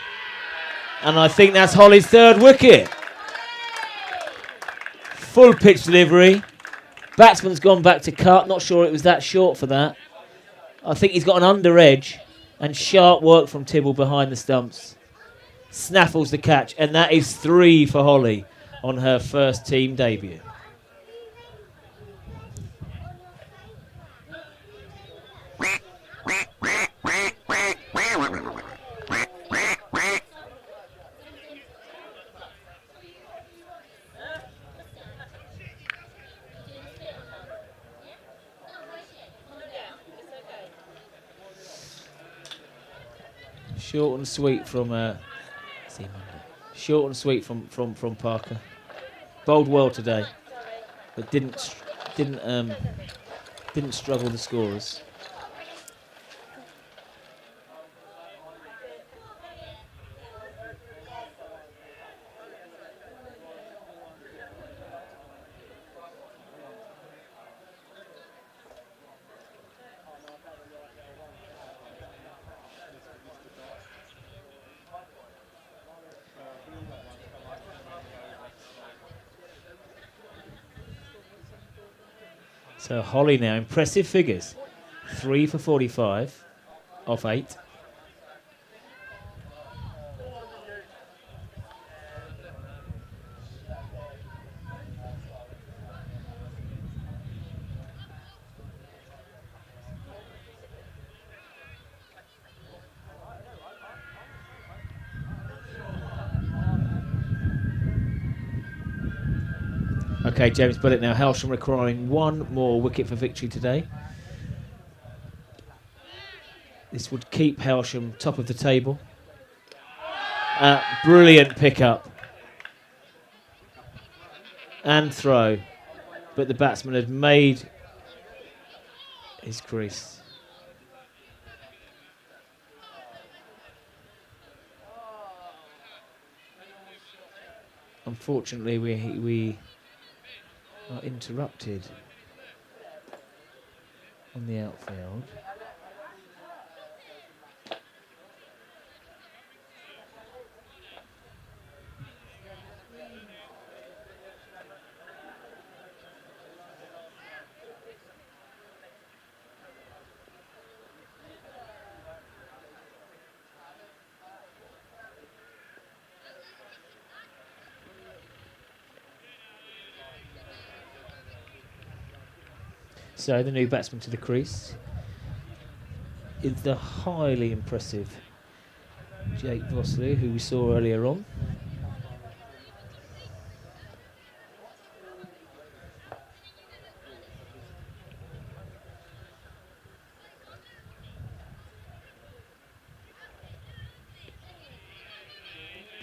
And I think that's Holly's third wicket. Full pitch delivery. Batsman's gone back to cut. Not sure it was that short for that. I think he's got an under edge. And sharp work from Tibble behind the stumps. Snaffles the catch. And that is 3 for Holly on her first team debut. Short and sweet from short and sweet from Parker. Bowled well today, but didn't struggle the scorers. So Holly now, impressive figures. 3 for 45 off 8. Okay, James Bullitt now. Hailsham requiring 1 more wicket for victory today. This would keep Hailsham top of the table. Brilliant pickup. And throw. But the batsman had made his crease. Unfortunately, we are interrupted in the outfield. So the new batsman to the crease is the highly impressive Jake Vosloo, who we saw earlier on.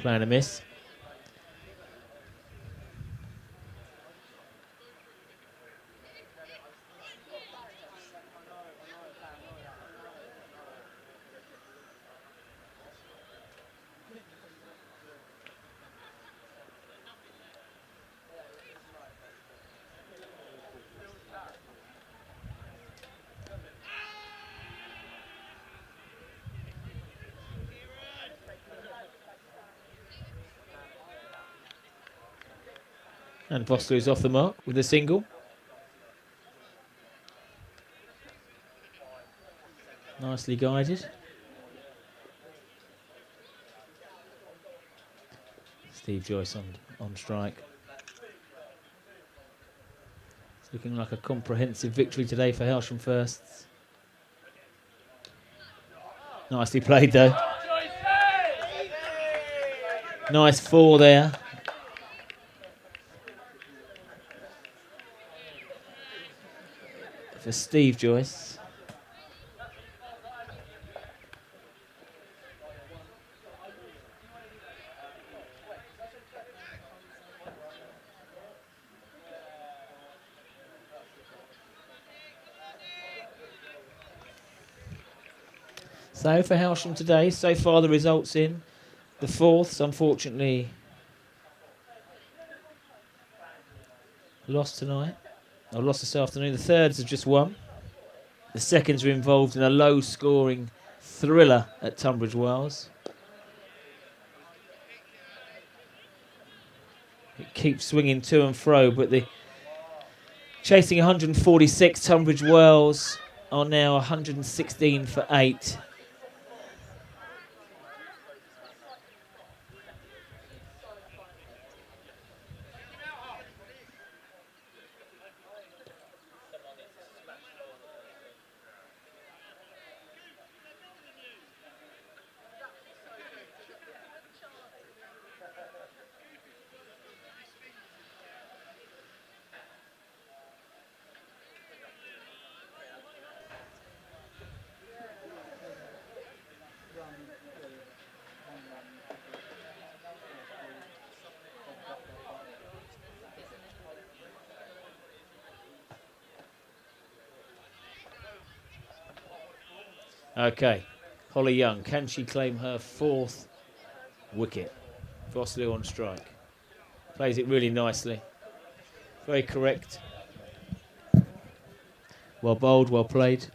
Playing a miss. And Vosloo is off the mark with a single. Nicely guided. Steve Joyce on strike. It's looking like a comprehensive victory today for Hailsham firsts. Nicely played though. Nice 4 there. For Steve Joyce. So for Hailsham today, so far the results in. The 4ths, unfortunately, lost tonight. Or lost this afternoon. The 3rds have just won. The seconds are involved in a low-scoring thriller at Tunbridge Wells. It keeps swinging to and fro, but the chasing 146 Tunbridge Wells are now 116 for 8. Okay, Holly Young, can she claim her 4th wicket? Vosloo on strike. Plays it really nicely. Very correct. Well bowled, well played.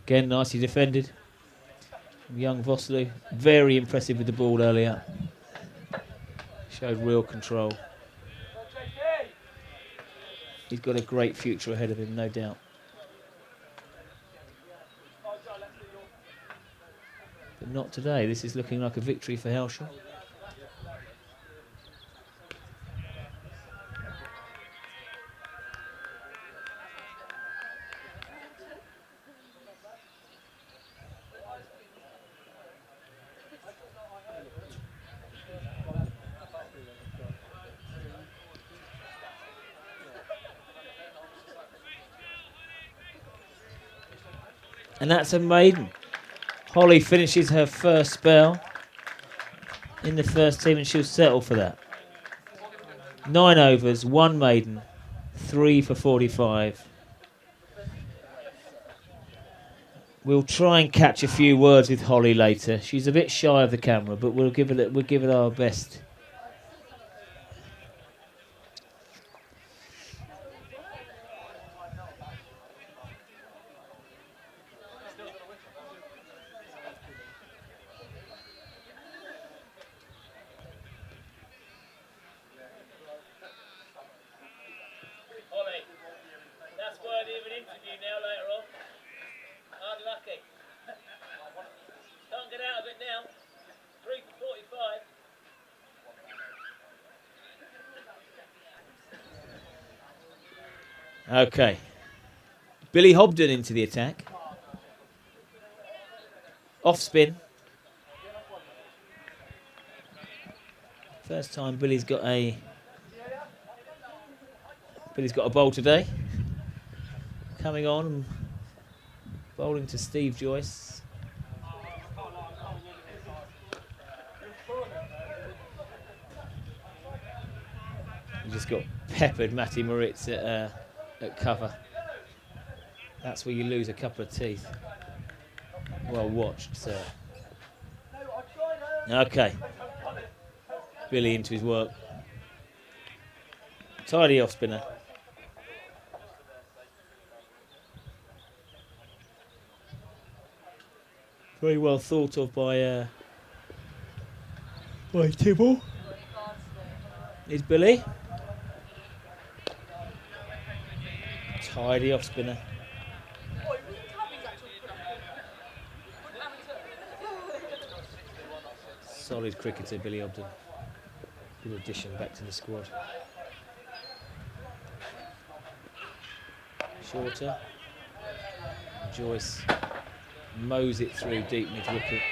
Again, nicely defended. Young Vosloo, very impressive with the ball earlier. Showed real control. He's got a great future ahead of him, no doubt. But not today. This is looking like a victory for Hailsham. And that's a maiden. Holly finishes her first spell in the first team and she'll settle for that. 9 overs, 1 maiden, 3 for 45. We'll try and catch a few words with Holly later. She's a bit shy of the camera, but we'll give it our best. Holly, that's worthy of an interview now later on. Unlucky. Can't get out of it now. 3 for 45. Okay. Billy Hobden into the attack. Off spin. First time Billy's got a bowl today. Coming on and bowling to Steve Joyce. He just got peppered Matty Moritz at cover. That's where you lose a couple of teeth. Well watched, sir. Okay. Billy into his work. Tidy off spinner. Very well thought of by Tibble. Is Billy. Tidy off spinner. Solid cricketer, Billy Hobden. Good addition back to the squad. Shorter. Joyce mows it through deep mid-wicket.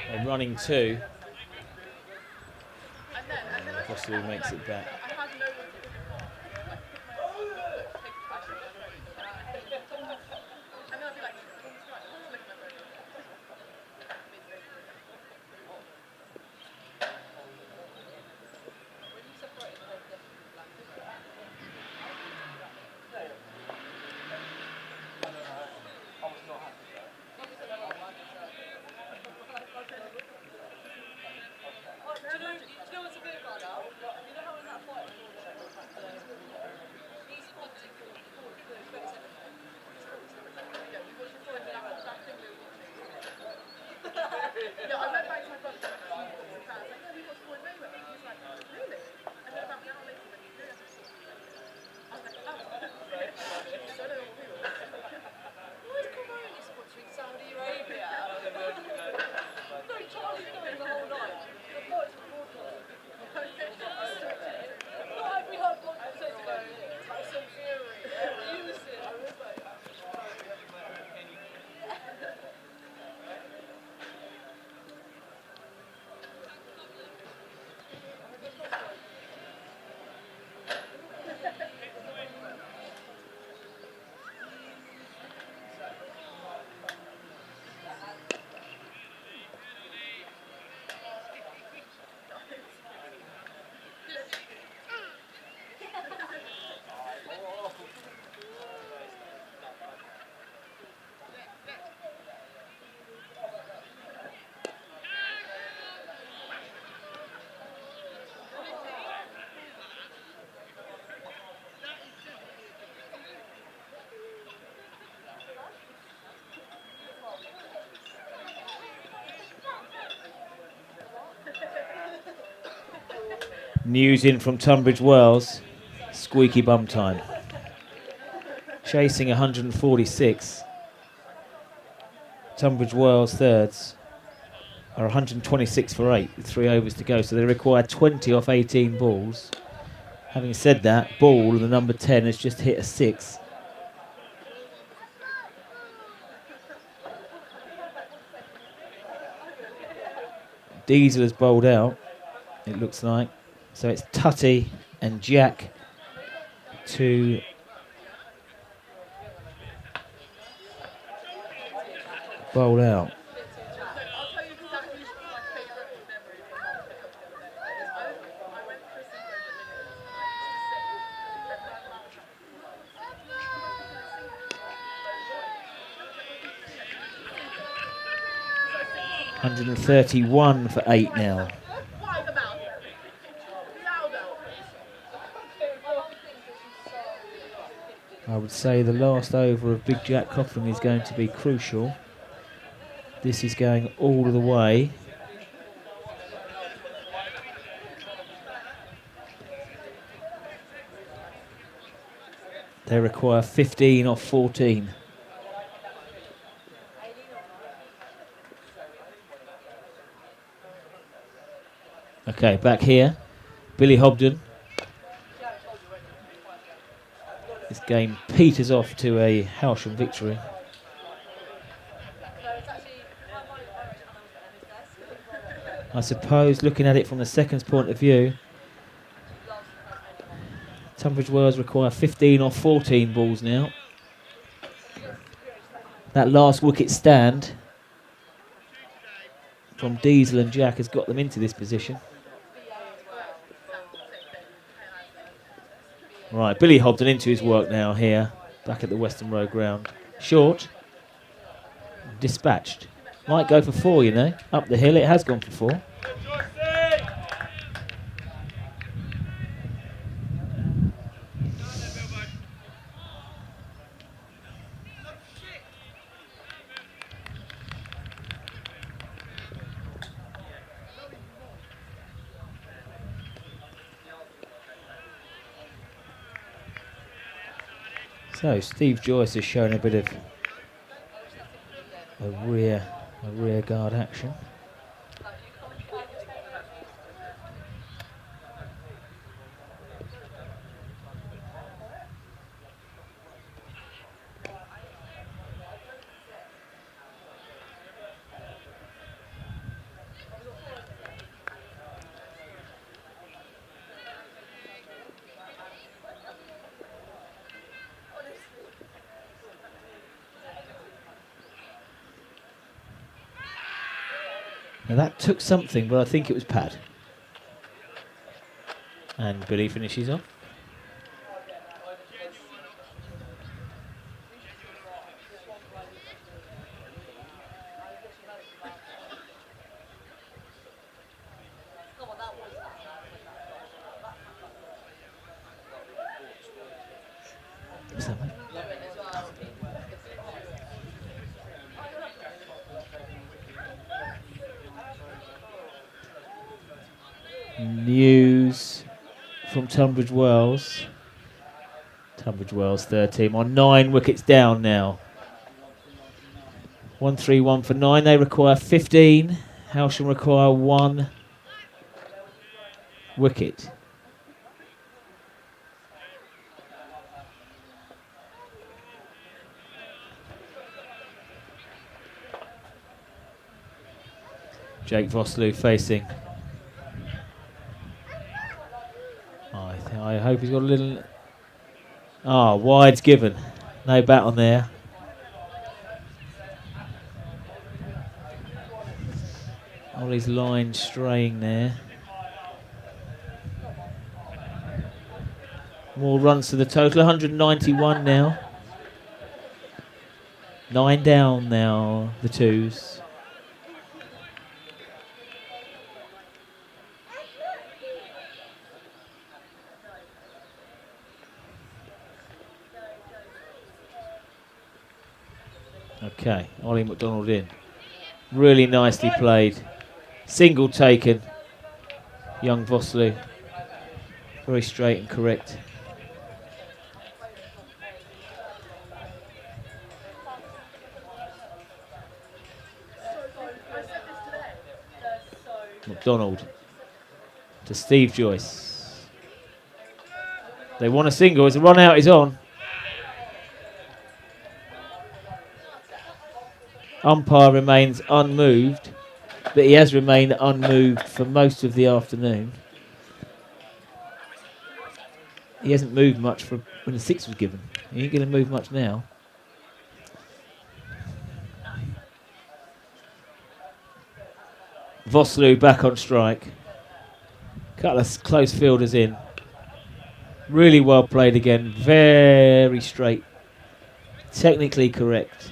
And running 2. Possibly makes it back. News in from Tunbridge Wells. Squeaky bum time. Chasing 146. Tunbridge Wells thirds are 126 for 8 with 3 overs to go, so they require 20 off 18 balls. Having said that, Ball, the number 10, has just hit a 6. Diesel has bowled out, it looks like. So it's Tutty and Jack to bowl out. $131 for 8 now. I would say the last over of Big Jack Coughlin is going to be crucial. This is going all of the way. They require 15 off 14. Okay, back here. Billy Hobden. This game peters off to a Hailsham victory. I suppose, looking at it from the seconds point of view, Tunbridge Wells require 15 off 14 balls now. That last wicket stand from Diesel and Jack has got them into this position. Right, Billy Hobden into his work now here, back at the Western Road ground. Short, dispatched. Might go for 4, you know. Up the hill, it has gone for 4. So Steve Joyce has shown a bit of a rear guard action. Now that took something, but I think it was pad. And Billy finishes off. What's that, mate? News from Tunbridge Wells. Tunbridge Wells third team on 9 wickets down now. 1-3-1 for 9. They require 15. Hailsham require 1 wicket. Jake Vosloo facing. I hope he's got a little... wide's given. No bat on there. Ollie's line straying there. More runs to the total. 191 now. 9 down now, the twos. Okay, Ollie McDonald in. Really nicely played. Single taken. Young Vosloo Very straight and correct. McDonald to Steve Joyce. They want a single. As the run out is on. Umpire remains unmoved, but he has remained unmoved for most of the afternoon. He hasn't moved much from when the 6 was given. He ain't going to move much now. Vosloo back on strike. Couple of close fielders in. Really well played again. Very straight. Technically correct.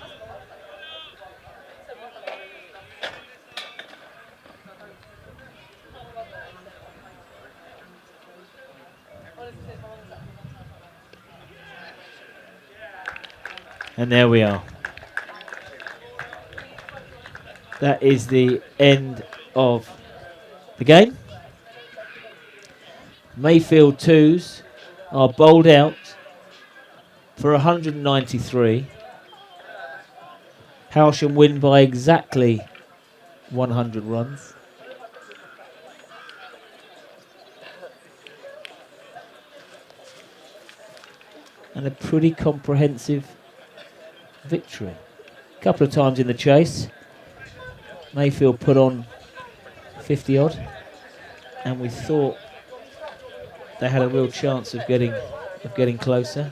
And there we are. That is the end of the game. Mayfield 2s are bowled out for 193. Hailsham win by exactly 100 runs. And a pretty comprehensive victory. A couple of times in the chase. Mayfield put on 50 odd, and we thought they had a real chance of getting closer.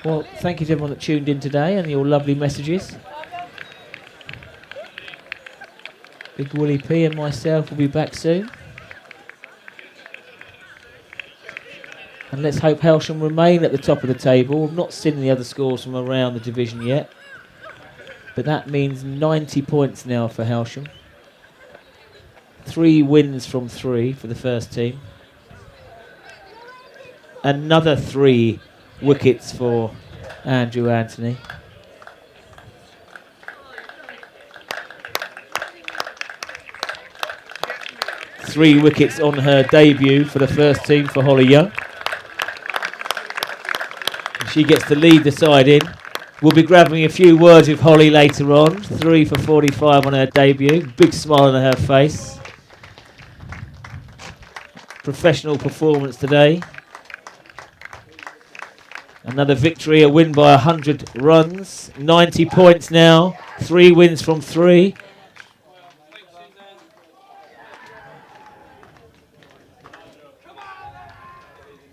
Well, thank you to everyone that tuned in today and your lovely messages. Big Willie P and myself will be back soon. And let's hope Hailsham remain at the top of the table. We've not seen the other scores from around the division yet. But that means 90 points now for Hailsham. 3 wins from 3 for the first team. Another 3 wickets for Andrew Anthony. Three wickets on her debut for the first team for Holly Young. She gets to lead the side in. We'll be grabbing a few words with Holly later on. 3 for 45 on her debut. Big smile on her face. Professional performance today. Another victory, a win by 100 runs. 90 points now. 3 wins from 3.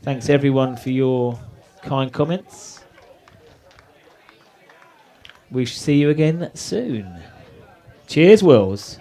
Thanks everyone for your kind comments. We shall see you again soon. Cheers, Wills.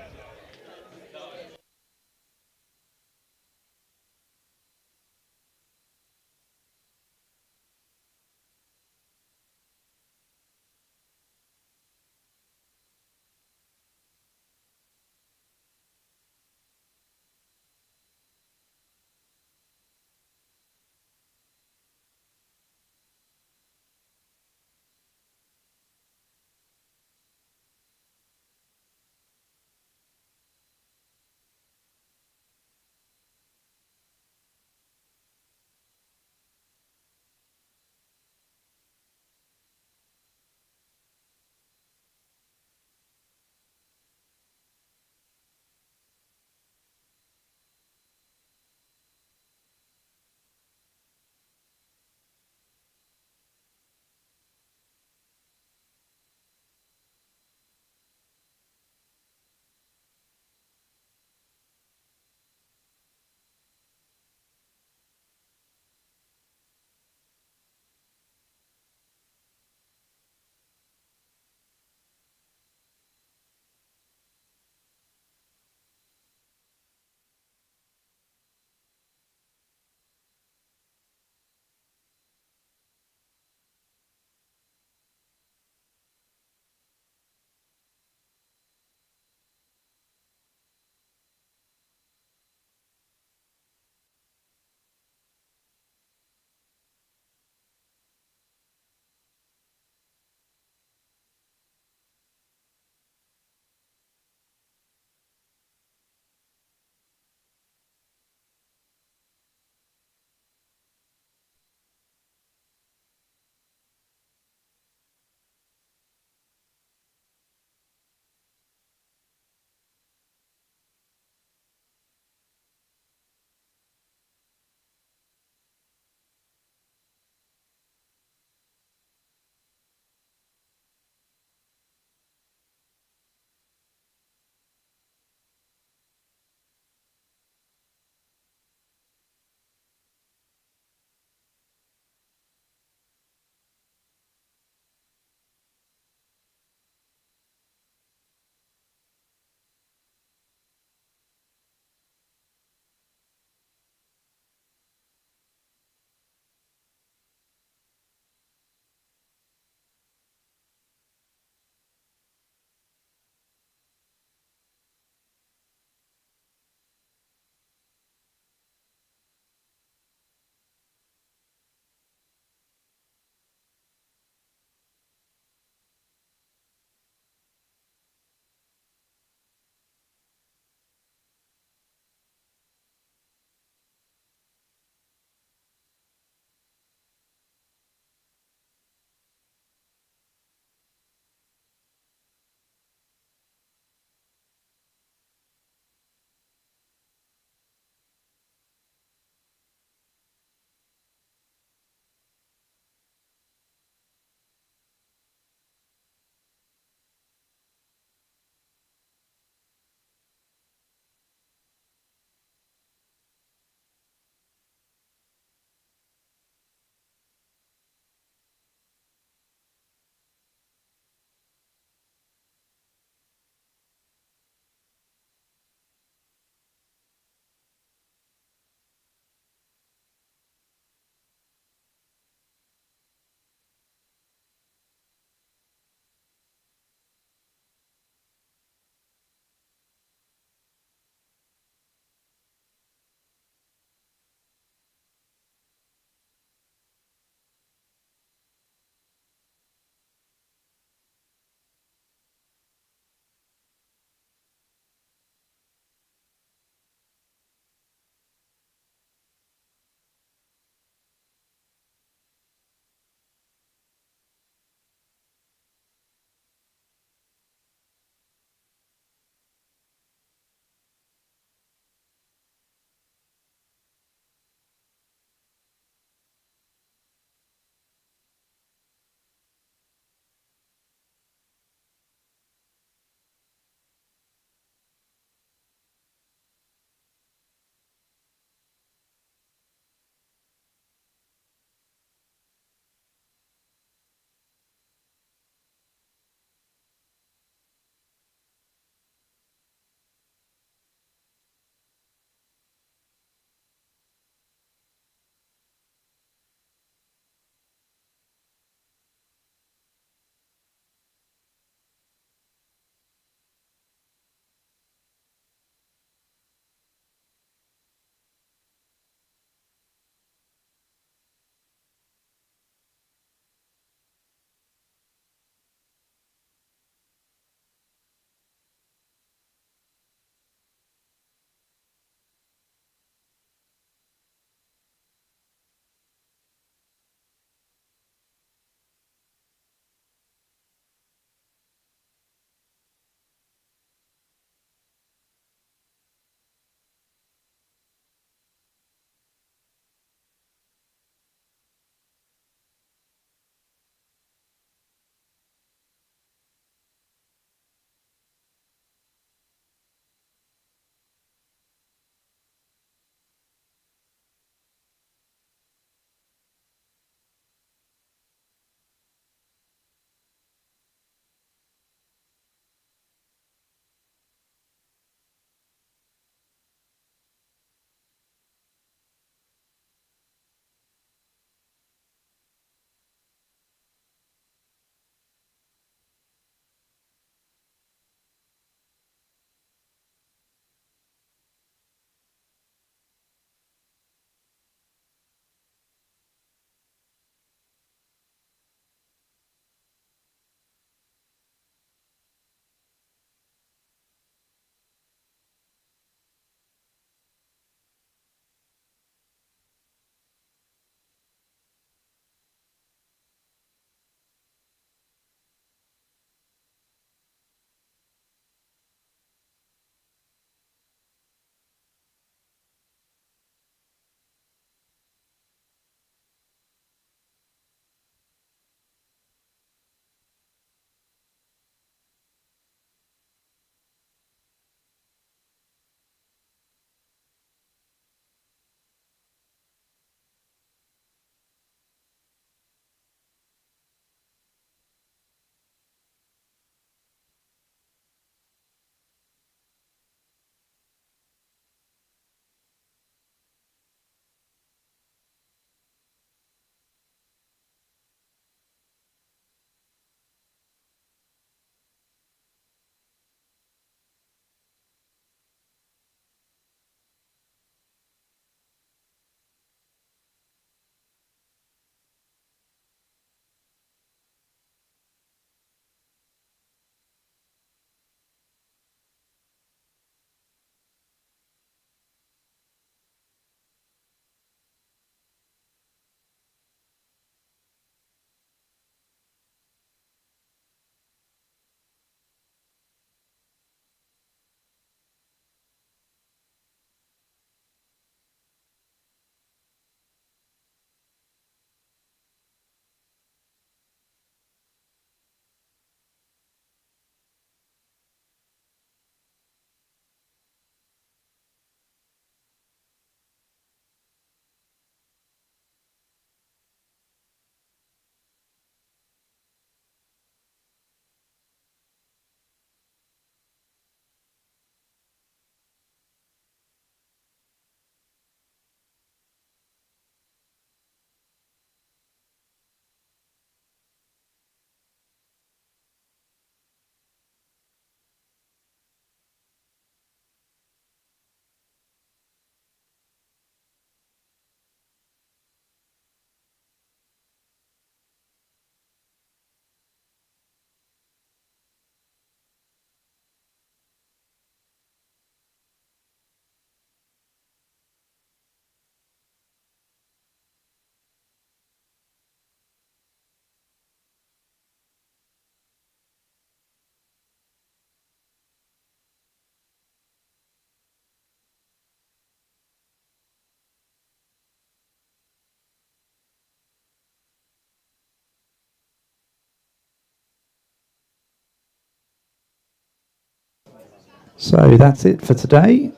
So that's it for today.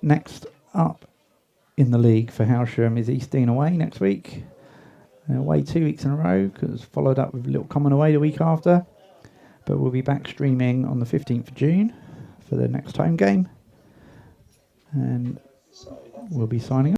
Next up in the league for Hailsham is East Dean away next week. Away 2 weeks in a row, because followed up with Little Common away the week after. But we'll be back streaming on the 15th of June for the next home game. And we'll be signing off.